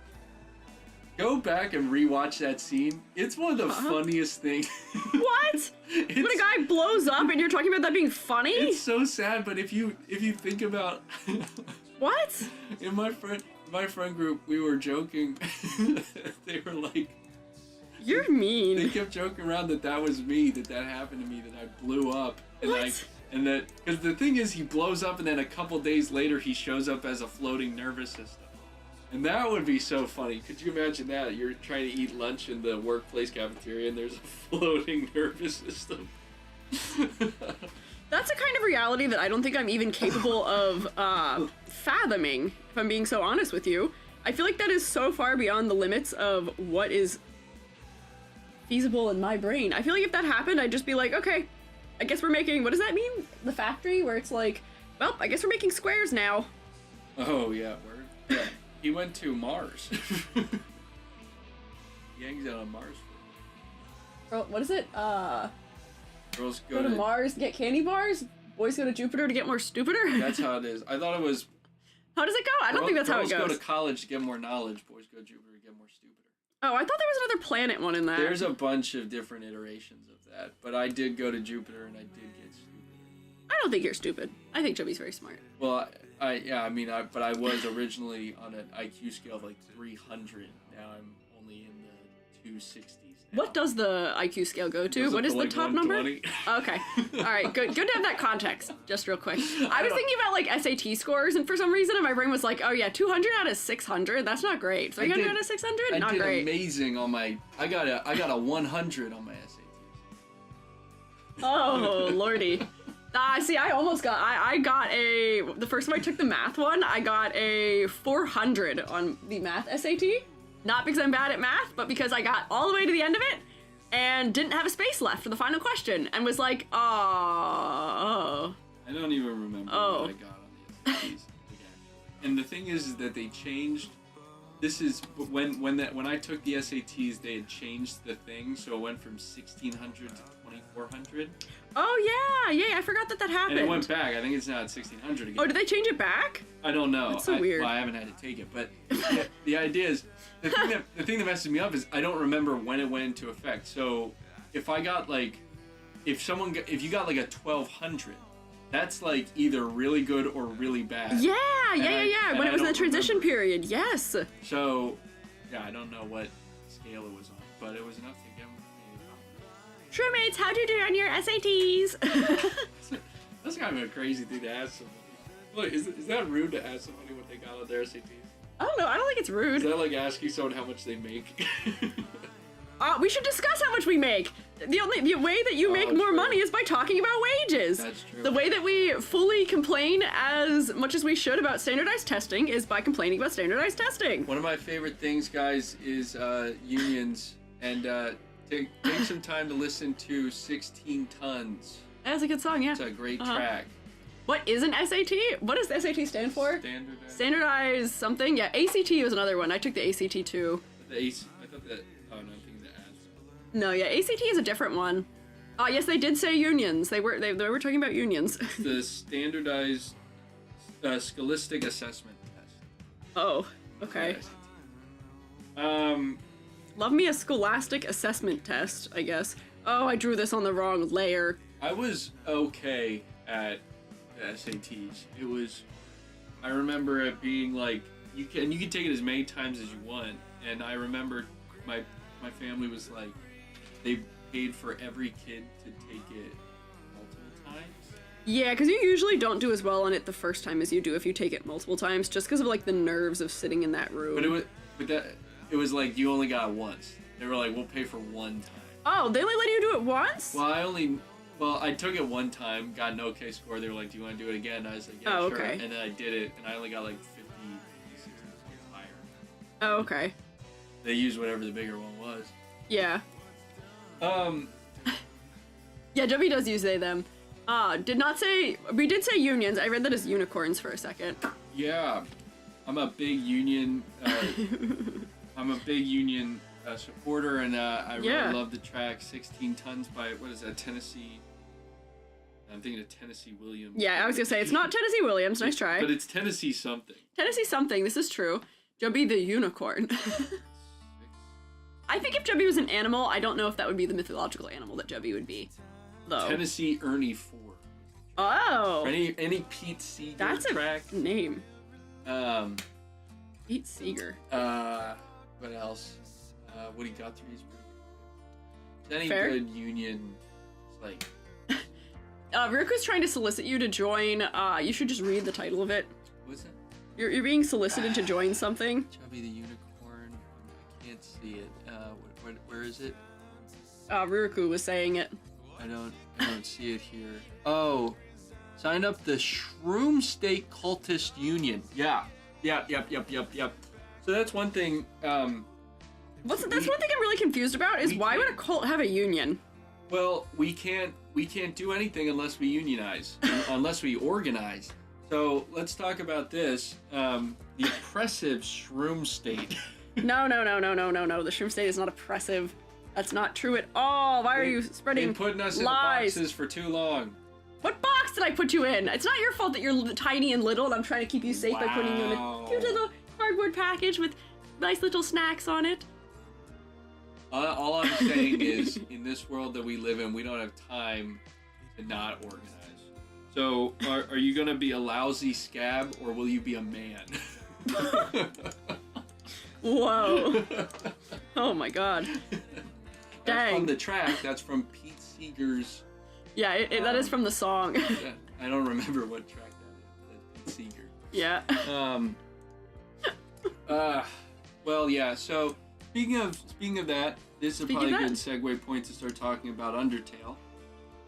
go back and rewatch that scene. It's one of the funniest things. What? When a guy blows up and you're talking about that being funny? It's so sad, but if you think about What? in my friend group, we were joking. They were like, You're mean. they kept joking around that was me, that happened to me, that I blew up, and What? and that, because the thing is, he blows up, and then a couple days later, he shows up as a floating nervous system. And that would be so funny. Could you imagine that? You're trying to eat lunch in the workplace cafeteria and there's a floating nervous system. That's a kind of reality that I don't think I'm even capable of fathoming, if I'm being so honest with you. I feel like that is so far beyond the limits of what is feasible in my brain. I feel like if that happened, I'd just be like, okay, I guess we're making, what does that mean? The factory, where it's like, well, I guess we're making squares now. Oh, yeah, word. Yeah. He went to Mars. He hangs out on Mars. What is it? Girls Go to Mars to get candy bars? Boys go to Jupiter to get more stupider? That's how it is. I thought it was... How does it go? I don't think that's how it goes. Girls go to college to get more knowledge. Boys go to Jupiter to get more stupider. Oh, I thought there was another planet one in that. There's a bunch of different iterations of that. But I did go to Jupiter and I did get stupider. I don't think you're stupid. I think Chubby's very smart. Well, but I was originally on an IQ scale of like 300. Now I'm only in the 260s. Now. What does the IQ scale go to? What is the like top number? 120. Okay. All right. Good to have that context. Just real quick. I was thinking about like SAT scores, and for some reason, my brain was like, "Oh yeah, 200 out of 600. That's not great. 300 out of 600. Not I did great." Amazing on my. I got a 100 on my SATs. Oh lordy. See, I almost got. I got the first time I took the math one, I got a 400 on the math SAT. Not because I'm bad at math, but because I got all the way to the end of it and didn't have a space left for the final question and was like, oh. I don't even remember what I got on the SATs. And the thing is that they changed. This is when I took the SATs, they had changed the thing, so it went from 1600 to 2400. Oh yeah, I forgot that happened. And it went back. I think it's now at 1600 again. Oh, did they change it back? I don't know. That's so weird. Well, I haven't had to take it, but the idea is the thing that messes me up is I don't remember when it went into effect. So if I got like, if you got like a 1200, that's like either really good or really bad. Yeah. When it was in the transition period, yes. So, yeah, I don't know what scale it was on, but it was enough to get me. Shroommates, how'd you do on your SATs? That's kind of a crazy thing to ask somebody. Look, is that rude to ask somebody what they got on their SATs? I don't know. I don't think it's rude. Is that like asking someone how much they make? We should discuss how much we make. The way that you make more money is by talking about wages. That's true. The way that we fully complain as much as we should about standardized testing is by complaining about standardized testing. One of my favorite things, guys, is unions. And take some time to listen to 16 Tons. That's a good song, yeah. It's a great track. What is an SAT? What does the SAT stand for? Standardized something? Yeah, ACT was another one. I took the ACT too. I thought that... Oh, no, I'm thinking the ads. No, yeah, ACT is a different one. Yes, they did say unions. They were talking about unions. The standardized scholastic assessment test. Oh, okay. Yeah, Love me a scholastic assessment test, I guess. Oh, I drew this on the wrong layer. I was okay at the SATs. It was... I remember it being like... You can take it as many times as you want. And I remember my family was like... They paid for every kid to take it multiple times. Yeah, because you usually don't do as well on it the first time as you do if you take it multiple times, just because of like the nerves of sitting in that room. It was like you only got it once. They were like, we'll pay for one time. Oh, they only let you do it once? Well, I took it one time, got an okay score. They were like, do you want to do it again? I was like, yeah, sure. Okay. And then I did it, and I only got like 50, 60 points higher. Oh, okay. They used whatever the bigger one was. Yeah. Yeah, W does use they, them. We did say unions. I read that as unicorns for a second. Yeah. I'm a big union, supporter, and I really love the track 16 Tons by, what is that, Tennessee? I'm thinking of Tennessee Williams. Yeah, I was gonna say, it's not Tennessee Williams, nice try. But it's Tennessee something. Tennessee something, this is true. Joby the unicorn. I think if Joby was an animal, I don't know if that would be the mythological animal that Joby would be, though. Tennessee Ernie Ford. Oh! Any Pete Seeger That's track? That's a name. Pete Seeger. What else? Woody Guthrie's pretty good. Any good Union, like... Riku's trying to solicit you to join, you should just read the title of it. What's that? You're being solicited to join something. Chubby the Unicorn. I can't see it. Where is it? Riku was saying it. I don't see it here. Oh, sign up the Shroom State Cultist Union. Yeah. Yep. So that's one thing. That's one thing I'm really confused about is why would a cult have a union? Well, we can't do anything unless we unionize, unless we organize. So let's talk about this. The oppressive Shroom State. No. The Shroom State is not oppressive. That's not true at all. Why are you spreading lies? They've put us in boxes for too long. What box did I put you in? It's not your fault that you're tiny and little and I'm trying to keep you safe by putting you in a cute little cardboard package with nice little snacks on it. All I'm saying is, in this world that we live in, we don't have time to not organize. So, are you gonna be a lousy scab, or will you be a man? Whoa. Oh my god. Dang. That's from the track, that's from Pete Seeger's... Yeah, that is from the song. I don't remember what track that is, Pete Seeger. Yeah. Well, yeah, so... Speaking of that, this is probably a good segue point to start talking about Undertale.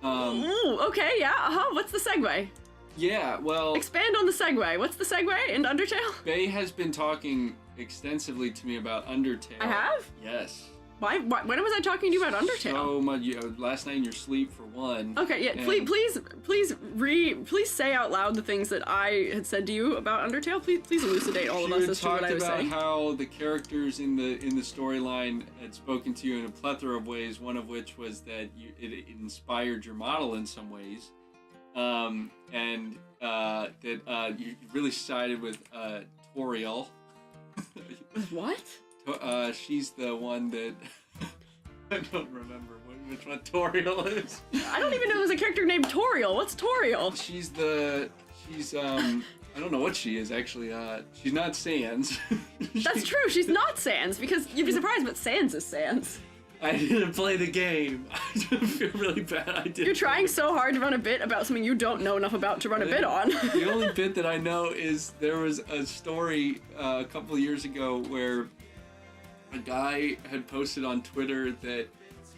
Ooh, okay, yeah, what's the segue? Yeah, well... Expand on the segue. What's the segue in Undertale? Faye has been talking extensively to me about Undertale. I have? Yes. Why? When was I talking to you about Undertale? So much. Last night in your sleep, for one. Okay, yeah. Please say out loud the things that I had said to you about Undertale. Please elucidate all of us as to what I was saying. You talked about how the characters in the storyline had spoken to you in a plethora of ways. One of which was that it inspired your model in some ways, and that you really sided with Toriel. What? She's the one that I don't remember which one Toriel is. I don't even know there's a character named Toriel. What's Toriel? She's I don't know what she is actually. She's not Sans. That's true. She's not Sans because you'd be surprised, but Sans is Sans. I didn't play the game. I feel really bad. I did. You're trying so hard to run a bit about something you don't know enough about to run a bit on. The only bit that I know is there was a story a couple of years ago where a guy had posted on Twitter that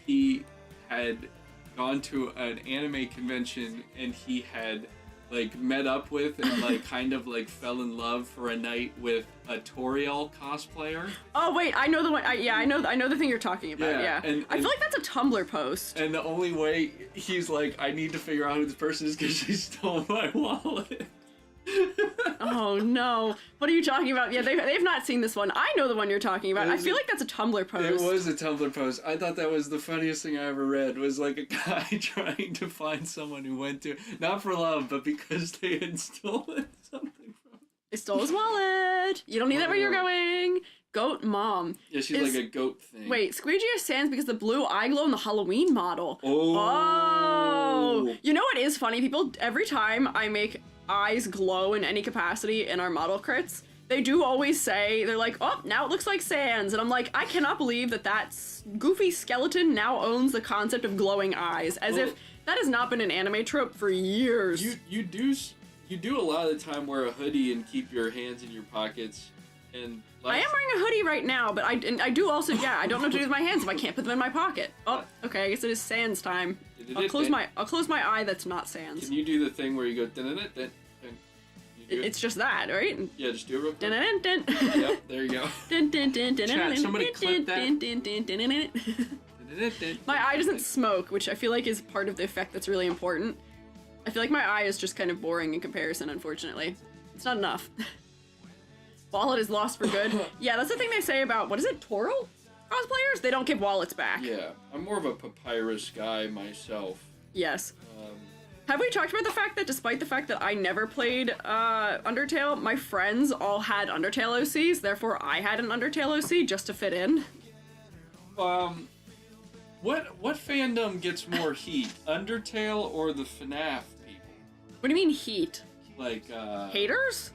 he had gone to an anime convention and he had like met up with and like kind of like fell in love for a night with a Toriel cosplayer. Oh wait, I know the one. I know the thing you're talking about. Yeah. And I feel like that's a Tumblr post. And the only way he's like, I need to figure out who this person is because she stole my wallet. Oh no! What are you talking about? Yeah, they've not seen this one. I know the one you're talking about. I feel like that's a Tumblr post. It was a Tumblr post. I thought that was the funniest thing I ever read. Was like a guy trying to find someone who went to not for love, but because they had stolen something from him. They stole his wallet. You don't need that where you're going. Goat mom. Yeah, she's like a goat thing. Wait, Squiiji is Sans because the blue eye glow in the Halloween model. Oh. You know what is funny? People, every time I make eyes glow in any capacity in our model crits, they do always say, they're like, oh, now it looks like Sans. And I'm like, I cannot believe that goofy skeleton now owns the concept of glowing eyes. As if that has not been an anime trope for years. You do a lot of the time wear a hoodie and keep your hands in your pockets. And I am wearing a hoodie right now, but I do also, I don't know what to do with my hands if I can't put them in my pocket. Oh, okay, I guess it is Sans time. I'll close my eye that's not Sans. Can you do the thing where you go dun-dun-dun-dun? It's just that, right? Yeah, just do it real quick. Dun-dun-dun-dun. Yep, there you go. Chat, somebody clip that. My eye doesn't smoke, which I feel like is part of the effect that's really important. I feel like my eye is just kind of boring in comparison, unfortunately. It's not enough. Wallet is lost for good. Yeah, that's the thing they say about, what is it, Toriel? cosplayers, they don't give wallets back. Yeah, I'm more of a papyrus guy myself. Yes. Have we talked about the fact that despite the fact that I never played Undertale, my friends all had Undertale OCs, therefore I had an Undertale OC just to fit in? What fandom gets more heat, Undertale or the FNAF people? What do you mean heat? Like, Haters?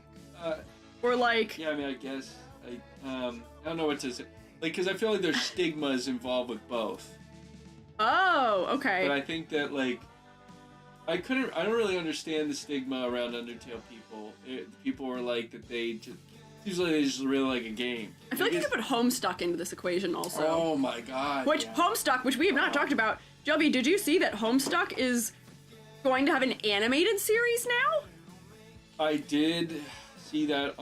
Or like... Yeah, I mean, I guess, I don't know what to say. Like, because I feel like there's stigmas involved with both. Oh, okay. But I think that, like, I don't really understand the stigma around Undertale people. People were like that seems like they just really like a game. I feel like you could put Homestuck into this equation also. Oh my god. Which, yeah. Homestuck, which we have not talked about. Joby, did you see that Homestuck is going to have an animated series now? I did see that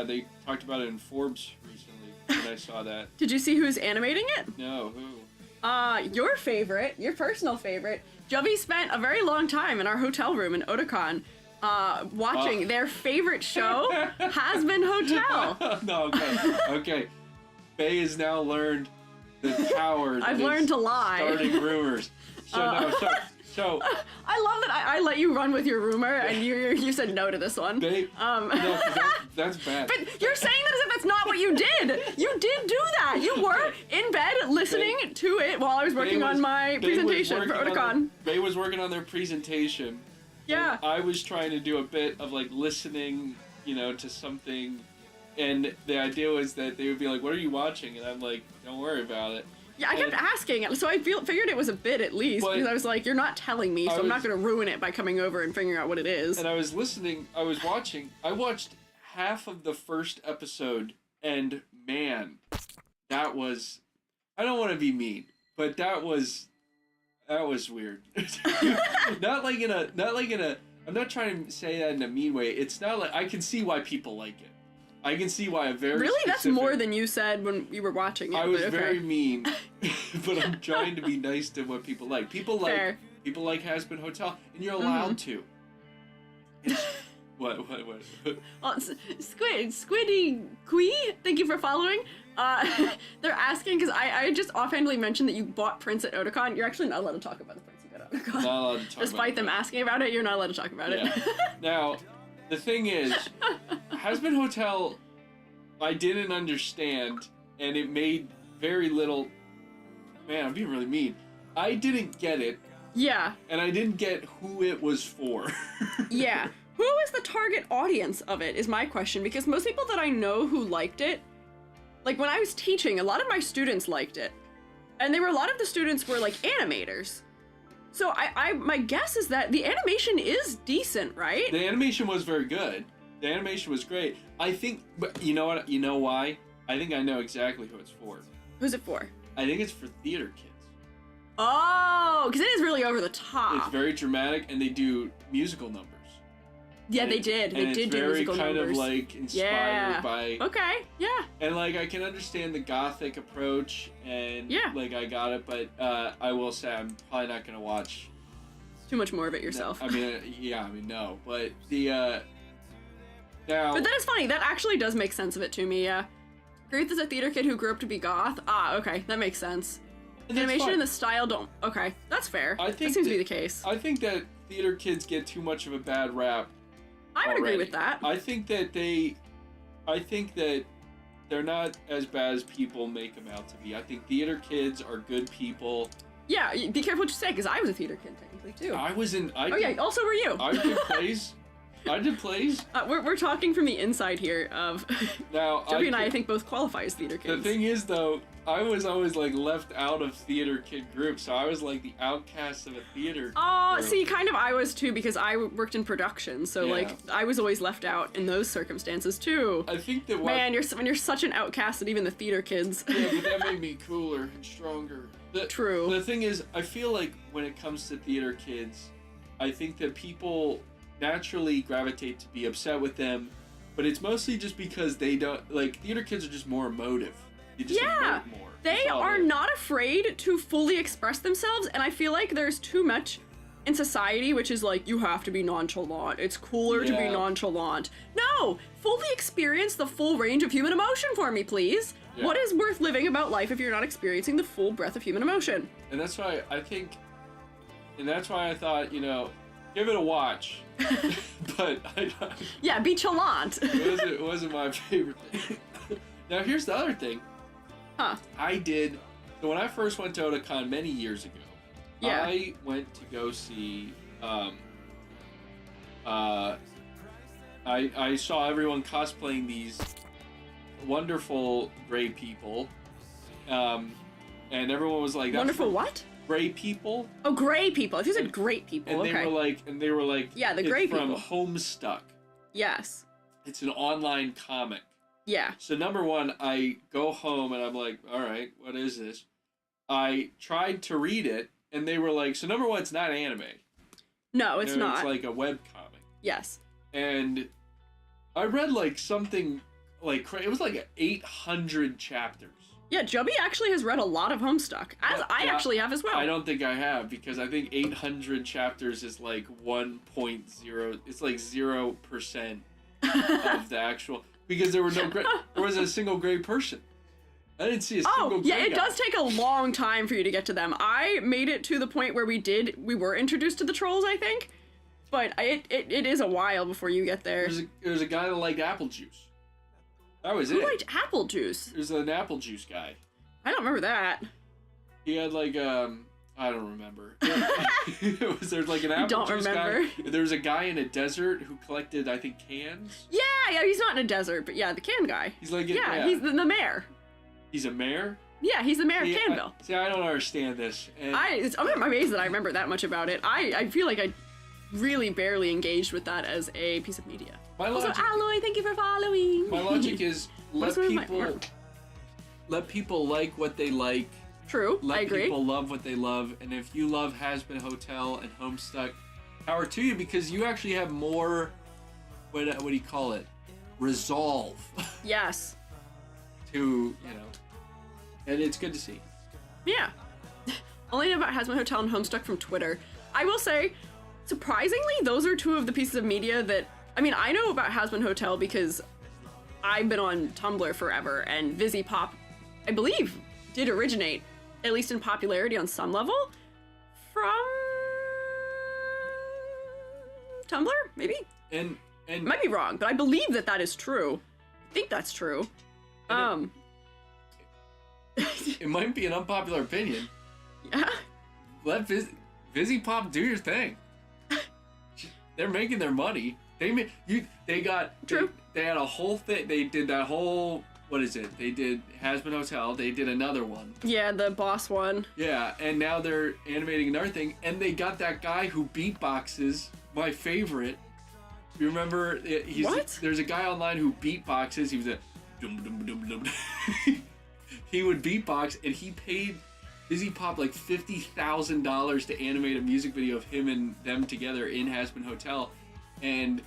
they talked about it in Forbes recently when I saw that. Did you see who's animating it? No, who? Your favorite, your personal favorite. Joby spent a very long time in our hotel room in Otakon watching their favorite show, Has Been Hotel. No, okay. Faye has now learned the power. I've learned to lie. Starting rumors. So I love that I let you run with your rumor and you said no to this one. Faye, no, that's bad. But you're saying that as if that's not what you did. You did do that. You were in bed listening to it while I was working on my presentation for Otakon. Faye was working on their presentation. Yeah. I was trying to do a bit of like listening, to something, and the idea was that they would be like, "What are you watching?" And I'm like, "Don't worry about it." Yeah, I kept asking, so I figured it was a bit at least, because I was like, you're not telling me, so I'm not going to ruin it by coming over and figuring out what it is. And I was listening, I watched half of the first episode, and man, that was, I don't want to be mean, but that was weird. not like in a, I'm not trying to say that in a mean way, it's not like, I can see why people like it. I can see why a very Really? specific... That's more than you said when you were watching it. I was very mean, but I'm trying to be nice to what people like. People like Has Been Hotel, and you're allowed to. What? Well, Squiiji Quee, thank you for following. They're asking, because I just offhandedly mentioned that you bought prints at Otakon. You're actually not allowed to talk about the prints you got at Otakon. Not allowed to talk Despite them asking about it, you're not allowed to talk about it. Now, the thing is, Has Been Hotel, I didn't understand, and it made very little... Man, I'm being really mean. I didn't get it. Yeah. And I didn't get who it was for. Yeah. Who is the target audience of it, is my question, because most people that I know who liked it, like when I was teaching, a lot of my students liked it. And a lot of the students were like animators. So my guess is that the animation is decent, right? The animation was very good. The animation was great. I think, but you know what? You know why? I think I know exactly who it's for. Who's it for? I think it's for theater kids. Oh, because it is really over the top. It's very dramatic, and they do musical numbers. Yeah, they did. They did do musical numbers. And it's very kind of like inspired by... Okay, yeah. And like I can understand the gothic approach, and like I got it, but I will say I'm probably not gonna watch too much more of it yourself. I mean, no, but the now. But that is funny. That actually does make sense of it to me. Yeah. Grief is a theater kid who grew up to be goth. Ah, okay, that makes sense. The animation and the style don't. Okay, that's fair. I think that seems to be the case. I think that theater kids get too much of a bad rap. I would agree with that. I think that they're not as bad as people make them out to be. I think theater kids are good people. Yeah, be careful what you say, because I was a theater kid technically too. Also were you? I did plays. I did plays. We're talking from the inside here of... Now, Joby and I think both qualify as theater kids. The thing is, though, I was always, like, left out of theater kid groups, so I was, like, the outcast of a theater group. See, kind of I was, too, because I worked in production, so, like, I was always left out in those circumstances, too. I think that... Man, you're such an outcast that even the theater kids... Yeah, but that made me cooler and stronger. True. The thing is, I feel like when it comes to theater kids, I think that people naturally gravitate to be upset with them, but it's mostly just because they don't... Like, theater kids are just more emotive. They just emote more. They are not afraid to fully express themselves, and I feel like there's too much in society, which is like, you have to be nonchalant. It's cooler to be nonchalant. No! Fully experience the full range of human emotion for me, please. Yeah. What is worth living about life if you're not experiencing the full breadth of human emotion? And that's why I think, and that's why I thought, you know, give it a watch. But yeah, be chalant. It wasn't my favorite thing. Now here's the other thing. Huh. So when I first went to Otakon many years ago, I went to go see, I saw everyone cosplaying these wonderful gray people, and everyone was like, wonderful what? Gray people. Oh, gray people. If you said great people, and okay. They were like, yeah, the gray from people. Homestuck. Yes. It's an online comic. Yeah. So number one, I go home and I'm like, all right, what is this? I tried to read it, and they were like, so number one, it's not anime. No, it's not. It's like a webcomic. Yes. And I read like something like, it was like 800 chapters. Yeah, Jubby actually has read a lot of Homestuck, as I actually have as well. I don't think I have, because I think 800 chapters is like 1.0, it's like 0% of the actual, because there was a single gray person. I didn't see a single gray it guy. does take a long time for you to get to them. I made it to the point where we were introduced to the trolls, I think, but it is a while before you get there. There's a guy that liked apple juice. That was Who liked apple juice? There's an apple juice guy. I don't remember that. He had like I don't remember. There's like an apple juice guy. There's a guy in a desert who collected, I think, cans. Yeah, he's not in a desert, but yeah, the can guy. He's like, he's the mayor. He's a mayor? Yeah, he's the mayor of Canville. I don't understand this. And I'm amazed that I remember that much about it. I feel like I really barely engaged with that as a piece of media. Also, Alloy, thank you for following. My logic is let people like what they like. True, I agree. Let people love what they love, and if you love Has-Been Hotel and Homestuck, power to you, because you actually have more, what do you call it? Resolve. Yes. To, and it's good to see. Yeah. Only know about Has-Been Hotel and Homestuck from Twitter. I will say, surprisingly, those are two of the pieces of media that, I know about Has-Been Hotel because I've been on Tumblr forever, and VisiPop, I believe, did originate, at least in popularity on some level, from Tumblr, maybe? And might be wrong, but I believe that is true. I think that's true. It might be an unpopular opinion. Yeah. Let VisiPop do your thing. They're making their money. They got true. They had a whole thing. They did that whole, what is it? They did Has-Been Hotel. They did another one. Yeah, the boss one. Yeah, and now they're animating another thing, and they got that guy who beatboxes. My favorite. You remember? What? There's a guy online who beatboxes. He was a dum dum dum dum. He would beatbox, and he paid VisiPop like $50,000 to animate a music video of him and them together in Has-Been Hotel, and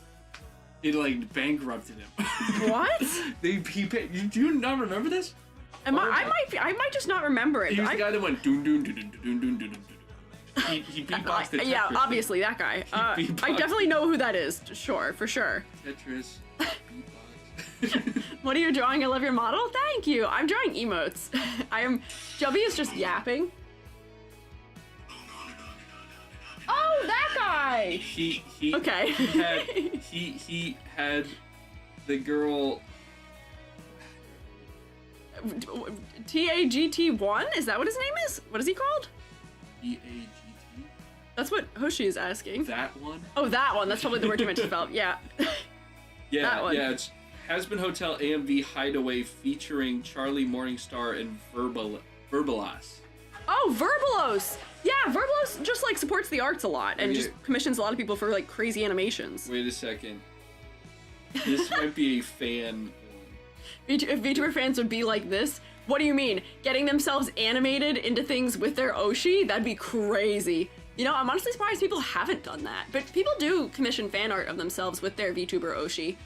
it like bankrupted him. What? He paid. Do you not remember this? I might just not remember it. He was the guy that went doon doon doon doon doon doon doon. He beatboxed the Tetris. Yeah, obviously that guy. I definitely know who that is. Sure, for sure. Tetris. What are you drawing? I love your model. Thank you. I'm drawing emotes. Jubby is just yapping. Oh, that guy. Okay. He had the girl. TAGT1? Is that what his name is? What is he called? TAGT. That's what Hoshi is asking. That one? Oh, that one. That's probably the word you meant to spell. Yeah. Yeah, that one. Yeah. It's Has-Been Hotel AMV Hideaway featuring Charlie Morningstar and Verbalas. Oh, Verbalos! Yeah, Verbalos just like supports the arts a lot and just commissions a lot of people for like crazy animations. Wait a second. This might be a fan. If VTuber fans would be like this, what do you mean? Getting themselves animated into things with their Oshi? That'd be crazy. I'm honestly surprised people haven't done that. But people do commission fan art of themselves with their VTuber Oshi.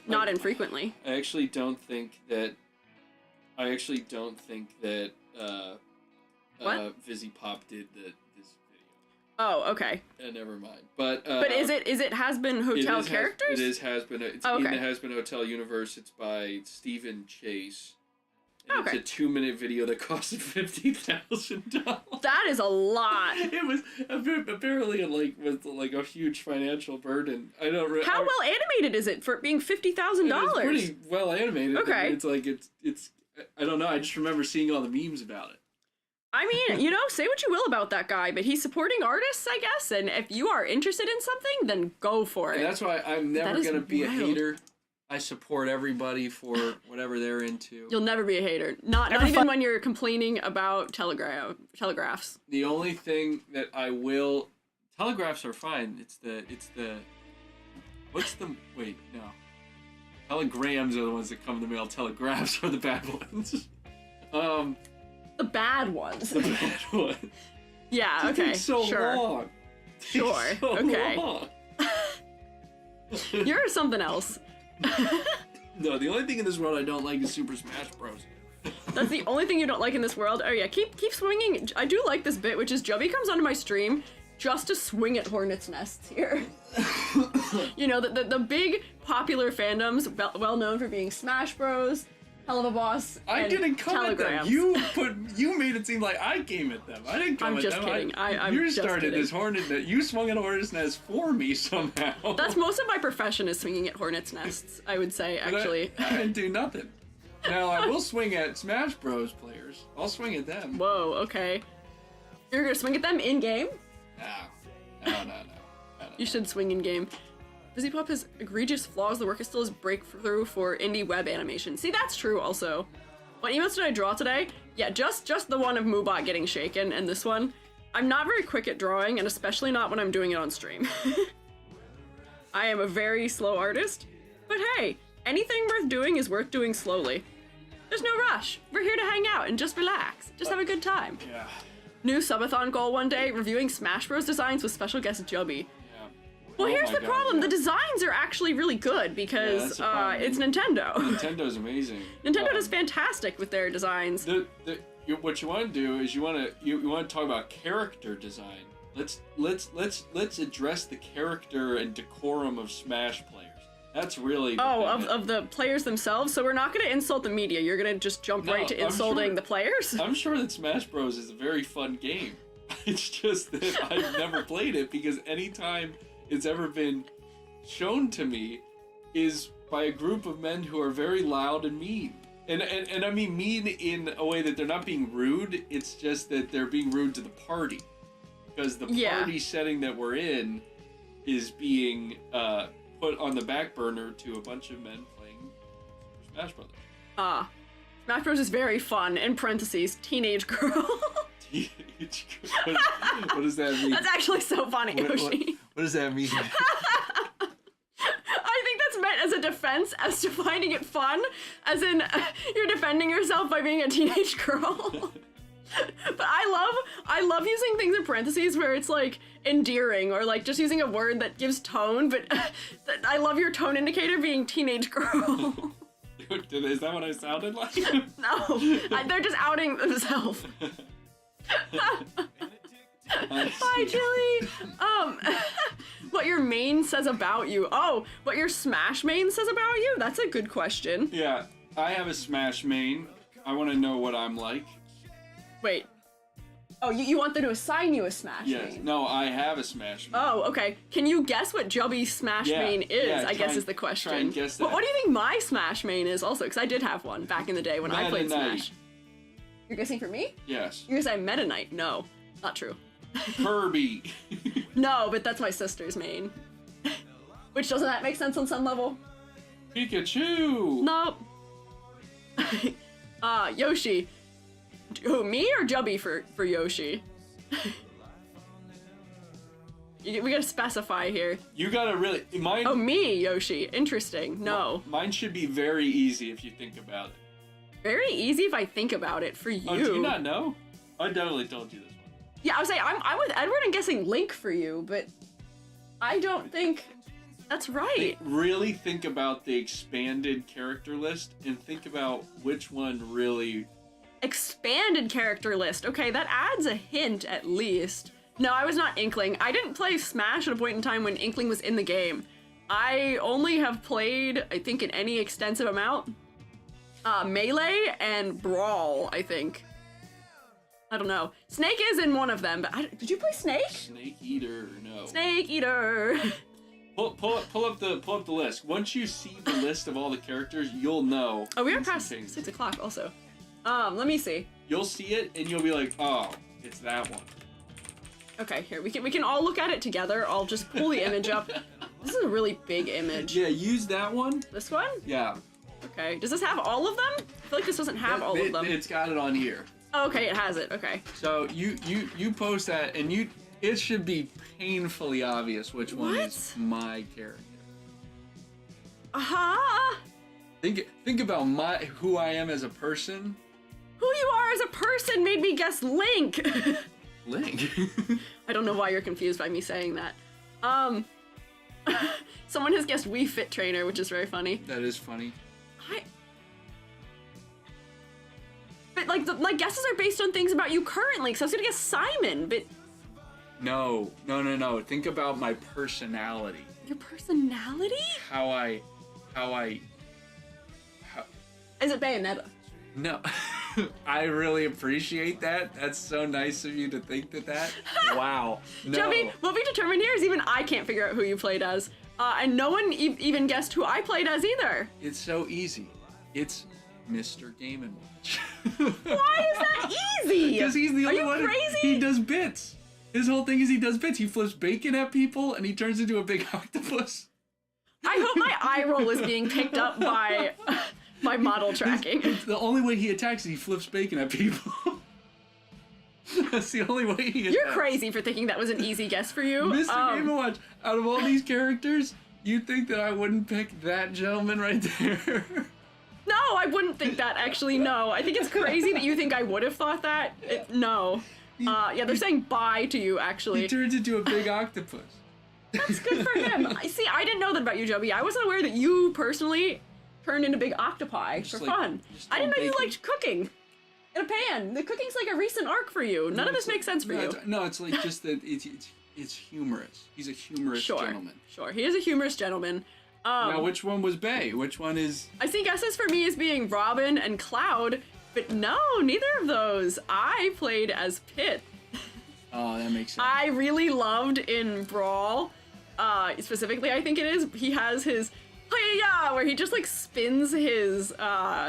Not infrequently. I actually don't think that VisiPop did this video. Oh, okay. Never mind. But is it Has-Been Hotel characters? It is Has-Been. It's in the Has-Been Hotel universe. It's by Stephen Chase. And it's a 2-minute video that costed $50,000. That is a lot. It was apparently was a huge financial burden. I don't. How well animated is it for it being $50,000? It's pretty well animated. Okay. It's I don't know. I just remember seeing all the memes about it. I mean, say what you will about that guy, but he's supporting artists, I guess. And if you are interested in something, then go for it. And that's why I'm never gonna be a hater. I support everybody for whatever they're into. You'll never be a hater. Not even when you're complaining about telegraphs. The only thing that I will... Telegraphs are fine. It's the... What's the... Wait, no. Telegrams are the ones that come in the mail. Telegraphs are the bad ones. The bad ones. The bad ones. Yeah, okay. It takes so long. Sure, okay. Long. You're something else. No, the only thing in this world I don't like is Super Smash Bros. That's the only thing you don't like in this world? Oh yeah, keep swinging. I do like this bit, which is Jubby comes onto my stream just to swing at hornets' nests here. The big popular fandoms, well known for being Smash Bros, Hell of a Boss, I didn't come Telegrams. at them. You made it seem like I came at them. I didn't come at them. I'm just kidding. You started this hornet nest. You swung at a hornet's nest for me somehow. That's most of my profession is swinging at hornets' nests, I would say, actually. I didn't do nothing. Now, I will swing at Smash Bros. Players. I'll swing at them. Whoa, okay. You're gonna swing at them in-game? No. You should swing in-game. Busy Pop has egregious flaws. The work is still his breakthrough for indie web animation. See, that's true also. What emotes did I draw today? Yeah, just the one of Moobot getting shaken and this one. I'm not very quick at drawing, and especially not when I'm doing it on stream. I am a very slow artist, but hey, anything worth doing is worth doing slowly. There's no rush. We're here to hang out and just relax. Just have a good time. Yeah. New subathon goal one day, reviewing Smash Bros. Designs with special guest Jubby. Well, here's the problem. Yeah. The designs are actually really good because it's Nintendo. Nintendo's amazing. Nintendo does fantastic with their designs. What you want to do is you want to talk about character design. Let's address the character and decorum of Smash players. That's really of the players themselves. So we're not going to insult the media. You're going to just jump right to insulting the players. I'm sure that Smash Bros is a very fun game. It's just that I've never played it because anytime it's ever been shown to me is by a group of men who are very loud and mean. And I mean mean in a way that they're not being rude, it's just that they're being rude to the party. Because the party setting that we're in is being put on the back burner to a bunch of men playing Smash Brothers. Smash Bros is very fun, in parentheses, teenage girl. Teenage girl? What does that mean? That's actually so funny, Yoshi. What does that mean? I think that's meant as a defense as to finding it fun, as in you're defending yourself by being a teenage girl. But I love using things in parentheses where it's like endearing or like just using a word that gives tone, but I love your tone indicator being teenage girl. Is that what I sounded like? No, they're just outing themselves. Hi, Chili. What your main says about you. Oh, what your Smash main says about you? That's a good question. Yeah, I have a Smash main. I want to know what I'm like. Wait. Oh, you want them to assign you a Smash main? Yes. No, I have a Smash main. Oh, okay. Can you guess what Jubby's Smash main is? Yeah, I guess is the question. Try and guess that. But what do you think my Smash main is also? Because I did have one back in the day when I played Smash. You're guessing for me? Yes. You're gonna say Meta Knight. No, not true. Kirby. No, but that's my sister's main. Which doesn't that make sense on some level? Pikachu. Nope. Yoshi. Who, me or Jubby for Yoshi? We gotta specify here. You gotta really... Mine... Oh, me, Yoshi. Interesting. No. Mine should be very easy if you think about it. Very easy if I think about it for you. Oh, do you not know? I definitely told you this one. Yeah, I was saying, I'm with Edward and guessing Link for you, but I don't think that's right. Really think about the expanded character list and think about which one really... Expanded character list. Okay, that adds a hint at least. No, I was not Inkling. I didn't play Smash at a point in time when Inkling was in the game. I only have played, I think, in any extensive amount, Melee and Brawl, I think. I don't know. Snake is in one of them, but did you play Snake? Snake Eater, no. Snake Eater. Pull up the list. Once you see the list of all the characters, you'll know. Oh, we are past 6 o'clock also. Let me see. You'll see it and you'll be like, oh, it's that one. Okay, here, we can all look at it together. I'll just pull the image up. This is a really big image. Yeah, use that one. This one? Yeah. Okay, does this have all of them? I feel like this doesn't have all of them. It's got it on here. Oh, okay, it has it, okay. So you post that and it should be painfully obvious which one is my character. Aha! Think about who I am as a person. Who you are as a person made me guess Link. Link. I don't know why you're confused by me saying that. Someone has guessed Wii Fit Trainer, which is very funny. That is funny. But like my guesses are based on things about you currently, so I was gonna guess Simon, but No. Think about my personality. Your personality? How Is it Bayonetta? No. I really appreciate that. That's so nice of you to think that. Wow. No. Joby, what we determined here is even I can't figure out who you played as. And no one even guessed who I played as either. It's so easy. It's Mr. Game & Watch. Why is that easy? Because he's the only one. Are you crazy? He does bits. His whole thing is he does bits. He flips bacon at people and he turns into a big octopus. I hope my eye roll is being picked up by my model tracking. The only way he attacks is he flips bacon at people. That's the only way he attacks. You're crazy for thinking that was an easy guess for you. Mr. Game & Watch, out of all these characters, you'd think that I wouldn't pick that gentleman right there. No, I wouldn't think that, actually, no. I think it's crazy that you think I would have thought that. No. Yeah, they're saying bye to you, actually. He turns into a big octopus. That's good for him. See, I didn't know that about you, Joby. I wasn't aware that you personally turned into big octopi for fun. I didn't know you liked cooking in a pan. The cooking's like a recent arc for you. None of this makes sense for you. No, it's like just that it's humorous. He's a humorous gentleman. Sure, he is a humorous gentleman. Now, which one was Bay? Which one is... I see guesses for me as being Robin and Cloud, but no, neither of those. I played as Pit. Oh, that makes sense. I really loved in Brawl, specifically I think it is, he has his hiya, where he just like spins his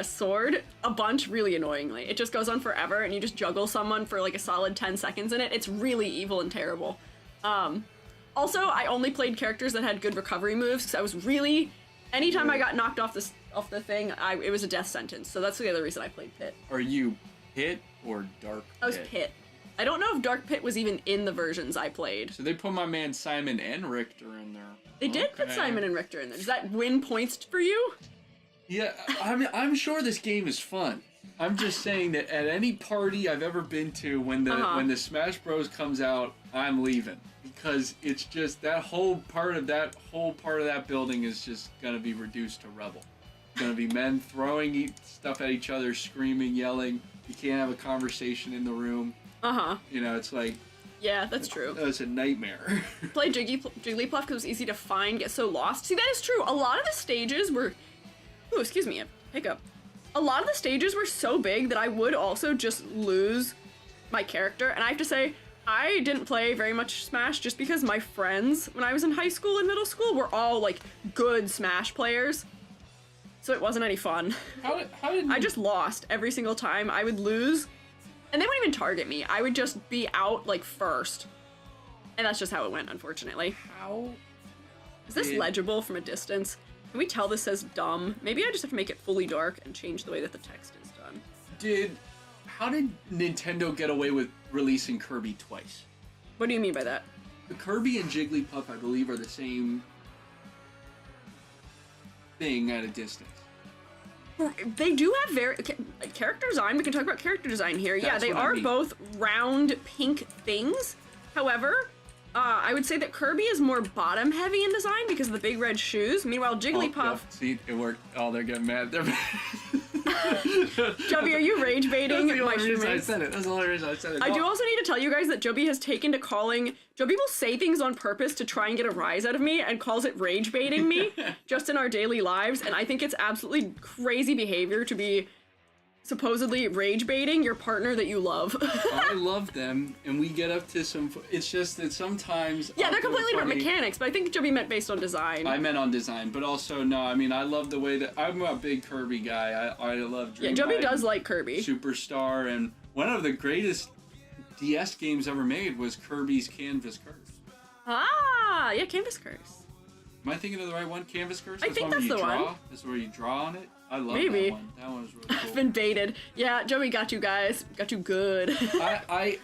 sword a bunch really annoyingly. It just goes on forever and you just juggle someone for like a solid 10 seconds in it. It's really evil and terrible. Also, I only played characters that had good recovery moves because I was really, anytime I got knocked off the thing, it was a death sentence. So that's the other reason I played Pit. Are you Pit or Dark Pit? I was Pit. I don't know if Dark Pit was even in the versions I played. So they put my man Simon and Richter in there. They did put Simon and Richter in there. Does that win points for you? Yeah, I mean, I'm sure this game is fun. I'm just saying that at any party I've ever been to, when the Smash Bros comes out, I'm leaving. Because it's just that whole part of that building is just gonna be reduced to rubble. It's gonna be men throwing stuff at each other, screaming, yelling. You can't have a conversation in the room. You know, it's like... Yeah, that's true. It's a nightmare. Play Jigglypuff because it was easy to find, get so lost. See, that is true. A lot of the stages were... Ooh, excuse me, hiccup. A lot of the stages were so big that I would also just lose my character. And I have to say, I didn't play very much Smash just because my friends, when I was in high school and middle school, were all, like, good Smash players. So it wasn't any fun. How did I just lost every single time. I would lose, and they wouldn't even target me. I would just be out, like, first. And that's just how it went, unfortunately. How? Is this legible from a distance? Can we tell this says dumb? Maybe I just have to make it fully dark and change the way that the text is done. How did Nintendo get away with releasing Kirby twice? What do you mean by that? The Kirby and Jigglypuff, I believe, are the same thing at a distance. They do have character design. We can talk about character design here. Yeah, they are both round pink things. However, I would say that Kirby is more bottom heavy in design because of the big red shoes. Meanwhile, Jigglypuff... See, it worked. Oh, they're getting mad. They're mad. Joby, are you rage baiting That's the my only reason I roommates? said it. That's the only reason I said it. I do also need to tell you guys that Joby has taken to calling. Joby will say things on purpose to try and get a rise out of me and calls it rage baiting me just in our daily lives. And I think it's absolutely crazy behavior to be supposedly rage baiting your partner that you love. I love them, and we get up to some. It's just that sometimes. Yeah, they're completely different mechanics, but I think Joby meant based on design. I meant on design, but also no. I mean, I love the way that I'm a big Kirby guy. I love. Yeah, Joby does like Kirby. Superstar, and one of the greatest DS games ever made was Kirby's Canvas Curse. Ah, yeah, Canvas Curse. Am I thinking of the right one? Canvas Curse? I think that's the one. That's where you draw on it. I love Maybe. that one. That one was really cool. I've been baited. Yeah, Joey got you guys. Got you good. I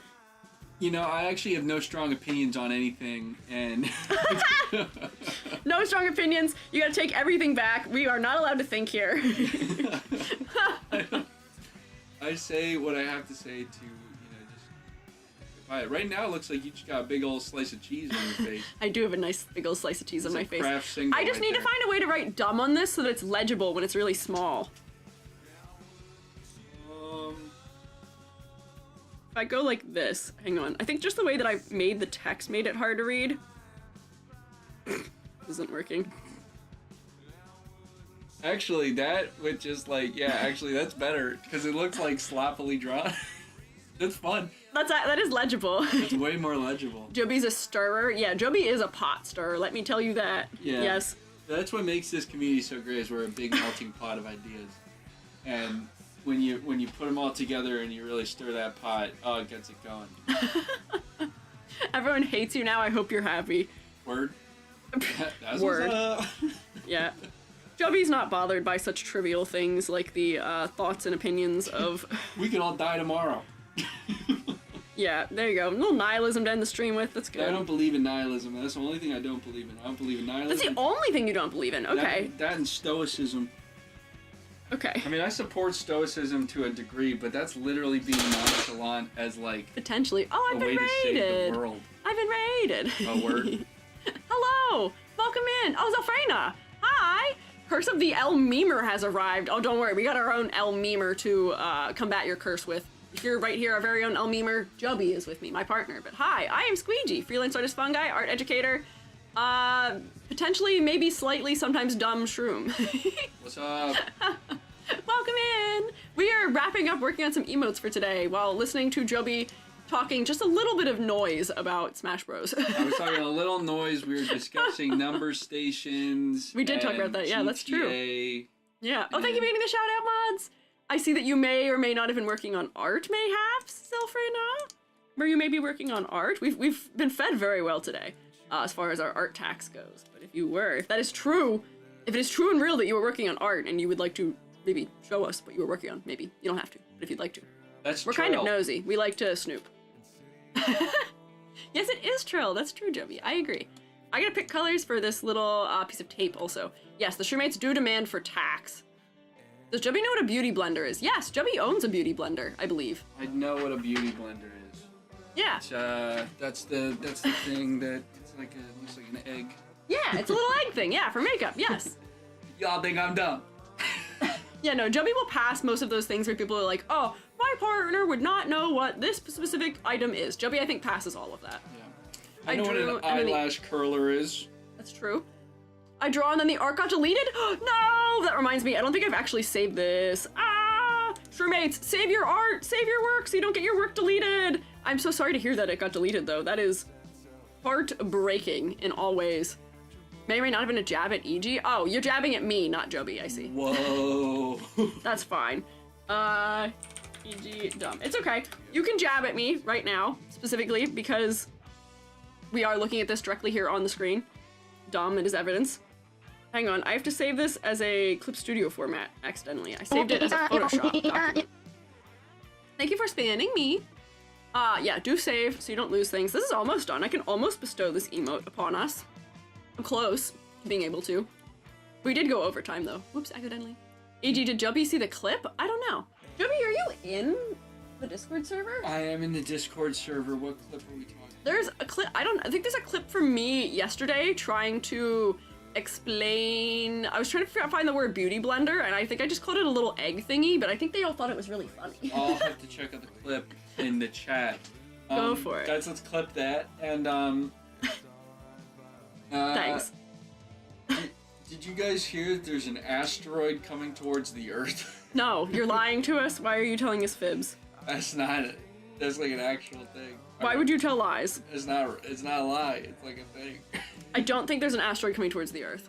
actually have no strong opinions on anything, and No strong opinions. You gotta take everything back. We are not allowed to think here. I say what I have to say to, just buy it. Right now it looks like you just got a big old slice of cheese on your face. I do have a nice big old slice of cheese on my face. Kraft single I just need to find a way to write dumb on this so that it's legible when it's really small. If I go like this, hang on. I think just the way that I made the text made it hard to read. Isn't working. Actually, that with just that's better because it looks like sloppily drawn. That's fun. That is legible. It's way more legible. Joby's a stirrer. Yeah, Joby is a pot stirrer. Let me tell you that. Yeah. Yes. That's what makes this community so great. Is we're a big melting pot of ideas, and when you put them all together and you really stir that pot, oh, it gets it going. Everyone hates you now. I hope you're happy. Word. That's Word. What's up. Yeah. Joby's not bothered by such trivial things like the thoughts and opinions of. We could all die tomorrow. Yeah, there you go. A little nihilism to end the stream with. That's good. I don't believe in nihilism. That's the only thing I don't believe in. I don't believe in nihilism. That's the only thing you don't believe in. Okay. That and stoicism. Okay. I mean, I support stoicism to a degree, but that's literally being nonchalant as like Potentially. Oh, I've a been way raided. to save the world. I've been raided. A word. Hello. Welcome in. Oh, Zafrena. Hi. Curse of the El Memer has arrived. Oh, don't worry. We got our own El Memer to combat your curse with. Here, right here, our very own El Memer. Joby is with me, my partner. But hi, I am Squiiji, freelance artist, fungi, art educator, potentially, maybe slightly, sometimes dumb shroom. What's up? Welcome in. We are wrapping up working on some emotes for today while listening to Joby talking just a little bit of noise about Smash Bros. I was talking a little noise. We were discussing number stations. We did talk about that. Yeah, that's true. GTA. Yeah. Oh, thank you for getting the shout out mods. I see that you may or may not have been working on art, mayhaps, Zelfrena? Where you may be working on art. We've been fed very well today, as far as our art tax goes. But if that is true, if it is true and real that you were working on art and you would like to maybe show us what you were working on, maybe. You don't have to, but if you'd like to. We're kind of nosy. We like to snoop. Yes, it is Trill. That's true, Joby. I agree. I gotta pick colors for this little piece of tape also. Yes, the shroommates do demand for tax. Does Joby know what a beauty blender is? Yes, Joby owns a beauty blender, I believe. I know what a beauty blender is. Yeah. It's, that's the thing that looks like an egg. Yeah, it's a little egg thing. Yeah, for makeup. Yes. Y'all think I'm dumb? Yeah, no, Joby will pass most of those things where people are like, oh, my partner would not know what this specific item is. Joby, I think, passes all of that. Yeah. I know what an eyelash curler is. That's true. I draw and then the art got deleted? No! That reminds me, I don't think I've actually saved this. Ah! Shroommates, save your art! Save your work so you don't get your work deleted! I'm so sorry to hear that it got deleted, though. That is heartbreaking in all ways. May or may not have been a jab at EG. Oh, you're jabbing at me, not Joby, I see. Whoa. That's fine. EG, dumb. It's okay. You can jab at me right now, specifically, because we are looking at this directly here on the screen. Dumb, it is evidence. Hang on, I have to save this as a Clip Studio format, accidentally. I saved it as a Photoshop document. Thank you for spamming me. Yeah, do save so you don't lose things. This is almost done. I can almost bestow this emote upon us. I'm close to being able to. We did go overtime, though. Whoops, accidentally. EG, did Joby see the clip? I don't know. Joby, are you in the Discord server? I am in the Discord server. What clip are we talking about? There's a clip, I think there's a clip from me yesterday trying to explain. I was trying to find the word beauty blender, and I think I just called it a little egg thingy, but I think they all thought it was really funny. I'll have to check out the clip in the chat. Go for it. Guys, let's clip that. And, Thanks. Did you guys hear that there's an asteroid coming towards the Earth? No, you're lying to us. Why are you telling us fibs? That's not it. That's like an actual thing. Why would you tell lies? It's not a lie. It's like a thing. I don't think there's an asteroid coming towards the Earth.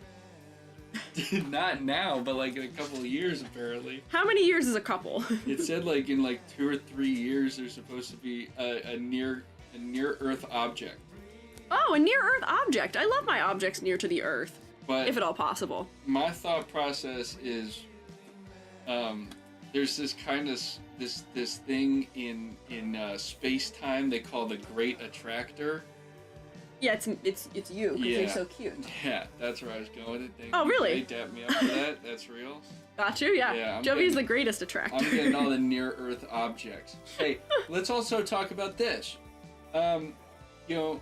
Not now, but like in a couple of years, apparently. How many years is a couple? It said like in like 2 or 3 years there's supposed to be a near Earth object. Oh, a near Earth object. I love my objects near to the Earth, But if at all possible. my thought process is, there's this kind of this thing in space time they call the Great Attractor. Yeah, it's you because you're so cute. Yeah, that's where I was going with it. Thank Oh, you. really? They tapped me up for that. That's real. Got you? Yeah. Yeah, I'm Jovi is getting- the greatest attractor. I'm getting all the near Earth objects. Hey, let's also talk about this. You know,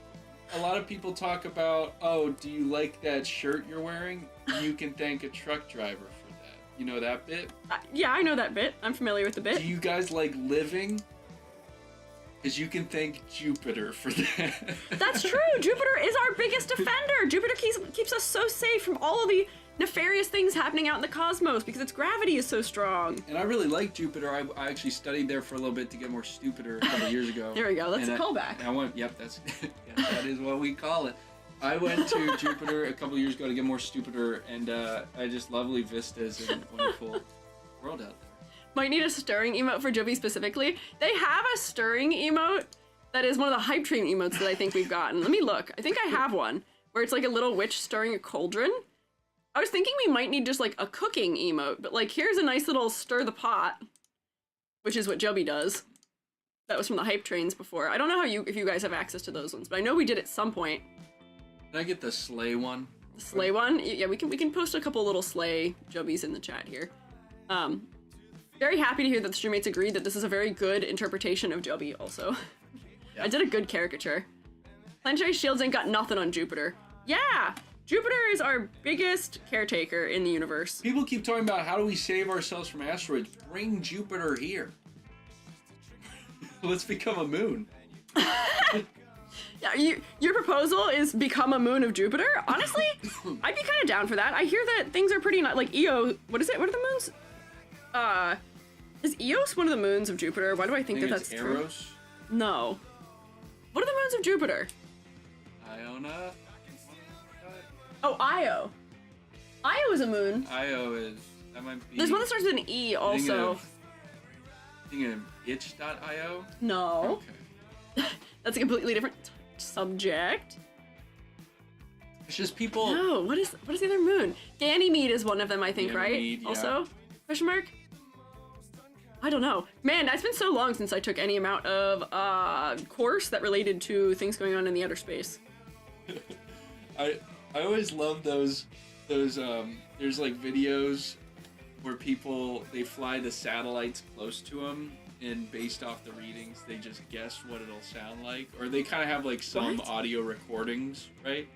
a lot of people talk about, oh, do you like that shirt you're wearing? You can thank a truck driver for that. You know that bit? Yeah, I know that bit. I'm familiar with the bit. Do you guys like living? Because you can thank Jupiter for that. That's true. Jupiter is our biggest defender. Jupiter keeps us so safe from all of the nefarious things happening out in the cosmos because its gravity is so strong. And I really like Jupiter. I actually studied there for a little bit to get more stupider a couple years ago. There we go. That's And a callback. I went, yep, that is what we call it. I went to Jupiter a couple years ago to get more stupider, and I just lovely vistas and wonderful world out there. Might need a stirring emote for Jovi specifically. They have a stirring emote that is one of the hype train emotes that I think we've gotten. Let me look. I think I have one where it's like a little witch stirring a cauldron. I was thinking we might need just like a cooking emote, but like here's a nice little stir the pot, which is what Jovi does. That was from the hype trains before. I don't know if you guys have access to those ones, but I know we did at some point. Can I get the sleigh one? The sleigh one? Yeah, we can post a couple little sleigh Jovies in the chat here. Very happy to hear that the streammates agreed that this is a very good interpretation of Jovi also. Yeah. I did a good caricature. Planetary shields ain't got nothing on Jupiter. Yeah! Jupiter is our biggest caretaker in the universe. People keep talking about how do we save ourselves from asteroids. Bring Jupiter here. Let's become a moon. Yeah, your proposal is become a moon of Jupiter? Honestly, I'd be kind of down for that. I hear that things are pretty like Io. What is it? What are the moons? Is Eos one of the moons of Jupiter? Why do I think that that's true? Eros? No. What are the moons of Jupiter? Iona? Oh, Io. Io is a moon. Io is... That might be... There's one that starts with an E also. Thinking of itch.io? No. Okay. That's a completely different subject. It's just people... No, what is the other moon? Ganymede is one of them, I think, right? Ganymede, yeah. Also? Question mark? I don't know. Man, that's been so long since I took any amount of course that related to things going on in the outer space. I always love those there's like videos where people they fly the satellites close to them and based off the readings they just guess what it'll sound like, or they kind of have like some What? audio recordings, right?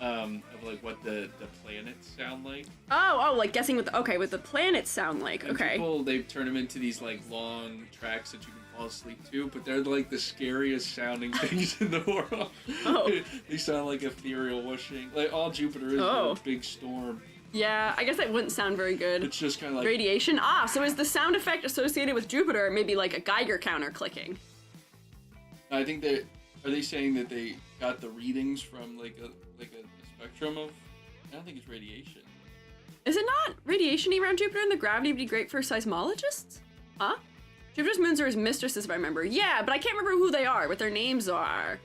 Of like what the planets sound like. Oh, like guessing what the planets sound like. And Okay. people, they turn them into these like long tracks that you can fall asleep to, but they're like the scariest sounding things in the world. Oh. They sound like ethereal whooshing. Like all Jupiter is Oh. a big storm. Yeah, I guess that wouldn't sound very good. It's just kind of like Radiation? Ah, so is the sound effect associated with Jupiter maybe like a Geiger counter clicking? I think they are they saying that they got the readings from like a spectrum of. I don't think it's radiation. Is it not radiation around Jupiter and the gravity would be great for seismologists? Huh? Jupiter's moons are his mistresses, if I remember. Yeah, but I can't remember who they are, what their names are.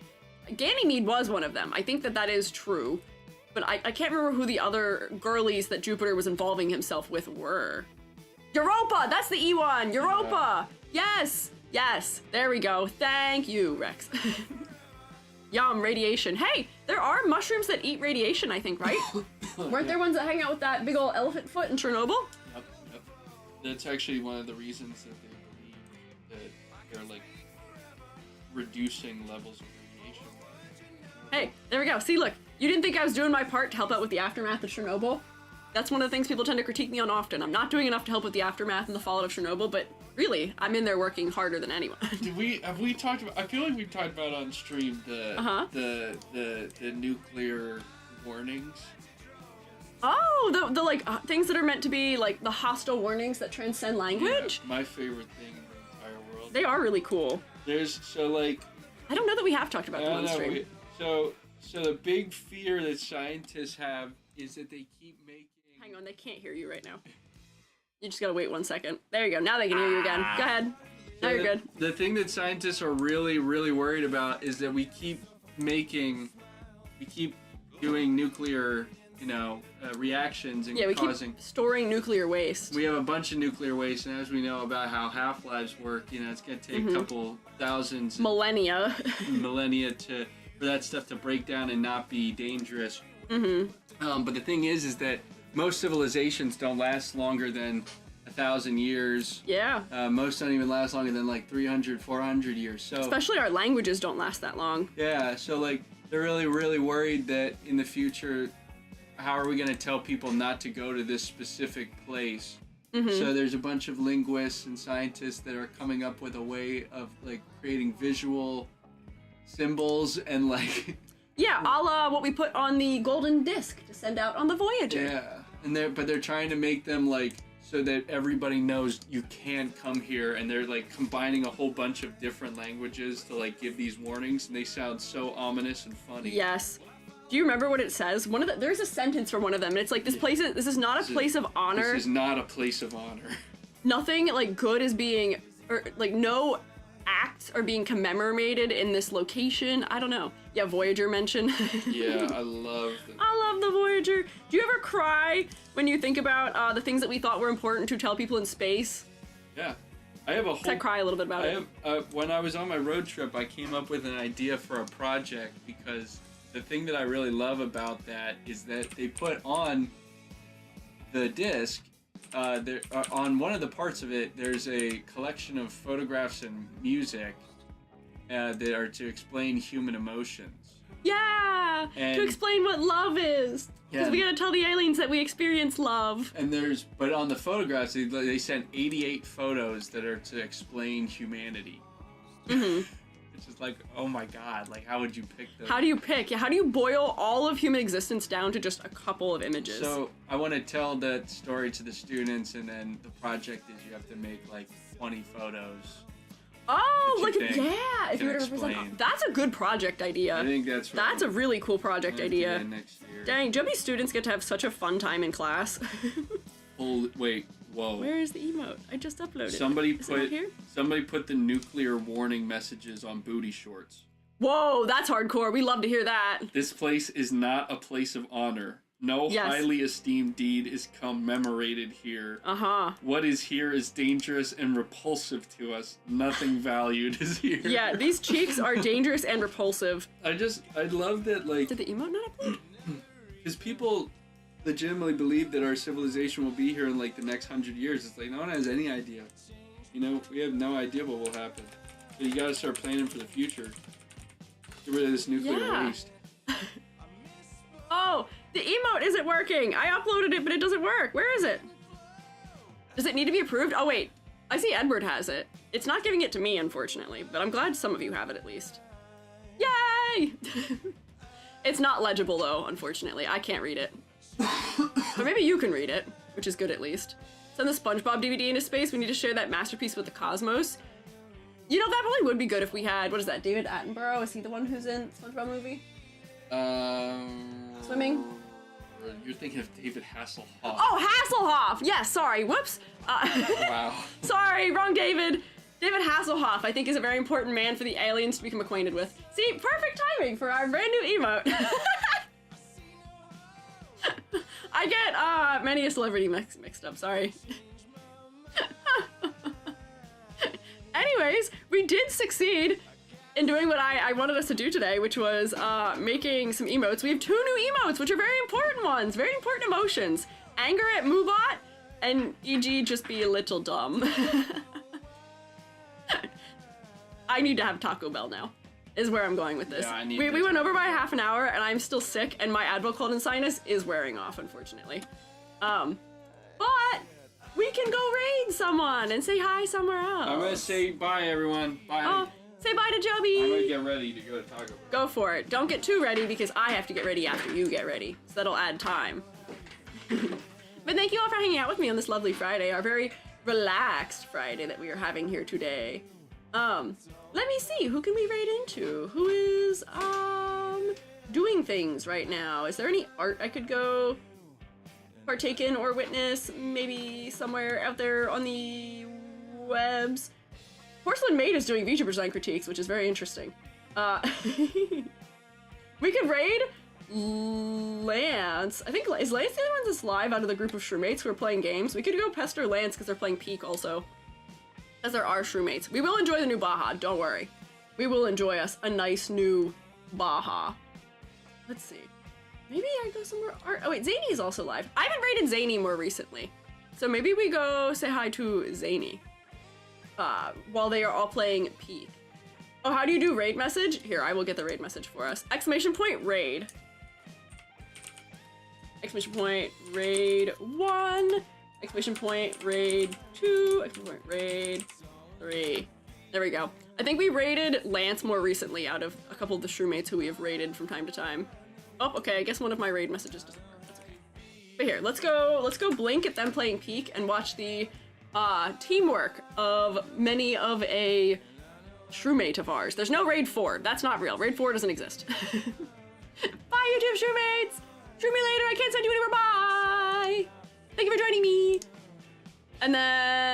Ganymede was one of them. I think that is true. But I can't remember who the other girlies that Jupiter was involving himself with were. Europa! That's the E one! Europa! Yes! Yes! There we go. Thank you, Rex. Yum, radiation. Hey, there are mushrooms that eat radiation, I think, right? Weren't there ones that hang out with that big old elephant foot in Chernobyl? Yep. That's actually one of the reasons that they believe that they're like reducing levels of radiation. Hey, there we go. See, look. You didn't think I was doing my part to help out with the aftermath of Chernobyl? That's one of the things people tend to critique me on often. I'm not doing enough to help with the aftermath and the fallout of Chernobyl, but really, I'm in there working harder than anyone. Have we talked about? I feel like we've talked about on stream the nuclear warnings. Oh, the like things that are meant to be like the hostile warnings that transcend language. Yeah, my favorite thing in the entire world. They are really cool. I don't know that we have talked about them on stream. So the big fear that scientists have is that they keep making. Hang on, they can't hear you right now. You just gotta wait 1 second. There you go. Now they can hear you again. Go ahead. Now you're good. The thing that scientists are really, really worried about is that we keep doing nuclear, reactions and we keep storing nuclear waste. We have a bunch of nuclear waste, and as we know about how half-lives work, it's gonna take a couple thousands millennia for that stuff to break down and not be dangerous. But the thing is that most civilizations don't last longer than 1,000 years. Yeah. Most don't even last longer than like 300, 400 years. So especially our languages don't last that long. Yeah. So like they're really, really worried that in the future, how are we going to tell people not to go to this specific place? So there's a bunch of linguists and scientists that are coming up with a way of like creating visual symbols and like. Yeah, a la what we put on the golden disc to send out on the Voyager. Yeah, and they're trying to make them like so that everybody knows you can come here, and they're like combining a whole bunch of different languages to like give these warnings, and they sound so ominous and funny. Yes. Do you remember what it says? There's a sentence from one of them, and it's like this is not a place of honor. This is not a place of honor. Nothing like good is being, or like no acts are being commemorated in this location. I don't know. Yeah, Voyager mention. Yeah, I love the Voyager. Do you ever cry when you think about the things that we thought were important to tell people in space? Yeah. I cry a little bit about it. When I was on my road trip, I came up with an idea for a project because the thing that I really love about that is that they put on the disc, on one of the parts of it, there's a collection of photographs and music that are to explain human emotions. Yeah! To explain what love is! Because we gotta tell the aliens that we experience love. But on the photographs, they sent 88 photos that are to explain humanity. It's just like, oh my god, like how would you pick those? How do you pick? How do you boil all of human existence down to just a couple of images? So I want to tell that story to the students, and then the project is you have to make like 20 photos. Oh, like if you were to represent, that's a good project idea. I think that's right. That's a really cool project idea. Next year. Dang, Joby students get to have such a fun time in class. Wait, whoa. Where is the emote? I just uploaded. Somebody put the nuclear warning messages on booty shorts. Whoa, that's hardcore. We love to hear that. This place is not a place of honor. No highly esteemed deed is commemorated here. What is here is dangerous and repulsive to us. Nothing valued is here. Yeah, these cheeks are dangerous and repulsive. I love that, like... Did the emote not upload? Because people legitimately believe that our civilization will be here in, like, the next 100 years. It's like, no one has any idea. We have no idea what will happen. So you gotta start planning for the future. Get rid of this nuclear waste. Oh, the emote isn't working. I uploaded it, but it doesn't work. Where is it? Does it need to be approved? Oh, wait. I see Edward has it. It's not giving it to me, unfortunately, but I'm glad some of you have it at least. Yay! It's not legible, though, unfortunately. I can't read it. But maybe you can read it, which is good at least. Send the SpongeBob DVD into space. We need to share that masterpiece with the cosmos. That probably would be good if we had, what is that, David Attenborough? Is he the one who's in SpongeBob movie? Swimming? You're thinking of David Hasselhoff. Oh, Hasselhoff! Yes, sorry. Whoops. Wow. Sorry, wrong David. David Hasselhoff, I think, is a very important man for the aliens to become acquainted with. See, perfect timing for our brand new emote. I get many a celebrity mixed up, sorry. Anyways, we did succeed in doing what I wanted us to do today, which was making some emotes. We have 2 new emotes, which are very important ones, very important emotions. Anger at Moobot, and e.g. just be a little dumb. I need to have Taco Bell now. is where I'm going with this. Yeah, I need we this. went over by half an hour, and I'm still sick, and my Advil cold and sinus is wearing off, unfortunately. But we can go raid someone and say hi somewhere else. I'm gonna say bye, everyone. Bye. Oh, say bye to Joby. I'm gonna get ready to go to Taco Bell. Go for it. Don't get too ready because I have to get ready after you get ready. So that'll add time. But thank you all for hanging out with me on this lovely Friday, our very relaxed Friday that we are having here today. Let me see, who can we raid into? Who is, doing things right now? Is there any art I could go partake in or witness? Maybe somewhere out there on the webs? Porcelain Maid is doing VTuber design critiques, which is very interesting. We could raid Lance. I think, is Lance the only one that's live out of the group of Shrewmates who are playing games? We could go pester Lance because they're playing Peak also. As there are Shrewmates. We will enjoy the new Baja, don't worry. We will enjoy us a nice new Baja. Let's see. Maybe I go somewhere art. Oh wait, Zany is also live. I haven't raided Zany more recently. So maybe we go say hi to Zany. While they are all playing Peak. Oh, how do you do raid message? Here, I will get the raid message for us. Exclamation point raid. Exclamation point raid 1. Exclamation point raid 2. Exclamation point raid 3. There we go. I think we raided Lance more recently out of a couple of the Shrewmates who we have raided from time to time. Oh, okay, I guess one of my raid messages doesn't work. That's okay. But here, let's go blink at them playing Peak and watch the teamwork of many of a Shrewmate of ours. There's no raid 4. That's not real. Raid 4 doesn't exist. Bye, YouTube Shrewmates! Shrew me later, I can't send you anywhere, bye! Thank you for joining me! And then